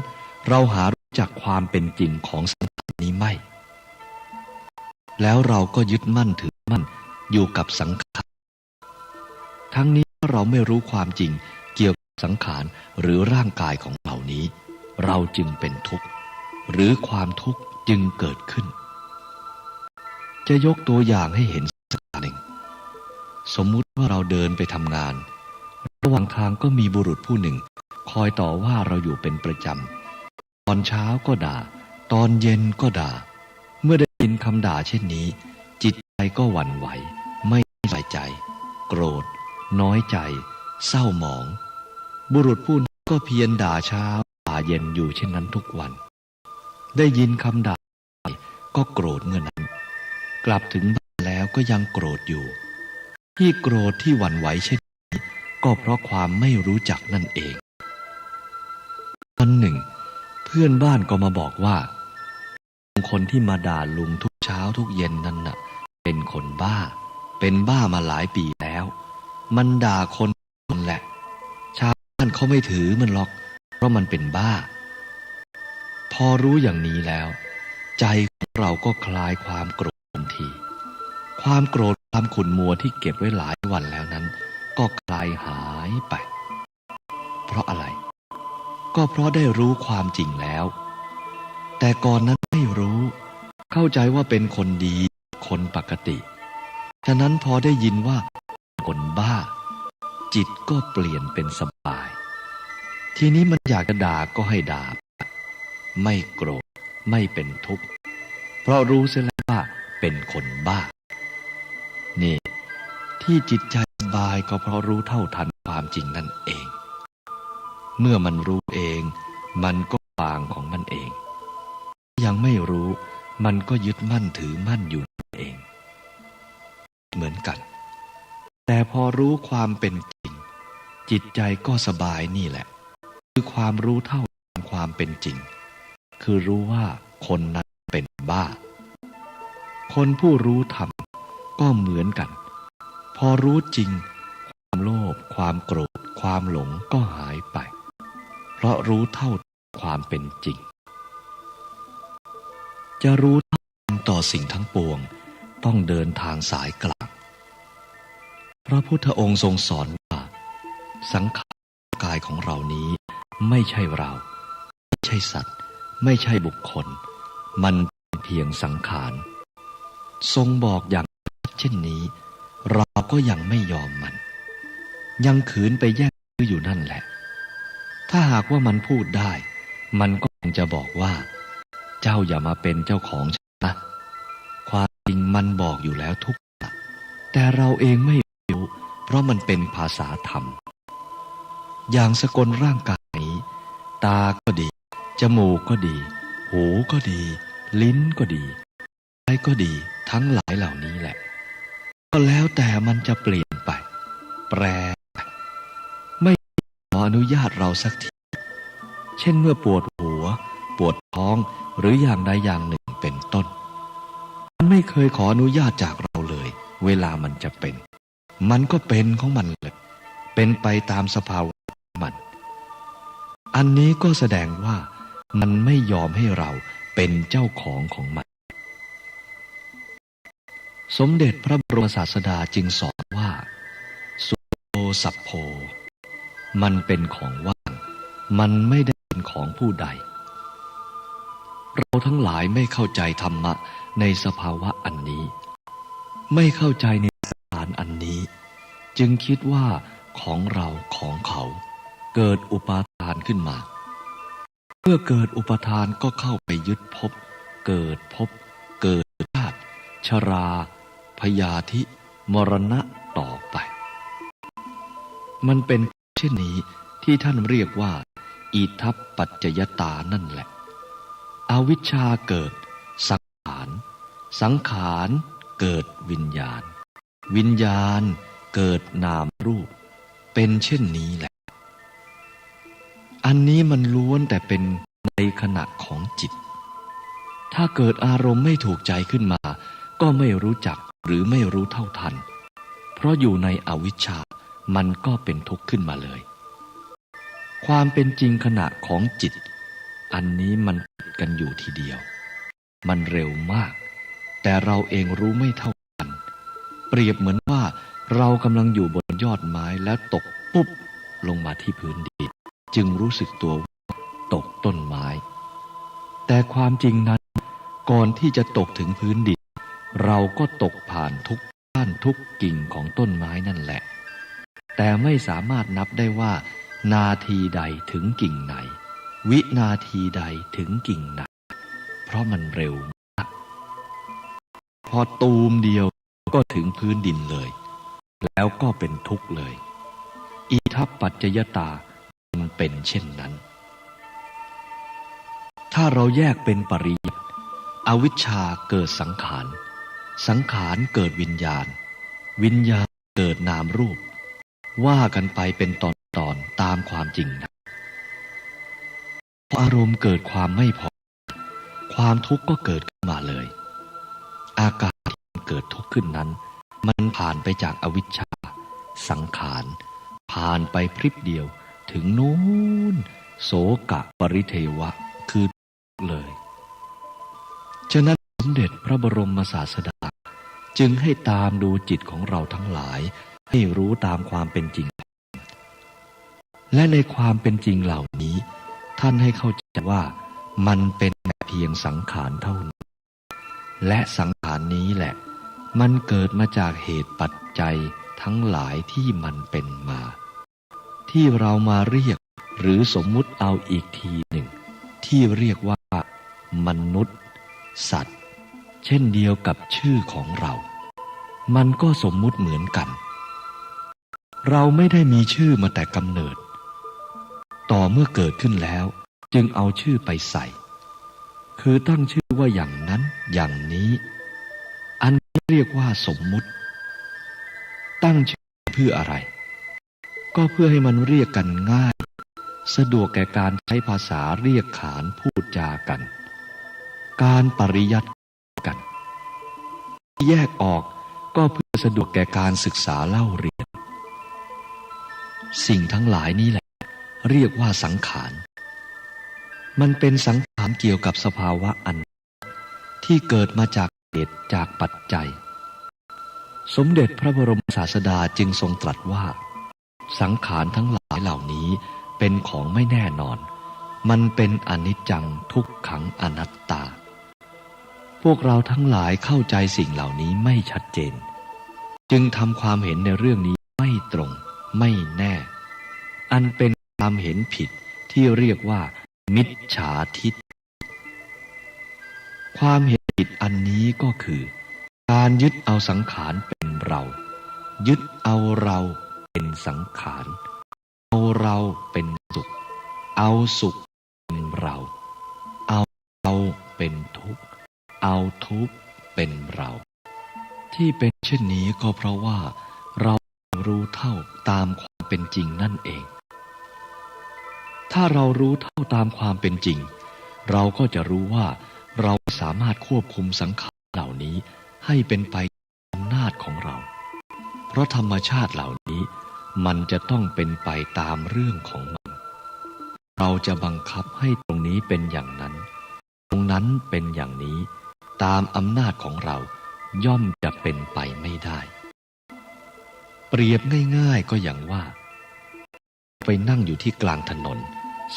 เราหารู้จักความเป็นจริงของสังขารนี้ไม่แล้วเราก็ยึดมั่นถือมั่นอยู่กับสังขารทั้งนี้เราไม่รู้ความจริงเกี่ยวกับสังขารหรือร่างกายของเหล่านี้เราจึงเป็นทุกข์หรือความทุกข์จึงเกิดขึ้นจะยกตัวอย่างให้เห็นสักหนึ่งสมมุติว่าเราเดินไปทำงานระหว่างทางก็มีบุรุษผู้หนึ่งคอยต่อว่าเราอยู่เป็นประจำตอนเช้าก็ด่าตอนเย็นก็ด่าเมื่อได้ยินคำด่าเช่นนี้จิตใจก็หวั่นไหวไม่สบายใจโกรธน้อยใจเศร้าหมองบุรุษผู้นั้นก็เพียรด่าเช้าด่าเย็นอยู่เช่นนั้นทุกวันได้ยินคำด่าก็โกรธเมื่อนั้นกลับถึงบ้านแล้วก็ยังโกรธอยู่ที่โกรธที่หวั่นไหวเช่นนี้ก็เพราะความไม่รู้จักนั่นเองวันหนึ่งเพื่อนบ้านก็มาบอกว่าคนที่มาด่าลุงทุกเช้าทุกเย็นนั่นน่ะเป็นคนบ้าเป็นบ้ามาหลายปีแล้วมันด่าคนแหละชาวบ้านเขาไม่ถือมันหรอกเพราะมันเป็นบ้าพอรู้อย่างนี้แล้วใจของเราก็คลายความโกรธทันทีความโกรธความขุ่นมัวที่เก็บไว้หลายวันแล้วนั้นก็คลายหายไปเพราะอะไรก็เพราะได้รู้ความจริงแล้วแต่ก่อนนั้นไม่รู้เข้าใจว่าเป็นคนดีคนปกติฉะนั้นพอได้ยินว่าคนบ้าจิตก็เปลี่ยนเป็นสบายทีนี้มันอยากจะด่าก็ให้ด่าไม่โกรธไม่เป็นทุกข์เพราะรู้เสียแล้วว่าเป็นคนบ้านี่ที่จิตใจสบายก็เพราะรู้เท่าทันความจริงนั่นเองเมื่อมันรู้เองมันก็วางของมันเองยังไม่รู้มันก็ยึดมั่นถือมั่นอยู่เองเหมือนกันแต่พอรู้ความเป็นจริงจิตใจก็สบายนี่แหละคือความรู้เท่าความเป็นจริงคือรู้ว่าคนนั้นเป็นบ้าคนผู้รู้ธรรมก็เหมือนกันพอรู้จริงความโลภความโกรธความหลงก็หายไปเพราะรู้เท่าความเป็นจริงจะรู้เท่า ต่อสิ่งทั้งปวงต้องเดินทางสายกลางพระพุทธองค์ทรงสอนว่าสังขารกายของเรานี้ไม่ใช่เราไม่ใช่สัตว์ไม่ใช่บุคคลมันเป็นเพียงสังขารทรงบอกอย่างเช่นนี้เราก็ยังไม่ยอมมันยังขืนไปแย่งอยู่นั่นแหละถ้าหากว่ามันพูดได้มันก็คงจะบอกว่าเจ้าอย่ามาเป็นเจ้าของฉันนะความจริงมันบอกอยู่แล้วทุกอย่างแต่เราเองไม่รู้เพราะมันเป็นภาษาธรรมอย่างสกลร่างกายนี้ตาก็ดีจมูกก็ดีหูก็ดีลิ้นก็ดีใจก็ดีทั้งหลายเหล่านี้แหละก็แล้วแต่มันจะเปลี่ยนไปแปรไม่ขออนุญาตเราสักทีเช่นเมื่อปวดหัวปวดท้องหรืออย่างใดอย่างหนึ่งเป็นต้นมันไม่เคยขออนุญาตจากเราเลยเวลามันจะเป็นมันก็เป็นของมันเลยเป็นไปตามสภาวะมันอันนี้ก็แสดงว่ามันไม่ยอมให้เราเป็นเจ้าของมันสมเด็จพระบรมศาสดาจึงสอนว่าสุโภสัพโพมันเป็นของว่างมันไม่ได้เป็นของผู้ใดเราทั้งหลายไม่เข้าใจธรรมะในสภาวะอันนี้ไม่เข้าใจในสถานอันนี้จึงคิดว่าของเราของเขาเกิดอุปาทานขึ้นมาเมื่อเกิดอุปาทานก็เข้าไปยึดภพเกิดชาติชราพยาธิมรณะต่อไปมันเป็นเช่นนี้ที่ท่านเรียกว่าอิทัปปัจจยตานั่นแหละอวิชชาเกิดสังขารสังขารเกิดวิญญาณวิญญาณเกิดนามรูปเป็นเช่นนี้แหละอันนี้มันล้วนแต่เป็นในขณะของจิตถ้าเกิดอารมณ์ไม่ถูกใจขึ้นมาก็ไม่รู้จักหรือไม่รู้เท่าทันเพราะอยู่ในอวิชชามันก็เป็นทุกข์ขึ้นมาเลยความเป็นจริงขณะของจิตอันนี้มันติดกันอยู่ทีเดียวมันเร็วมากแต่เราเองรู้ไม่เท่ากันเปรียบเหมือนว่าเรากำลังอยู่บนยอดไม้แล้วตกปุ๊บลงมาที่พื้นดินจึงรู้สึกตัวว่าตกต้นไม้แต่ความจริงนั้นก่อนที่จะตกถึงพื้นดินเราก็ตกผ่านทุกด้านทุกกิ่งของต้นไม้นั่นแหละแต่ไม่สามารถนับได้ว่านาทีใดถึงกิ่งไหนวินาทีใดถึงกิ่งไหนเพราะมันเร็วมากพอตูมเดียวก็ถึงพื้นดินเลยแล้วก็เป็นทุกข์เลยอิทัปปัจจยตามันเป็นเช่นนั้นถ้าเราแยกเป็นปริยัติอวิชชาเกิดสังขารสังขารเกิดวิญญาณวิญญาณเกิดนามรูปว่ากันไปเป็นตอนตามความจริงนะพออารมณ์เกิดความไม่พอความทุกข์ก็เกิดขึ้นมาเลยอาการที่เกิดทุกข์ขึ้นนั้นมันผ่านไปจากอวิชชาสังขารผ่านไปพริบเดียวถึงนู้นโสกะปริเทวะคือเลยฉะนั้นสมเด็จพระบรมศาสดาจึงให้ตามดูจิตของเราทั้งหลายให้รู้ตามความเป็นจริงและในความเป็นจริงเหล่านี้ท่านให้เข้าใจว่ามันเป็นเพียงสังขารเท่านั้นและสังขารนี้แหละมันเกิดมาจากเหตุปัจจัยทั้งหลายที่มันเป็นมาที่เรามาเรียกหรือสมมุติเอาอีกทีหนึ่งที่เรียกว่ามนุษย์สัตว์เช่นเดียวกับชื่อของเรามันก็สมมุติเหมือนกันเราไม่ได้มีชื่อมาแต่กำเนิดต่อเมื่อเกิดขึ้นแล้วจึงเอาชื่อไปใส่คือตั้งชื่อว่าอย่างนั้นอย่างนี้อันนี้เรียกว่าสมมุติตั้งชื่อเพื่ออะไรก็เพื่อให้มันเรียกกันง่ายสะดวกแก่การใช้ภาษาเรียกขานพูดจากันการปริยัติกันแยกออกก็เพื่อสะดวกแก่การศึกษาเล่าเรียนสิ่งทั้งหลายนี้แหละเรียกว่าสังขารมันเป็นสังขารเกี่ยวกับสภาวะอันที่เกิดมาจาก เหตุจากปัจจัย สมเด็จพระบรมศาสดาจึงทรงตรัสว่าสังขารทั้งหลายเหล่านี้เป็นของไม่แน่นอนมันเป็นอนิจจังทุกขังอนัตตาพวกเราทั้งหลายเข้าใจสิ่งเหล่านี้ไม่ชัดเจนจึงทำความเห็นในเรื่องนี้ไม่ตรงไม่แน่อันเป็นความเห็นผิดที่เรียกว่ามิจฉาทิฏฐิความเห็นผิดอันนี้ก็คือการยึดเอาสังขารเป็นเรายึดเอาเราเป็นสังขารเอาเราเป็นสุขเอาสุขเป็นเราเอาเราเป็นทุกข์เอาทุกข์เป็นเราที่เป็นเช่นนี้ก็เพราะว่าเรารู้เท่าตามความเป็นจริงนั่นเองถ้าเรารู้เท่าตามความเป็นจริงเราก็จะรู้ว่าเราสามารถควบคุมสังขารเหล่านี้ให้เป็นไปตามอำนาจของเราเพราะธรรมชาติเหล่านี้มันจะต้องเป็นไปตามเรื่องของมันเราจะบังคับให้ตรงนี้เป็นอย่างนั้นตรงนั้นเป็นอย่างนี้ตามอำนาจของเราย่อมจะเป็นไปไม่ได้เปรียบง่ายๆก็อย่างว่าไปนั่งอยู่ที่กลางถนน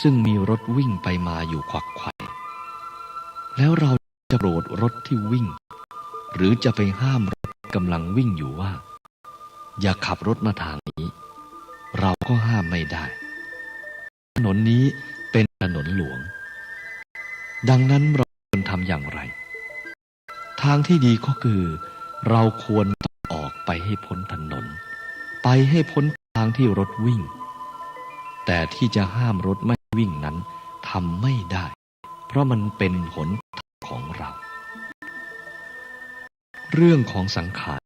ซึ่งมีรถวิ่งไปมาอยู่ขวักไขว่แล้วเราจะโกรธรถที่วิ่งหรือจะไปห้ามรถกำลังวิ่งอยู่ว่าอย่าขับรถมาทางนี้เราก็ห้ามไม่ได้ถนนนี้เป็นถนนหลวงดังนั้นเราควรทำอย่างไรทางที่ดีก็คือเราควรออกไปให้พ้นถนนไปให้พ้นทางที่รถวิ่งแต่ที่จะห้ามรถไม่วิ่งนั้นทำไม่ได้เพราะมันเป็นหนทางของเราเรื่องของสังขาร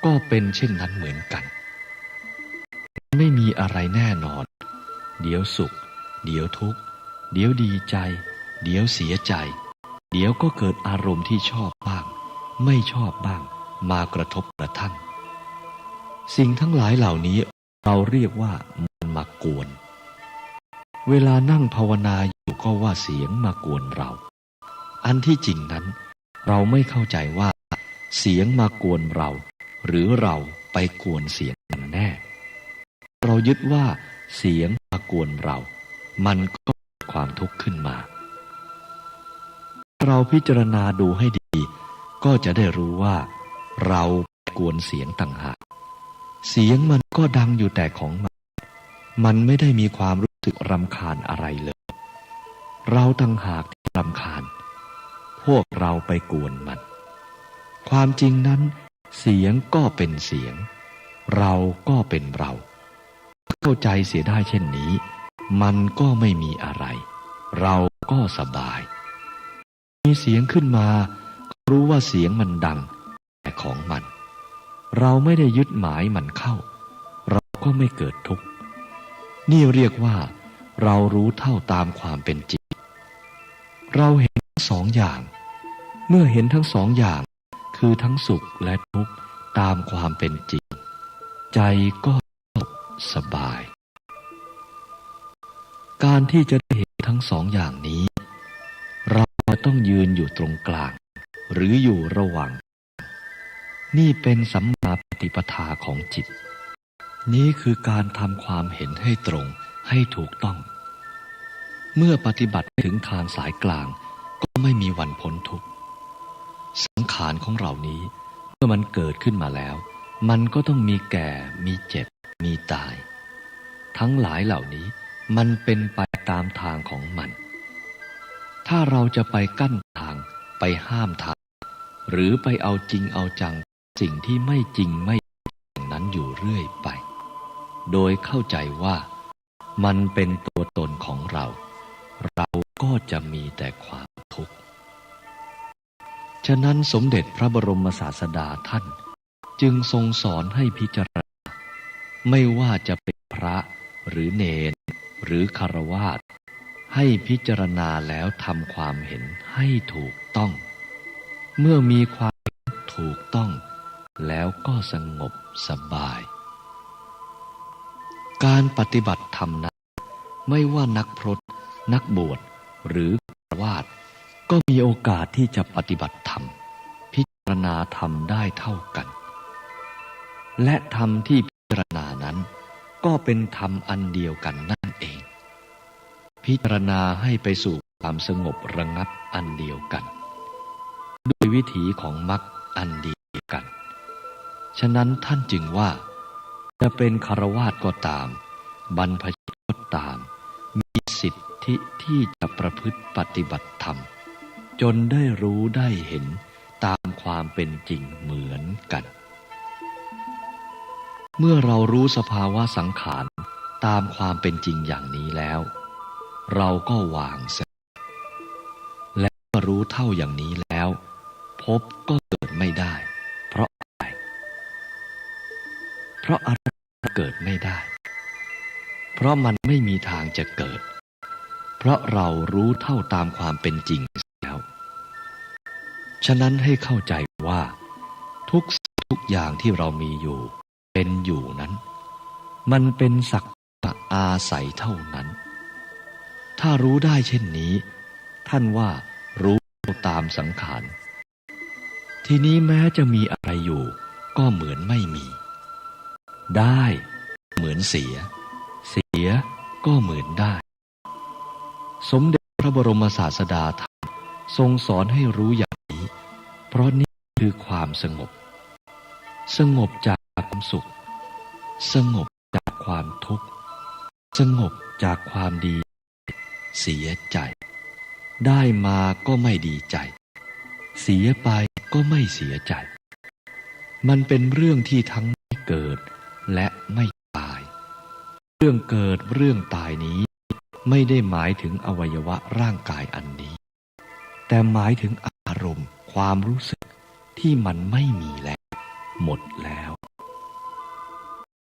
ก็เป็นเช่นนั้นเหมือนกันไม่มีอะไรแน่นอนเดี๋ยวสุขเดี๋ยวทุกข์เดี๋ยวดีใจเดี๋ยวเสียใจเดี๋ยวก็เกิดอารมณ์ที่ชอบบ้างไม่ชอบบ้างมากระทบกระทั่งสิ่งทั้งหลายเหล่านี้เราเรียกว่ามันมากวนเวลานั่งภาวนาอยู่ก็ว่าเสียงมากวนเราอันที่จริงนั้นเราไม่เข้าใจว่าเสียงมากวนเราหรือเราไปกวนเสียงกันแน่เรายึดว่าเสียงมากวนเรามันก็เกิดความทุกข์ขึ้นมาเราพิจารณาดูให้ดีก็จะได้รู้ว่าเรากวนเสียงต่างหากเสียงมันก็ดังอยู่แต่ของมันไม่ได้มีความรู้สึกรำคาญอะไรเลยเราต่างหากที่รำคาญพวกเราไปกวนมันความจริงนั้นเสียงก็เป็นเสียงเราก็เป็นเราเข้าใจเสียได้เช่นนี้มันก็ไม่มีอะไรเราก็สบายมีเสียงขึ้นมาก็รู้ว่าเสียงมันดังแต่ของมันเราไม่ได้ยึดหมายมันเข้าเราก็ไม่เกิดทุกข์นี่เรียกว่าเรารู้เท่าตามความเป็นจริงเราเห็นทั้งสองอย่างเมื่อเห็นทั้งสองอย่างคือทั้งสุขและทุกข์ตามความเป็นจริงใจก็สบายการที่จะได้เห็นทั้งสองอย่างนี้เราต้องยืนอยู่ตรงกลางหรืออยู่ระหว่างนี่เป็นสัมมาปฏิปทาของจิตนี้คือการทำความเห็นให้ตรงให้ถูกต้องเมื่อปฏิบัติถึงทางสายกลางก็ไม่มีวันพ้นทุกข์สังขารของเรานี้เมื่อมันเกิดขึ้นมาแล้วมันก็ต้องมีแก่มีเจ็บมีตายทั้งหลายเหล่านี้มันเป็นไปตามทางของมันถ้าเราจะไปกั้นทางไปห้ามทางหรือไปเอาจริงเอาจังสิ่งที่ไม่จริงไม่อย่างนั้นอยู่เรื่อยไปโดยเข้าใจว่ามันเป็นตัวตนของเราเราก็จะมีแต่ความทุกข์ฉะนั้นสมเด็จพระบรมศาสดาท่านจึงทรงสอนให้พิจารณาไม่ว่าจะเป็นพระหรือเณรหรือฆราวาสให้พิจารณาแล้วทำความเห็นให้ถูกต้องเมื่อมีความเห็นถูกต้องแล้วก็สงบสบายการปฏิบัติธรรมนั้นไม่ว่านักพรตนักบวชหรือฆราวาสก็มีโอกาสที่จะปฏิบัติธรรมพิจาร ณาธรรมได้เท่ากันและธรรมที่พิจารณานั้นก็เป็นธรรมอันเดียวกันนั่นเองพิจารณาให้ไปสู่ความสงบระงับอันเดียวกันด้วยวิถีของมรรคอันเดียวกันฉะนั้นท่านจึงว่าจะเป็นฆราวาสก็ตามบรรพชิตก็ตามมีสิทธิที่จะประพฤติปฏิบัติธรรมจนได้รู้ได้เห็นตามความเป็นจริงเหมือนกันเมื่อเรารู้สภาวะสังขารตามความเป็นจริงอย่างนี้แล้วเราก็วางเสียและเมื่อรู้เท่าอย่างนี้แล้วภพก็เกิดไม่ได้เพราะอะไรเกิดไม่ได้เพราะมันไม่มีทางจะเกิดเพราะเรารู้เท่าตามความเป็นจริงแล้วฉะนั้นให้เข้าใจว่าทุกอย่างที่เรามีอยู่เป็นอยู่นั้นมันเป็นสักแต่อาศัยเท่านั้นถ้ารู้ได้เช่นนี้ท่านว่ารู้ตามสังขารทีนี้แม้จะมีอะไรอยู่ก็เหมือนไม่มีได้เหมือนเสียก็เหมือนได้สมเด็จพระบรมศาสดาท่านทรงสอนให้รู้อย่างนี้เพราะนี่คือความสงบจากความสุขสงบจากความทุกข์สงบจากความดีเสียใจได้มาก็ไม่ดีใจเสียไปก็ไม่เสียใจมันเป็นเรื่องที่ทั้งไม่เกิดและไม่ตายเรื่องเกิดเรื่องตายนี้ไม่ได้หมายถึงอวัยวะร่างกายอันนี้แต่หมายถึงอารมณ์ความรู้สึกที่มันไม่มีแล้วหมดแล้ว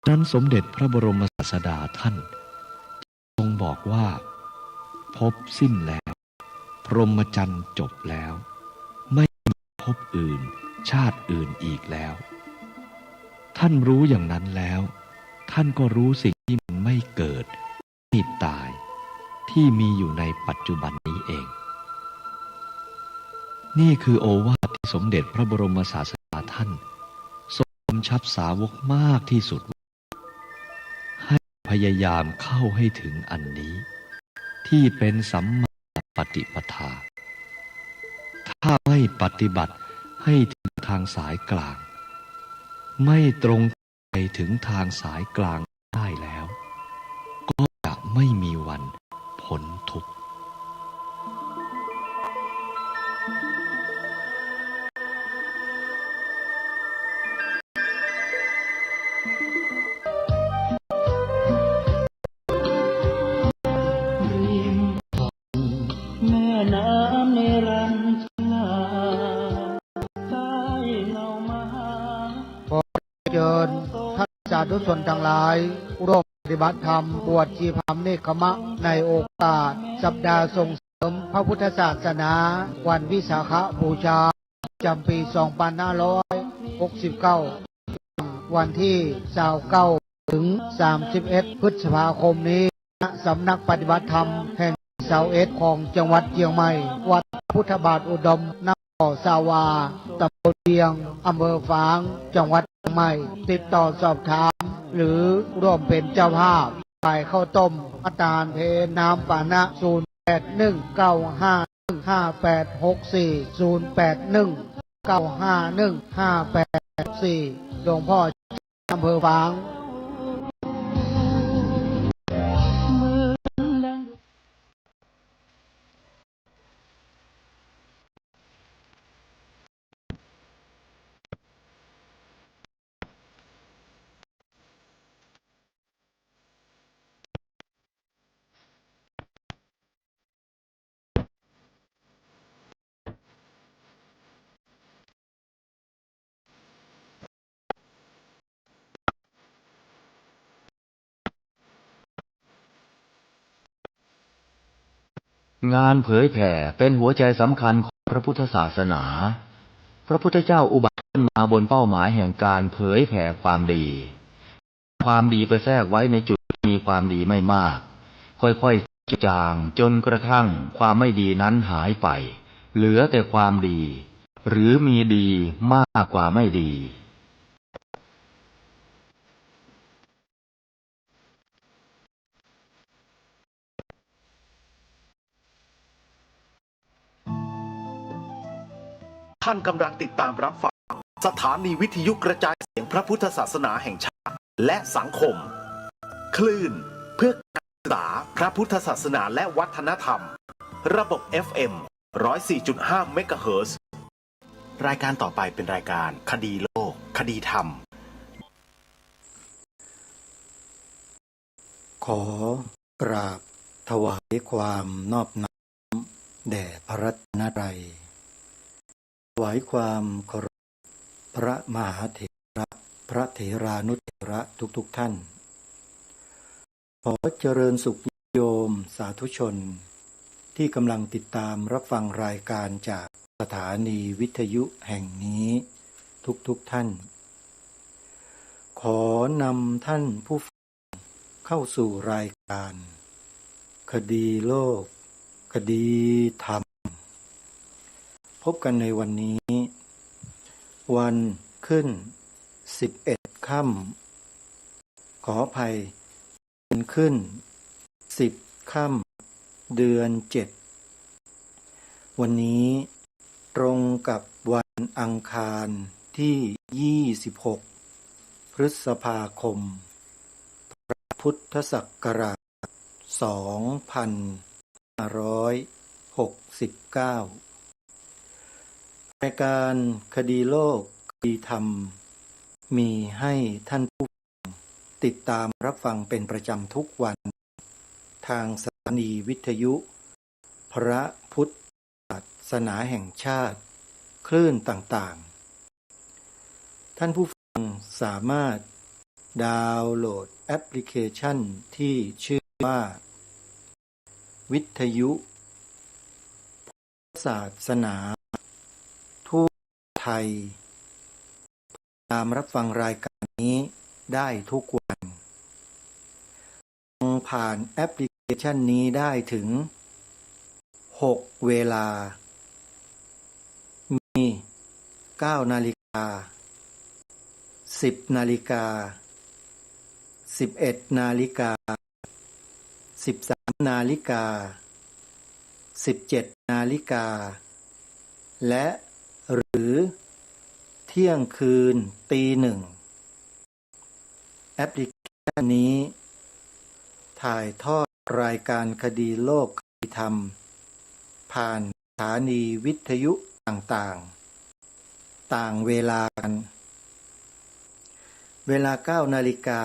นั้นสมเด็จพระบรมศาสดาท่านทรงบอกว่าภพสิ้นแล้วพรหมจรรย์จบแล้วไม่มีภพอื่นชาติอื่นอีกแล้วท่านรู้อย่างนั้นแล้วท่านก็รู้สิ่งที่มันไม่เกิดไม่ตายที่มีอยู่ในปัจจุบันนี้เองนี่คือโอวาทที่สมเด็จพระบรมศาสดาท่านทรงกำชับสาวกมากที่สุดให้พยายามเข้าให้ถึงอันนี้ที่เป็นสัมมาปฏิปทาถ้าไม่ปฏิบัติให้ถึงทางสายกลางไม่ตรงไปถึงทางสายกลางได้แล้วก็จะไม่มีวันพ้นทุกข์ เชิญท่านสาธุชนทั้งหลายร่วมปฏิบัติธรรมบวชชีพรามเนกขมะในโอกาสสัปดาห์ส่งเสริมพระพุทธศาสนาวันวิสาขบูชาจำปี 2569 วันที่29ถึง 31 พฤษภาคมนี้ณสำนักปฏิบัติธรรมแห่งเสาเอ็ดของจังหวัดเชียงใหม่วัดพุทธบาทอุดมนครสาวาตำบลเวียงอำเภอฝางจังหวัดเชียงใหม่ติดต่อสอบถามหรือร่วมเป็นเจ้าภาพฝ่ายข้าวต้มอาตารเพน้ำปานะ0819515864 หลวงพ่ออำเภอฝางงานเผยแผ่เป็นหัวใจสำคัญของพระพุทธศาสนา พระพุทธเจ้าอุบัติขึ้นมาบนเป้าหมายแห่งการเผยแผ่ความดี ความดีไปแทรกไว้ในจุดที่มีความดีไม่มาก ค่อยๆจางจนกระทั่งความไม่ดีนั้นหายไป เหลือแต่ความดี หรือมีดีมากกว่าไม่ดี ท่านกำลังติดตามรับฟังสถานีวิทยุกระจายเสียงพระพุทธศาสนาแห่งชาติและสังคม คลื่นเพื่อการศึกษาพระพุทธศาสนาและวัฒนธรรม ระบบ FM 104.5 เมกะเฮิรตซ์รายการต่อไปเป็นรายการคดีโลก คดีธรรม ขอกราบถวายความนอบน้อมแด่พระรัตนตรัยถวายความเคารพพระมหาเถระพระเถรานุเถระทุกท่านขอเจริญสุขโยมสาธุชนที่กำลังติดตามรับฟังรายการจากสถานีวิทยุแห่งนี้ทุกท่านขอนำท่านผู้ฟังเข้าสู่รายการคดีโลก คดีธรรมพบกันในวันนี้ วันขึ้น11 ค่ำขออภัยเป็นขึ้น10 ค่ำเดือน7วันนี้ตรงกับวันอังคารที่26พฤษภาคมพุทธศักราช2569รายการคดีโลกคดีธรรมมีให้ท่านผู้ฟังติดตามรับฟังเป็นประจำทุกวันทางสถานีวิทยุพระพุทธศาสนาแห่งชาติคลื่นต่างๆท่านผู้ฟังสามารถดาวน์โหลดแอปพลิเคชันที่ชื่อว่าวิทยุศาสนาทั่วไทยตามรับฟังรายการนี้ได้ทุกวันผ่านแอปพลิเคชันนี้ได้ถึง6เวลามี9 นาฬิกา10 นาฬิกา11 นาฬิกา13 นาฬิกา17 นาฬิกาและหรือเที่ยงคืนตีหนึ่งแอปพลิเคชันนี้ถ่ายทอดรายการคดีโลกคดีธรรมผ่านสถานีวิทยุต่างๆต่างเวลากันเวลา9 นาฬิกา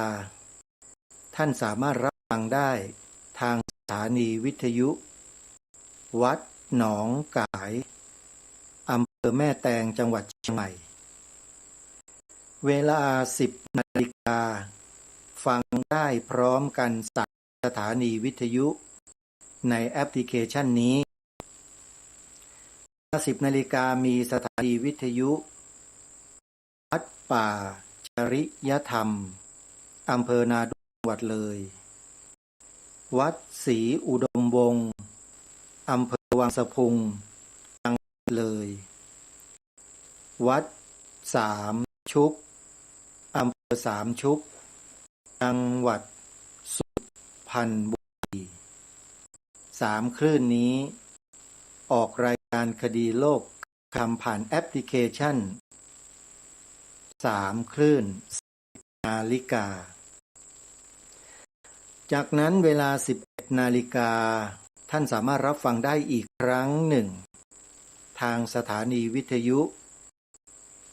ท่านสามารถรับฟังได้ทางสถานีวิทยุวัดหนองกายอำเภอแม่แตงจังหวัดเชียงใหม่เวลา10 นาฬิกาฟังได้พร้อมกัน3 สถานีวิทยุในแอปพลิเคชันนี้10 นาฬิกามีสถานีวิทยุวัดป่าจริยธรรมอำเภอนาดูจังหวัดเลยวัดศรีอุดมวงศ์อำเภอวังสะพุงจังหวัดเลยวัดสามชุกอำเภอสามชุกจังหวัดสุพรรณบุรี3 คลื่นนี้ออกรายการคดีโลกคำผ่านแอปพลิเคชัน3 คลื่น10 นาฬิกาจากนั้นเวลา11 นาฬิกาท่านสามารถรับฟังได้อีกครั้งหนึ่งทางสถานีวิทยุ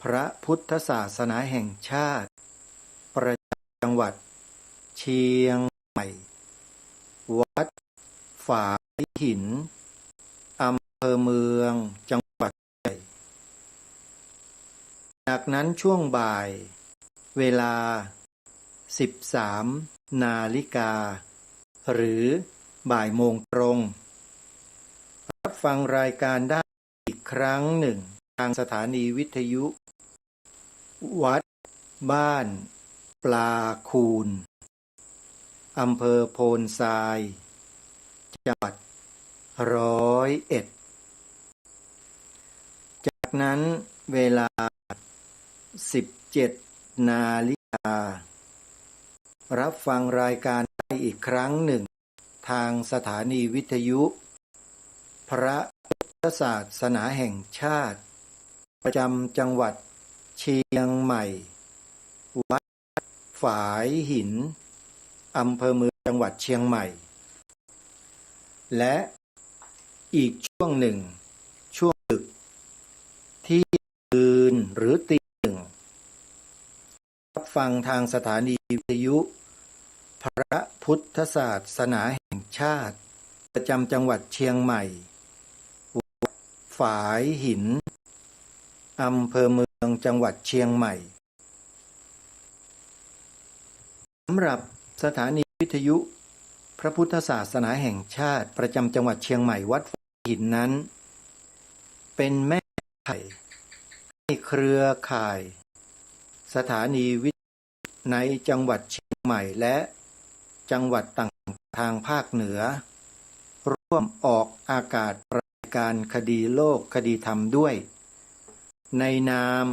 พระพุทธศาสนาแห่งชาติประจำจังหวัดเชียงใหม่วัดฝายหินอำเภอเมืองจังหวัดใหญ่จากนั้นช่วงบ่ายเวลา13 นาฬิกาหรือบ่ายโมงตรงรับฟังรายการได้อีกครั้งหนึ่งทางสถานีวิทยุวัดบ้านปลาคูนอำเภอโพนทรายจังหวัด101จาก นั้นเวลา 17 นาฬิการับฟังรายการได้อีกครั้งหนึ่งทางสถานีวิทยุพระพุทธศาสนาแห่งชาติประจำจังหวัดเชียงใหม่วัดฝายหินอำเภอเมืองจังหวัดเชียงใหม่และอีกช่วงหนึ่งช่วงดึกที่คืนหรือตีหนึ่งรับฟังทางสถานีวิทยุพระพุทธศาสนาแห่งชาติประจำจังหวัดเชียงใหม่วัดฝายหินอำเภอเมืองจังหวัดเชียงใหม่สำหรับสถานีวิทยุพระพุทธศาสนาแห่งชาติประจำจังหวัดเชียงใหม่วัดฝายหินนั้นเป็นแม่ข่ายให้เครือข่ายสถานีวิทยุในจังหวัดเชียงใหม่และจังหวัดต่างทางภาคเหนือร่วมออกอากาศรายการคดีโลกคดีธรรมด้วยในนาม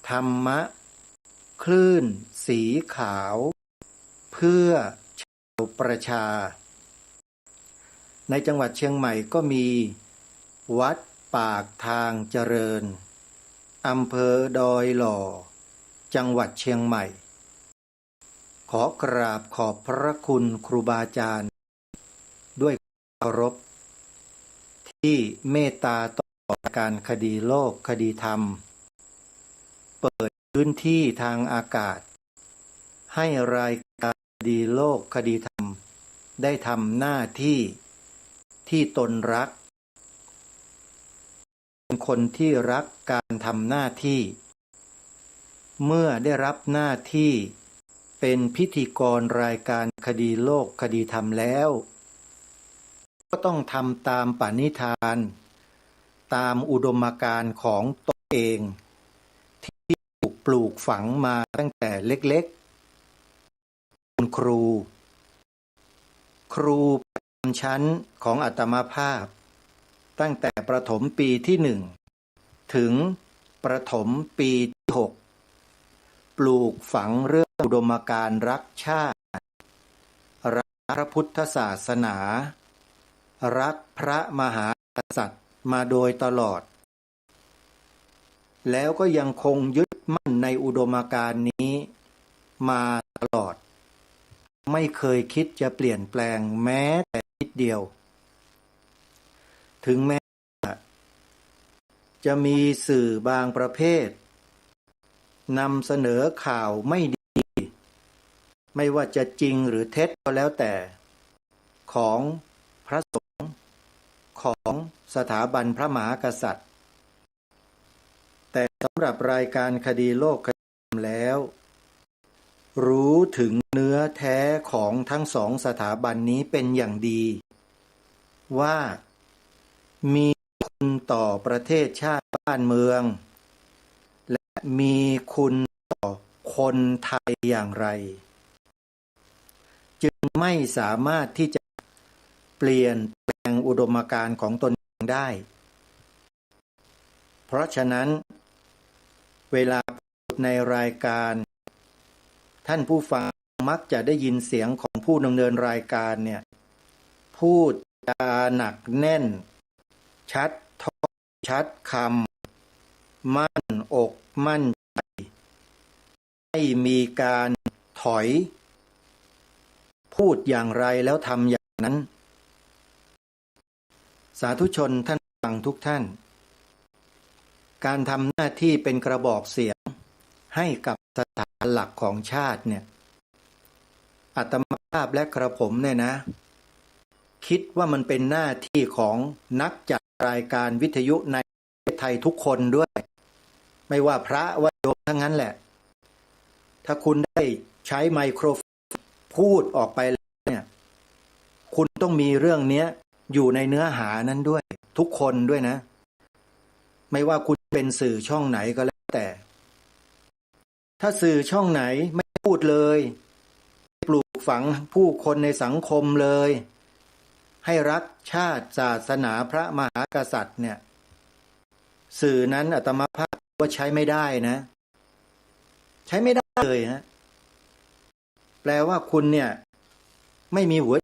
ธรรมะคลื่นสีขาวเพื่อชาวประชาในจังหวัดเชียงใหม่ก็มีวัดปากทางเจริญอำเภอดอยหล่อจังหวัดเชียงใหม่ขอกราบขอบพระคุณครูบาอาจารย์ด้วยเคารพที่เมตตาต่อการคดีโลกคดีธรรมเปิดพื้นที่ทางอากาศให้รายการคดีโลกคดีธรรมได้ทำหน้าที่ที่ตนรักเป็นคนที่รักการทำหน้าที่เมื่อได้รับหน้าที่เป็นพิธีกรรายการคดีโลกคดีธรรมแล้วก็ต้องทำตามปณิธานตามอุดมการณ์ของตนเองที่ถูกปลูกฝังมาตั้งแต่เล็กๆคุณครูประจำชั้นของอาตมาภาพตั้งแต่ประถมปีที่1ถึงประถมปีที่6ปลูกฝังเรื่องอุดมการณ์รักชาติรักพระพุทธศาสนารักพระมหากษัตริย์มาโดยตลอดแล้วก็ยังคงยึดมั่นในอุดมการณ์นี้มาตลอดไม่เคยคิดจะเปลี่ยนแปลงแม้แต่นิดเดียวถึงแม้จะมีสื่อบางประเภทนำเสนอข่าวไม่ดีไม่ว่าจะจริงหรือเท็จก็แล้วแต่ของพระสงฆ์ของสถาบันพระมหากษัตริย์แต่สำหรับรายการคดีโลกคดีธรรมแล้วรู้ถึงเนื้อแท้ของทั้งสองสถาบันนี้เป็นอย่างดีว่ามีคุณต่อประเทศชาติบ้านเมืองและมีคุณต่อคนไทยอย่างไรจึงไม่สามารถที่จะเปลี่ยนแปลงอุดมการณ์ของตนเองได้เพราะฉะนั้นเวลาพูดในรายการท่านผู้ฟังมักจะได้ยินเสียงของผู้ดำเนินรายการเนี่ยพูดจาหนักแน่นชัดถ้อยชัดคำมั่นอกมั่นใจไม่มีการถอยพูดอย่างไรแล้วทำอย่างนั้นสาธุชนท่านฟังทุกท่านการทำหน้าที่เป็นกระบอกเสียงให้กับสถานหลักของชาติเนี่ยอาตมาภาพและกระผมเนี่ยนะคิดว่ามันเป็นหน้าที่ของนักจัดรายการวิทยุในประเทศไทยทุกคนด้วยไม่ว่าพระว่าโยมทั้งนั้นแหละถ้าคุณได้ใช้ไมโครโฟนพูดออกไปแล้วเนี่ยคุณต้องมีเรื่องนี้อยู่ในเนื้อหานั้นด้วยทุกคนด้วยนะไม่ว่าคุณเป็นสื่อช่องไหนก็แล้วแต่ถ้าสื่อช่องไหนไม่พูดเลยปลูกฝังผู้คนในสังคมเลยให้รักชาติศาสนาพระมหากษัตริย์เนี่ย สื่อนั้นอาตมาภาพว่าใช้ไม่ได้นะ ใช้ไม่ได้เลยนะแปลว่าคุณเนี่ยไม่มีหัว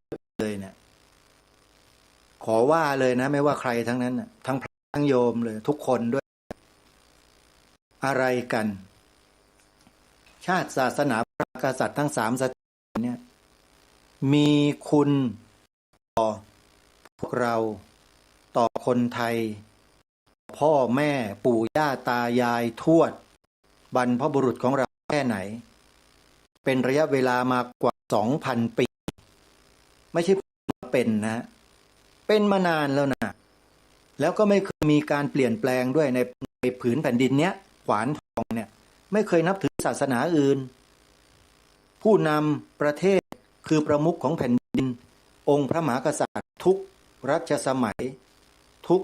เลยเนี่ยขอว่าเลยนะไม่ว่าใครทั้งนั้นนะทั้งพระทั้งโยมเลยทุกคนด้วยอะไรกัน ชาติศาสนาพระกษัตริย์ทั้งสามสถาบันเนี่ยมีคุณต่อพวกเราต่อคนไทยพ่อแม่ปู่ย่าตายายทวดบรรพบุรุษของเราแค่ไหนเป็นระยะเวลามากว่า 2,000 ปีไม่ใช่เป็นนะเป็นมานานแล้วนะแล้วก็ไม่เคยมีการเปลี่ยนแปลงด้วยในผืนแผ่นดินเนี้ยขวานทองเนี่ยไม่เคยนับถือศาสนาอื่นผู้นำประเทศคือประมุขของแผ่นดินองค์พระมหากษัตริย์ทุกรัชสมัยทุก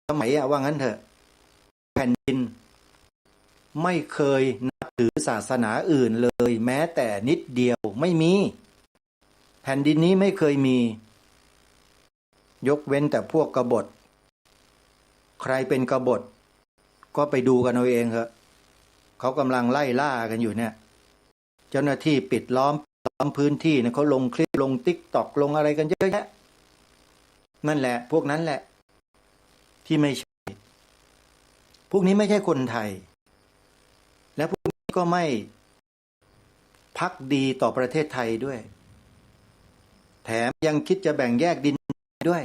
สมัยว่างั้นเถอะแผ่นดินไม่เคยนับถือศาสนาอื่นเลยแม้แต่นิดเดียวไม่มีแผ่นดินนี้ไม่เคยมียกเว้นแต่พวกกบฏใครเป็นกบฏก็ไปดูกันเอาเองเถอะเขากำลังไล่ล่ากันอยู่เนี่ยเจ้าหน้าที่ปิดล้อมพื้นที่เนี่ยเขาลงคลิปลงTikTokลงอะไรกันเยอะแยะนั่นแหละพวกนั้นแหละที่ไม่ใช่พวกนี้ไม่ใช่คนไทยและพวกนี้ก็ไม่ภักดีต่อประเทศไทยด้วยแถมยังคิดจะแบ่งแยกดินด้วย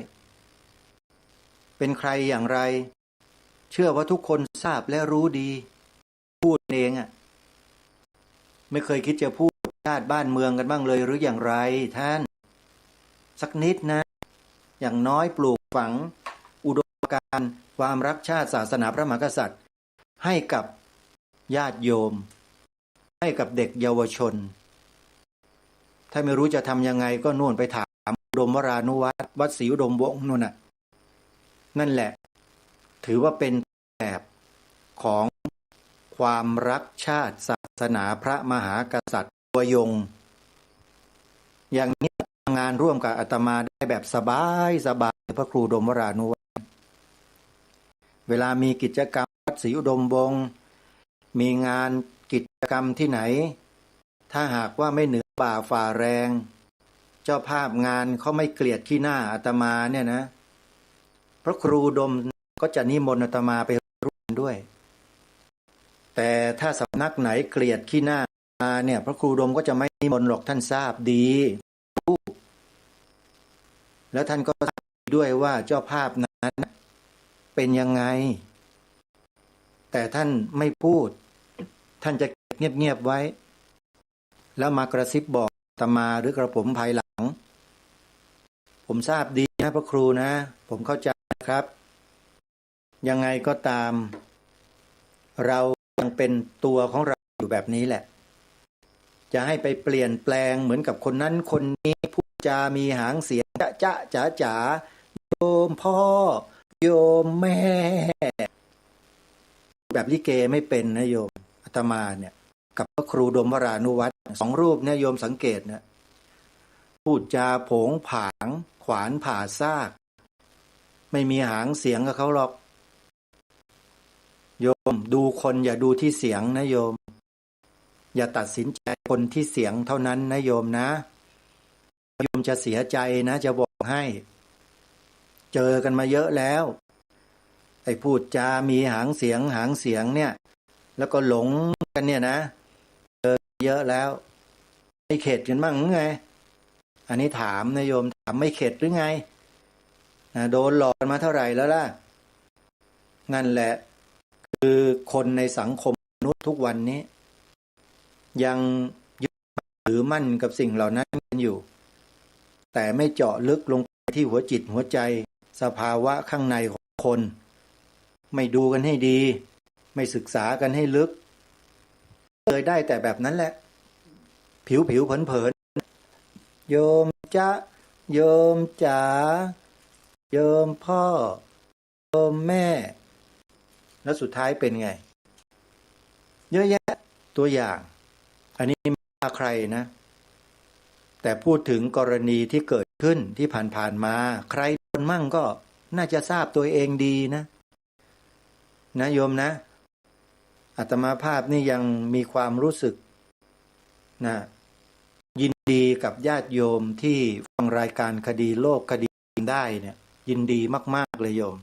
เป็นใครอย่างไรเชื่อว่าทุกคนทราบและรู้ดีพูดเองอ่ะไม่เคยคิดจะพูดชาติบ้านเมืองกันบ้างเลยหรืออย่างไรท่านสักนิดนะอย่างน้อยปลูกฝังอุดมการณ์ความรักชาติศาสนาพระมหากษัตริย์ให้กับญาติโยมให้กับเด็กเยาวชนถ้าไม่รู้จะทำยังไงก็นู่นไปถามอุดมวรานุวัฒน์วัดศรีอุดมวงศ์นู่นน่ะนั่นแหละถือว่าเป็นแบบของความรักชาติศาสนาพระมหากษัตริย์ตัวยงอย่างนี้ทำงานร่วมกับอาตมาได้แบบสบายพระครูอุดมวรานุวัฒน์เวลามีกิจกรรมวัดศรีอุดมวงศ์มีงานกิจกรรมที่ไหนถ้าหากว่าไม่เหนือบ่าฝ่าแรงเจ้าภาพงานเขาไม่เกลียดขี้หน้าอาตมาเนี่ยนะพระครูอุดมก็จะนิมนต์อาตมาไปร่วมด้วยแต่ถ้าสำนักไหนเกลียดขี้หน้าเนี่ยพระครูอุดมก็จะไม่นิมนต์หรอกท่านทราบดีแล้วท่านก็ทราบด้วยว่าเจ้าภาพนั้นเป็นยังไงแต่ท่านไม่พูดท่านจะเงียบไว้แล้วมากระซิบบอกอาตมาหรือกระผมภายหลังผมทราบดีนะพระครูนะผมเข้าใจนะครับยังไงก็ตามเรายังเป็นตัวของเราอยู่แบบนี้แหละจะให้ไปเปลี่ยนแปลงเหมือนกับคนนั้นคนนี้พูดจามีหางเสียงจ๊ะจ๋าโยมพ่อโยมแม่แบบลิเกไม่เป็นนะโยมอาตมาเนี่ยกับพระครูอุดมวรานุวัฒน์สองรูปเนี่ยโยมสังเกตนะพูดจาโผงผางขวานผ่าซากไม่มีหางเสียงกับเขาหรอกโยมดูคนอย่าดูที่เสียงนะโยมอย่าตัดสินใจคนที่เสียงเท่านั้นนะโยมนะโยมจะเสียใจนะจะบอกให้เจอกันมาเยอะแล้วไอ้พูดจามีหางเสียงเนี่ยแล้วก็หลงกันเนี่ยนะเจอเยอะแล้วไม่เข็ดกันบ้างหรือไงอันนี้ถามนะโยมถามไม่เข็ดหรือไงโดนหลอกกันมาเท่าไหร่แล้วล่ะนั่นแหละคือคนในสังคมมนุษย์ทุกวันนี้ยังยึดถือมั่นกับสิ่งเหล่านั้นกันอยู่แต่ไม่เจาะลึกลงไปที่หัวจิตหัวใจสภาวะข้างในของคนไม่ดูกันให้ดีไม่ศึกษากันให้ลึกเลยได้แต่แบบนั้นแหละผิวเผินโยมจ๊ะโยมจ๋าโยมพ่อโยมแม่แล้วสุดท้ายเป็นไงเยอะแยะตัวอย่างอันนี้ไม่ว่าใครนะแต่พูดถึงกรณีที่เกิดขึ้นที่ผ่านมาใครคนมั่งก็น่าจะทราบตัวเองดีนะ นะโยมนะอาตมาภาพนี่ยังมีความรู้สึกนะยินดีกับญาติโยมที่ฟังรายการคดีโลกคดีได้เนี่ยยินดีมากๆเลยโยม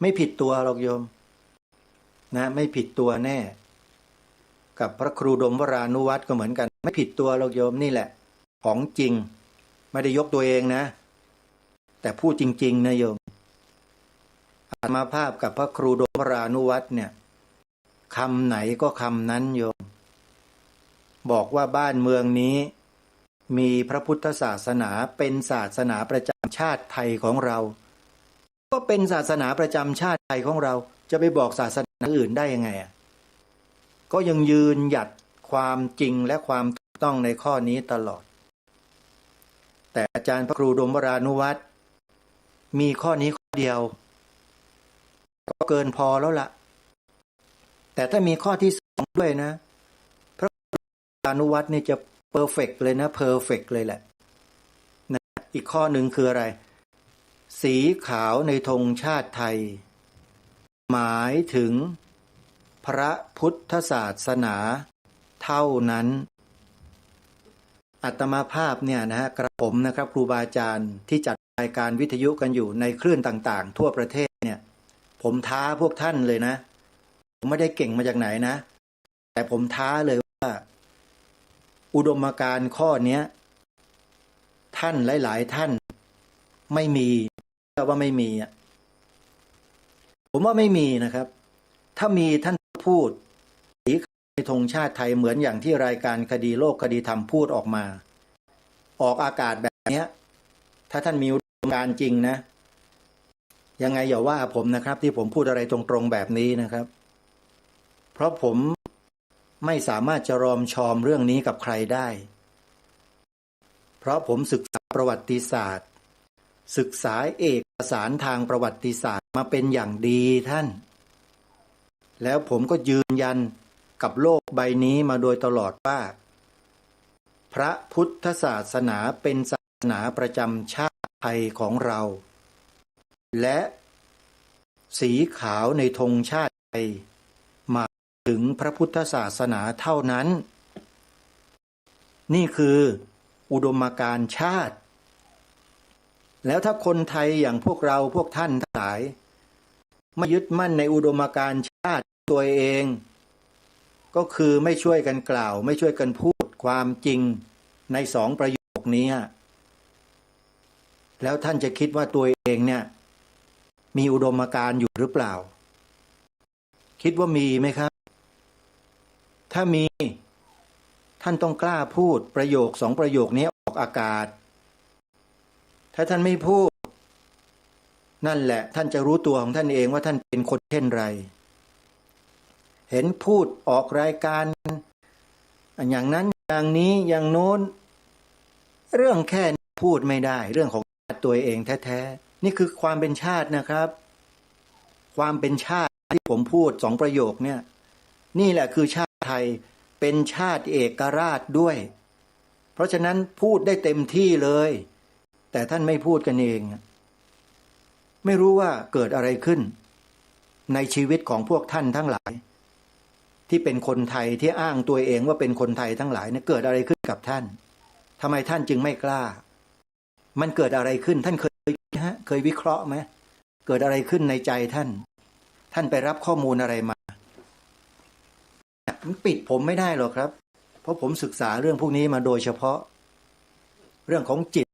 ไม่ผิดตัวหรอกโยมนะไม่ผิดตัวแน่กับพระครูดมวรานุวัตรก็เหมือนกันไม่ผิดตัวหรอกโยมนี่แหละของจริงไม่ได้ยกตัวเองนะแต่พูดจริงๆนะโยมอาตมาภาพกับพระครูดมวรานุวัตรเนี่ยคำไหนก็คำนั้นโยมบอกว่าบ้านเมืองนี้มีพระพุทธศาสนาเป็นศาสนาประจำชาติไทยของเราก็เป็นศาสนาประจำชาติไทยของเราจะไปบอกศาสนาอื่นได้ยังไงก็ยังยืนหยัดความจริงและความถูกต้องในข้อนี้ตลอดแต่อาจารย์พระครูดมวรานุวัตรมีข้อนี้ข้อเดียวก็เกินพอแล้วล่ะแต่ถ้ามีข้อที่สองด้วยนะพระครูดมวรานุวัตรนี่จะเพอร์เฟกต์เลยนะเพอร์เฟกต์เลยแหละนะอีกข้อหนึ่งคืออะไรสีขาวในธงชาติไทยหมายถึงพระพุทธศาสนาเท่านั้นอาตมาภาพเนี่ยนะฮะกระผมนะครับครูบาอาจารย์ที่จัดรายการวิทยุกันอยู่ในคลื่นต่างๆทั่วประเทศเนี่ยผมท้าพวกท่านเลยนะผมไม่ได้เก่งมาจากไหนนะแต่ผมท้าเลยว่าอุดมการณ์ข้อนี้ท่านหลายๆท่านไม่มีว่าไม่มีผมว่าไม่มีนะครับถ้ามีท่านพูดสีในธงชาติไทยเหมือนอย่างที่รายการคดีโลกคดีธรรมพูดออกมาออกอากาศแบบนี้ถ้าท่านมีอุดมการณ์จริงนะยังไงอย่าว่าผมนะครับที่ผมพูดอะไรตรงๆแบบนี้นะครับเพราะผมไม่สามารถจะรอมชอมเรื่องนี้กับใครได้เพราะผมศึกษาประวัติศาสตร์ศึกษาเอกสารทางประวัติศาสตร์มาเป็นอย่างดีท่านแล้วผมก็ยืนยันกับโลกใบนี้มาโดยตลอดว่าพระพุทธศาสนาเป็นศาสนาประจำชาติไทยของเราและสีขาวในธงชาติไทยหมายถึงพระพุทธศาสนาเท่านั้นนี่คืออุดมการณ์ชาติแล้วถ้าคนไทยอย่างพวกเราพวกท่านทั้งหลายไม่ยึดมั่นในอุดมการณ์ชาติตัวเองก็คือไม่ช่วยกันกล่าวไม่ช่วยกันพูดความจริงในสองประโยคนี้แล้วท่านจะคิดว่าตัวเองเนี่ยมีอุดมการณ์อยู่หรือเปล่าคิดว่ามีไหมครับถ้ามีท่านต้องกล้าพูดประโยคสองประโยคนี้ออกอากาศถ้าท่านไม่พูดนั่นแหละท่านจะรู้ตัวของท่านเองว่าท่านเป็นคนเช่นไรเห็นพูดออกรายการอย่างนั้นอย่างนี้อย่างโน้นเรื่องแค่พูดไม่ได้เรื่องของตัวเองแท้ๆนี่คือความเป็นชาตินะครับความเป็นชาติที่ผมพูดสองประโยคเนี่ยนี่แหละคือชาติไทยเป็นชาติเอกราชด้วยเพราะฉะนั้นพูดได้เต็มที่เลยแต่ท่านไม่พูดกันเองไม่รู้ว่าเกิดอะไรขึ้นในชีวิตของพวกท่านทั้งหลายที่เป็นคนไทยที่อ้างตัวเองว่าเป็นคนไทยทั้งหลายเนี่ยเกิดอะไรขึ้นกับท่านทำไมท่านจึงไม่กล้ามันเกิดอะไรขึ้นท่านเคยวิเคราะห์ไหมเกิดอะไรขึ้นในใจท่านไปรับข้อมูลอะไรมามันปิดผมไม่ได้หรอกครับเพราะผมศึกษาเรื่องพวกนี้มาโดยเฉพาะเรื่องของจิต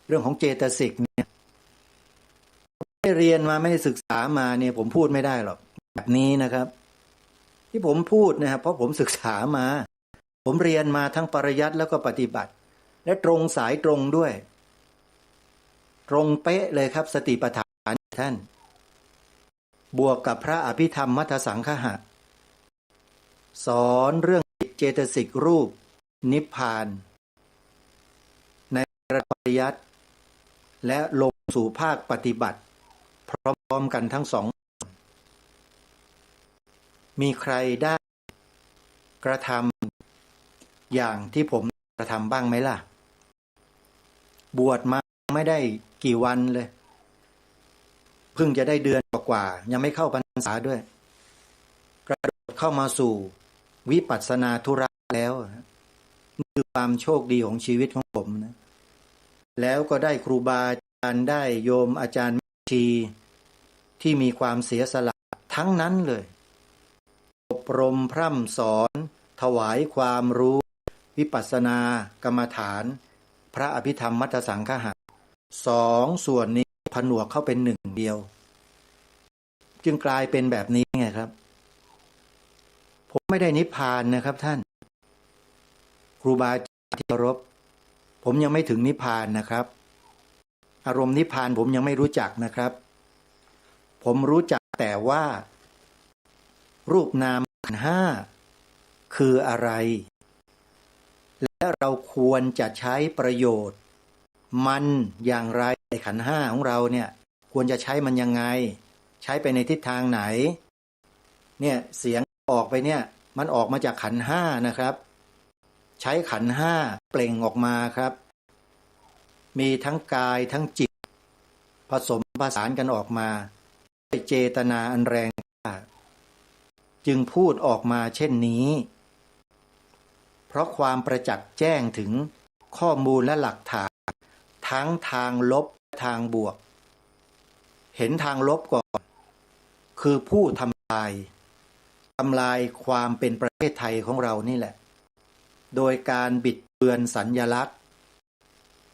เรื่องของเจตสิกเนี่ยไม่เรียนมาไม่ได้ศึกษามาเนี่ยผมพูดไม่ได้หรอกแบบนี้นะครับที่ผมพูดนะครับเพราะผมศึกษามาผมเรียนมาทั้งปริยัติแล้วก็ปฏิบัติและตรงสายตรงด้วยตรงเป๊ะเลยครับสติปัฏฐานท่านบวกกับพระอภิธรรมมัทสังคหะสอนเรื่องเจตสิกรูปนิพพานในปริยัติและลงสู่ภาคปฏิบัติพร้อมๆกันทั้งสองมีใครได้กระทำอย่างที่ผมกระทำบ้างไหมล่ะบวชมาไม่ได้กี่วันเลยเ พิ่งจะได้เดือนกว่าๆยังไม่เข้าพรรษาด้วยกระโดดเข้ามาสู่วิปัสสนาธุระแล้วนี่คือความโชคดีของชีวิตของผมนะแล้วก็ได้ครูบาอาจารย์ได้โยมอาจารย์แม่ชีที่มีความเสียสละทั้งนั้นเลยอบรมพร่ำสอนถวายความรู้วิปัสสนากรรมฐานพระอภิธรรมมัทธสังฆะสองส่วนนี้ผนวกเข้าเป็นหนึ่งเดียวจึงกลายเป็นแบบนี้ไงครับผมไม่ได้นิพพานนะครับท่านครูบาอาจารย์ที่เคารพผมยังไม่ถึงนิพพานนะครับอารมณ์นิพพานผมยังไม่รู้จักนะครับผมรู้จักแต่ว่ารูปนามขันธ์ห้าคืออะไรและเราควรจะใช้ประโยชน์มันอย่างไรในขันธ์ห้าของเราเนี่ยควรจะใช้มันยังไงใช้ไปในทิศทางไหนเนี่ยเสียงออกไปเนี่ยมันออกมาจากขันธ์ห้านะครับใช้ขันธ์ห้าเปล่งออกมาครับมีทั้งกายทั้งจิตผสมผสานกันออกมาด้วยเจตนาอันแรงกล้าจึงพูดออกมาเช่นนี้เพราะความประจักษ์แจ้งถึงข้อมูลและหลักฐานทั้งทางลบและทางบวกเห็นทางลบก่อนคือผู้ทำลายความเป็นประเทศไทยของเรานี่แหละโดยการบิดเบือนสัญลักษณ์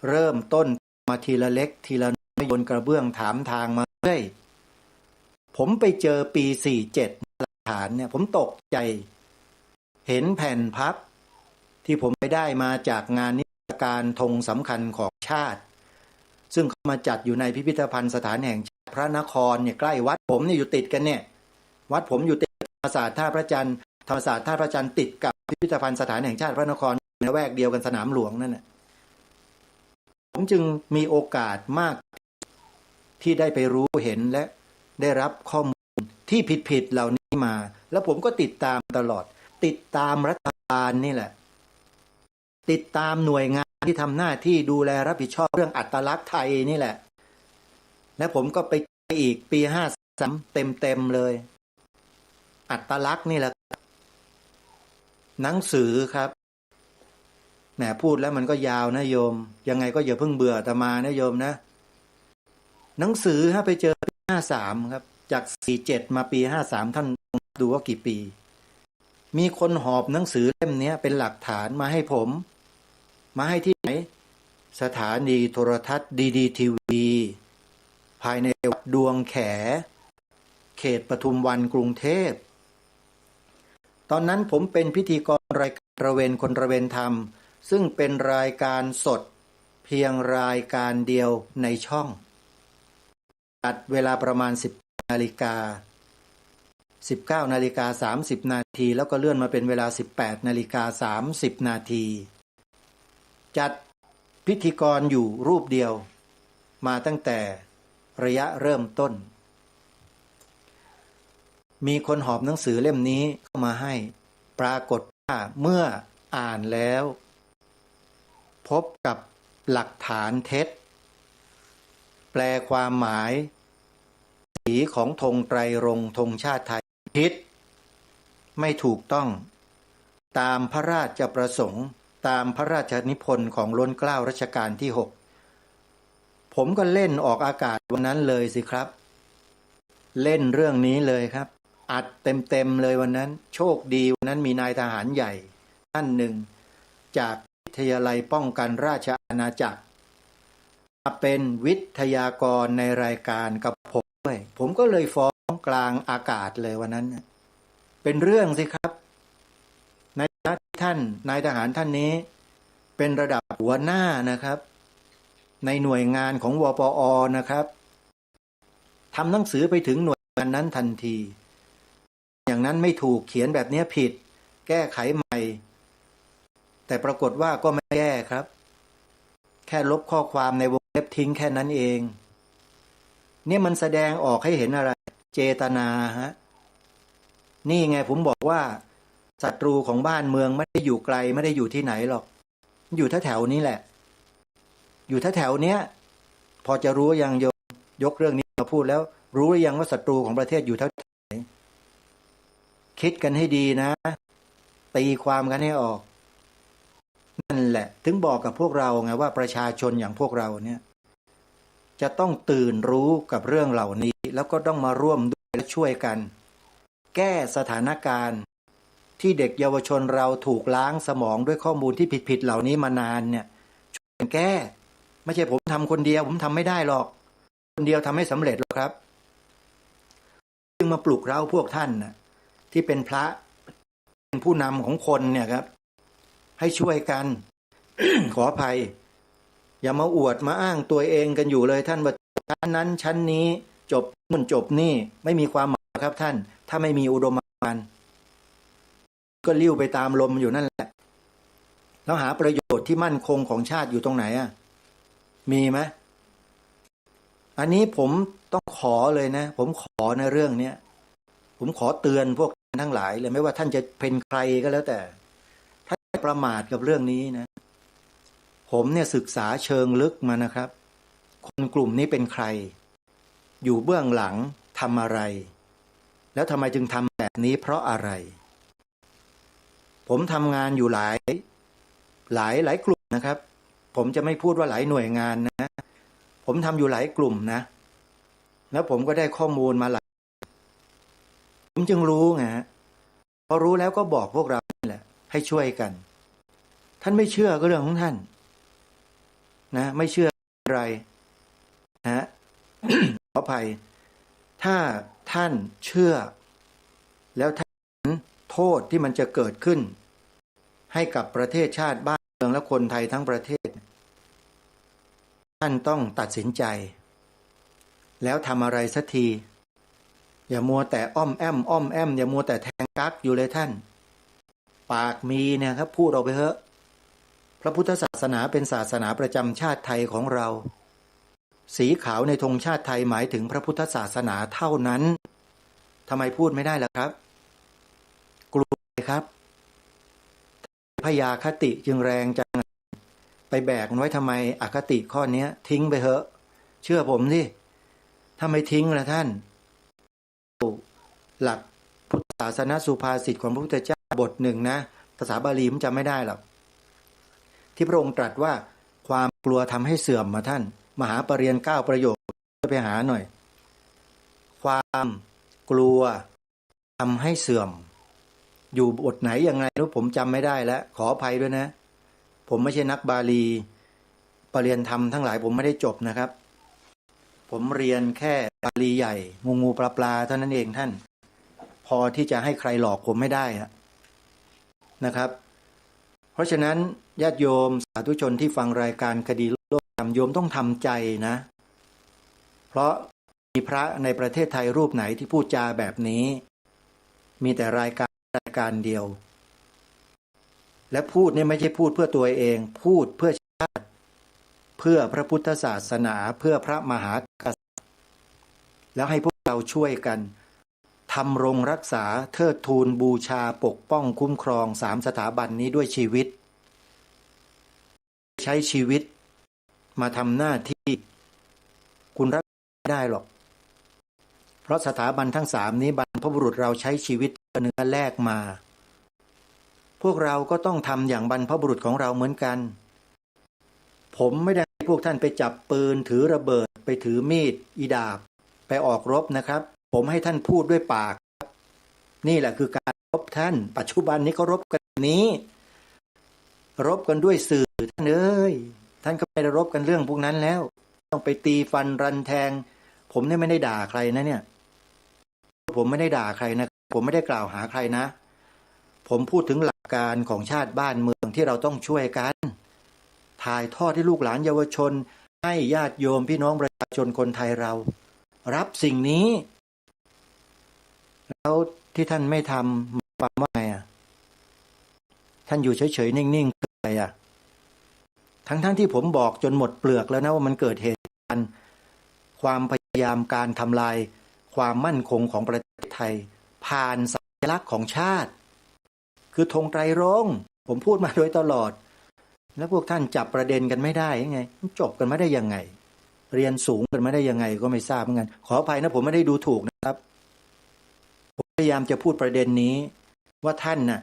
เริ่มต้นมาทีละเล็กทีละน้อยบนกระเบื้องถามทางมาเรื่อยผมไปเจอปี 47 หลักฐานเนี่ยผมตกใจเห็นแผ่นพับที่ผมไปได้มาจากงานนิทรรศการธงสำคัญของชาติซึ่งเขามาจัดอยู่ในพิพิธภัณฑ์สถานแห่งชาติพระนครเนี่ยใกล้วัดผมเนี่ยอยู่ติดกันเนี่ยวัดผมอยู่ติดธรรมศาสตร์ท่าพระจันทร์ธรรมศาสตร์ท่าพระจันทร์ติดกับพิพิธภัณฑ์สถานแห่งชาติพระนครในแวกเดียวกันสนามหลวงนั่นน่ะผมจึงมีโอกาสมากที่ได้ไปรู้เห็นและได้รับข้อมูลที่ผิดๆเหล่านี้มาแล้วผมก็ติดตามตลอดติดตามรัฐบาลนี่แหละติดตามหน่วยงานที่ทำหน้าที่ดูแลรับผิดชอบเรื่องอัตลักษณ์ไทยนี่แหละและผมก็ไปอีกปี53เต็มเลยอัตลักษณ์นี่แหละหนังสือครับแหมพูดแล้วมันก็ยาวนะโยมยังไงก็อย่าเพิ่งเบื่ออาตมานะโยมนะหนังสือไปเจอปี53ครับจาก47มาปี53ท่านดูว่ากี่ปีมีคนหอบหนังสือเล่มนี้เป็นหลักฐานมาให้ผมมาให้ที่ไหนสถานีโทรทัศน์ดีทีวีภายในวัดดวงแขเขตปทุมวันกรุงเทพตอนนั้นผมเป็นพิธีกรรายการระเวนคนระเวนธรรมซึ่งเป็นรายการสดเพียงรายการเดียวในช่องอัดเวลาประมาณ10 นาฬิกา19 นาฬิกา 30 นาทีแล้วก็เลื่อนมาเป็นเวลา 18 นาฬิกา 30 นาทีจัดพิธีกรอยู่รูปเดียวมาตั้งแต่ระยะเริ่มต้นมีคนหอบหนังสือเล่มนี้เข้ามาให้ปรากฏว่าเมื่ออ่านแล้วพบกับหลักฐานเท็จแปลความหมายสีของธงไตรรงค์ธงชาติไทยผิดไม่ถูกต้องตามพระราชประสงค์ตามพระราชนิพนธ์ของล้นเกล้ารัชกาลที่6ผมก็เล่นออกอากาศวันนั้นเลยสิครับเล่นเรื่องนี้เลยครับอัดเต็มเลยวันนั้นโชคดีวันนั้นมีนายทหารใหญ่ท่านหนึ่งจากวิทยาลัยป้องกันราชอาณาจักรมาเป็นวิทยากรในรายการกับผมด้วยผมก็เลยฟ้องกลางอากาศเลยวันนั้นเป็นเรื่องสิครับในฐานะที่ท่านนายทหารท่านนี้เป็นระดับหัวหน้านะครับในหน่วยงานของวปอ.นะครับทำหนังสือไปถึงหน่วยงานนั้นทันทีอย่างนั้นไม่ถูกเขียนแบบนี้ผิดแก้ไขใหม่แต่ปรากฏว่าก็ไม่แก้ครับแค่ลบข้อความในวงเล็บทิ้งแค่นั้นเองเนี่ยมันแสดงออกให้เห็นอะไรเจตนาฮะนี่ไงผมบอกว่าศัตรูของบ้านเมืองไม่ได้อยู่ไกลไม่ได้อยู่ที่ไหนหรอกอยู่แถวๆนี้แหละอยู่แถวๆเนี้ยพอจะรู้ยังยกเรื่องนี้มาพูดแล้ว รู้หรือยังว่าศัตรูของประเทศอยู่เท่าไหร่คิดกันให้ดีนะตีความกันให้ออกนั่นแหละถึงบอกกับพวกเราไงว่าประชาชนอย่างพวกเราเนี่ยจะต้องตื่นรู้กับเรื่องเหล่านี้แล้วก็ต้องมาร่วมด้วยและช่วยกันแก้สถานการณ์ที่เด็กเยาวชนเราถูกล้างสมองด้วยข้อมูลที่ผิดๆเหล่านี้มานานเนี่ยช่วยกันแก้ไม่ใช่ผมทำคนเดียวผมทำไม่ได้หรอกคนเดียวทำไม่สำเร็จหรอกครับจึงมาปลุกเราพวกท่านนะที่เป็นพระเป็นผู้นำของคนเนี่ยครับให้ช่วยกัน ขออภัยอย่ามาอวดมาอ้างตัวเองกันอยู่เลยท่านว่าชั้นนั้นชั้นนี้จบนู่นจบนี่ไม่มีความหมายครับท่านถ้าไม่มีอุดมการณ์ก็ลิ้วไปตามลมอยู่นั่นแหละแล้วหาประโยชน์ที่มั่นคงของชาติอยู่ตรงไหนอ่ะมีไหมอันนี้ผมต้องขอเลยนะผมขอในเรื่องเนี้ยผมขอเตือนพวกทั้งหลายเลยไม่ว่าท่านจะเป็นใครก็แล้วแต่ถ้าประมาทกับเรื่องนี้นะผมเนี่ยศึกษาเชิงลึกมานะครับคนกลุ่มนี้เป็นใครอยู่เบื้องหลังทำอะไรแล้วทำไมจึงทำแบบนี้เพราะอะไรผมทำงานอยู่หลายกลุ่มนะครับผมจะไม่พูดว่าหลายหน่วยงานนะผมทำอยู่หลายกลุ่มนะแล้วผมก็ได้ข้อมูลมาหลายผมจึงรู้ไงพอรู้แล้วก็บอกพวกเราแหละให้ช่วยกันท่านไม่เชื่อก็เรื่องของท่านนะไม่เชื่ออะไรนะ ขออภัยถ้าท่านเชื่อแล้วท่านโทษที่มันจะเกิดขึ้นให้กับประเทศชาติบ้านเมืองและคนไทยทั้งประเทศท่านต้องตัดสินใจแล้วทำอะไรสักทีอย่ามัวแต่อ้อมแอมอย่ามัวแต่แทงกั๊กอยู่เลยท่านปากมีเนี่ยครับพูดออกไปเถอะพระพุทธศาสนาเป็นศาสนาประจำชาติไทยของเราสีขาวในธงชาติไทยหมายถึงพระพุทธศาสนาเท่านั้นทำไมพูดไม่ได้ล่ะครับกลัวครับพยาคติจึงแรงจังไปแบกมันไว้ทำไมอคติข้อนี้ทิ้งไปเถอะเชื่อผมสิถ้าไม่ทิ้งล่ะท่านหลักพุทธศาสนสุภาษิตของพระพุทธเจ้าบทหนึ่งนะภาษาบาลีผมจำไม่ได้หรอกที่พระองค์ตรัสว่าความกลัวทำให้เสื่อมมาท่านมหาปรริญญา9ประโยคไปหาหน่อยความกลัวทำให้เสื่อมอยู่บทไหนยังไงรู้ผมจำไม่ได้แล้วขออภัยด้วยนะผมไม่ใช่นักบาลีปรริญญาธรรมทั้งหลายผมไม่ได้จบนะครับผมเรียนแค่บาลีใหญ่งูปลาเท่านั้นเองท่านพอที่จะให้ใครหลอกผมไม่ได้นะครับเพราะฉะนั้นญาติโยมสาธุชนที่ฟังรายการคดีโลกธรรมโยมต้องทำใจนะเพราะมีพระในประเทศไทยรูปไหนที่พูดจาแบบนี้มีแต่รายการเดียวและพูดเนี่ยไม่ใช่พูดเพื่อตัวเองพูดเพื่อชาติเพื่อพระพุทธศาสนาเพื่อพระมหากษัตริย์แล้วให้พวกเราช่วยกันทำรงรักษาเทิดทูนบูชาปกป้องคุ้มครอง3สถาบันนี้ด้วยชีวิตใช้ชีวิตมาทำหน้าที่คุณรักไม่ได้หรอกเพราะสถาบันทั้ง3นี้บรรพบุรุษเราใช้ชีวิตเนื้อแลกมาพวกเราก็ต้องทำอย่างบรรพบุรุษของเราเหมือนกันผมไม่ได้ให้พวกท่านไปจับปืนถือระเบิดไปถือมีดอีดาบไปออกรบนะครับผมให้ท่านพูดด้วยปากนี่แหละคือการรบท่านปัจจุบันนี้เขารบกันนี้รบกันด้วยสื่อท่านเอ้ยท่านก็ไม่ได้รบกันเรื่องพวกนั้นแล้วต้องไปตีฟันรันแทงผมเนี่ยไม่ได้ด่าใครนะเนี่ยผมไม่ได้ด่าใครนะผมไม่ได้กล่าวหาใครนะผมพูดถึงหลักการของชาติบ้านเมืองที่เราต้องช่วยกันถ่ายทอดให้ลูกหลานเยาวชนให้ญาติโยมพี่น้องประชาชนคนไทยเรารับสิ่งนี้แล้วที่ท่านไม่ทำความว่าไงท่านอยู่เฉยๆนิ่งๆคืออะไรทั้งที่ผมบอกจนหมดเปลือกแล้วนะว่ามันเกิดเหตุการณ์ความพยายามการทำลายความมั่นคงของประเทศไทยผ่านสัญลักษณ์ของชาติคือธงไตรรงค์ผมพูดมาโดยตลอดแล้วพวกท่านจับประเด็นกันไม่ได้ยังไงจบกันไม่ได้ยังไง เรียนสูงกันมาได้ยังไงก็ไม่ทราบเหมือนกันขออภัยนะผมไม่ได้ดูถูกนะครับผมพยายามจะพูดประเด็นนี้ว่าท่านน่ะ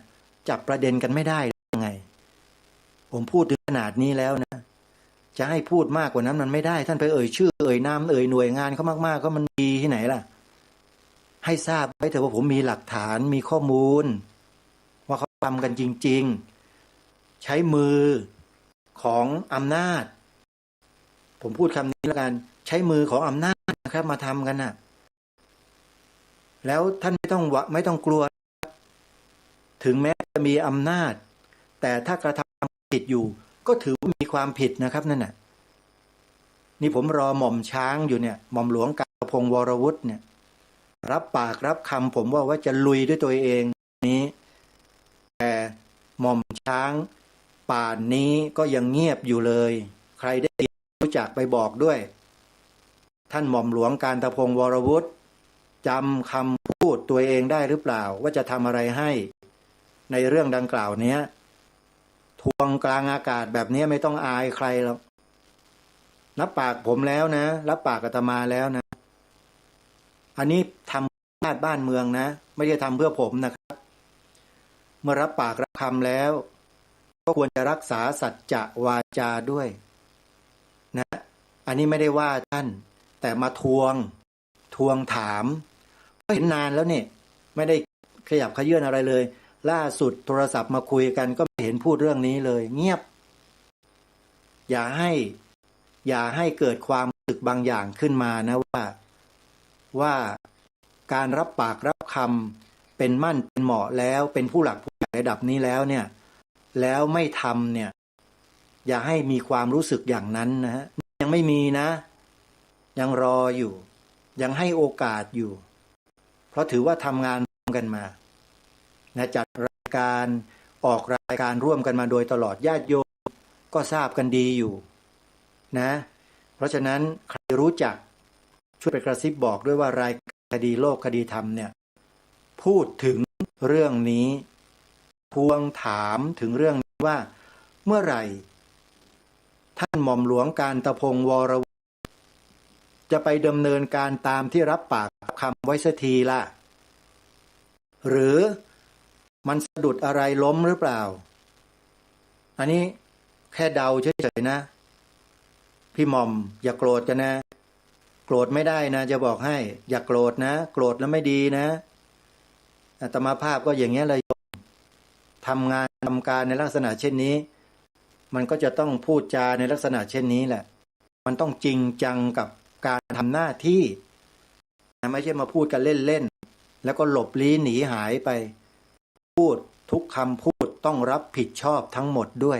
จับประเด็นกันไม่ได้ยังไงผมพูดถึงขนาดนี้แล้วนะจะให้พูดมากกว่านั้นมันไม่ได้ท่านไปเอ่ยชื่อเอ่ยนามเอ่ยหน่วยงานเขามากๆก็มันดีที่ไหนล่ะให้ทราบไว้เถอะว่าผมมีหลักฐานมีข้อมูลว่าเขาทำกันจริงๆใช้มือของอำนาจผมพูดคำนี้แล้วกันใช้มือของอำนาจนะครับมาทำกันน่ะแล้วท่านไม่ต้องกลัวถึงแม้จะมีอำนาจแต่ถ้ากระทำผิดอยู่ก็ถือว่ามีความผิดนะครับนั่นน่ะนี่ผมรอหม่อมช้างอยู่เนี่ยหม่อมหลวงกาฬพงศ์วรวุฒิเนี่ยรับปากรับคำผมว่าจะลุยด้วยตัวเองนี้แต่หม่อมช้างป่านนี้ก็ยังเงียบอยู่เลยใครได้รู้จักไปบอกด้วยท่านหม่อมหลวงกาฬพงศ์วรวุฒิจำคำพูดตัวเองได้หรือเปล่าว่าจะทำอะไรให้ในเรื่องดังกล่าวนี้ทวงกลางอากาศแบบนี้ไม่ต้องอายใครหรอกรับปากผมแล้วนะรับปากอาตมาแล้วนะอันนี้ทำชาติบ้านเมืองนะไม่ได้ทำเพื่อผมนะครับเมื่อรับปากรับคำแล้วก็ควรจะรักษาสัจจะวาจาด้วยนะอันนี้ไม่ได้ว่าท่านแต่มาทวงถามก็เห็นนานแล้วเนี่ยไม่ได้ขยับเขยื้อนอะไรเลยล่าสุดโทรศัพท์มาคุยกันก็ไม่เห็นพูดเรื่องนี้เลยเงียบอย่าให้เกิดความรู้สึกบางอย่างขึ้นมานะว่าการรับปากรับคำเป็นมั่นเป็นเหมาะแล้วเป็นผู้หลักผู้ใหญ่ระดับนี้แล้วเนี่ยแล้วไม่ทำเนี่ยอย่าให้มีความรู้สึกอย่างนั้นนะฮะยังไม่มีนะยังรออยู่ยังให้โอกาสอยู่เพราะถือว่าทำงานร่วมกันมานะจัดรายการออกรายการร่วมกันมาโดยตลอดญาติโยมก็ทราบกันดีอยู่นะเพราะฉะนั้นใครรู้จักช่วยไปกระซิบบอกด้วยว่ารายการคดีโลกคดีธรรมเนี่ยพูดถึงเรื่องนี้ทวงถามถึงเรื่องนี้ว่าเมื่อไหร่ท่านหม่อมหลวงกาฬพงศ์วรวุฒิจะไปดำเนินการตามที่รับปากรับคำไว้สักทีล่ะหรือมันสะดุดอะไรล้มหรือเปล่าอันนี้แค่เดาเฉยๆนะพี่หม่อมอย่าโกรธกันนะโกรธไม่ได้นะจะบอกให้อย่าโกรธนะโกรธแล้วไม่ดีนะอาตมาภาพก็อย่างเงี้ยเลยทำงานทำการในลักษณะเช่นนี้มันก็จะต้องพูดจาในลักษณะเช่นนี้แหละมันต้องจริงจังกับการทำหน้าที่ไม่ใช่มาพูดกันเล่นๆแล้วก็หลบลี้หนีหายไปพูดทุกคำพูดต้องรับผิดชอบทั้งหมดด้วย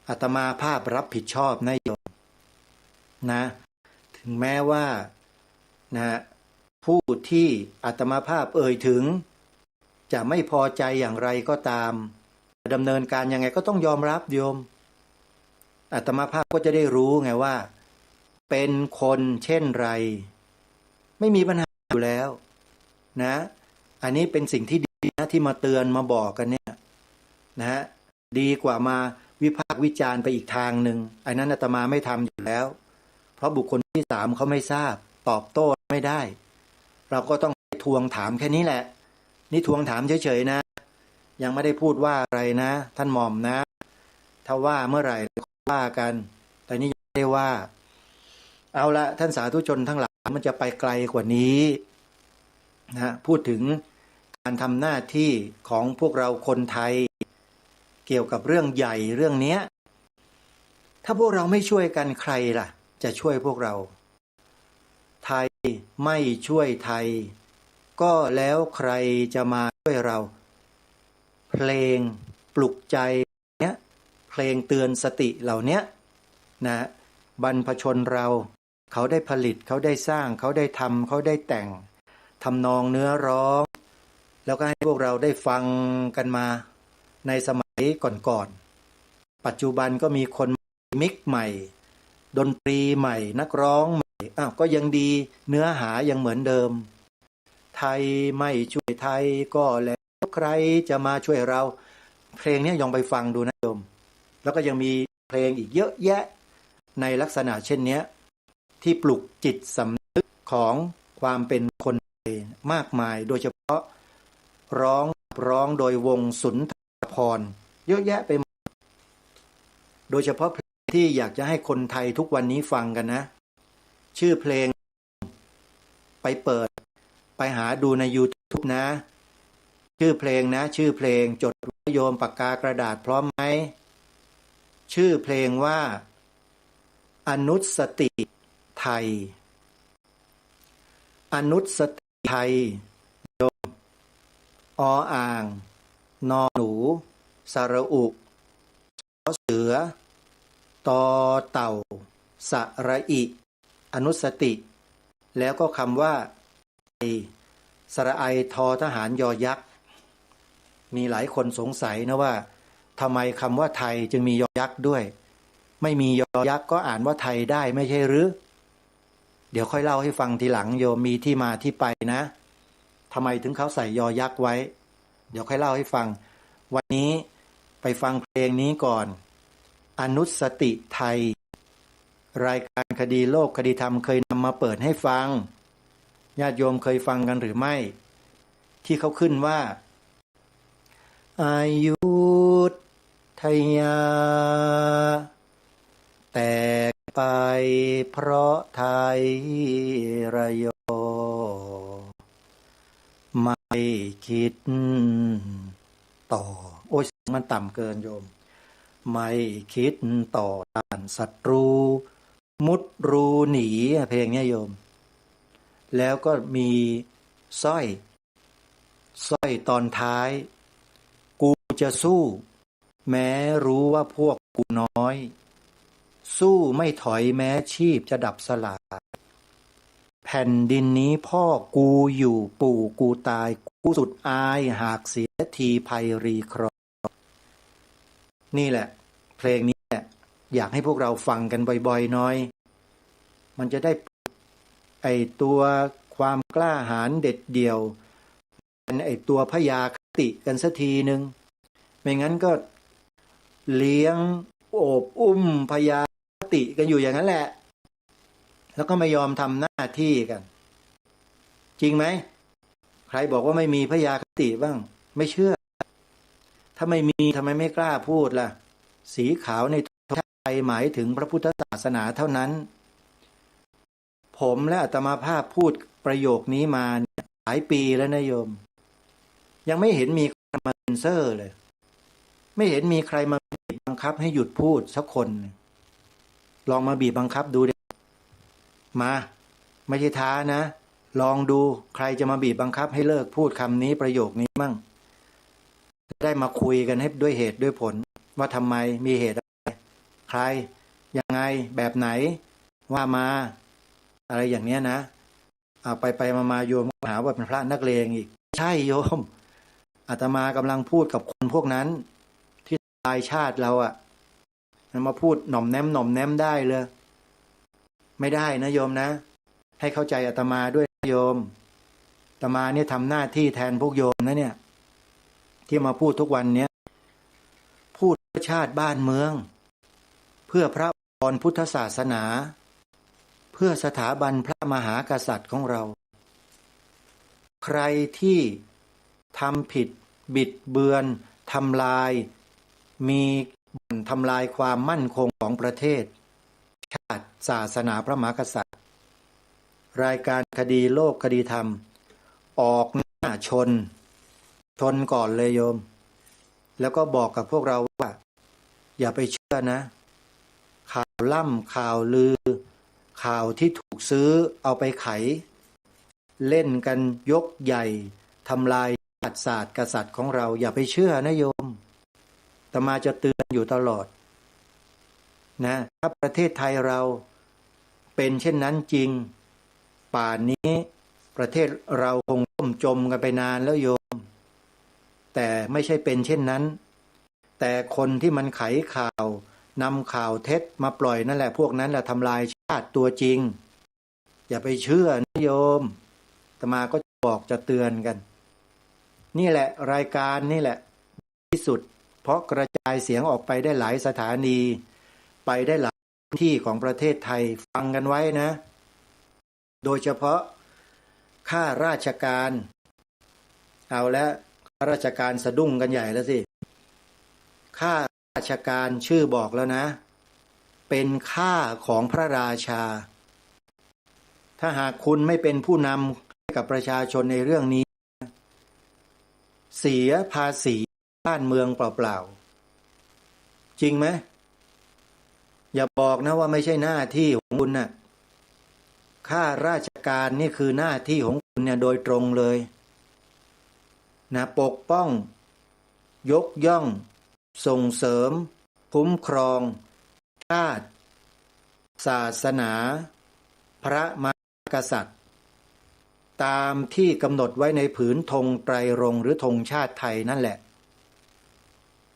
อาตมาภาพรับผิดชอบนะโยมนะถึงแม้ว่านะผู้ที่อาตมาภาพเอ่ยถึงจะไม่พอใจอย่างไรก็ตามดำเนินการยังไงก็ต้องยอมรับโยมอาตมาภาพก็จะได้รู้ไงว่าเป็นคนเช่นไรไม่มีปัญหาอยู่แล้วนะอันนี้เป็นสิ่งที่ดีนะที่มาเตือนมาบอกกันเนี่ยนะดีกว่ามาวิพากษ์วิจารณ์ไปอีกทางหนึ่งอันนั้นอาตมาไม่ทำอยู่แล้วเพราะบุคคลที่สามเขาไม่ทราบตอบโต้ไม่ได้เราก็ต้องทวงถามแค่นี้แหละนี่ทวงถามเฉยๆนะยังไม่ได้พูดว่าอะไรนะท่านหม่อมนะถ้าว่าเมื่อไหร่ว่ากันแต่นี่ยังไม่ได้ว่าเอาละท่านสาธุชนทั้งหลายมันจะไปไกลกว่านี้นะพูดถึงการทำหน้าที่ของพวกเราคนไทยเกี่ยวกับเรื่องใหญ่เรื่องนี้ถ้าพวกเราไม่ช่วยกันใครล่ะจะช่วยพวกเราไทยไม่ช่วยไทยก็แล้วใครจะมาช่วยเราเพลงปลุกใจเนี้ยเพลงเตือนสติเหล่านี้นะบรรพชนเราเขาได้ผลิตเขาได้สร้างเขาได้ทำเขาได้แต่งทำนองเนื้อร้องแล้วก็ให้พวกเราได้ฟังกันมาในสมัยก่อนๆปัจจุบันก็มีคนมิกใหม่ดนตรีใหม่นักร้องใหม่ก็ยังดีเนื้อหายังเหมือนเดิมไทยไม่ช่วยไทยก็แล้วใครจะมาช่วยเราเพลงนี้ลองไปฟังดูนะโยมแล้วก็ยังมีเพลงอีกเยอะแยะในลักษณะเช่นนี้ ที่ปลุกจิตสำนึกของความเป็นคนไทยมากมายโดยเฉพาะร้องโดยวงสุนทรภรณ์เยอะแยะไปหมดโดยเฉพาะเพลงที่อยากจะให้คนไทยทุกวันนี้ฟังกันนะชื่อเพลงไปเปิดไปหาดูใน YouTube นะชื่อเพลงนะชื่อเพลงจดโยมปากกากระดาษพร้อมไหมชื่อเพลงว่าอนุสติไทยอนุสติไทยโยมออ่างนอหนูสระอุสเสือตอเต่าสระอิอนุสติแล้วก็คำว่าไทยสระไอทอทหารยอยักษ์มีหลายคนสงสัยนะว่าทำไมคำว่าไทยจึงมียอยักษ์ด้วยไม่มียอยักษ์ก็อ่านว่าไทยได้ไม่ใช่หรือเดี๋ยวค่อยเล่าให้ฟังทีหลังโยมมีที่มาที่ไปนะทำไมถึงเขาใส่ยอยักษ์ไว้เดี๋ยวค่อยเล่าให้ฟังวันนี้ไปฟังเพลงนี้ก่อนอนุสติไทยรายการคดีโลกคดีธรรมเคยนำมาเปิดให้ฟังญาติโยมเคยฟังกันหรือไม่ที่เขาขึ้นว่าอายุทยาแตกไปเพราะไทยระยอไม่คิดต่อโอ้ยมันต่ำเกินโยมไม่คิดต่อต้านศัตรูมุดรูหนีเพลงนี้โยมแล้วก็มีสร้อยตอนท้ายกูจะสู้แม้รู้ว่าพวกกูน้อยสู้ไม่ถอยแม้ชีพจะดับสลายแผ่นดินนี้พ่อกูอยู่ปู่กูตายกูสุดอายหากเสียทีภัยรีครองนี่แหละเพลงนี้แหละอยากให้พวกเราฟังกันบ่อยๆหน่อยมันจะได้ไอตัวความกล้าหาญเด็ดเดี่ยวเป็นไอตัวพยาคติกันสักทีนึงไม่งั้นก็เลี้ยงโอบอุ้มพยาคติกันอยู่อย่างนั้นแหละแล้วก็ไม่ยอมทำหน้าที่กันจริงไหมใครบอกว่าไม่มีพยาคติบ้างไม่เชื่อถ้าไม่มีทำไมไม่กล้าพูดล่ะสีขาวในไทยหมายถึงพระพุทธศาสนาเท่านั้นผมและอาตมาภาพพูดประโยคนี้มาหลายปีแล้วนะโยมยังไม่เห็นมีใครมาเซ็นเซอร์เลยไม่เห็นมีใครมาบีบบังคับให้หยุดพูดสักคนลองมาบีบบังคับดูดิมาไม่ใช่ท้านะลองดูใครจะมาบีบบังคับให้เลิกพูดคำนี้ประโยคนี้มั่งได้มาคุยกันให้ด้วยเหตุด้วยผลว่าทำไมมีเหตุอะไรใครยังไงแบบไหนว่ามาอะไรอย่างเนี้ยนะเอาไปมาโยมหาว่าเป็นพระนักเลงอีกใช่โยมอาตมากำลังพูดกับคนพวกนั้นที่ตายชาติเราอะมาพูดหน่อมแนมได้เลยไม่ได้นะโยมนะให้เข้าใจอาตมาด้วยโยมอาตมาเนี่ยทำหน้าที่แทนพวกโยมนะเนี่ยที่มาพูดทุกวันเนี้ยพูดเพื่อชาติบ้านเมืองเพื่อพระพรพุทธศาสนาเพื่อสถาบันพระมหากษัตริย์ของเราใครที่ทำผิดบิดเบือนทำลายมีบ่อนทำลายความมั่นคงของประเทศชาติศาสนาพระมหากษัตริย์รายการคดีโลกคดีธรรมออกหน้าชนก่อนเลยโยมแล้วก็บอกกับพวกเราว่าอย่าไปเชื่อนะข่าวล่ำข่าวลือข่าวที่ถูกซื้อเอาไปไขเล่นกันยกใหญ่ทำลายศาสตร์กษัตริย์ของเราอย่าไปเชื่อนะโยมอาตมาจะเตือนอยู่ตลอดนะถ้าประเทศไทยเราเป็นเช่นนั้นจริงป่านนี้ประเทศเราคงล่มจมกันไปนานแล้วโยมแต่ไม่ใช่เป็นเช่นนั้นแต่คนที่มันไขข่าวนำข่าวเท็จมาปล่อยนั่นแหละพวกนั้นแหละทำลายชาติตัวจริงอย่าไปเชื่อนะโยมอาตมาก็บอกจะเตือนกันนี่แหละรายการนี่แหละที่สุดเพราะกระจายเสียงออกไปได้หลายสถานีไปได้หลายที่ของประเทศไทยฟังกันไว้นะ โดยเฉพาะข้าราชการเอาแล้วข้าราชการสะดุ้งกันใหญ่แล้วสิข้าราชการชื่อบอกแล้วนะ เป็นข้าของพระราชาถ้าหากคุณไม่เป็นผู้นำให้กับประชาชนในเรื่องนี้เสียภาษีบ้านเมืองเปล่าๆจริงไหมอย่าบอกนะว่าไม่ใช่หน้าที่ของคุณนะข้าราชการนี่คือหน้าที่ของคุณเนี่ยโดยตรงเลยนะปกป้องยกย่องส่งเสริมคุ้มครองชาติศาสนาพระมหากษัตริย์ตามที่กำหนดไว้ในผืนธงไตรรงค์หรือธงชาติไทยนั่นแหละ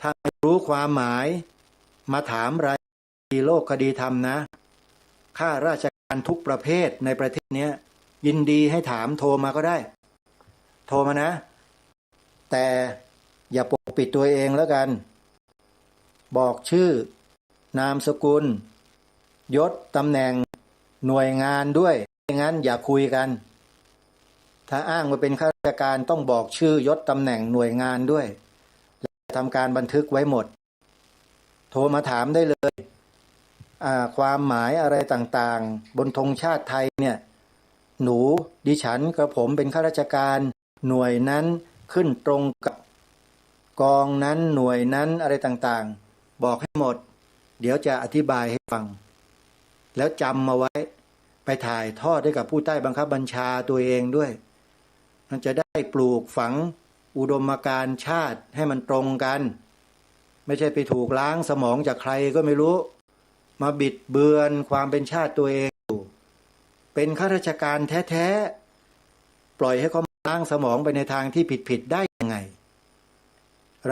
ถ้ารู้ความหมายมาถามรายโลกคดีธรรมนะข้าราชการทุกประเภทในประเทศนี้ยินดีให้ถามโทรมาก็ได้โทรมานะแต่อย่าปกปิดตัวเองแล้วกันบอกชื่อนามสกุลยศตำแหน่งหน่วยงานด้วยไม่งั้นอย่าคุยกันถ้าอ้างว่าเป็นข้าราชการต้องบอกชื่อยศตำแหน่งหน่วยงานด้วยและทำการบันทึกไว้หมดโทรมาถามได้เลยความหมายอะไรต่างๆบนธงชาติไทยเนี่ยหนูดิฉันกับผมเป็นข้าราชการหน่วยนั้นขึ้นตรงกับกองนั้นหน่วยนั้นอะไรต่างๆบอกให้หมดเดี๋ยวจะอธิบายให้ฟังแล้วจำมาไว้ไปถ่ายทอดให้กับผู้ใต้บังคับบัญชาตัวเองด้วยมันจะได้ปลูกฝังอุดมการณ์ชาติให้มันตรงกันไม่ใช่ไปถูกล้างสมองจากใครก็ไม่รู้มาบิดเบือนความเป็นชาติตัวเองอยู่เป็นข้าราชการแท้ๆปล่อยให้เขาล้างสมองไปในทางที่ผิดๆได้ยังไง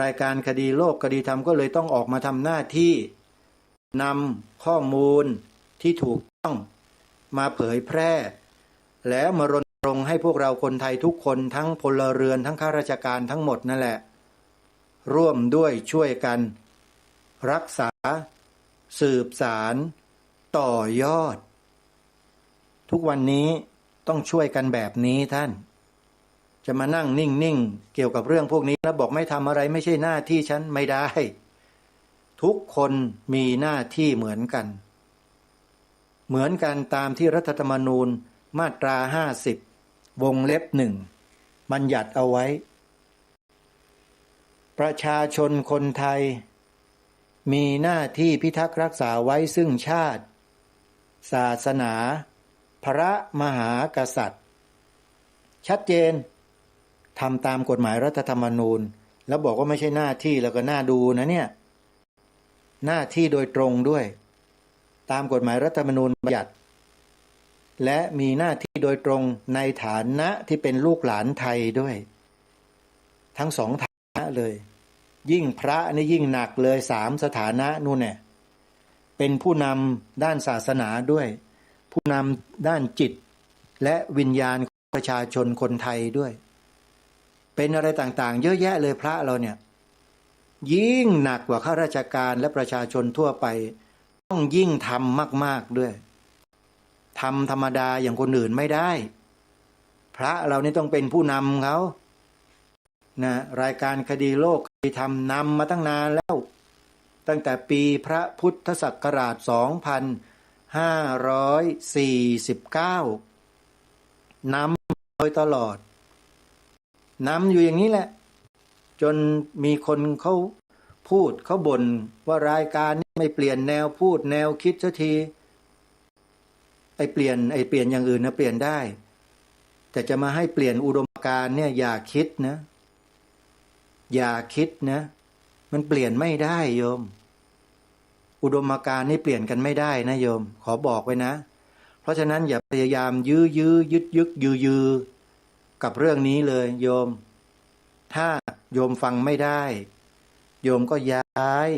รายการคดีโลกคดีธรรมก็เลยต้องออกมาทำหน้าที่นำข้อมูลที่ถูกต้องมาเผยแพร่แล้วมารณรงค์ให้พวกเราคนไทยทุกคนทั้งพลเรือนทั้งข้าราชการทั้งหมดนั่นแหละร่วมด้วยช่วยกันรักษาสืบสารต่อยอดทุกวันนี้ต้องช่วยกันแบบนี้ท่านจะมานั่งนิ่งๆเกี่ยวกับเรื่องพวกนี้แล้วบอกไม่ทำอะไรไม่ใช่หน้าที่ฉันไม่ได้ทุกคนมีหน้าที่เหมือนกันตามที่รัฐธรรมนูญมาตรา50วงเล็บ1บัญญัติเอาไว้ประชาชนคนไทยมีหน้าที่พิทักษ์รักษาไว้ซึ่งชาติศาสนาพระมหากษัตริย์ชัดเจนทำตามกฎหมายรัฐธรรมนูญแล้วบอกว่าไม่ใช่หน้าที่แล้วก็น่าดูนะเนี่ยหน้าที่โดยตรงด้วยตามกฎหมายรัฐธรรมนูญบัญญัติและมีหน้าที่โดยตรงในฐานะที่เป็นลูกหลานไทยด้วยทั้งสองฐานะเลยยิ่งพระนี่ยิ่งหนักเลย3สถานะนู่นเนี่ยเป็นผู้นำด้านศาสนาด้วยผู้นำด้านจิตและวิญญาณของประชาชนคนไทยด้วยเป็นอะไรต่างๆเยอะแยะเลยพระเราเนี่ยยิ่งหนักกว่าข้าราชการและประชาชนทั่วไปต้องยิ่งทำมากๆด้วยทำธรรมดาอย่างคนอื่นไม่ได้พระเรานี่ต้องเป็นผู้นำเขานะรายการคดีโลกคดีธรรมนำมาตั้งนานแล้วตั้งแต่ปีพระพุทธศักราช2549นำโดยตลอดนำอยู่อย่างนี้แหละจนมีคนเขาพูดเขาบ่นว่ารายการนี้ไม่เปลี่ยนแนวพูดแนวคิดสักทีเปลี่ยนอย่างอื่นนะเปลี่ยนได้แต่จะมาให้เปลี่ยนอุดมการณ์เนี่ยอย่าคิดนะมันเปลี่ยนไม่ได้โยมอุดมการณ์นี่เปลี่ยนกันไม่ได้นะโยมขอบอกไว้นะเพราะฉะนั้นอย่าพยายามยื้อกับเรื่องนี้เลยโยมถ้าโยมฟังไม่ได้โยมก็ย้าย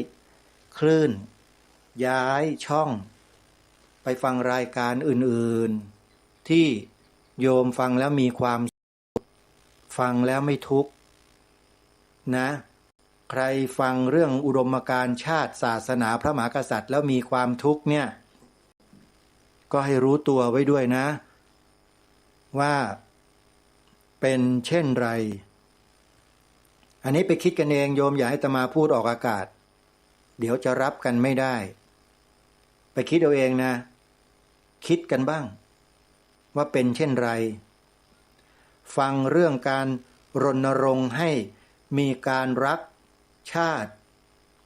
คลื่นย้ายช่องไปฟังรายการอื่นๆที่โยมฟังแล้วมีความฟังแล้วไม่ทุกข์นะใครฟังเรื่องอุดมการณ์ชาติศาสนาพระมหากษัตริย์แล้วมีความทุกข์เนี่ยก็ให้รู้ตัวไว้ด้วยนะ ว่าเป็นเช่นไรอันนี้ไปคิดกันเองโยมอย่าให้อาตมาพูดออกอากาศเดี๋ยวจะรับกันไม่ได้ไปคิดเอาเองนะคิดกันบ้างว่าเป็นเช่นไรฟังเรื่องการรณรงค์ให้มีการรักชาติ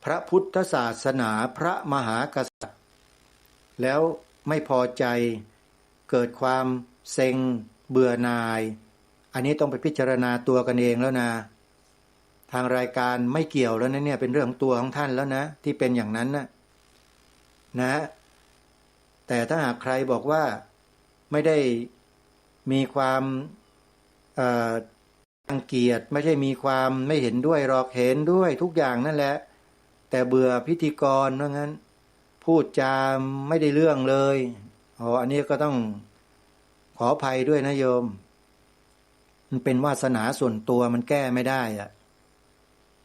พระพุทธศาสนาพระมหากษัตริย์แล้วไม่พอใจเกิดความเซ็งเบื่อหน่ายอันนี้ต้องไปพิจารณาตัวกันเองแล้วนะทางรายการไม่เกี่ยวแล้วนะเนี่ยเป็นเรื่องของตัวของท่านแล้วนะที่เป็นอย่างนั้นนะแต่ถ้าหากใครบอกว่าไม่ได้มีความรังเกียจไม่ใช่มีความไม่เห็นด้วยหรอกเห็นด้วยทุกอย่างนั่นแหละแต่เบื่อพิธีกรว่างั้นพูดจาไม่ได้เรื่องเลยอันนี้ก็ต้องขออภัยด้วยนะโยมมันเป็นวาสนาส่วนตัวมันแก้ไม่ได้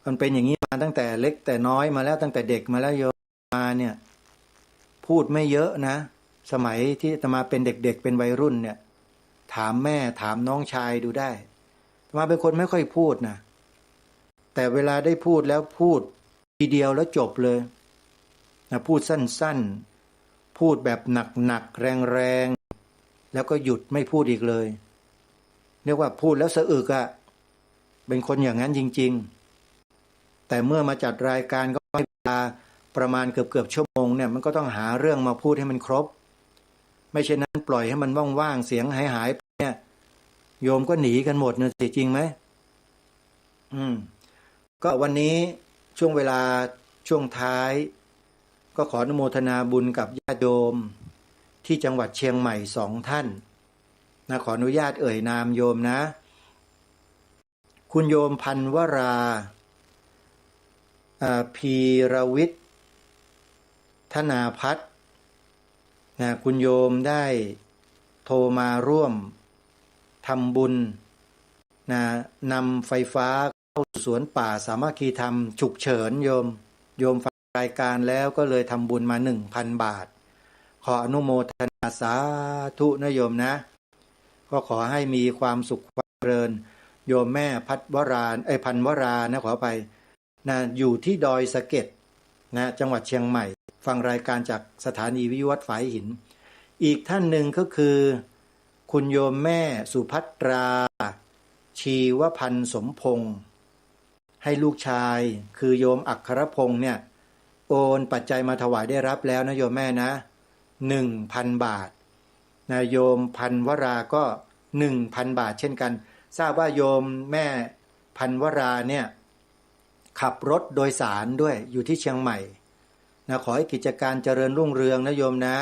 มันเป็นอย่างนี้มาตั้งแต่เล็กแต่น้อยมาแล้วตั้งแต่เด็กมาแล้วโยมมาเนี่ยพูดไม่เยอะนะสมัยที่อาตมาเป็นเด็กๆเป็นวัยรุ่นเนี่ยถามแม่ถามน้องชายดูได้อาตมาเป็นคนไม่ค่อยพูดนะแต่เวลาได้พูดแล้วพูดทีเดียวแล้วจบเลยนะพูดสั้นๆพูดแบบหนักๆแรงๆแล้วก็หยุดไม่พูดอีกเลยเรียกว่าพูดแล้วสะอึกเป็นคนอย่างนั้นจริงๆแต่เมื่อมาจัดรายการก็ให้เวลาประมาณเกือบชั่วโมงเนี่ยมันก็ต้องหาเรื่องมาพูดให้มันครบไม่เช่นนั้นปล่อยให้มันว่างๆเสียงหายไปเนี่ยโยมก็หนีกันหมดนะสิจริงไหมก็วันนี้ช่วงเวลาช่วงท้ายก็ขออนุโมทนาบุญกับญาติโยมที่จังหวัดเชียงใหม่2 ท่านนะขออนุญาตเอ่ยนามโยมนะคุณโยมพันวราพีรวิทย์ธนาพัฒน์นะคุณโยมได้โทรมาร่วมทำบุญนะนำไฟฟ้าเข้าสวนป่าสามัคคีธรรมฉุกเฉินโยมฟังรายการแล้วก็เลยทำบุญมา 1,000 บาทขออนุโมทนาสาธุนะโยมนะก็ขอให้มีความสุขความเจริญโยมแม่พันวรานะขอไปนะอยู่ที่ดอยสะเก็ดนะจังหวัดเชียงใหม่ฟังรายการจากสถานีวิทยุวัดฝายหินอีกท่านหนึ่งก็คือคุณโยมแม่สุภัตราชีวพันธ์สมพงษ์ให้ลูกชายคือโยมอัครพงษ์เนี่ยโอนปัจจัยมาถวายได้รับแล้วนะโยมแม่นะ 1,000 บาทนะโยมพันวราก็ 1,000 บาทเช่นกันทราบว่าโยมแม่พันวราเนี่ยขับรถโดยสารด้วยอยู่ที่เชียงใหม่นะขอให้กิจการเจริญรุ่งเรืองนะโยมนะ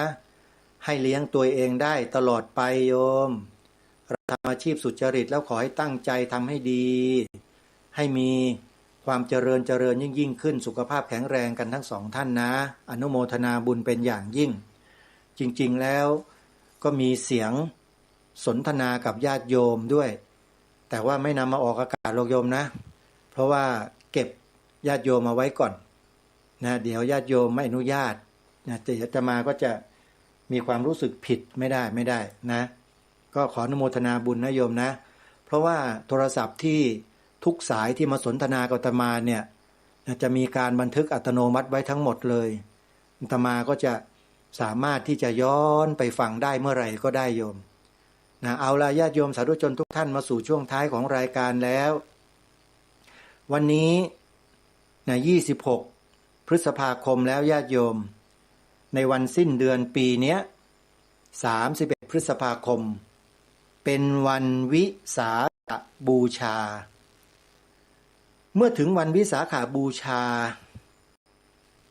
ให้เลี้ยงตัวเองได้ตลอดไปโยมทำอาชีพสุจริตแล้วขอให้ตั้งใจทำให้ดีให้มีความเจริญยิ่งขึ้นสุขภาพแข็งแรงกันทั้ง2 ท่านนะอนุโมทนาบุญเป็นอย่างยิ่งจริงๆแล้วก็มีเสียงสนทนากับญาติโยมด้วยแต่ว่าไม่นำมาออกอากาศหรอกโยมนะเพราะว่าเก็บญาติโยมมาไว้ก่อนนะเดี๋ยวญาติโยมไม่อนุญาตนะแต่อาตมาก็จะมีความรู้สึกผิดไม่ได้นะก็ขออนุโมทนาบุญนะโยมนะเพราะว่าโทรศัพท์ที่ทุกสายที่มาสนทนากับอาตมาเนี่ยจะมีการบันทึกอัตโนมัติไว้ทั้งหมดเลยอาตมาก็จะสามารถที่จะย้อนไปฟังได้เมื่อไหร่ก็ได้โยมนะเอาล่ะญาติโยมสาธุชนทุกท่านมาสู่ช่วงท้ายของรายการแล้ววันนี้นะ26 พฤษภาคมแล้วญาติโยมในวันสิ้นเดือนปีนี้31 พฤษภาคมเป็นวันวิสาขบูชาเมื่อถึงวันวิสาขบูชา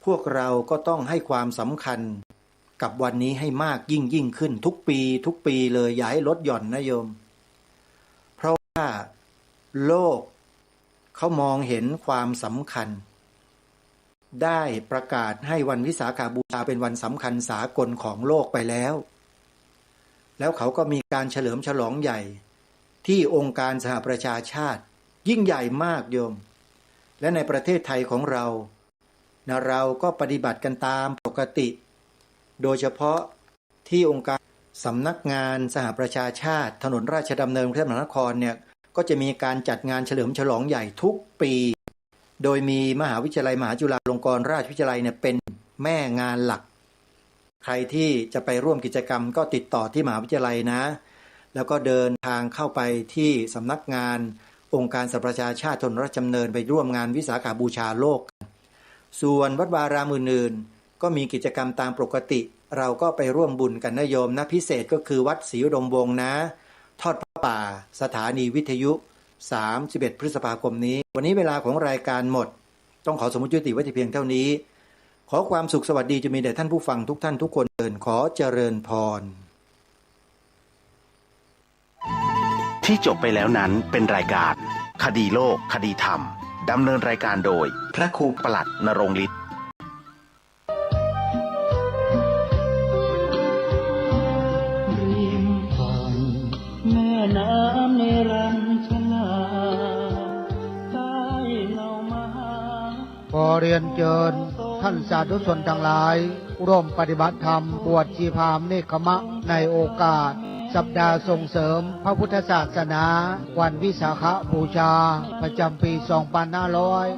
พวกเราก็ต้องให้ความสำคัญกับวันนี้ให้มากยิ่งขึ้นทุกปีเลยอย่าให้ลดหย่อนนะโยมเพราะว่าโลกเขามองเห็นความสำคัญได้ประกาศให้วันวิสาขบูชาเป็นวันสำคัญสากลของโลกไปแล้วเขาก็มีการเฉลิมฉลองใหญ่ที่องค์การสหประชาชาติยิ่งใหญ่มากโยมและในประเทศไทยของเราก็ปฏิบัติกันตามปกติโดยเฉพาะที่องค์การ สำนักงานสหประชาชาติถนนราชดำเนินกรุงเทพมหานครเนี่ยก็จะมีการจัดงานเฉลิมฉลองใหญ่ทุกปีโดยมีมหาวิทยาลัยมหาจุฬาลงกรณราชวิทยาลัยเนี่ยเป็นแม่งานหลักใครที่จะไปร่วมกิจกรรมก็ติดต่อที่มหาวิทยาลัยนะแล้วก็เดินทางเข้าไปที่สำนักงานองค์การสหประชาชาติถนนราชดำเนินไปร่วมงานวิสาขบูชาโลกส่วนวัดวารามอื่นๆก็มีกิจกรรมตามปกติเราก็ไปร่วมบุญกันนะโยมนะพิเศษก็คือวัดศรีอุดมวงศ์นะทอดพระป่าสถานีวิทยุ31 พฤษภาคมนี้วันนี้เวลาของรายการหมดต้องขอสมมุติยุติไว้แต่เพียงเท่านี้ขอความสุขสวัสดีจะมีแด่ท่านผู้ฟังทุกท่านทุกคนขอเจริญพรที่จบไปแล้วนั้นเป็นรายการคดีโลกคดีธรรมดำเนินรายการโดยพระครูปลัดณรงค์ฤทธิ์ริมฝั่งแม่น้ำเนรัญชนาใต้เงามาขอเรียนเชิญท่านสาธุชนทั้งหลายร่วมปฏิบัติธรรมบวชชีพราหมณ์เนกขมะในโอกาสสัปดาห์ส่งเสริมพระพุทธศาสนาวันวิสาขบูชาประจำปี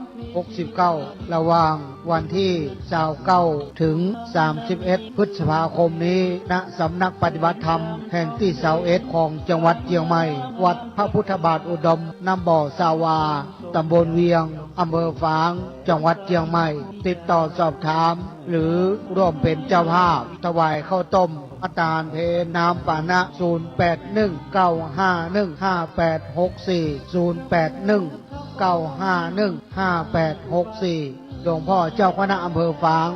2569 ระหว่างวันที่29ถึง31 พฤษภาคมนี้ณสำนักปฏิบัติธรรมแห่งที่21ของจังหวัดเชียงใหม่วัดพระพุทธบาทอุดมน้ำบ่อสาวาตำบลเวียงอำเภอฝางจังหวัดเชียงใหม่ติดต่อสอบถามหรือร่วมเป็นเจ้าภาพถวายข้าวต้มอาตารเพน้ำปานะ 0819515864 หลวงพ่อเจ้าคณะอำเภอฝาง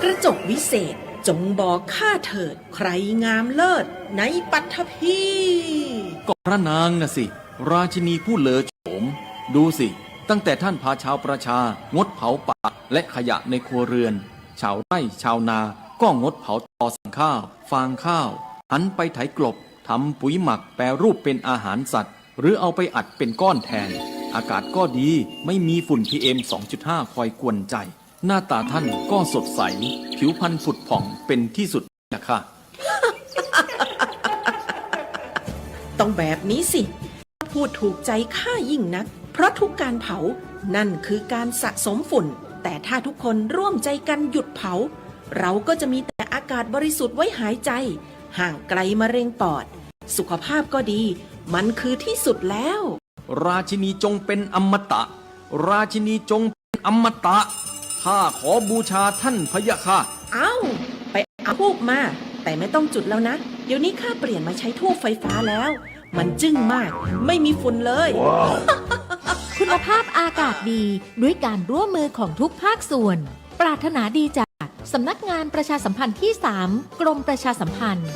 กระจกวิเศษจงบอกข้าเถิดใครงามเลิศในปัทภีก็พระนางน่ะสิราชินีผู้เลอโฉมดูสิตั้งแต่ท่านพาชาวประชางดเผาป่าและขยะในครัวเรือนชาวไร่ชาวนาก็งดเผาตอสั่งข้าวฟางข้าวหันไปไถกลบทำปุ๋ยหมักแปรรูปเป็นอาหารสัตว์หรือเอาไปอัดเป็นก้อนแทนอากาศก็ดีไม่มีฝุ่น PM 2.5 คอยกวนใจหน้าตาท่านก็สดใสผิวพรรณผุดผ่องเป็นที่สุดนะคะ ต้องแบบนี้สิพูดถูกใจข้ายิ่งนักเพราะทุกการเผานั่นคือการสะสมฝุ่นแต่ถ้าทุกคนร่วมใจกันหยุดเผาเราก็จะมีแต่อากาศบริสุทธิ์ไว้หายใจห่างไกลมะเร็งปอดสุขภาพก็ดีมันคือที่สุดแล้วราชินีจงเป็นอมตะราชินีจงเป็นอมตะข้าขอบูชาท่านพะยะค่ะไปเอาธูปมาแต่ไม่ต้องจุดแล้วนะเดี๋ยวนี้ข้าเปลี่ยนมาใช้ธูปไฟฟ้าแล้วมันจึ้งมากไม่มีฝุ่นเลย wow. คุณภาพอากาศดีด้วยการร่วมมือของทุกภาคส่วนปรารถนาดีจากสำนักงานประชาสัมพันธ์ที่ 3 กรมประชาสัมพันธ์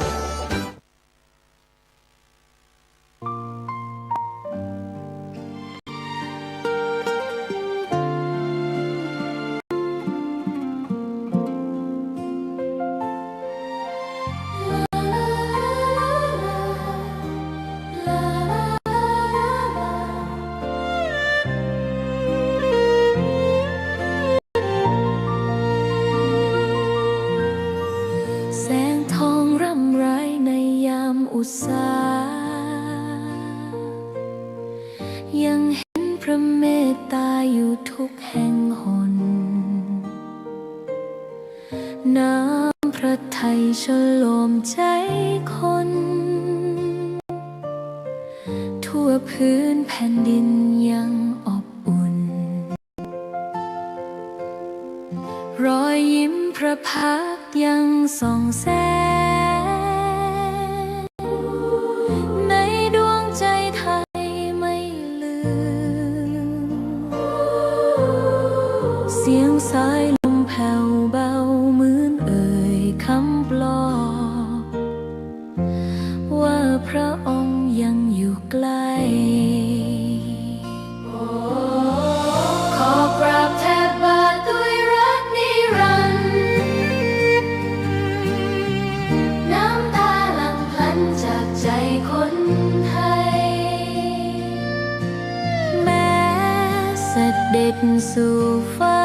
อุตสายังเห็นพระเมตตาอยู่ทุกแห่งหนน้ำพระทัยฉโลมใจคนทั่วพื้นแผ่นดินยังอบอุ่นรอยยิ้มพระพักตร์ยังส่องแสงเสียงสายลมแผ่วเบาเหมือนเอ่ยคำปลอบว่าพระองค์ยังอยู่ใกล้ขอกราบแทบบาทด้วยรักนิรันดร์น้ำตาหลั่งพลันจากใจคนไทยแม้เสด็จ ด็จสู่ฟ้า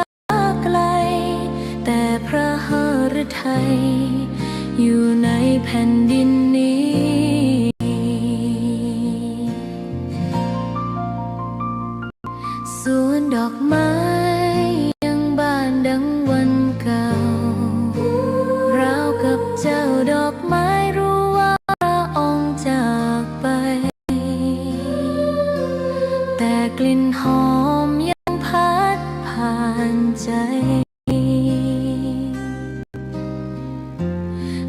ไกลแต่พระหฤทัยอยู่ในแผ่นดินนี้สวนดอกไม้ยังบานดังวันเก่าราวกับเจ้าดอกไม้รู้ว่าพระองค์จากไปแต่กลิ่นหอมยังพัดผ่านใจ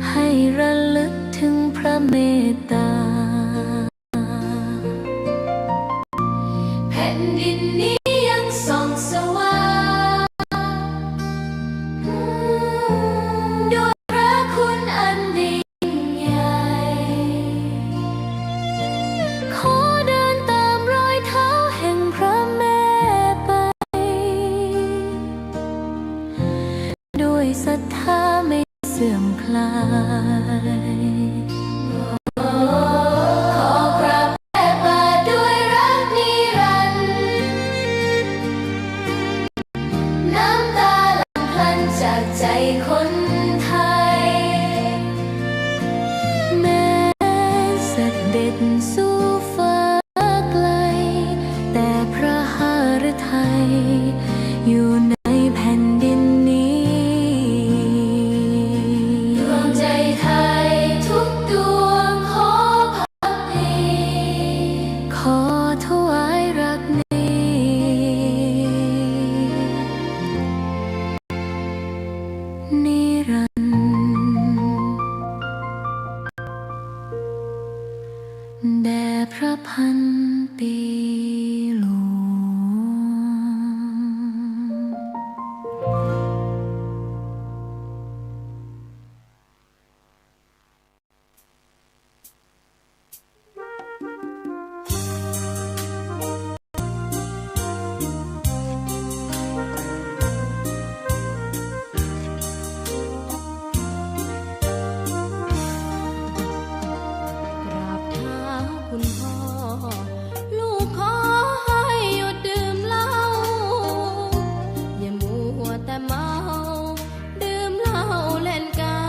ให้ระลึกถึงพระเมตตาแผ่นดินนี้ยังส่องสว่างด้วยพระคุณอันยิ่งใหญ่ขอเดินตามรอยเท้าแห่งพระแม่ไปด้วยศรัทธาไม่เสื่อมคลายขอกราบแม่บาทด้วยรักนิรันดร์น้ำตาหลั่งพลันจากใจคนไทยแม้เสด็จสู่ฟ้าไกลแต่พระหฤทัยอยู่ในแผ่นดินนี้ดวงใจไทยทุกดวงขอพักดีขอถวายรักนี้นิรันดร์แด่พระพันปีหลวง กราบเท้าคุณพ่อลูกขอให้หยุดดื่มเหล้าอย่ามัวแต่เมาดื่มเหล้าเล่นกา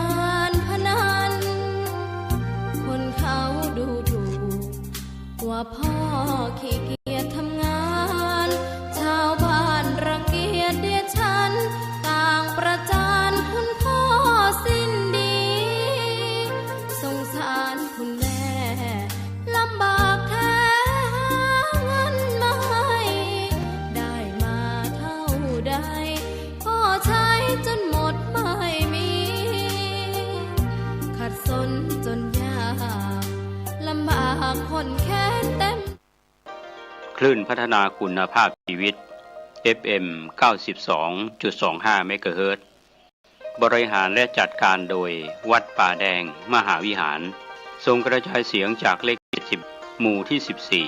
รพนันคนเขาดูถูกว่าพ่อขี้เกียจทำงานชาวบ้านรังเกียจเดียฉันต่างประจานคุณพ่อสิ้นดีสงสารคุณแม่ลำบากแท้หาเงินมาให้ได้มาเท่าใดก็ใช้จนหมดไม่มีขัดสนจนยากลำบากคนแค้นเต็มคลื่นพัฒนาคุณภาพชีวิต FM 92.25 เมกะเฮิรตซ์บริหารและจัดการโดยวัดป่าแดงมหาวิหารส่งกระจายเสียงจากเลข70หมู่ที่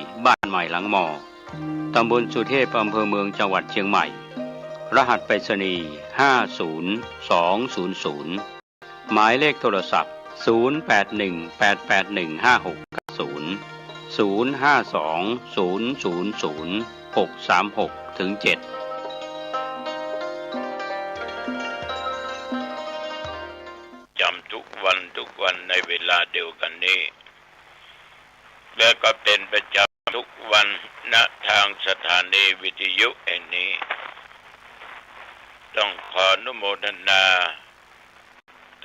14 บ้านใหม่หลังมอตำบลสุเทพอำเภอเมืองจังหวัดเชียงใหม่รหัสไปรษณีย์50200หมายเลขโทรศัพท์0818815690 052000636-7จำทุกวันในเวลาเดียวกันนี้และก็เป็นประจำทุกวันณทางสถานีวิทยุแห่งนี้ต้องขออนุโมทนา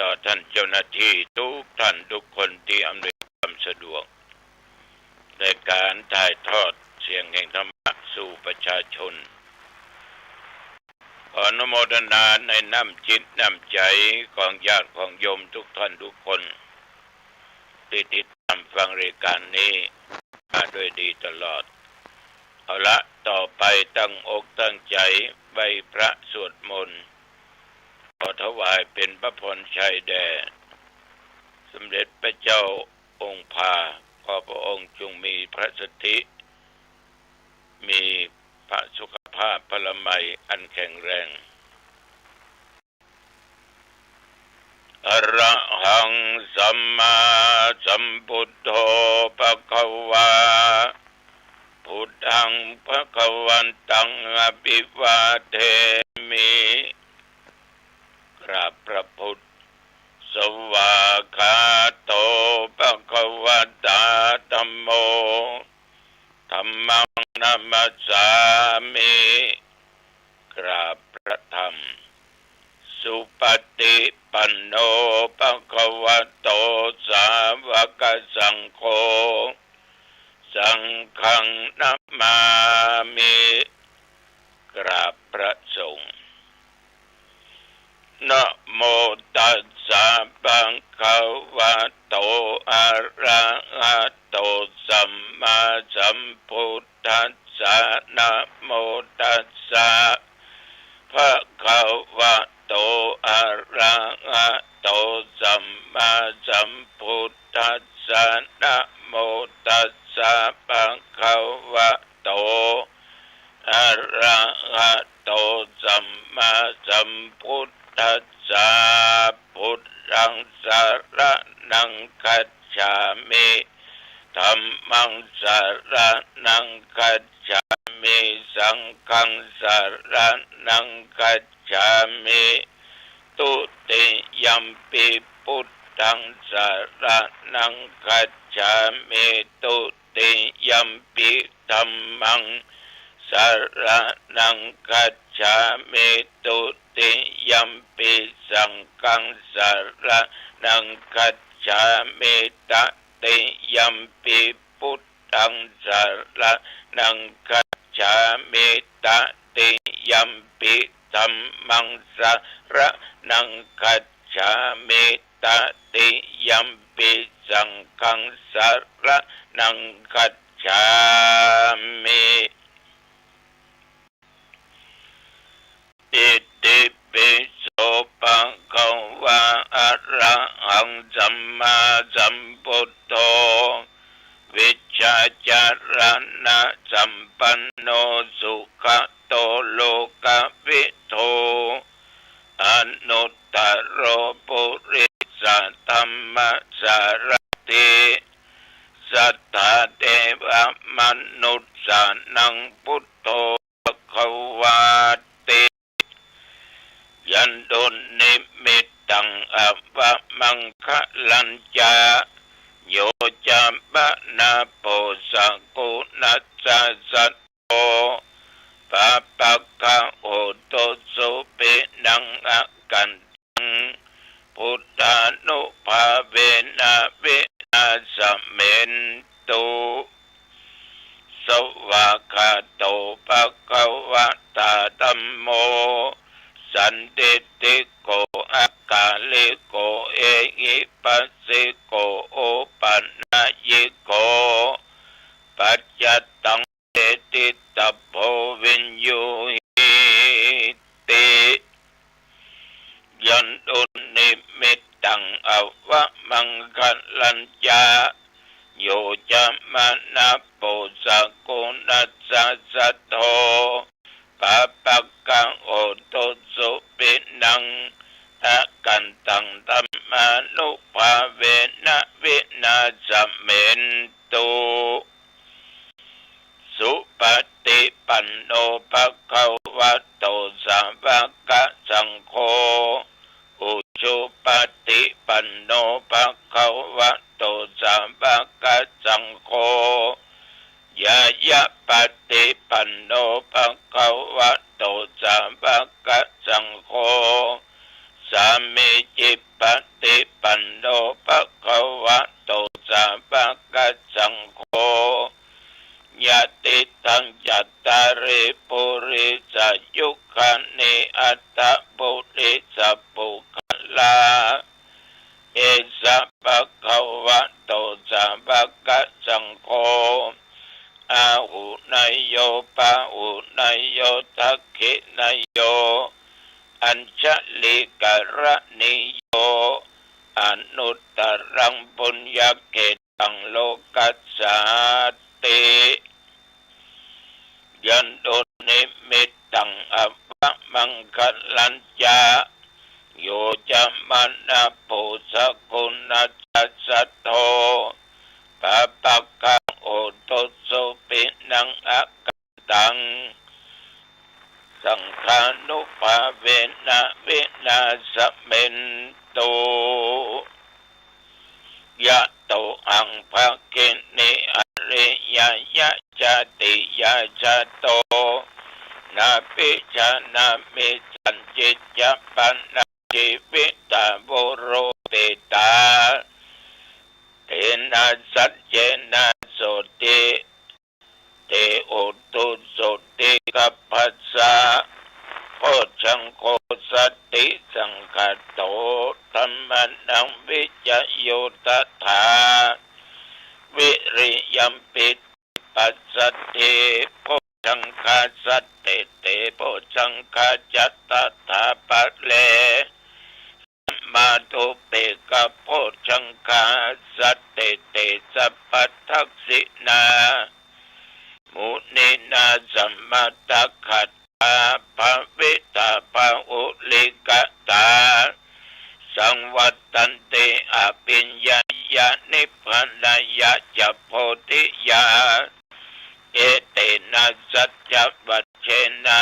ต่อท่านเจ้าหน้าที่ทุกท่านทุกคนที่อำนวยความสะดวกในการถ่ายทอดเสียงแห่งธรรมะสู่ประชาชนขออนุโมทนาในน้ำจิตน้ำใจของญาติของโยมทุกท่านทุกคนที่ติดตามฟังรายการนี้มาด้วยดีตลอดเอาละต่อไปตั้งอกตั้งใจใบพระสวดมนต์ขอถวายเป็นพระพรชัยแด่สมเด็จพระเจ้าองค์พาขอพระองค์จงมีพระสติมีพระสุขภาพพละไมอันแข็งแรงอรหังสัมมาสัมพุทโธภะคะวา พุทธังภคะวันตังอภิวาเทมิกราบพระพุทธสวากขาโตภคะวะตาธัมโมธัมมังนัมมัสสามิกราบพระธรรมสุปฏิปันโนภคะวะโตสาวกสังโฆสังฆังนัมมามิกราบพระสงฆ์นะโมตัสสะภะคะวะโตอะระหะโตสัมมาสัมพุทธัสสะนะโมตัสสะภะคะวะโตอะระหะโตสัมมาสัมพุทธัสสะนะโมตัสสะภะคะวะโตอะระหะโตสัมมาสัมพุทธัสสะพุทธังสรณังคัจฉามิธัมมังสรณังคัจฉามิสังฆังสรณังคัจฉามิตุติยัมปิพุทธังสรณังคัจฉามิตุติยัมปิธัมมังสรณังคัจฉามิตุติยัมปิสังฆังสรณังคัจฉามิตติยัมปิพุทธังสรณังคัจฉามิตติยัมปิธัมมังสรณังคัจฉามิตติยัมปิสังฆังสรณังคัจฉามิอิติปิโสภะคะวะอะระหังสัมมาสัมพุทโธวิชชาจารณะสัมปันโนสุขโตโลกวิโทอนุตตโรปุริสธัมมสารติสัทธาเทวมนุษย์สานังพุทโธภควาติยันโดนิมิตตังอวมังคะลัญจาโยจัมปนาโปสกุนัสสะสัตโตปะปะกะโอโตสุปินังอะกันตังพุทธานุภาเวนะเวนะสัมเมนตุสวากขาโตภะคะวะตาธัมโมสันติติโกอากาลิโกเอหิปัสสิโกโอปันนายิโกปัจจตังเตติตปโพวินยูหิติยันตุนิมิตตังอวมังคะลัญจาโยจัมมานาโปสกุนัสสะสัทโธปะปะกะโอโตสุปินังอะกันตังธัมมานุภาเวนะวินาสัมเมนตุสุปฏิปันโนภะคะวะโตสาวกสังโฆอุชุปฏิปันโนภะคะวะโตสาวกสังโฆยายะปฏิปันโนภะคะวะโตสาวกสังโฆสามิจิปฏิปันโนภะคะวะโตสาวกสังโฆยะติทังจัตตาริปุริสยุคานิอัตตปุริสปุคลาเอสะภะคะวะโตสาวกสังโฆอาหุนายโยปะหุนายโยทักขินายโยอัญชลิกรณิโยอนุตตรังปุญญเกตังโลกัสสาติยันโดนิมิตตังอวมังคะลัญจาโยจัมมานาโพสกุนัสสะสัทโธปะปะกะโอโตสุปินังอ ายะจติยาชาโตนาปิชานามิสันจิตยปันนาจิวิตาโวโรเตตาเทนะสัจเจนะโสติเตโอตุโสติกัปปัสสะโพชังโคสติสังคโตธัมมันังวิจโยตถาวิริยัมปิปัสสติโพชังคาสัตเตเตโพชังคาจัตตถาปะเลมาตุเปกะโพชังคาสัตเตเตสัพพทักษินามุนีนาสัมมาตัคขัตตาภวิตาภาอุลิกตาสังวัตตันติอภิญญายานิพพานายะจะโพธิยาเอเตนะสัจจวัชเชนะ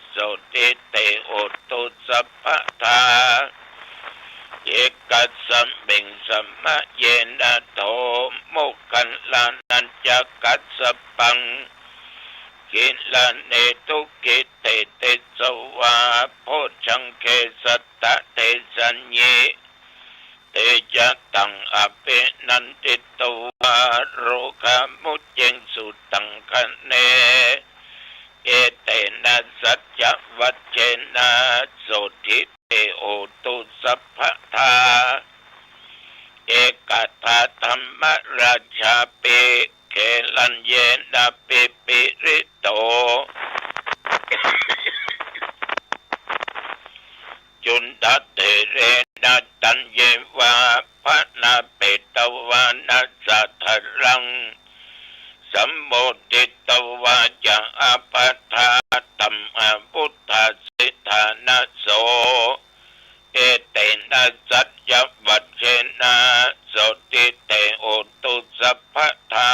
โสติเตโอตุสัพพทาเอกัสสัมเบงสัมมะเยนะโทโมคันลานัญจกัสสปังกิลาเนตุกิเตเตสวาโพชังเคสัตตะเตสัญญิเตจะตังอภินันติตวาโรคามุจเจงสุตังคะเนเอเตนะสัจจวัชเชนะโสทิเตโอตุสัพพทาเอกตาธรรมราชาเปเขลัญเยนะปิปิริโตจุนดัตเตเรนะตัญเยวาภนาเปตวานัสสะทรังสัมโมทิตวาจะอาปัฏฐาตัมหะพุทธสิทธานะโสเอเตนะสัจจวัชเชนะโสติเตโอตุสัพพทา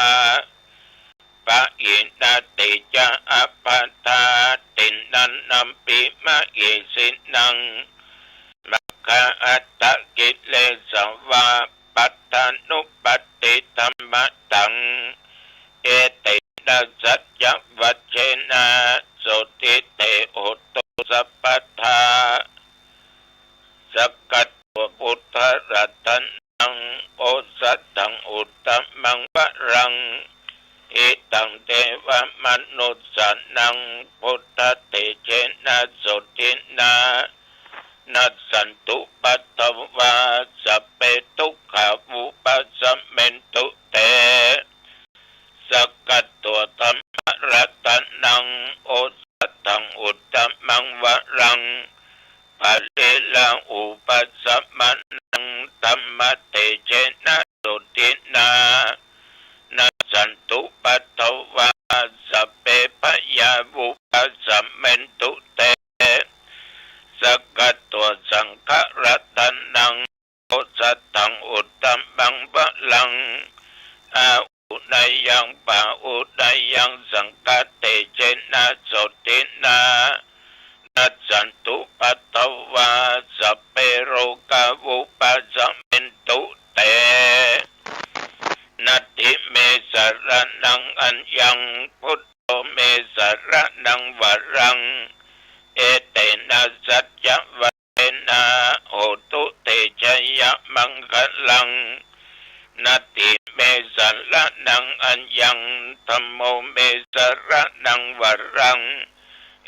ปะอินาติจะอาปัฏฐาตินันนัมปิมะเอสินังมัคคะอัตตกิเลสวาปัตตานุปัตติธัมมะตังเอเตนะสัจจวัชเชนะโสติเตโอตุสัพพทาสกัดตัวพุทธรัตนังโอสัตตังอุตตมังวะรังอิตังเทวมนุสสนังพุทธเตเชนะโสตินานัสสันตุปัตตวาสัพเพทุกขาวุปัสสเมนตุเตสกัดตัวธรรมรัตนังโอสัตตังอุตตมังวะรังภะเลลังอุปัสสมันังธัมมเตเชนะโสตินานัสสันตุปัตตวาสัพเพพยาวุปัสสเมนตุเตสกัดตัวสังฆรัตนังโอสัตตังอุตตมังวะลังอาอุไนยังปะอุไนยังสังฆเตเชนะโสตินานัสสันตุปัตตวาสัพเพโรกาวุปัสสเมนตุเตนัตถิเมสรนังอัญญังพุทโธเมสรนังวรังเอเตนะสัจจวัชเชนะโหตุเตชยมังคลังนัตถิเมสรนังอัญญังธัมโมเมสรนังวรัง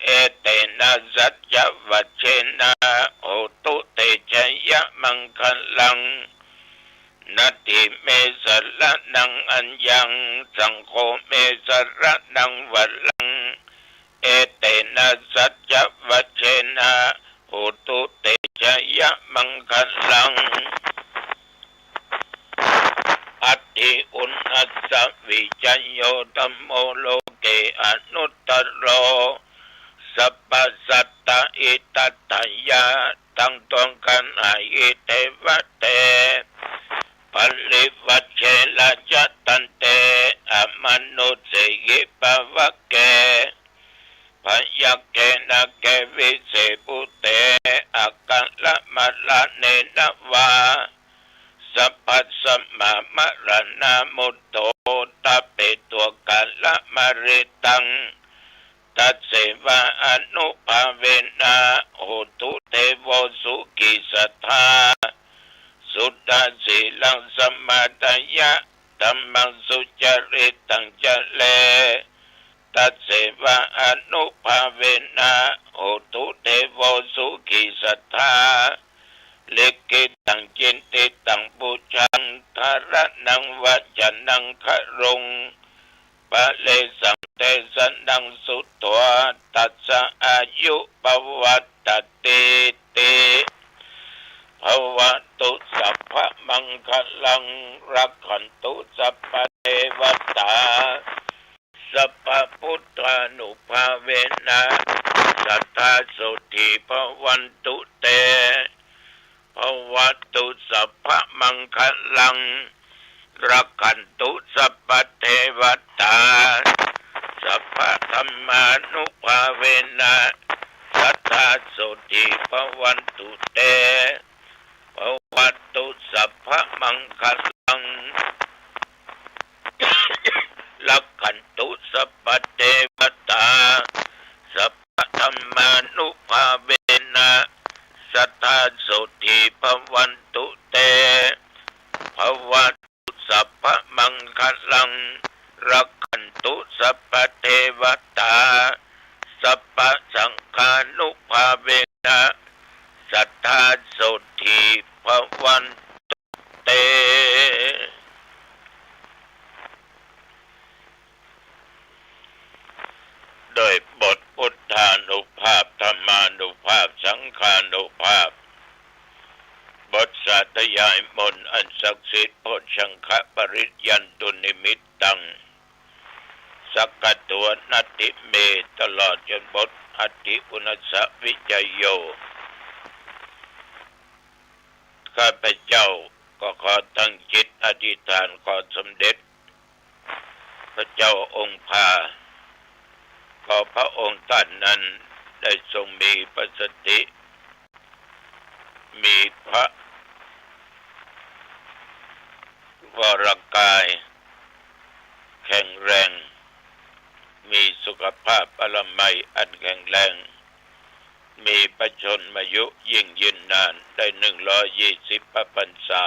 เอเตนะสัจจวัชเชนะโหตุเตชยมังคลังนัตถิเมสรนังอัญญังสังโฆเมสรนังวรังเอเตนะสัจจวัชเชนะโหตุเตชยมังคลังอัตติอุณัสสวิจัญโยธัมโมโลเกอนุตตโรสัพพสัตตะอิตัตถยาตั้งตวงกันหาอิเตวะเตปลิวัชเชละจัตตันเตอมนุสเสยิปะวะเกพยักเกนะเกวิเสปุเตอากัลละมะละเนนะวาสัพพสัมมามะรณะมุตโตตะเปตัวกัล ริตังตัสเสวะอนุภาเวนะโหตุเทโวสุกิสัทธาสุตตะสีลังสมาตยะธัมมังสุจริตังจะเลตัสเสวะอนุภาเวนะโหตุเทโวสุกิสัทธาเลกิตังจินติตังปุชังทาระนังวัจนังครงปะเลสังเตสันดังสุตวะตัสสะอายุปวัตตติติภวตุสัพพะมังคลังรักขันตุสัพพะเทวตาสัพพะพุทธานุภาเวนะสัทธาสุธีภวันตุเตภวตุสัพพะมังคลังรักขันตุสัพพะเทวตาสัพพะธัมมานุภาเวนะสัทธาสุธีภวันตุเตภวตุสัพพะมังคลังรักขันตุสัพพะเทวตาสัพพะธัมมานุภาเวนะสัทธาสุธีภวันตุเตภวตุสัพพะมังคลังรักขันตุสัพพะเทวตาสัพพะสังฆานุภาเวนะสัทธาสุธีภวันตุเตโดยบทพุทธานุภาพธรรมานุภาพสังฆานุภาพบทสาธยายมนต์อันศักดิ์สิทธิ์โพชังคปริยันตุนิมิตตังสักกตัวนัตติเมตลอดจนบทอติอุณสวิจโยข้าพเจ้าก็ขอตั้งจิตอธิษฐานขอสมเด็จพระเจ้าองค์พาขอพระองค์ท่านนั้นได้ทรงมีประสิทธิมีพระวรกายแข็งแรงมีสุขภาพพละไมอันแข็งแรงมีประชนมายุยิ่งยืนนานได้120 พระพรรษา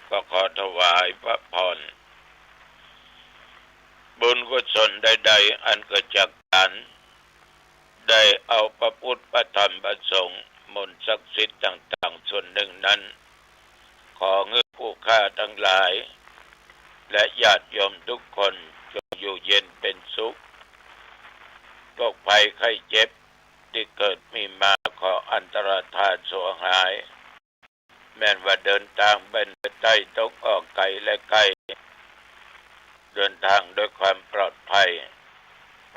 ก็ขอถวายพระพรบุญกุศลใดๆอันเกิดจากการได้เอาพระพุทธพระธรรมพระสงฆ์มนต์ศักดิ์สิทธิ์ต่างๆส่วนหนึ่งนั้นขอเงือผู้ข้าทั้งหลายและญาติโยมทุกคนจงอยู่เย็นเป็นสุขโรคภัยไข้เจ็บที่เกิดมีมาขออันตรธาตุหายแม้นว่าเดินทางเป็นใต้ตกออกไกลและไกลเดินทางด้วยความปลอดภัย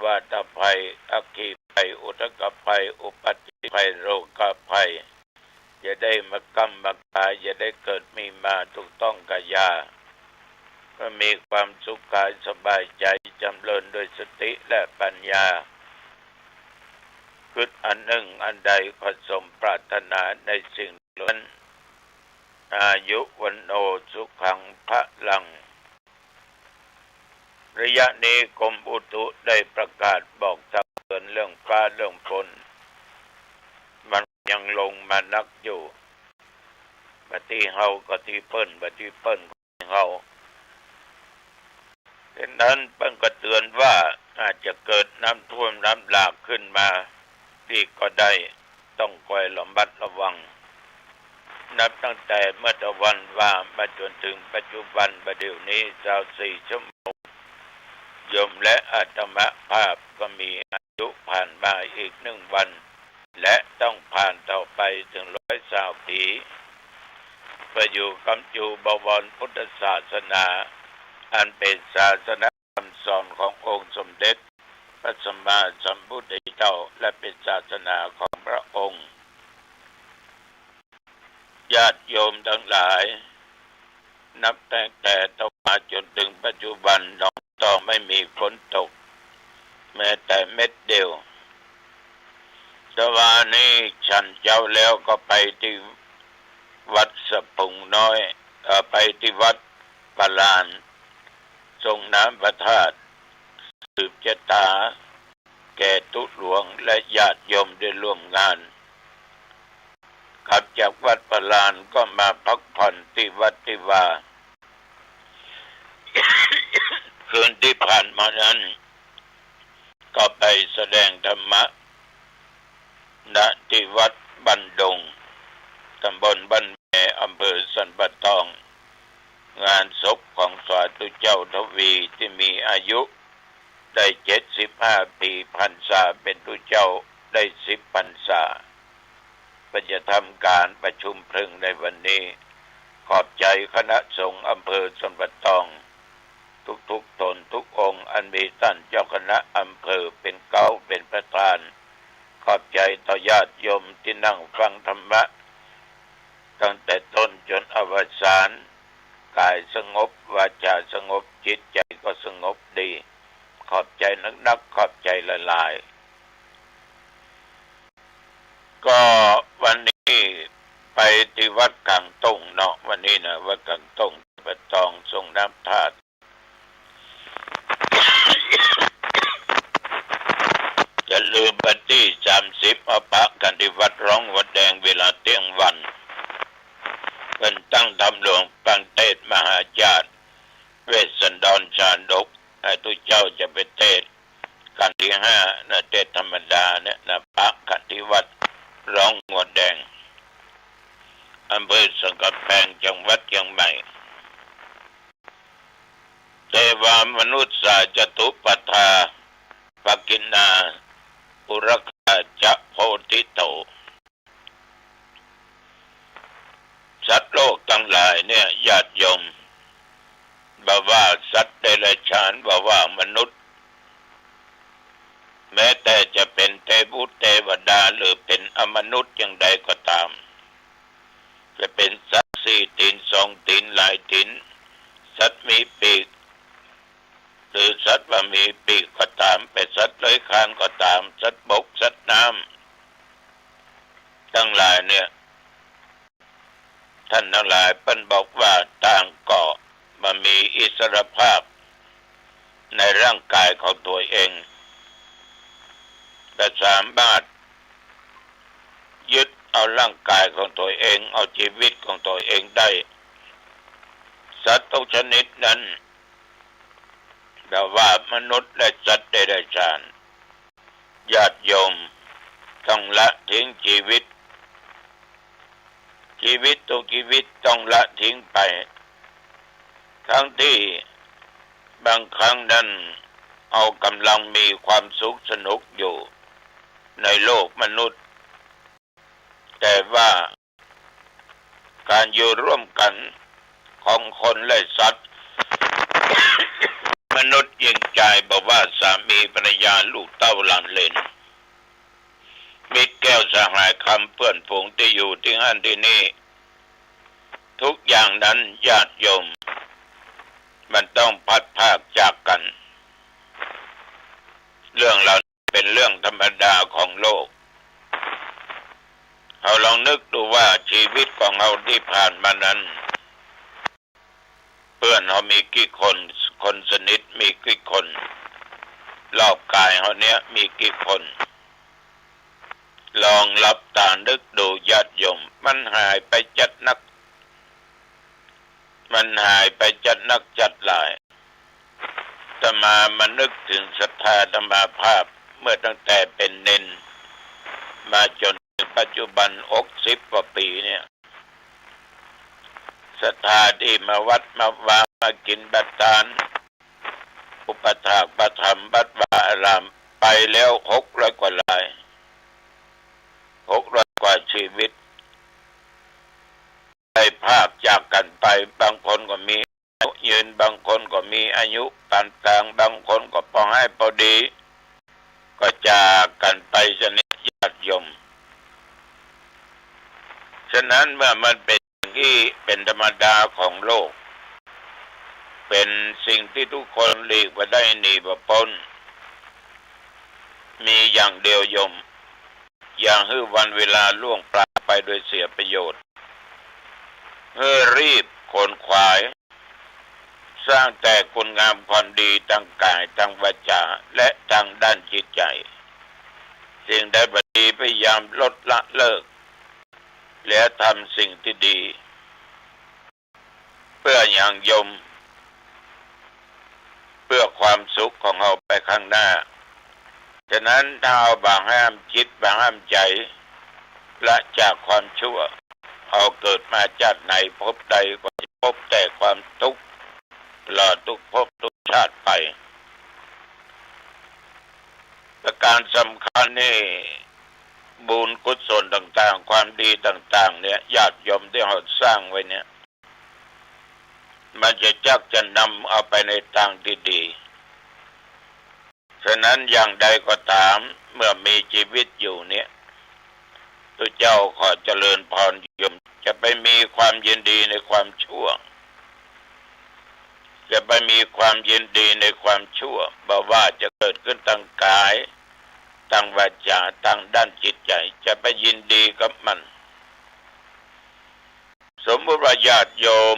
วาตภัยอัคคีภัยอุทกภัยอุปัฏฐิภัยโรคภัยอย่าได้มากรรมมากายอย่าได้เกิดมีมาถูกต้องกายาก็มีความสุขกายสบายใจจำเริญด้วยสติและปัญญาคิดอันหนึ่งอันใดขอสมปรารถนาในสิ่งนั้นอายุวันโนสุขังพระลังระยะนี้กรมอุตุได้ประกาศบอกตักเตือนเรื่องฟ้าเรื่องฝนมันยังลงมานักอยู่บัดที่เฮาก็ที่เปิ้นบัดที่เปิ้นก็ที่เฮาดังนั้นเปิ้นก็เตือนว่าอาจจะเกิดน้ำท่วมน้ำหลากขึ้นมาที่ก็ได้ต้องคอยระมัดระวังนับตั้งแต่เมื่อตะวันว่ามาจนถึงปัจจุบันประเดี๋ยวนี้24 ชั่วโมงโยมและอาตมาภาพก็มีอายุผ่านมาอีก1 วันและต้องผ่านต่อไปถึง120 ปีเพื่ออยู่กำจูบวรพุทธศาสนาอันเป็นศาสนาคำสอนขององค์สมเด็จพระสัมมาสัมพุทธเจ้าและเป็นศาสนาของพระองค์ญาติโยมทั้งหลายนับตั้งแต่ต่อมาจนถึงปัจจุบันน้องต้องไม่มีฝนตกแม้แต่เม็ดเดียวแต่ว่านี้ฉันเจ้าแล้วก็ไปที่วัดสะพุงน้อยไปที่วัดปลานทรงน้ำพระธาตุ สืบชะตาแก่ตุหลวงและญาติโยมได้ร่วมงานขับจากวัดปลานก็มาพักผ่อนที่วัดติวา คืนที่ผ่านมานั้นก็ไปแสดงธรรมะณที่วัดบันดงตำบลบ้านแม่อำเภอสันปะตองงานศพของสาธุเจ้าทวีที่มีอายุได้75 ปีพรรษาเป็นตุเจ้าได้10 พรรษาก็จะทำการประชุมเพลิงในวันนี้ขอบใจคณะสงฆ์อำเภอสันปะตองทุกตนทุกองค์อันมีท่านเจ้าคณะอำเภอเป็นเก้าเป็นประธานขอบใจต่อญาติโยมที่นั่งฟังธรรมะตั้งแต่ต้นจนอวสานกายสงบวาจาสงบจิตใจก็สงบดีขอบใจนักขอบใจหลายๆก็วันนี้ไปที่วัดกลางตงเนาะวันนี้นะวัดกลางตงปะตองทรงน้ำธาตุอย่าลืมวันที่30เอาพระกันที่วัดร้องวัดแดงเวลาเที่ยงวันเป็นตั้งทำหลวงปังเทศมหาญาติเวสสันดรชาดกให้ทุกเจ้าจะไปเทศกันที่5นะเทศธรรมดาเนี่ยนะพระกันที่วัดร้องวัดแดงอำเภอสังกะแพงจังหวัดเชียงใหม่เทวามนุษย์สาจตุปัฏฐาปกินนาปุรคาจะโพธิโตสัตว์โลกทั้งหลายเนี่ยญาติโยมบอกว่าสัตว์เดรัจฉานบอกว่ามนุษย์แม้แต่จะเป็นเทพบุตรเทวดาหรือเป็นอมนุษย์อย่างใดก็ตามจะเป็นสัตว์4 ตีน2 ตีนหลายตีนสัตว์มีปีกหรือสัตว์ว่ามีปีกก็ตามเป็นสัตว์เลื้อยคลานก็ตามสัตว์บกสัตว์น้ำทั้งหลายเนี่ยท่านทั้งหลายเพิ่นบอกว่าต่างก็มามีอิสรภาพในร่างกายของตัวเองแต่สามารถยึดเอาร่างกายของตัวเองเอาชีวิตของตัวเองได้สัตว์ทุกชนิดนั้นแต่ว่ามนุษย์และสัตว์เดรัจฉานญาติโยมต้องละทิ้งชีวิตทุกชีวิตต้องละทิ้งไปทั้งที่บางครั้งนั้นเอากำลังมีความสุขสนุกอยู่ในโลกมนุษย์แต่ว่าการอยู่ร่วมกันของคนและสัตว์ มนุษย์ยิงใจบอกว่าสามีภรรยาลูกเต้าหลานเหลนมิตรแก้วสหายคำเพื่อนฝูงที่อยู่ที่นั่นที่นี่ทุกอย่างนั้นญาติโยมมันต้องพัดพรากจากกันเรื่องเราเป็นเรื่องธรรมดาของโลกเราลองนึกดูว่าชีวิตของเราที่ผ่านมานั้นเพื่อนเรามีกี่คนคนสนิทมีกี่คนรอบกายเราเนี้ยมีกี่คนลองหลับตานึกดูญาติโยมมันหายไปจัดนักจัดหลายแต่มานึกถึงศรัทธาธรรมภาพเมื่อตั้งแต่เป็นเน้นมาจนถึงปัจจุบัน60 กว่าปีเนี่ยศรัทธาที่มาวัดมาวามากินบัตรทานอุปถากประธรรมบัตรวาอารามไปแล้ว600 กว่าราย600 กว่าชีวิตได้ภาพจากกันไปบางคนก็มีอายุยืนบางคนก็มีอายุปานกลางบางคนก็พอให้พอดีก็จากกันไปชนิดญาติโยมฉะนั้นเมื่อมันเป็นอย่างนี้เป็นธรรมดาของโลกเป็นสิ่งที่ทุกคนหลีกไปได้หนีบ่พ้นมีอย่างเดียวโยมอย่าให้วันเวลาล่วงปราไปโดยเสียประโยชน์รีบขนขวายส สร้างแต่คุณงามความดีทางกายทางวาจาและทางด้านจิตใจสิ่งใดบดีพยายามลดละเลิกและทำสิ่งที่ดีเพื่ออย่างยมเพื่อความสุขของเราไปข้างหน้าฉะนั้นถ้าเอาบางห้ามจิตบางห้ามใจละจากความชั่วเอาเกิดมาจากไหนพบใดก็จะพบแต่ความทุกข์ตลอดทุกภพทุกชาติไปประการสำคัญนี่บุญกุศลต่างๆความดีต่างๆเนี่ยญาติโยมที่เราสร้างไว้เนี่ยมันจะจักจะนำเอาไปในทางที่ดีฉะนั้นอย่างใดก็ตามเมื่อมีชีวิตอยู่เนี่ยตัวเจ้าขอเจริญพรโยมจะไปมีความยินดีในความชั่วจะไปมีความยินดีในความชั่วบ่ว่าจะเกิดขึ้นทางกายทางวาจาทางด้านจิตใจจะไปยินดีกับมันสมมติว่าญาติโยม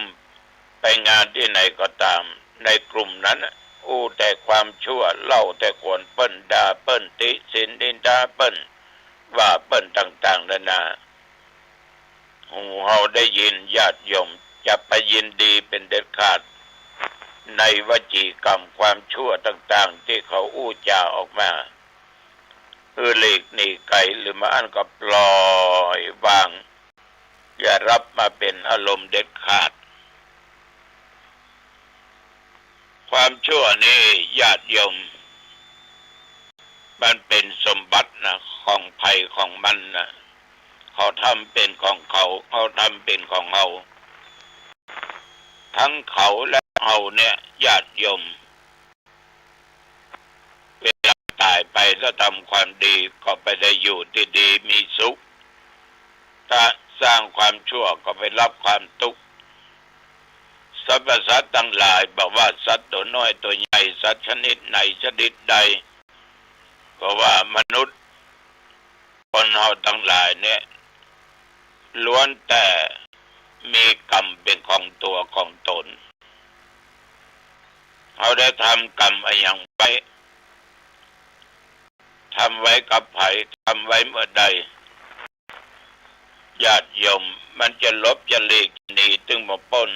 ไปงานที่ไหนก็ตามในกลุ่มนั้นอู้แต่ความชั่วเล่าแต่ขวนเปิ้นด่าเปิ้นติสินดินดาเปิ้นว่าเปิ้นต่างๆนานาหูเฮาได้ยินญาติโยมจะไปยินดีเป็นเด็ดขาดในวจีกรรมความชั่วต่างๆที่เขาอู้จาออกมาหลีกหนีไกลหรือมาอันก็ปล่อยวางอย่ารับมาเป็นอารมณ์เด็ดขาดความชั่วนี่ญาติโยมมันเป็นสมบัตินะของภัยของมันนะเขาทำเป็นของเขาทำเป็นของเราทั้งเขาและเราเนี่ยญาติโยมเวลาตายไปถ้าทำความดีก็ไปได้อยู่ที่ดีมีสุขถ้าสร้างความชั่วก็ไปรับความทุกข์สรรพสัตว์ทั้งหลายบอกว่าสัตว์ตัวน้อยตัวใหญ่สัตว์ชนิดไหนชนิดใดก็ว่ามนุษย์คนเราทั้งหลายเนี่ยล้วนแต่มีกรรมเป็นของตัวของตนเขาได้ทำกรรมอะไรอย่างไปทำไว้กับไผทำไว้เมื่อใดญาติโยมมันจะลบจะหลีกหนีถึงมาพ้น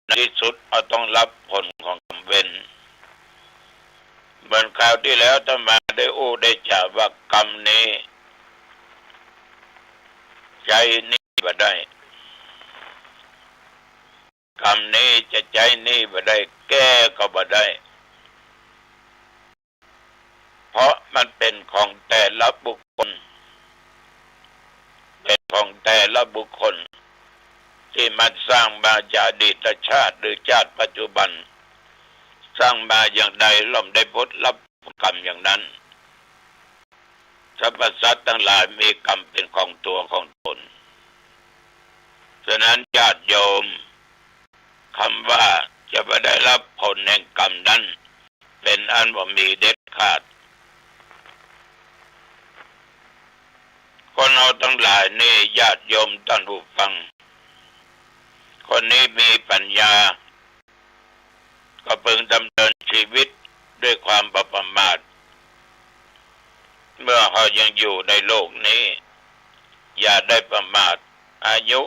ในที่สุดเราต้องรับผลของกรรมเวรเหมือนคราวที่แล้วท่านมาได้ได้จ่าว่ากรรมนี้ใจนี่บ่ได้กรรมนี้จะใจนี่บ่ได้แก้ก็บ่ได้เพราะมันเป็นของแต่ละบุคคลเป็นของแต่ละบุคคลที่มันสร้างมาจากอดีตชาติหรือชาติปัจจุบันสร้างมาอย่างใดย่อมได้ผลรับกรรมอย่างนั้นสรรพสัตว์ทั้งหลายมีกรรมเป็นของตัวของตนฉะนั้นญาติโยมคำว่าจะไปได้รับผลแห่งกรรมนั้นเป็นอันว่ามีเด็ดขาดคนเราทั้งหลายนี่ญาติโยมท่านผู้ฟังคนนี้มีปัญญาก็พึงดำเนินชีวิตด้วยความประมาทเมื่อเขายังอยู่ในโลกนี้อย่าได้ประมาทอายุ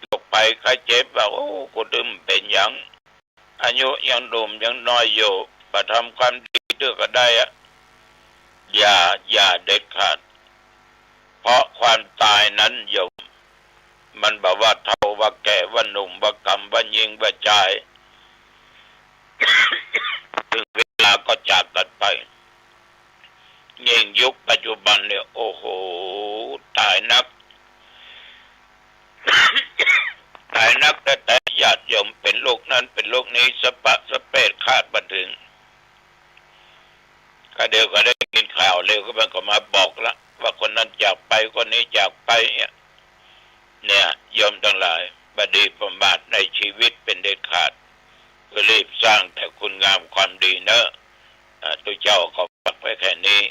ลงไปใครเจ็บว่าโอ้กูดื่มเป็นยังอายุยังหนุ่มยังน้อยอยู่ประทำความดีด้วยก็ได้อะอย่าเด็ดขาดเพราะความตายนั้นโยมมันบอกว่าเท่าว่าแก่ว่าหนุ่มว่ากำว่ายิงว่าจ่าย ถึงเวลาก็จากกันไปยิ่งยุคปัจจุบันเนี่ยโอ้โหตายนัก ตายนักแต่ญาติโยมเป็นโรคนั้นเป็นโรคนี้สปะสเปดคาดมาถึงก็เดี๋ยวก็ได้กินข่าวเร็วก็มันก็มาบอกละว่าคนนั้นจากไปคนนี้จากไปเนี่ยโยมทั้งหลายบดีประมาทในชีวิตเป็นเด็ดขาดก็รีบสร้างแต่คุณงามความดีเนอะตัวเจ้าก็ฝากไว้แค่นี้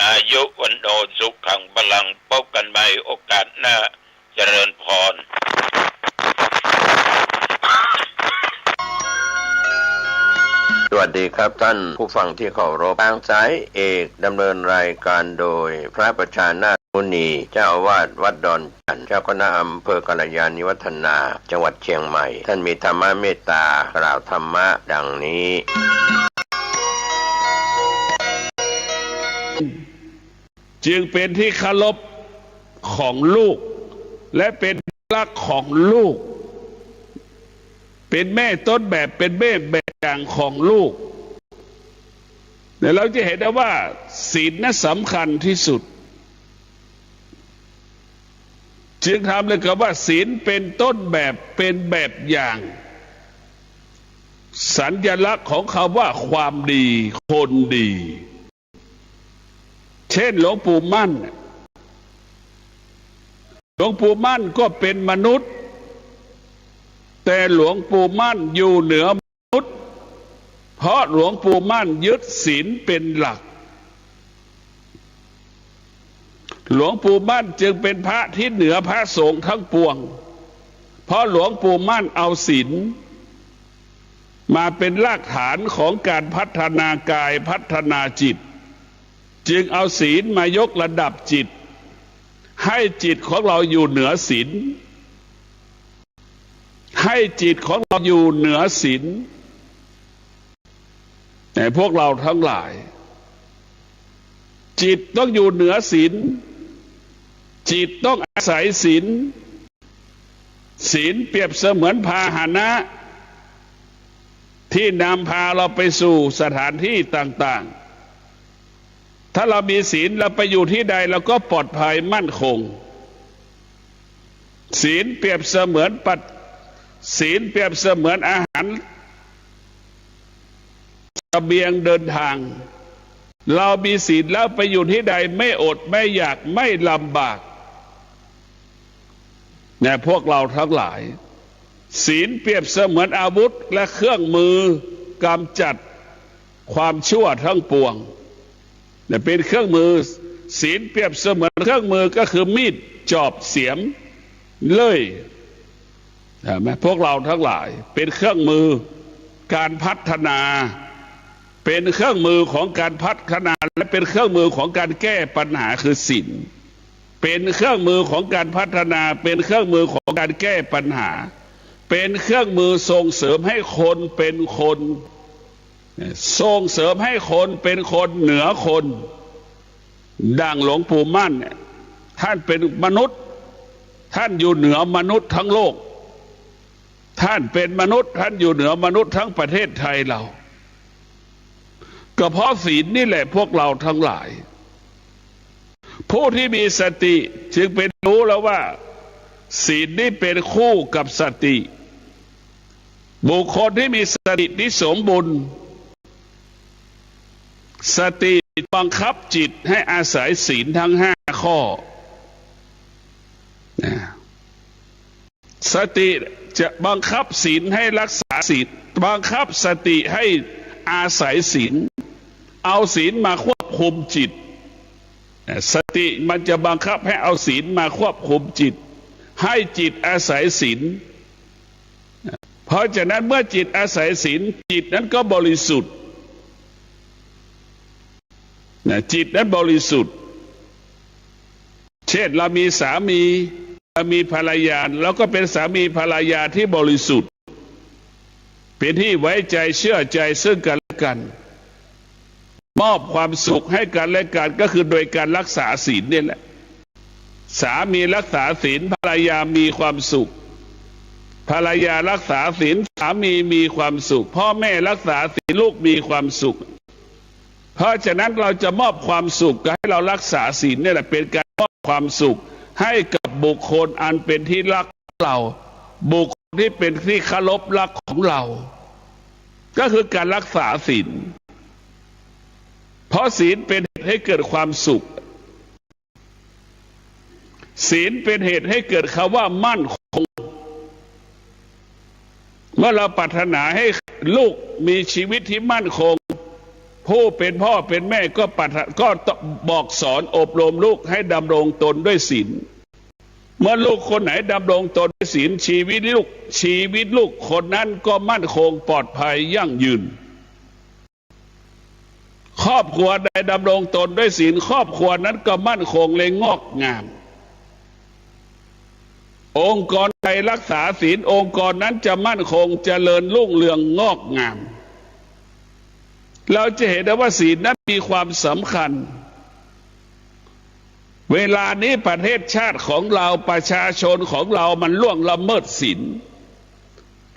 อายุวันโนสุขขังพลังพบกันใหม่โอกาสหน้าเจริญพร สวัสดีครับท่านผู้ฟังที่เคารพทางสายเอกดำเนินรายการโดยพระประชานาถมุนีเจ้าอาวาสวัดดอนจันทร์เจ้าคณะอำเภอกัลยาณิวัฒนาจังหวัดเชียงใหม่ท่านมีธรรมเมตตากล่าวธรรมะดังนี้จึงเป็นที่เคารพของลูกและเป็นรักของลูกเป็นแม่ต้นแบบเป็นแม่แบบอย่างของลูกเดี๋ยวเราจะเห็นได้ว่าศีลนั้นสำคัญที่สุดจึงทำเลยกับว่าศีลเป็นต้นแบบเป็นแบบอย่างสัญลักษณ์ของคำว่าความดีคนดีเช่นหลวงปู่มั่นก็เป็นมนุษย์แต่หลวงปู่มั่นอยู่เหนือมนุษย์เพราะหลวงปู่มั่นยึดศีลเป็นหลักหลวงปู่มั่นจึงเป็นพระที่เหนือพระสงฆ์ทั้งปวงเพราะหลวงปู่มั่นเอาศีลมาเป็นรากฐานของการพัฒนากายพัฒนาจิตจึงเอาศีลมายกระดับจิตให้จิตของเราอยู่เหนือศีลให้จิตของเราอยู่เหนือศีลแต่พวกเราทั้งหลายจิตต้องอยู่เหนือศีลจิตต้องอาศัยศีลศีลเปรียบเสมือนพาหนะที่นำพาเราไปสู่สถานที่ต่างๆถ้าเรามีศีลเราไปอยู่ที่ใดเราก็ปลอดภัยมั่นคงศีลเปรียบเสมือนศีลเปรียบเสมือนอาหารเสบียงเดินทางเรามีศีลแล้วไปอยู่ที่ใดไม่อดไม่อยากไม่ลำบากเนี่ยพวกเราทั้งหลายศีลเปรียบเสมือนอาวุธและเครื่องมือกำจัดความชั่วทั้งปวงเนี่ยเป็นเครื่องมือศีลเปรียบเสมือนเครื่องมือก็คือมีดจอบเสียมเลื่อยพวกเราทั้งหลายเป็นเครื่องมือการพัฒนาเป็นเครื่องมือของการพัฒนาและเป็นเครื่องมือของการแก้ปัญหาคือศีลเป็นเครื่องมือของการพัฒนาเป็นเครื่องมือของการแก้ปัญหาเป็นเครื่องมือส่งเสริมให้คนเป็นคนส่งเสริมให้คนเป็นคนเหนือคนดังหลวงปู่มั่นท่านเป็นมนุษย์ท่านอยู่เหนือมนุษย์ทั้งโลกท่านเป็นมนุษย์ท่านอยู่เหนือมนุษย์ทั้งประเทศไทยเราก็เพราะศีลนี่แหละพวกเราทั้งหลายผู้ที่มีสติจึงเป็นรู้แล้วว่าศีลนี่เป็นคู่กับสติบุคคลที่มีสติที่สมบูรณ์สติบังคับจิตให้อาศัยศีลทั้ง5 ข้อสติจะบังคับศีลให้รักษาศีลบังคับสติให้อาศัยศีลเอาศีลมาควบคุมจิตสติมันจะบังคับให้เอาศีลมาควบคุมจิตให้จิตอาศัยศีลเพราะฉะนั้นเมื่อจิตอาศัยศีลจิตนั้นก็บริสุทธิ์จิตนั้นบริสุทธิ์เช่นเรามีสามีเรามีภรรยาแล้วก็เป็นสามีภรรยาที่บริสุทธิ์เป็นที่ไว้ใจเชื่อใจซึ่งกันและกันมอบความสุขให้กันและกันก็คือโดยการรักษาศีลนี่แหละสามีรักษาศีลภรรยามีความสุขภรรยารักษาศีลสามีมีความสุขพ่อแม่รักษาศีลลูกมีความสุขเพราะฉะนั้นเราจะมอบความสุขให้เรารักษาศีลนี่แหละเป็นการมอบความสุขให้กับบุคคลอันเป็นที่รักของเราบุคคลที่เป็นที่เคารพรักของเราก็คือการรักษาศีลเพราะศีลเป็นเหตุให้เกิดความสุขศีลเป็นเหตุให้เกิดคำว่ามั่นคงเมื่อเราปรารถนาให้ลูกมีชีวิตที่มั่นคงผู้เป็นพ่อเป็นแม่ก็บอกสอนอบรมลูกให้ดำรงตนด้วยศีลเมื่อลูกคนไหนดำรงตนด้วยศีลชีวิตลูกคนนั้นก็มั่นคงปลอดภัยยั่งยืน ครอบครัวใดดำรงตนด้วยศีลครอบครัวนั้นก็มั่นคงเลยงอกงามองค์กรใดรักษาศีลองค์กรนั้นจะมั่นคงเจริญรุ่งเรืองงอกงามเราจะเห็นได้ว่าศีลนั้นมีความสำคัญเวลานี้ประเทศชาติของเราประชาชนของเรามันล่วงละเมิดศีล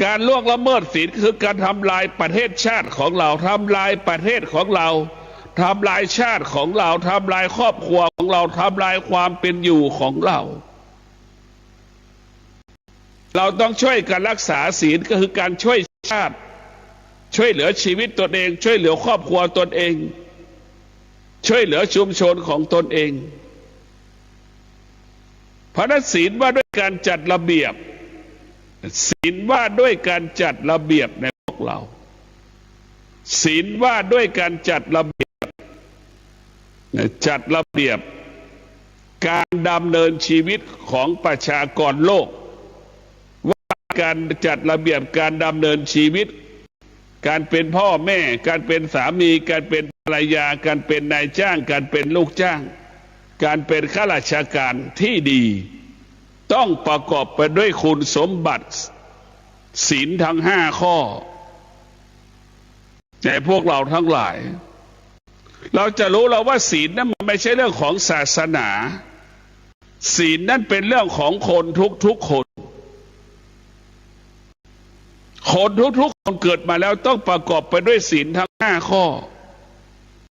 การล่วงละเมิดศีลคือการทำลายประเทศชาติของเราทำลายประเทศของเราทำลายชาติของเราทำลายครอบครัวของเราทำลายความเป็นอยู่ของเราเราต้องช่วยกันรักษาศีลก็คือการช่วยชาติช่วยเหลือชีวิตตนเองช่วยเหลือครอบครัวตนเองช่วยเหลือชุมชนของตนเองเพราะนั้นศีลว่าด้วยการจัดระเบียบศีลว่าด้วยการจัดระเบียบในพวกเราศีลว่าด้วยการจัดระเบียบการดำเนินชีวิตของประชากรโลกว่าการจัดระเบียบการดำเนินชีวิตการเป็นพ่อแม่การเป็นสามีการเป็นภรรยาการเป็นนายจ้างการเป็นลูกจ้างการเป็นข้าราชการที่ดีต้องประกอบไปด้วยคุณสมบัติศีลทั้ง5 ข้อแต่พวกเราทั้งหลายเราจะรู้แล้วว่าศีลนั้นมันไม่ใช่เรื่องของศาสนาศีลนั้นเป็นเรื่องของคนทุกๆคนทุกๆคนเกิดมาแล้วต้องประกอบไปด้วยศีลทั้ง5 ข้อ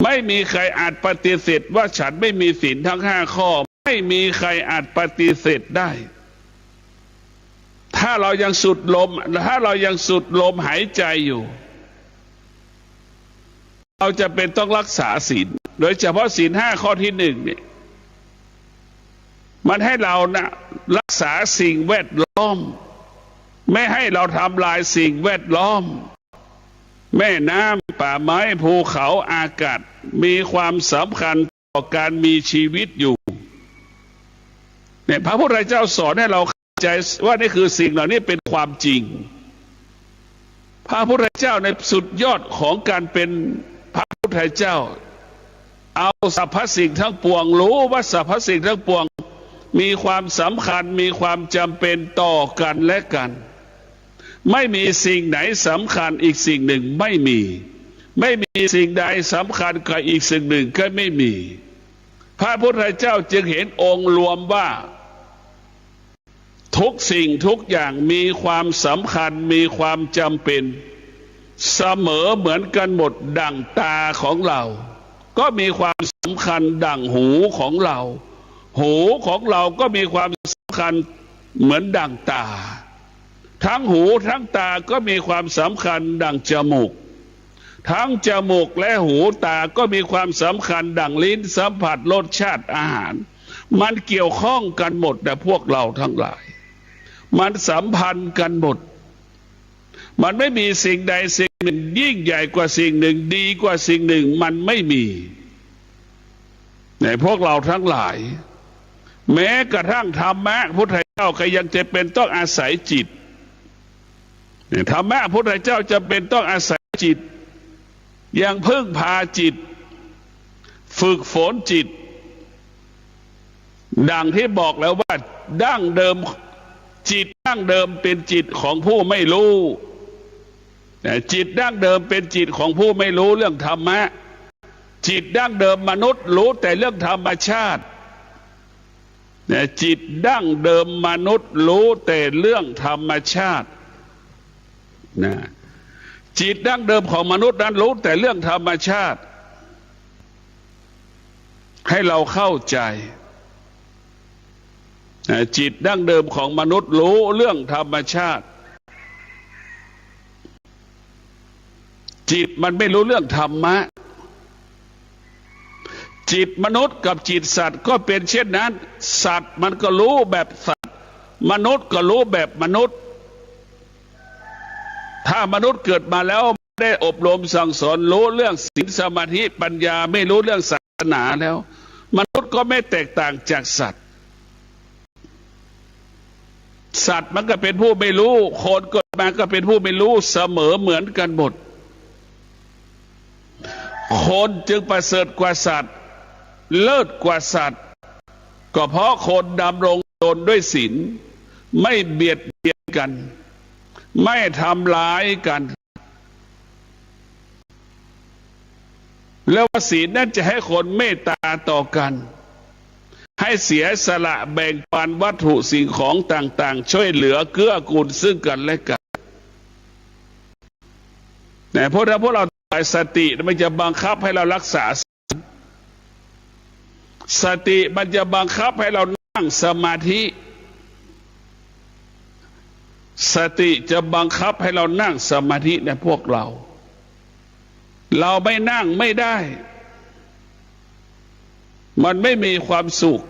ไม่มีใครอาจปฏิเสธว่าฉันไม่มีศีลทั้ง5 ข้อไม่มีใครอาจปฏิเสธได้ถ้าเรายังสุดลมหายใจอยู่เราจะเป็นต้องรักษาศีลโดยเฉพาะศีล5 ข้อที่1เนี่ยมันให้เรานะรักษาสิ่งแวดล้อมไม่ให้เราทำลายสิ่งแวดล้อมแม่น้ำป่าไม้ภูเขาอากาศมีความสำคัญต่อการมีชีวิตอยู่เนี่ยพระพุทธเจ้าสอนให้เราเข้าใจว่านี่คือสิ่งเหล่านี้เป็นความจริงพระพุทธเจ้าในสุดยอดของการเป็นพระพุทธเจ้าเอาสรรพสิ่งทั้งปวงรู้ว่าสรรพสิ่งทั้งปวงมีความสำคัญมีความจำเป็นต่อกันและกันไม่มีสิ่งไหนสำคัญอีกสิ่งหนึ่งไม่มีสิ่งใดสำคัญกว่าอีกสิ่งหนึ่งก็ไม่มีพระพุทธเจ้าจึงเห็นองค์รวมว่าทุกสิ่งทุกอย่างมีความสำคัญมีความจำเป็นเสมอเหมือนกันหมดดั่งตาของเราก็มีความสำคัญดั่งหูของเราหูของเราก็มีความสำคัญเหมือนดั่งตาทั้งหูทั้งตาก็มีความสำคัญดั่งจมูกทั้งจมูกและหูตาก็มีความสำคัญดั่งลิ้นสัมผัสรสชาติอาหารมันเกี่ยวข้องกันหมดแต่พวกเราทั้งหลายมันสัมพันธ์กันหมดมันไม่มีสิ่งใดสิ่งหนึ่งยิ่งใหญ่กว่าสิ่งหนึ่งดีกว่าสิ่งหนึ่งมันไม่มีในพวกเราทั้งหลายแม้กระทั่งธรรมะพุทธเจ้าก็ยังจะเป็นต้องอาศัยจิตธรรมะพุทธเจ้าจะเป็นต้องอาศัยจิตยังพึ่งพาจิตฝึกฝนจิตดังที่บอกแล้วว่าดั้งเดิมจิตดั้งเดิมเป็นจิตของผู้ไม่รู้แต่จิตดั้งเดิมเป็นจิตของผู้ไม่รู้เรื่องธรรมะจิตดั้งเดิมมนุษย์รู้แต่เรื่องธรรมชาติแต่จิตดั้งเดิมมนุษย์รู้แต่เรื่องธรรมชาตินะจิตดั้งเดิมของมนุษย์นั้นรู้แต่เรื่องธรรมชาติให้เราเข้าใจจิตดั้งเดิมของมนุษย์รู้เรื่องธรรมชาติจิตมันไม่รู้เรื่องธรรมะจิตมนุษย์กับจิตสัตว์ก็เป็นเช่นนั้นสัตว์มันก็รู้แบบสัตว์มนุษย์ก็รู้แบบมนุษย์ถ้ามนุษย์เกิดมาแล้วไม่ได้อบรมสั่งสอนรู้เรื่องศีลสมาธิปัญญาไม่รู้เรื่องศาสนาแล้วมนุษย์ก็ไม่แตกต่างจากสัตว์สัตว์มันก็เป็นผู้ไม่รู้คนเกิดมาก็เป็นผู้ไม่รู้เสมอเหมือนกันหมดค คนจึงประเสริฐกว่าสัตว์เลิศกว่าสัตว์ก็เพราะคนดำรงตนด้วยศีลไม่เบียดเบียนกันไม่ทำร้ายกันแล้วศีลนั้นจะให้คนเมตตาต่อกันให้เสียสละแบ่งปันวัตถุสิ่งของต่างๆช่วยเหลือเกื้อกูลซึ่งกันและกันแต่พวกเราสติมันจะบังคับให้เรารักษาสติมันจะบังคับให้เรานั่งสมาธิสติจะบังคับให้เรานั่งสมาธิในพวกเราไม่นั่งไม่ได้มันไม่มีความสุข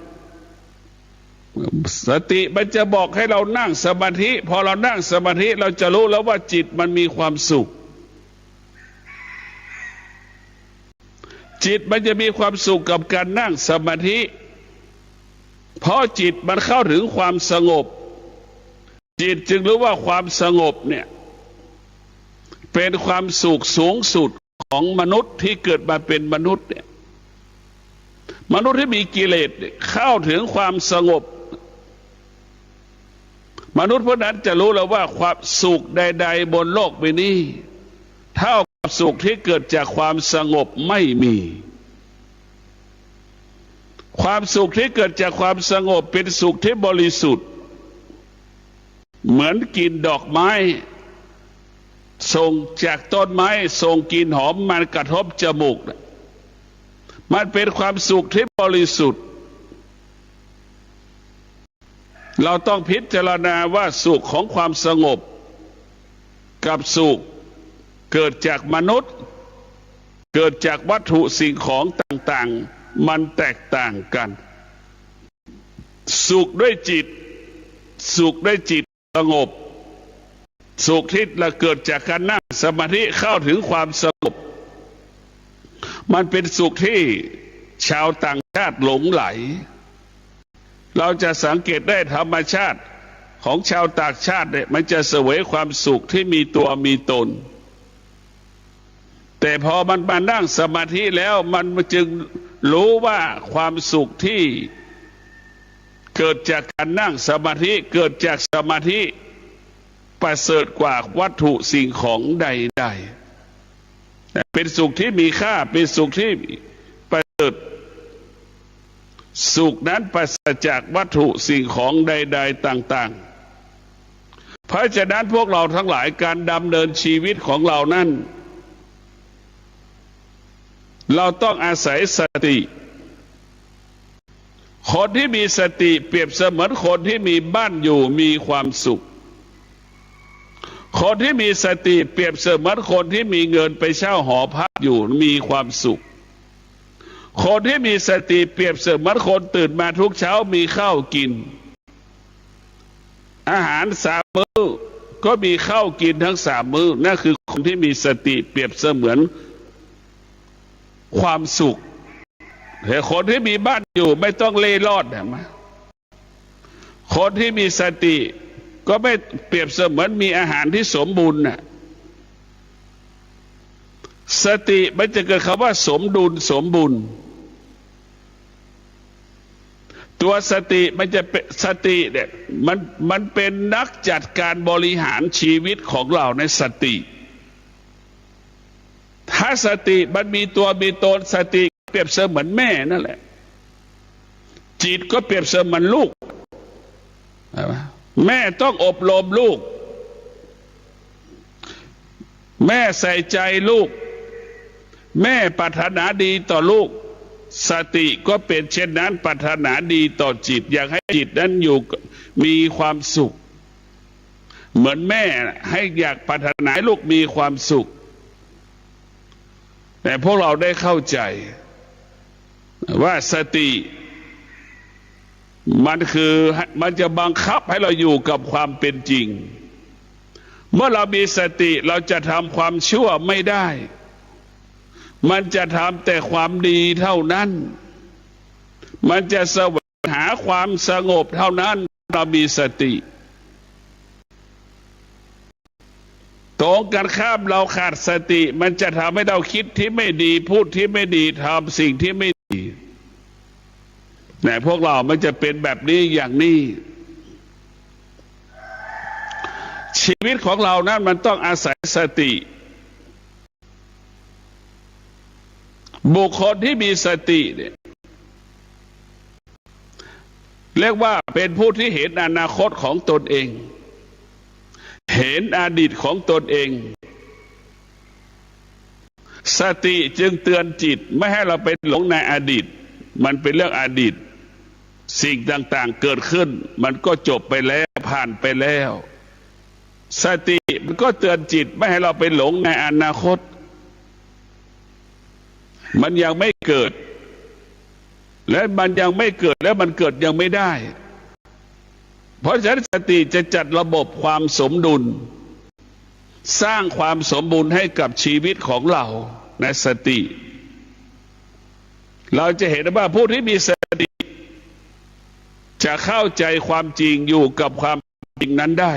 สติมันจะบอกให้เรานั่งสมาธิพอเรานั่งสมาธิเราจะรู้แล้วว่าจิตมันมีความสุขจิตมันจะมีความสุขกับการนั่งสมาธิเพราะจิตมันเข้าถึงความสงบจิตจึงรู้ว่าความสงบเนี่ยเป็นความสุขสูงสุดของมนุษย์ที่เกิดมาเป็นมนุษย์เนี่ยมนุษย์ที่มีกิเลสเข้าถึงความสงบมนุษย์พวกนั้นจะรู้แล้วว่าความสุขใดๆบนโลกใบนี้เท่ากับสุขที่เกิดจากความสงบไม่มีความสุขที่เกิดจากความสงบเป็นสุขที่บริสุทธิ์เหมือนกินดอกไม้ส่งจากต้นไม้ส่งกลิ่นหอมมันกระทบจมูกมันเป็นความสุขที่บริสุทธิ์เราต้องพิจารณาว่าสุขของความสงบกับสุขเกิดจากมนุษย์เกิดจากวัตถุสิ่งของต่างๆมันแตกต่างกันสุขด้วยจิตสุขด้วยจิตสงบสุขที่เกิดจากการนั่งสมาธิเข้าถึงความสงบมันเป็นสุขที่ชาวต่างชาติหลงไหลเราจะสังเกตได้ธรรมชาติของชาวต่างชาติเนี่ยมันจะเสวยความสุขที่มีตัวมีตนแต่พอมันมานั่งสมาธิแล้วมันจึงรู้ว่าความสุขที่เกิดจากการนั่งสมาธิเกิดจากสมาธิประเสริฐกว่าวัตถุสิ่งของใดๆเป็นสุขที่มีค่าเป็นสุขที่ประเสริฐสุขนั้นประเสริฐจากวัตถุสิ่งของใดๆต่างๆเพราะฉะนั้นพวกเราทั้งหลายการดำเนินชีวิตของเรานั้นเราต้องอาศัยสติคนที่มีสติเปรียบเสมือนคนที่มีบ้านอยู่มีความสุขคนที่มีสติเปรียบเสมือนคนที่มีเงินไปเช่าหอพักอยู่มีความสุขคนที่มีสติเปรียบเสมือนคนตื่นมาทุกเช้ามีข้าวกินอาหาร3 มื้อก็มีข้าวกินทั้ง3 มื้อนั่นคือคนที่มีสติเปรียบเสมือนความสุขแต่คนที่มีบ้านอยู่ไม่ต้องเล่ร่อนนะคนที่มีสติก็ไม่เปรียบเสมือนมีอาหารที่สมบูรณ์น่ะสติมันจะเกิดคำว่าสมดุลสมบูรณ์ตัวสติมันจะเป็นสติเนี่ยมันเป็นนักจัดการบริหารชีวิตของเราในสติถ้าสติมันมีตัวมีตนสติเปรียบเสมือนแม่นั่นแหละจิตก็เปรียบเสมือนลูกแม่ต้องอบรมลูกแม่ใส่ใจลูกแม่ปรารถนาดีต่อลูกสติก็เป็นเช่นนั้นปรารถนาดีต่อจิตอยากให้จิตนั้นอยู่มีความสุขเหมือนแม่ให้อยากปรารถนาให้ลูกมีความสุขแต่พวกเราได้เข้าใจว่าสติมันจะบังคับให้เราอยู่กับความเป็นจริงเมื่อเรามีสติเราจะทำความชั่วไม่ได้มันจะทำแต่ความดีเท่านั้นมันจะแสวงหาความสงบเท่านั้นเรามีสติ ตรงกันข้ามเราขาดสติมันจะทำให้เราคิดที่ไม่ดีพูดที่ไม่ดีทำสิ่งที่ไม่ดีแต่พวกเรามันจะเป็นแบบนี้อย่างนี้ชีวิตของเรานั้นมันต้องอาศัยสติบุคคลที่มีสติเนี่ยเรียกว่าเป็นผู้ที่เห็นอนาคตของตนเองเห็นอดีตของตนเองสติจึงเตือนจิตไม่ให้เราไปหลงในอดีตมันเป็นเรื่องอดีตสิ่งต่างๆเกิดขึ้นมันก็จบไปแล้วผ่านไปแล้วสติมันก็เตือนจิตไม่ให้เราไปหลงในอนาคตมันยังไม่เกิดและมันยังไม่เกิดและมันเกิดยังไม่ได้เพราะฉะนั้นสติจะจัดระบบความสมดุลสร้างความสมบูรณ์ให้กับชีวิตของเราในสติเราจะเห็นว่าผู้ที่มีสติจะเข้าใจความจริงอยู่กับความจริงนั้นได้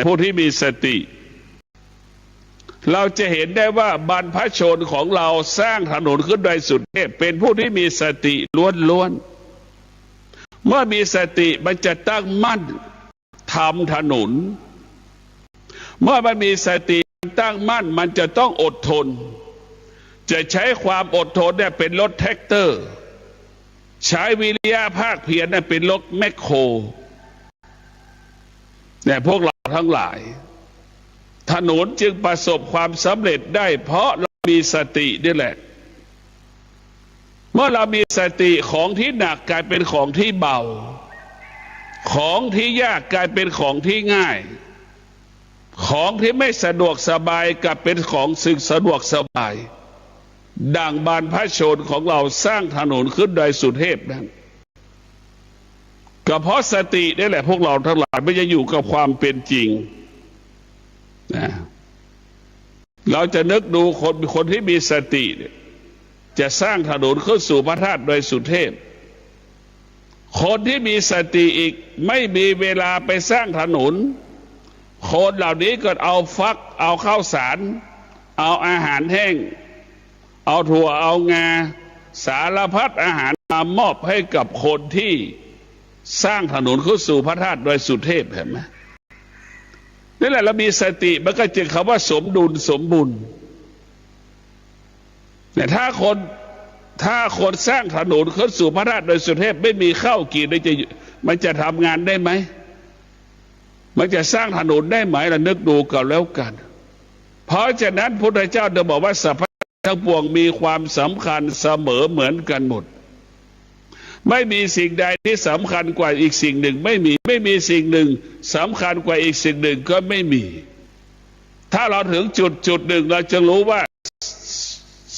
ผู้ที่มีสติเราจะเห็นได้ว่าบรรพชนของเราสร้างถนนขึ้นโดยสุดเทพเป็นผู้ที่มีสติล้วนๆเมื่อมีสติมันจะตั้งมั่นทำถนนเมื่อมันมีสติตั้งมั่นมันจะต้องอดทนจะใช้ความอดทนเนี่ยเป็นรถแท็กเตอร์ใช้วิริยะภาคเพียรเนี่ยเป็นรถแมคโครเนี่ยพวกเราทั้งหลายถนนจึงประสบความสำเร็จได้เพราะเรามีสตินี่แหละเมื่อเรามีสติของที่หนักกลายเป็นของที่เบาของที่ยากกลายเป็นของที่ง่ายของที่ไม่สะดวกสบายกลับเป็นของสึกสะดวกสบายดังบรรพชนของเราสร้างถนนขึ้นโดยสุเทพนั้นก็เพราะสตินี่แหละพวกเราทั้งหลายไม่จะอยู่กับความเป็นจริงนะเราจะนึกดูคนที่มีสติเนี่ยจะสร้างถนนขึ้นสู่พระธาตุโดยสุเทพคนที่มีสติอีกไม่มีเวลาไปสร้างถนนคนเหล่านี้ก็เอาฟักเอาข้าวสารเอาอาหารแห้งเอาถั่วเอางาสารพัดอาหารมามอบให้กับคนที่สร้างถนนขึ้นสู่พระธาตุโดยสุเทพเห็นไหมนี่แหละเรามีสติมันก็จึงคำว่าสมดุลสมบูรณ์แต่ถ้าคนสร้างถนนขึ้นสู่พระธาตุโดยสุเทพไม่มีข้าวกินมันจะทำงานได้ไหมมันจะสร้างถนนได้ไหมเรานึกดูกันแล้วกันเพราะฉะนั้นพระพุทธเจ้าจะบอกว่าสรรพสิ่งทั้งปวงมีความสำคัญเสมอเหมือนกันหมดไม่มีสิ่งใดที่สำคัญกว่าอีกสิ่งหนึ่งไม่มีสิ่งหนึ่งสำคัญกว่าอีกสิ่งหนึ่งก็ไม่มีถ้าเราถึงจุดหนึ่งเราจะรู้ว่า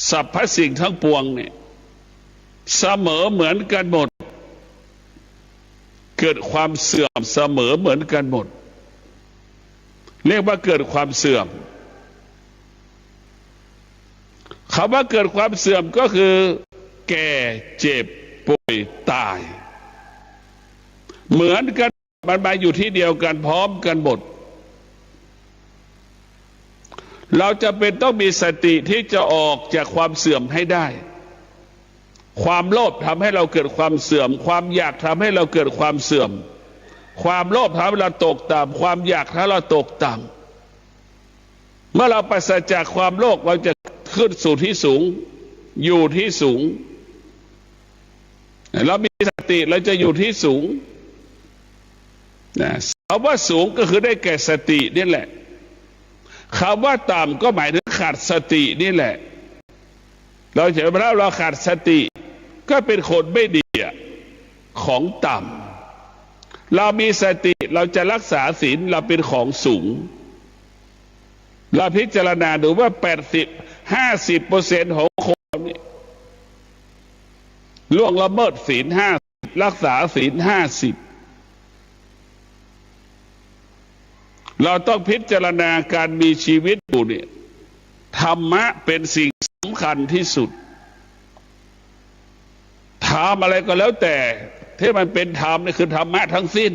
สรรพสิ่งทั้งปวงเนี่ยเสมอเหมือนกันหมดเกิดความเสื่อมเสมอเหมือนกันหมดเรียกว่าเกิดความเสื่อมคำว่าเกิดความเสื่อมก็คือแก่เจ็บป่วยตายเหมือนกันมันมาอยู่ที่เดียวกันพร้อมกันหมดเราจะเป็นต้องมีสติที่จะออกจากความเสื่อมให้ได้ความโลภทำให้เราเกิดความเสื่อมความอยากทำให้เราเกิดความเสื่อมความโลภทำให้เราตกต่ำความอยากทำให้เราตกต่ำเมื่อเราปราศจากความโลภเราจะขึ้นสู่ที่สูงอยู่ที่สูงเรามีสติเราจะอยู่ที่สูงนะคำว่าสูงก็คือได้แก่สตินี่แหละคำว่าต่ำก็หมายถึงขาดสตินี่แหละเราเห็นว่าเราขาดสติก็เป็นคนไม่ดีของต่ำเรามีสติเราจะรักษาศีลเราเป็นของสูงเราพิจารณาดูว่า50% ของคนนี่ล่วงละเมิดศีล50รักษาศีล50เราต้องพิจารณาการมีชีวิตอยู่เนี่ยธรรมะเป็นสิ่งสำคัญที่สุดทำอะไรก็แล้วแต่ที่มันเป็นธรรมนี่คือธรรมะทั้งสิ้น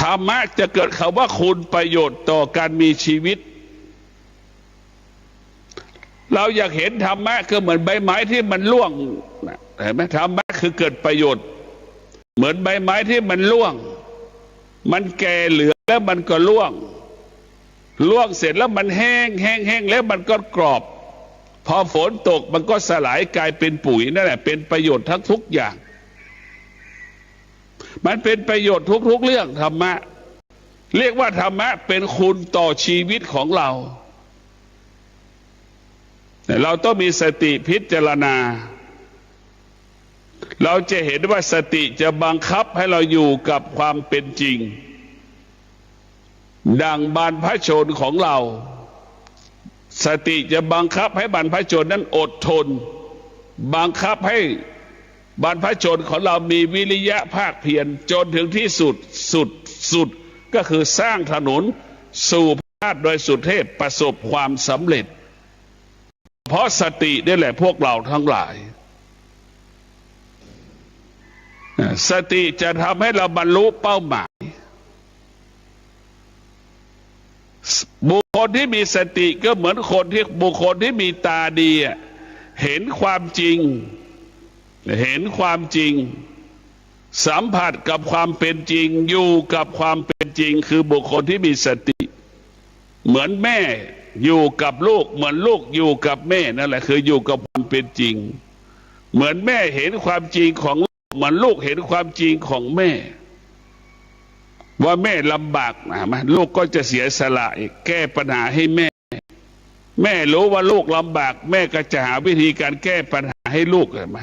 ท ธรรมะจะเกิดคำว่าคุณประโยชน์ต่อการมีชีวิตเราอยากเห็นธรรมะคือเหมือนใบไม้ที่มันร่วงเห็นไหมธรรมะคือเกิดประโยชน์เหมือนใบไม้ที่มันร่วงมันแก่เหลืองแล้วมันก็ร่วงเสร็จแล้วมันแห้งแล้วมันก็กรอบพอฝนตกมันก็สลายกลายเป็นปุ๋ยนั่นแหละเป็นประโยชน์ทั้งทุกอย่างมันเป็นประโยชน์ทุกๆเรื่องธรรมะเรียกว่าธรรมะเป็นคุณต่อชีวิตของเราเราต้องมีสติพิจารณาเราจะเห็นว่าสติจะบังคับให้เราอยู่กับความเป็นจริงดังบรรพชนของเราสติจะบังคับให้บรรพชนนั้นอดทนบังคับให้บรรพชนของเรามีวิริยะภาคเพียรจนถึงที่สุดก็คือสร้างถนนสู่พระธาตุโดยสุเทพประสบความสำเร็จเพราะสตินี่แหละพวกเราทั้งหลายสติจะทำให้เราบรรลุเป้าหมายบุคคลที่มีสติก็เหมือนบุคคลที่มีตาดีเห็นความจริงสัมผัสกับความเป็นจริงอยู่กับความเป็นจริงคือบุคคลที่มีสติเหมือนแม่อยู่กับลูกเหมือนลูกอยู่กับแม่นั่นแหละคืออยู่กับความเป็นจริงเหมือนแม่เห็นความจริงของลูกเหมือนลูกเห็นความจริงของแม่ว่าแม่ลำบากนะลูกก็จะเสียสละแก้ปัญหาให้แม่รู้ว่าลูกลำบากแม่ก็จะหาวิธีการแก้ปัญหาให้ลูกเห็นไหม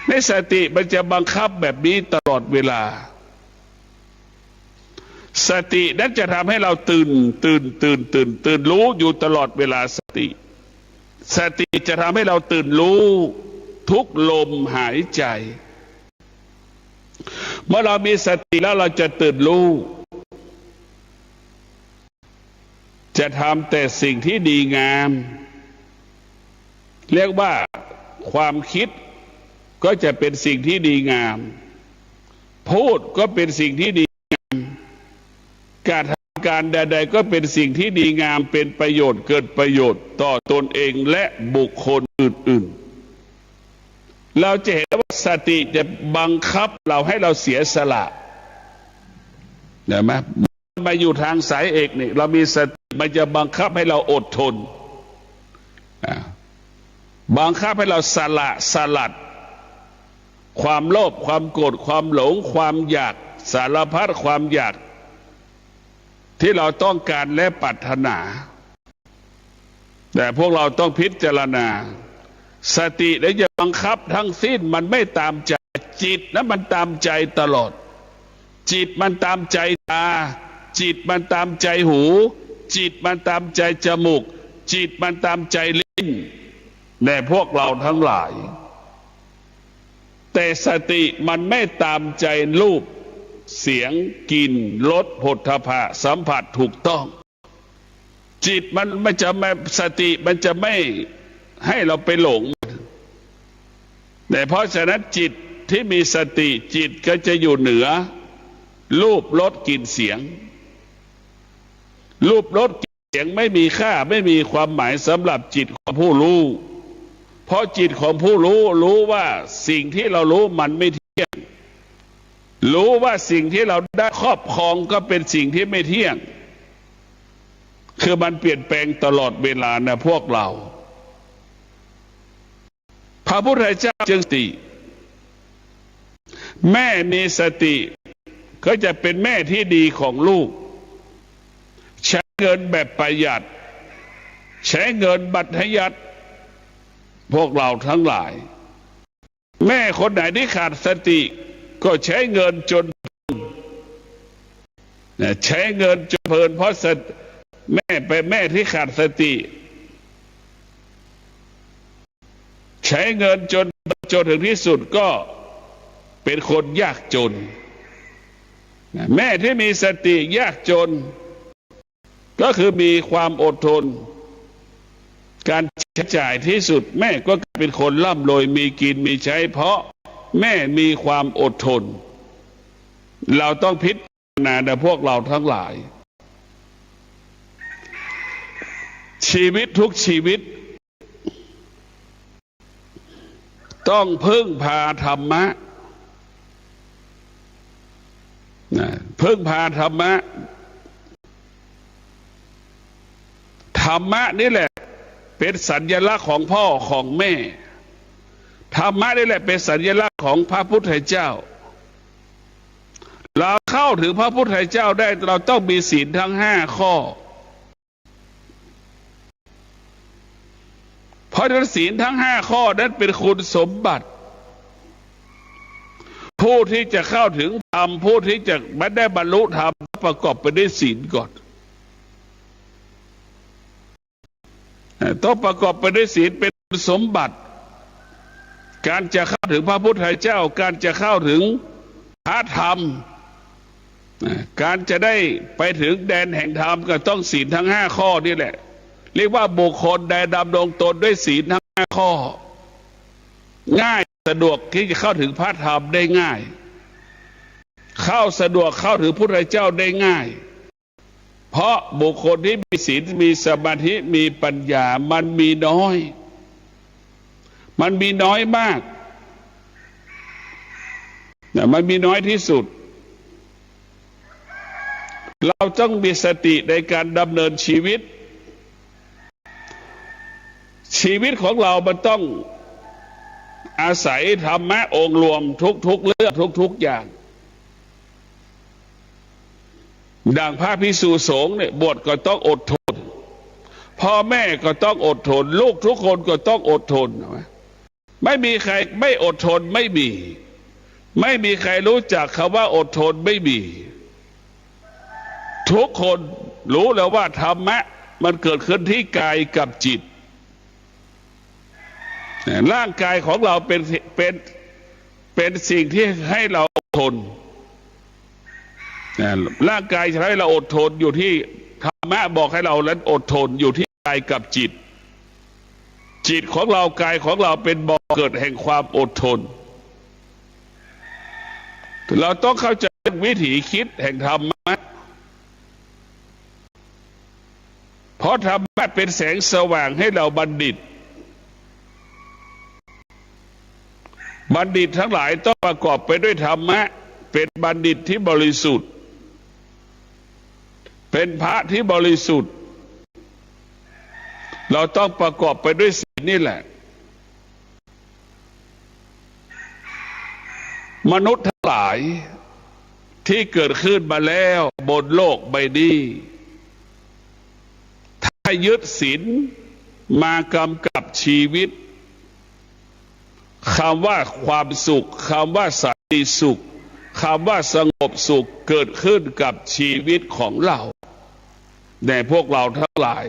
ในสติมันจะบังคับแบบนี้ตลอดเวลาสตินั้นจะทำให้เราตื่นรู้อยู่ตลอดเวลาสติจะทำให้เราตื่นรู้ทุกลมหายใจเมื่อเรามีสติแล้วเราจะตื่นรู้จะทำแต่สิ่งที่ดีงามเรียกว่าความคิดก็จะเป็นสิ่งที่ดีงามพูดก็เป็นสิ่งที่ดีงามการทำการใดๆก็เป็นสิ่งที่ดีงามเป็นประโยชน์เกิดประโยชน์ต่อตนเองและบุคคลอื่นๆเราจะเห็นว่าสติจะบังคับเราให้เราเสียสละเห็นไหมมาอยู่ทางสายเอกนี่เรามีสติมันจะบังคับให้เราอดทนบังคับให้เราสลัดความโลภความโกรธความหลงความอยากสารพัดความอยากที่เราต้องการและปรารถนาแต่พวกเราต้องพิจารณาสติได้จะบังคับทั้งสิ้นมันไม่ตามใจจิตนั้นมันตามใจตลอดจิตมันตามใจตาจิตมันตามใจหูจิตมันตามใจจมูกจิตมันตามใจลิ้นแน่พวกเราทั้งหลายแต่สติมันไม่ตามใจรูปเสียงกลิ่นรสผลทพะสัมผัสถูกต้องจิตมันจะไม่สติมันจะไม่ให้เราไปหลงแต่เพราะฉะนั้นจิตที่มีสติจิตก็จะอยู่เหนือรูปรสกลิ่นเสียงรูปรสกลิ่นเสียงไม่มีค่าไม่มีความหมายสำหรับจิตของผู้รู้เพราะจิตของผู้รู้ว่าสิ่งที่เรารู้มันไม่เที่ยงรู้ว่าสิ่งที่เราได้ครอบครองก็เป็นสิ่งที่ไม่เที่ยงคือมันเปลี่ยนแปลงตลอดเวลานะพวกเราพระพุทธเจ้าจึงติแม่มีสติก็จะเป็นแม่ที่ดีของลูกใช้เงินแบบประหยัดใช้เงินบัตรยัดพวกเราทั้งหลายแม่คนไหนที่ขาดสติก็ใช้เงินจนใช้เงินจนเพลินเพราะแม่ที่ขาดสติใช้เงินจนถึงที่สุดก็เป็นคนยากจนแม่ที่มีสติยากจนก็คือมีความอดทนการใช้จ่ายที่สุดแม่ก็เป็นคนร่ำรวยมีกินมีใช้เพราะแม่มีความอดทน เราต้องพิจารณาในพวกเราทั้งหลาย ชีวิตทุกชีวิตต้องพึ่งพาธรรมะพึ่งพาธรรมะธรรมะนี่แหละเป็นสัญลักษณ์ของพ่อของแม่ธรรมะนี่แหละเป็นสัญลักษณ์ของพระพุทธเจ้าเราเข้าถึงพระพุทธเจ้าได้เราต้องมีศีลทั้ง5 ข้อเพราะศีลทั้ง5 ข้อนั้นเป็นคุณสมบัติผู้ที่จะเข้าถึงธรรมผู้ที่จะไม่ได้บรรลุธรรมประกอบไปด้วยศีลก่อนต้องประกอบไปด้วยศีลเป็นสมบัติการจะเข้าถึงพระพุทธเจ้าการจะเข้าถึงพระธรรมการจะได้ไปถึงแดนแห่งธรรมก็ต้องศีลทั้ง5 ข้อนี่แหละเรียกว่าบุคคลใดดำรงตนด้วยศีลทั้ง5 ข้อง่ายสะดวกที่จะเข้าถึงพระธรรมได้ง่ายเข้าสะดวกเข้าถึงพระพุทธเจ้าได้ง่ายเพราะบุคคลที่มีศีลมีสมาธิมีปัญญามันมีน้อยมันมีน้อยมากมันมีน้อยที่สุดเราต้องมีสติในการดำเนินชีวิตของเรามันต้องอาศัยธรรมะองค์รวมทุกเรื่องทุกอย่างดังพระภิกษุสงฆ์เนี่ยบวชก็ต้องอดทนพ่อแม่ก็ต้องอดทนลูกทุกคนก็ต้องอดทนไม่มีใครไม่อดทนไม่มีใครรู้จักคำว่าอดทนไม่มีทุกคนรู้แล้วว่าธรรมะมันเกิดขึ้นที่กายกับจิตร่างกายของเราเป็นสิ่งที่ให้เราอดทนร่างกายให้เราอดทนอยู่ที่ธรรมะบอกให้เรานั้นอดทนอยู่ที่กายกับจิตของเรากายของเราเป็นบ่อเกิดแห่งความอดทนเราต้องเข้าใจวิถีคิดแห่งธรรมะเพราะธรรมะเป็นแสงสว่างให้เราบัณฑิตทั้งหลายต้องประกอบไปด้วยธรรมะเป็นบัณฑิตที่บริสุทธิ์เป็นพระที่บริสุทธิ์เราต้องประกอบไปด้วยศีลนี่แหละมนุษย์ทั้งหลายที่เกิดขึ้นมาแล้วบนโลกใบนี้ถ้ายึดศีลมากำกับชีวิตคำว่าความสุขคำว่าสันติสุขคำว่าสงบสุขเกิดขึ้นกับชีวิตของเราในพวกเราทั้งหลาย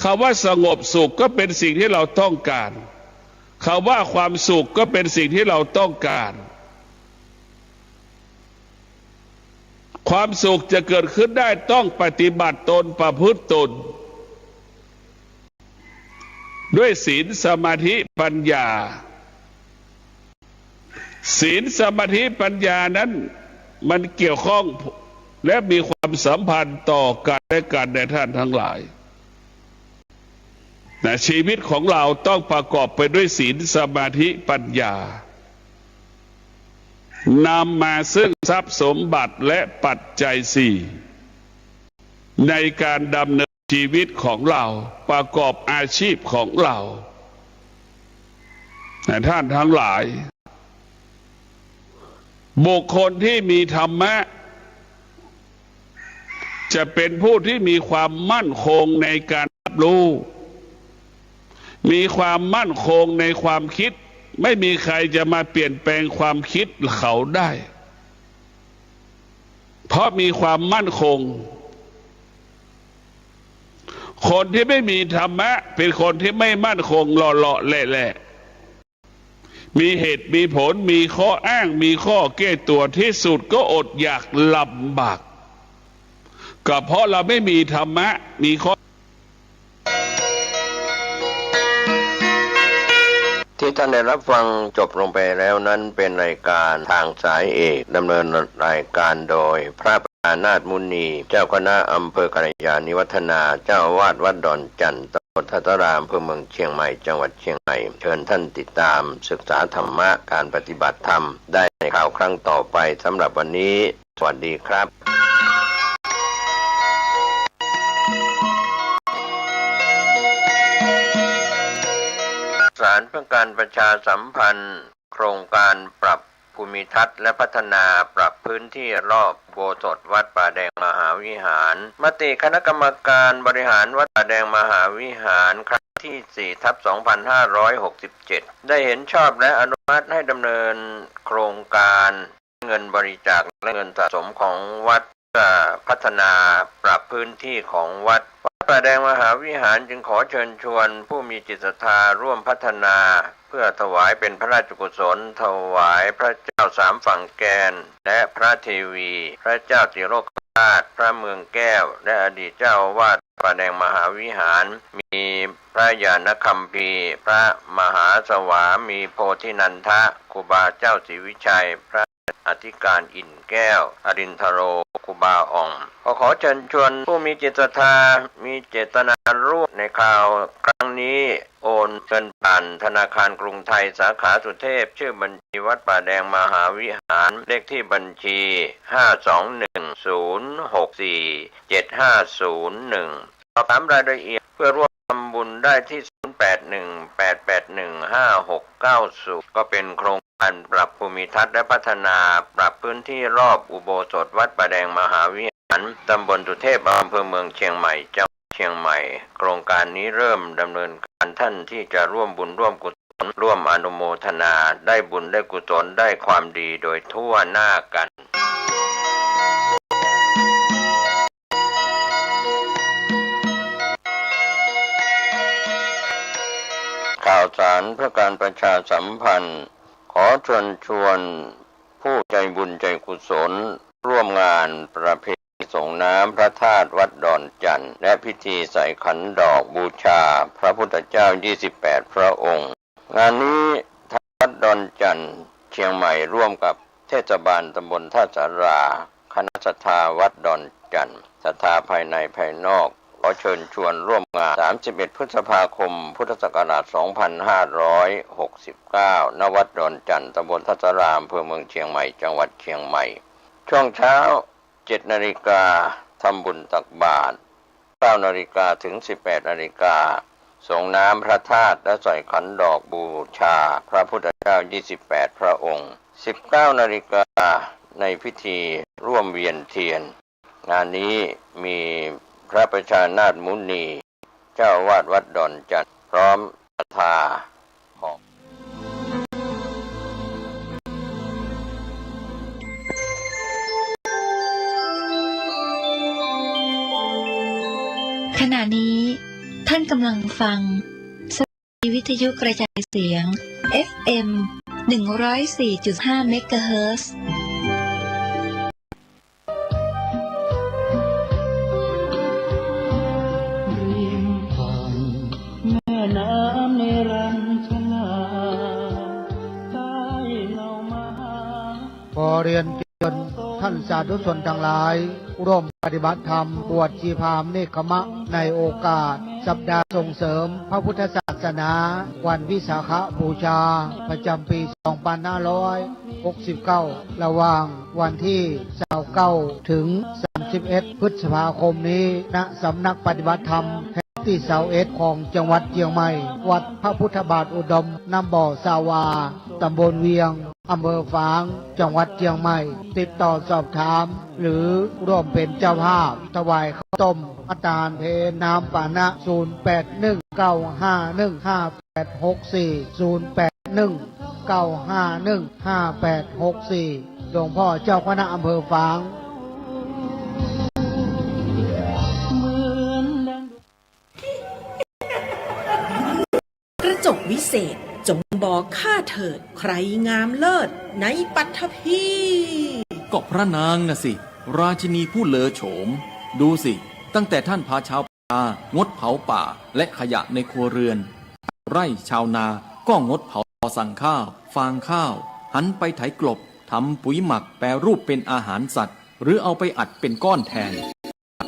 คำว่าสงบสุขก็เป็นสิ่งที่เราต้องการคำว่าความสุขก็เป็นสิ่งที่เราต้องการความสุขจะเกิดขึ้นได้ต้องปฏิบัติตนประพฤติตนด้วยศีลสมาธิปัญญาศีลสมาธิปัญญานั้นมันเกี่ยวข้องและมีความสัมพันธ์ต่อกันและกันในท่านทั้งหลายชีวิตของเราต้องประกอบไปด้วยศีลสมาธิปัญญานำมาซึ่งทรัพย์สมบัติและปัจจัย4ในการดำเนินชีวิตของเราประกอบอาชีพของเราท่านทั้งหลายบุคคลที่มีธรรมะจะเป็นผู้ที่มีความมั่นคงในการรับรู้มีความมั่นคงในความคิดไม่มีใครจะมาเปลี่ยนแปลงความคิดเขาได้เพราะมีความมั่นคงคนที่ไม่มีธรรมะเป็นคนที่ไม่มั่นคงหล่อๆแหละมีเหตุมีผลมีข้ออ้างมีข้อแก้ตัวที่สุดก็อดอยากลำบากก็เพราะเราไม่มีธรรมะมีข้อ ท ที่ท่านได้รับฟังจบลงไปแล้วนั้นเป็นรายการทางสายเอกดำเนินรายการโดยพระประธานนาถมุนีเจ้าคณะอำเภอกัลยาณิวัฒนาเจ้าอาวาสวัดดอนจันทร์ตำบลทัตตารามอำเภอเมืองเชียงใหม่จังหวัดเชียงใหม่เชิญท่านติดตามศึกษาธรรมะการปฏิบัติธรรมได้ในข่าวครั้งต่อไปสำหรับวันนี้สวัสดีครับสารเพื่อการประชาสัมพันธ์โครงการปรับภูมิทัศน์และพัฒนาปรับพื้นที่รอบอุโบสถวัดป่าแดงมหาวิหารมติคณะกรรมการบริหารวัดป่าแดงมหาวิหารครั้งที่ 4/2567 ได้เห็นชอบและอนุมัติให้ดำเนินโครงการเงินบริจาคและเงินสะสมของวัดพัฒนาปรับพื้นที่ของวัดป่าแดงมหาวิหารจึงขอเชิญชวนผู้มีจิตศรัทธาร่วมพัฒนาเพื่อถวายเป็นพระราชกุศลถวายพระเจ้าสามฝั่งแกนและพระเทวีพระเจ้าติโลกราชพระเมืองแก้วและอดีตเจ้าอาวาสป่าแดงมหาวิหารมีพระญาณคัมภีร์พระมหาสวามีโพธินันทะครูบาเจ้าศรีวิชัยพระอธิการอินแก้วอรินทโรครูบาอ่องขอเชิญชวนผู้มีจิตศรัทธามีเจตนาร่วมในข่าวครั้งนี้โอนเงินผ่านธนาคารกรุงไทยสาขาสุเทพชื่อบัญชีวัดป่าแดงมหาวิหารเลขที่บัญชี 521064750 สอบถามรายละเอียดเพื่อร่วมทำบุญได้ที่ 0818815690 ก็เป็นโครงการปรับภูมิทัศน์และพัฒนาปรับพื้นที่รอบอุโบสถวัดป่าแดงมหาวิหารตำบลสุเทพอำเภอเมืองเชียงใหม่จังหวัดเชียงใหม่โครงการนี้เริ่มดำเนินการท่านที่จะร่วมบุญร่วมกุศลร่วมอนุโมทนาได้บุญได้กุศลได้ความดีโดยทั่วหน้ากันข่าวสารเพื่อการประชาสัมพันธ์ขอเชิญชวนผู้ใจบุญใจกุศลร่วมงานประเพณีส่งน้ำพระธาตุวัดดอนจันทร์และพิธีใส่ขันดอกบูชาพระพุทธเจ้า28พระองค์งานนี้ทางวัดดอนจันทร์เชียงใหม่ร่วมกับเทศบาลตำบลท่าสาราคณะศรัทธาวัดดอนจันทร์ศรัทธาภายในภายนอกขอเชิญชวนร่วมงาน31พฤษภาคมพุทธศักราช2569ณวัดดอนจันทร์ตำบลทัศรามอำเภอเมืองเชียงใหม่จังหวัดเชียงใหม่ช่วงเช้า 7 นาฬิกาทำบุญตักบาตร 9 นาฬิกาถึง 18 นาฬิกาส่งน้ำพระธาตุและใส่ขันดอกบูชาพระพุทธเจ้า28พระองค์ 19 นาฬิกาในพิธีร่วมเวียนเทียนงานนี้มีพระประชานาถมุนีเจ้าอาวาสวัดดอนจันทร์พร้อมศรัทธาของขณะนี้ท่านกำลังฟังสถานีวิทยุกระจายเสียง FM 104.5 เมกะเฮิรตซ์น้ำในรันชลาใต้เงามาขอเรียนเชิญท่านสาธุชนทั้งหลายร่วมปฏิบัติธรรมบวชชีพรามเนคขมะในโอกาสสัปดาห์ส่งเสริมพระพุทธศาสนาวันวิสาขบูชาประจำปี 2569 ระหว่างวันที่29ถึง31 พฤษภาคมนี้ณสำนักปฏิบัติธรรมที่เสาเอ็ดของจังหวัดเชียงใหม่วัดพระพุทธบาทอุดมน้ำบ่อสาวาตำบลเวียงอำเภอฝางจังหวัดเชียงใหม่ติดต่อสอบถามหรือร่วมเป็นเจ้าภาพถวายข้าวต้มอาจารย์เพน้ำปานะ 0819515864 หลวงพ่อเจ้าคณะอำเภอฝางกระจกวิเศษจงบอกข้าเถิดใครงามเลิศในปัทภีก็พระนางน่ะสิราชินีผู้เลอโฉมดูสิตั้งแต่ท่านพาชาวป่างดเผาป่าและขยะในครัวเรือนไร่ชาวนาก็งดเผา อสั่งข้าวฟางข้าว หันไปไถกลบทำปุ๋ยหมักแปรรูปเป็นอาหารสัตว์ หรือเอาไปอัดเป็นก้อนแทน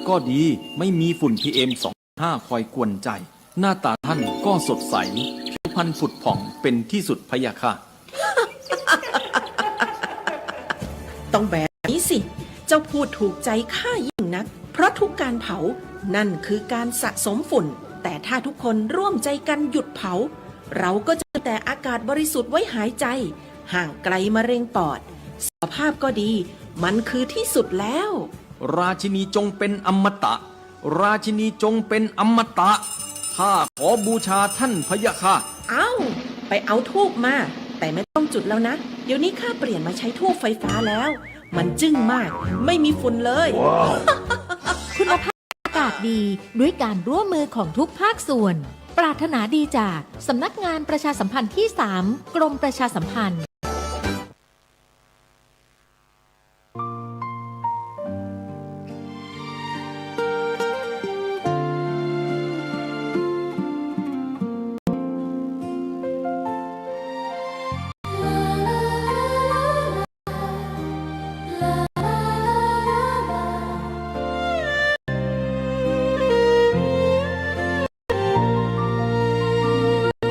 ก็ดีไม่มีฝุ่น PM 2.5 คอยกวนใจ หน้าตาท่านก็สดใสผิวพรรณผุดผ่องเป็นที่สุดพะยะค่ะ ต้องแบบนี้สิ เจ้าพูดถูกใจข้ายิ่งนัก เพราะทุกการเผานั่นคือการสะสมฝุ่น แต่ถ้าทุกคนร่วมใจกันหยุดเผา เราก็จะแต่อากาศบริสุทธิ์ไว้หายใจ ห่างไกลมะเร็งปอดสุขภาพก็ดี มันคือที่สุดแล้ว ราชินีจงเป็นอมตะ ราชินีจงเป็นอมตะข้าขอบูชาท่านพะยะค่ะ ไปเอาธูปมา แต่ไม่ต้องจุดแล้วนะ เดี๋ยวนี้ข้าเปลี่ยนมาใช้ธูปไฟฟ้าแล้ว มันจึ้งมาก ไม่มีฝุ่นเลย คุณภาพอากาศดีด้วยการร่วมมือของทุกภาคส่วน ปรารถนาดีจากสำนักงานประชาสัมพันธ์ที่ 3 กรมประชาสัมพันธ์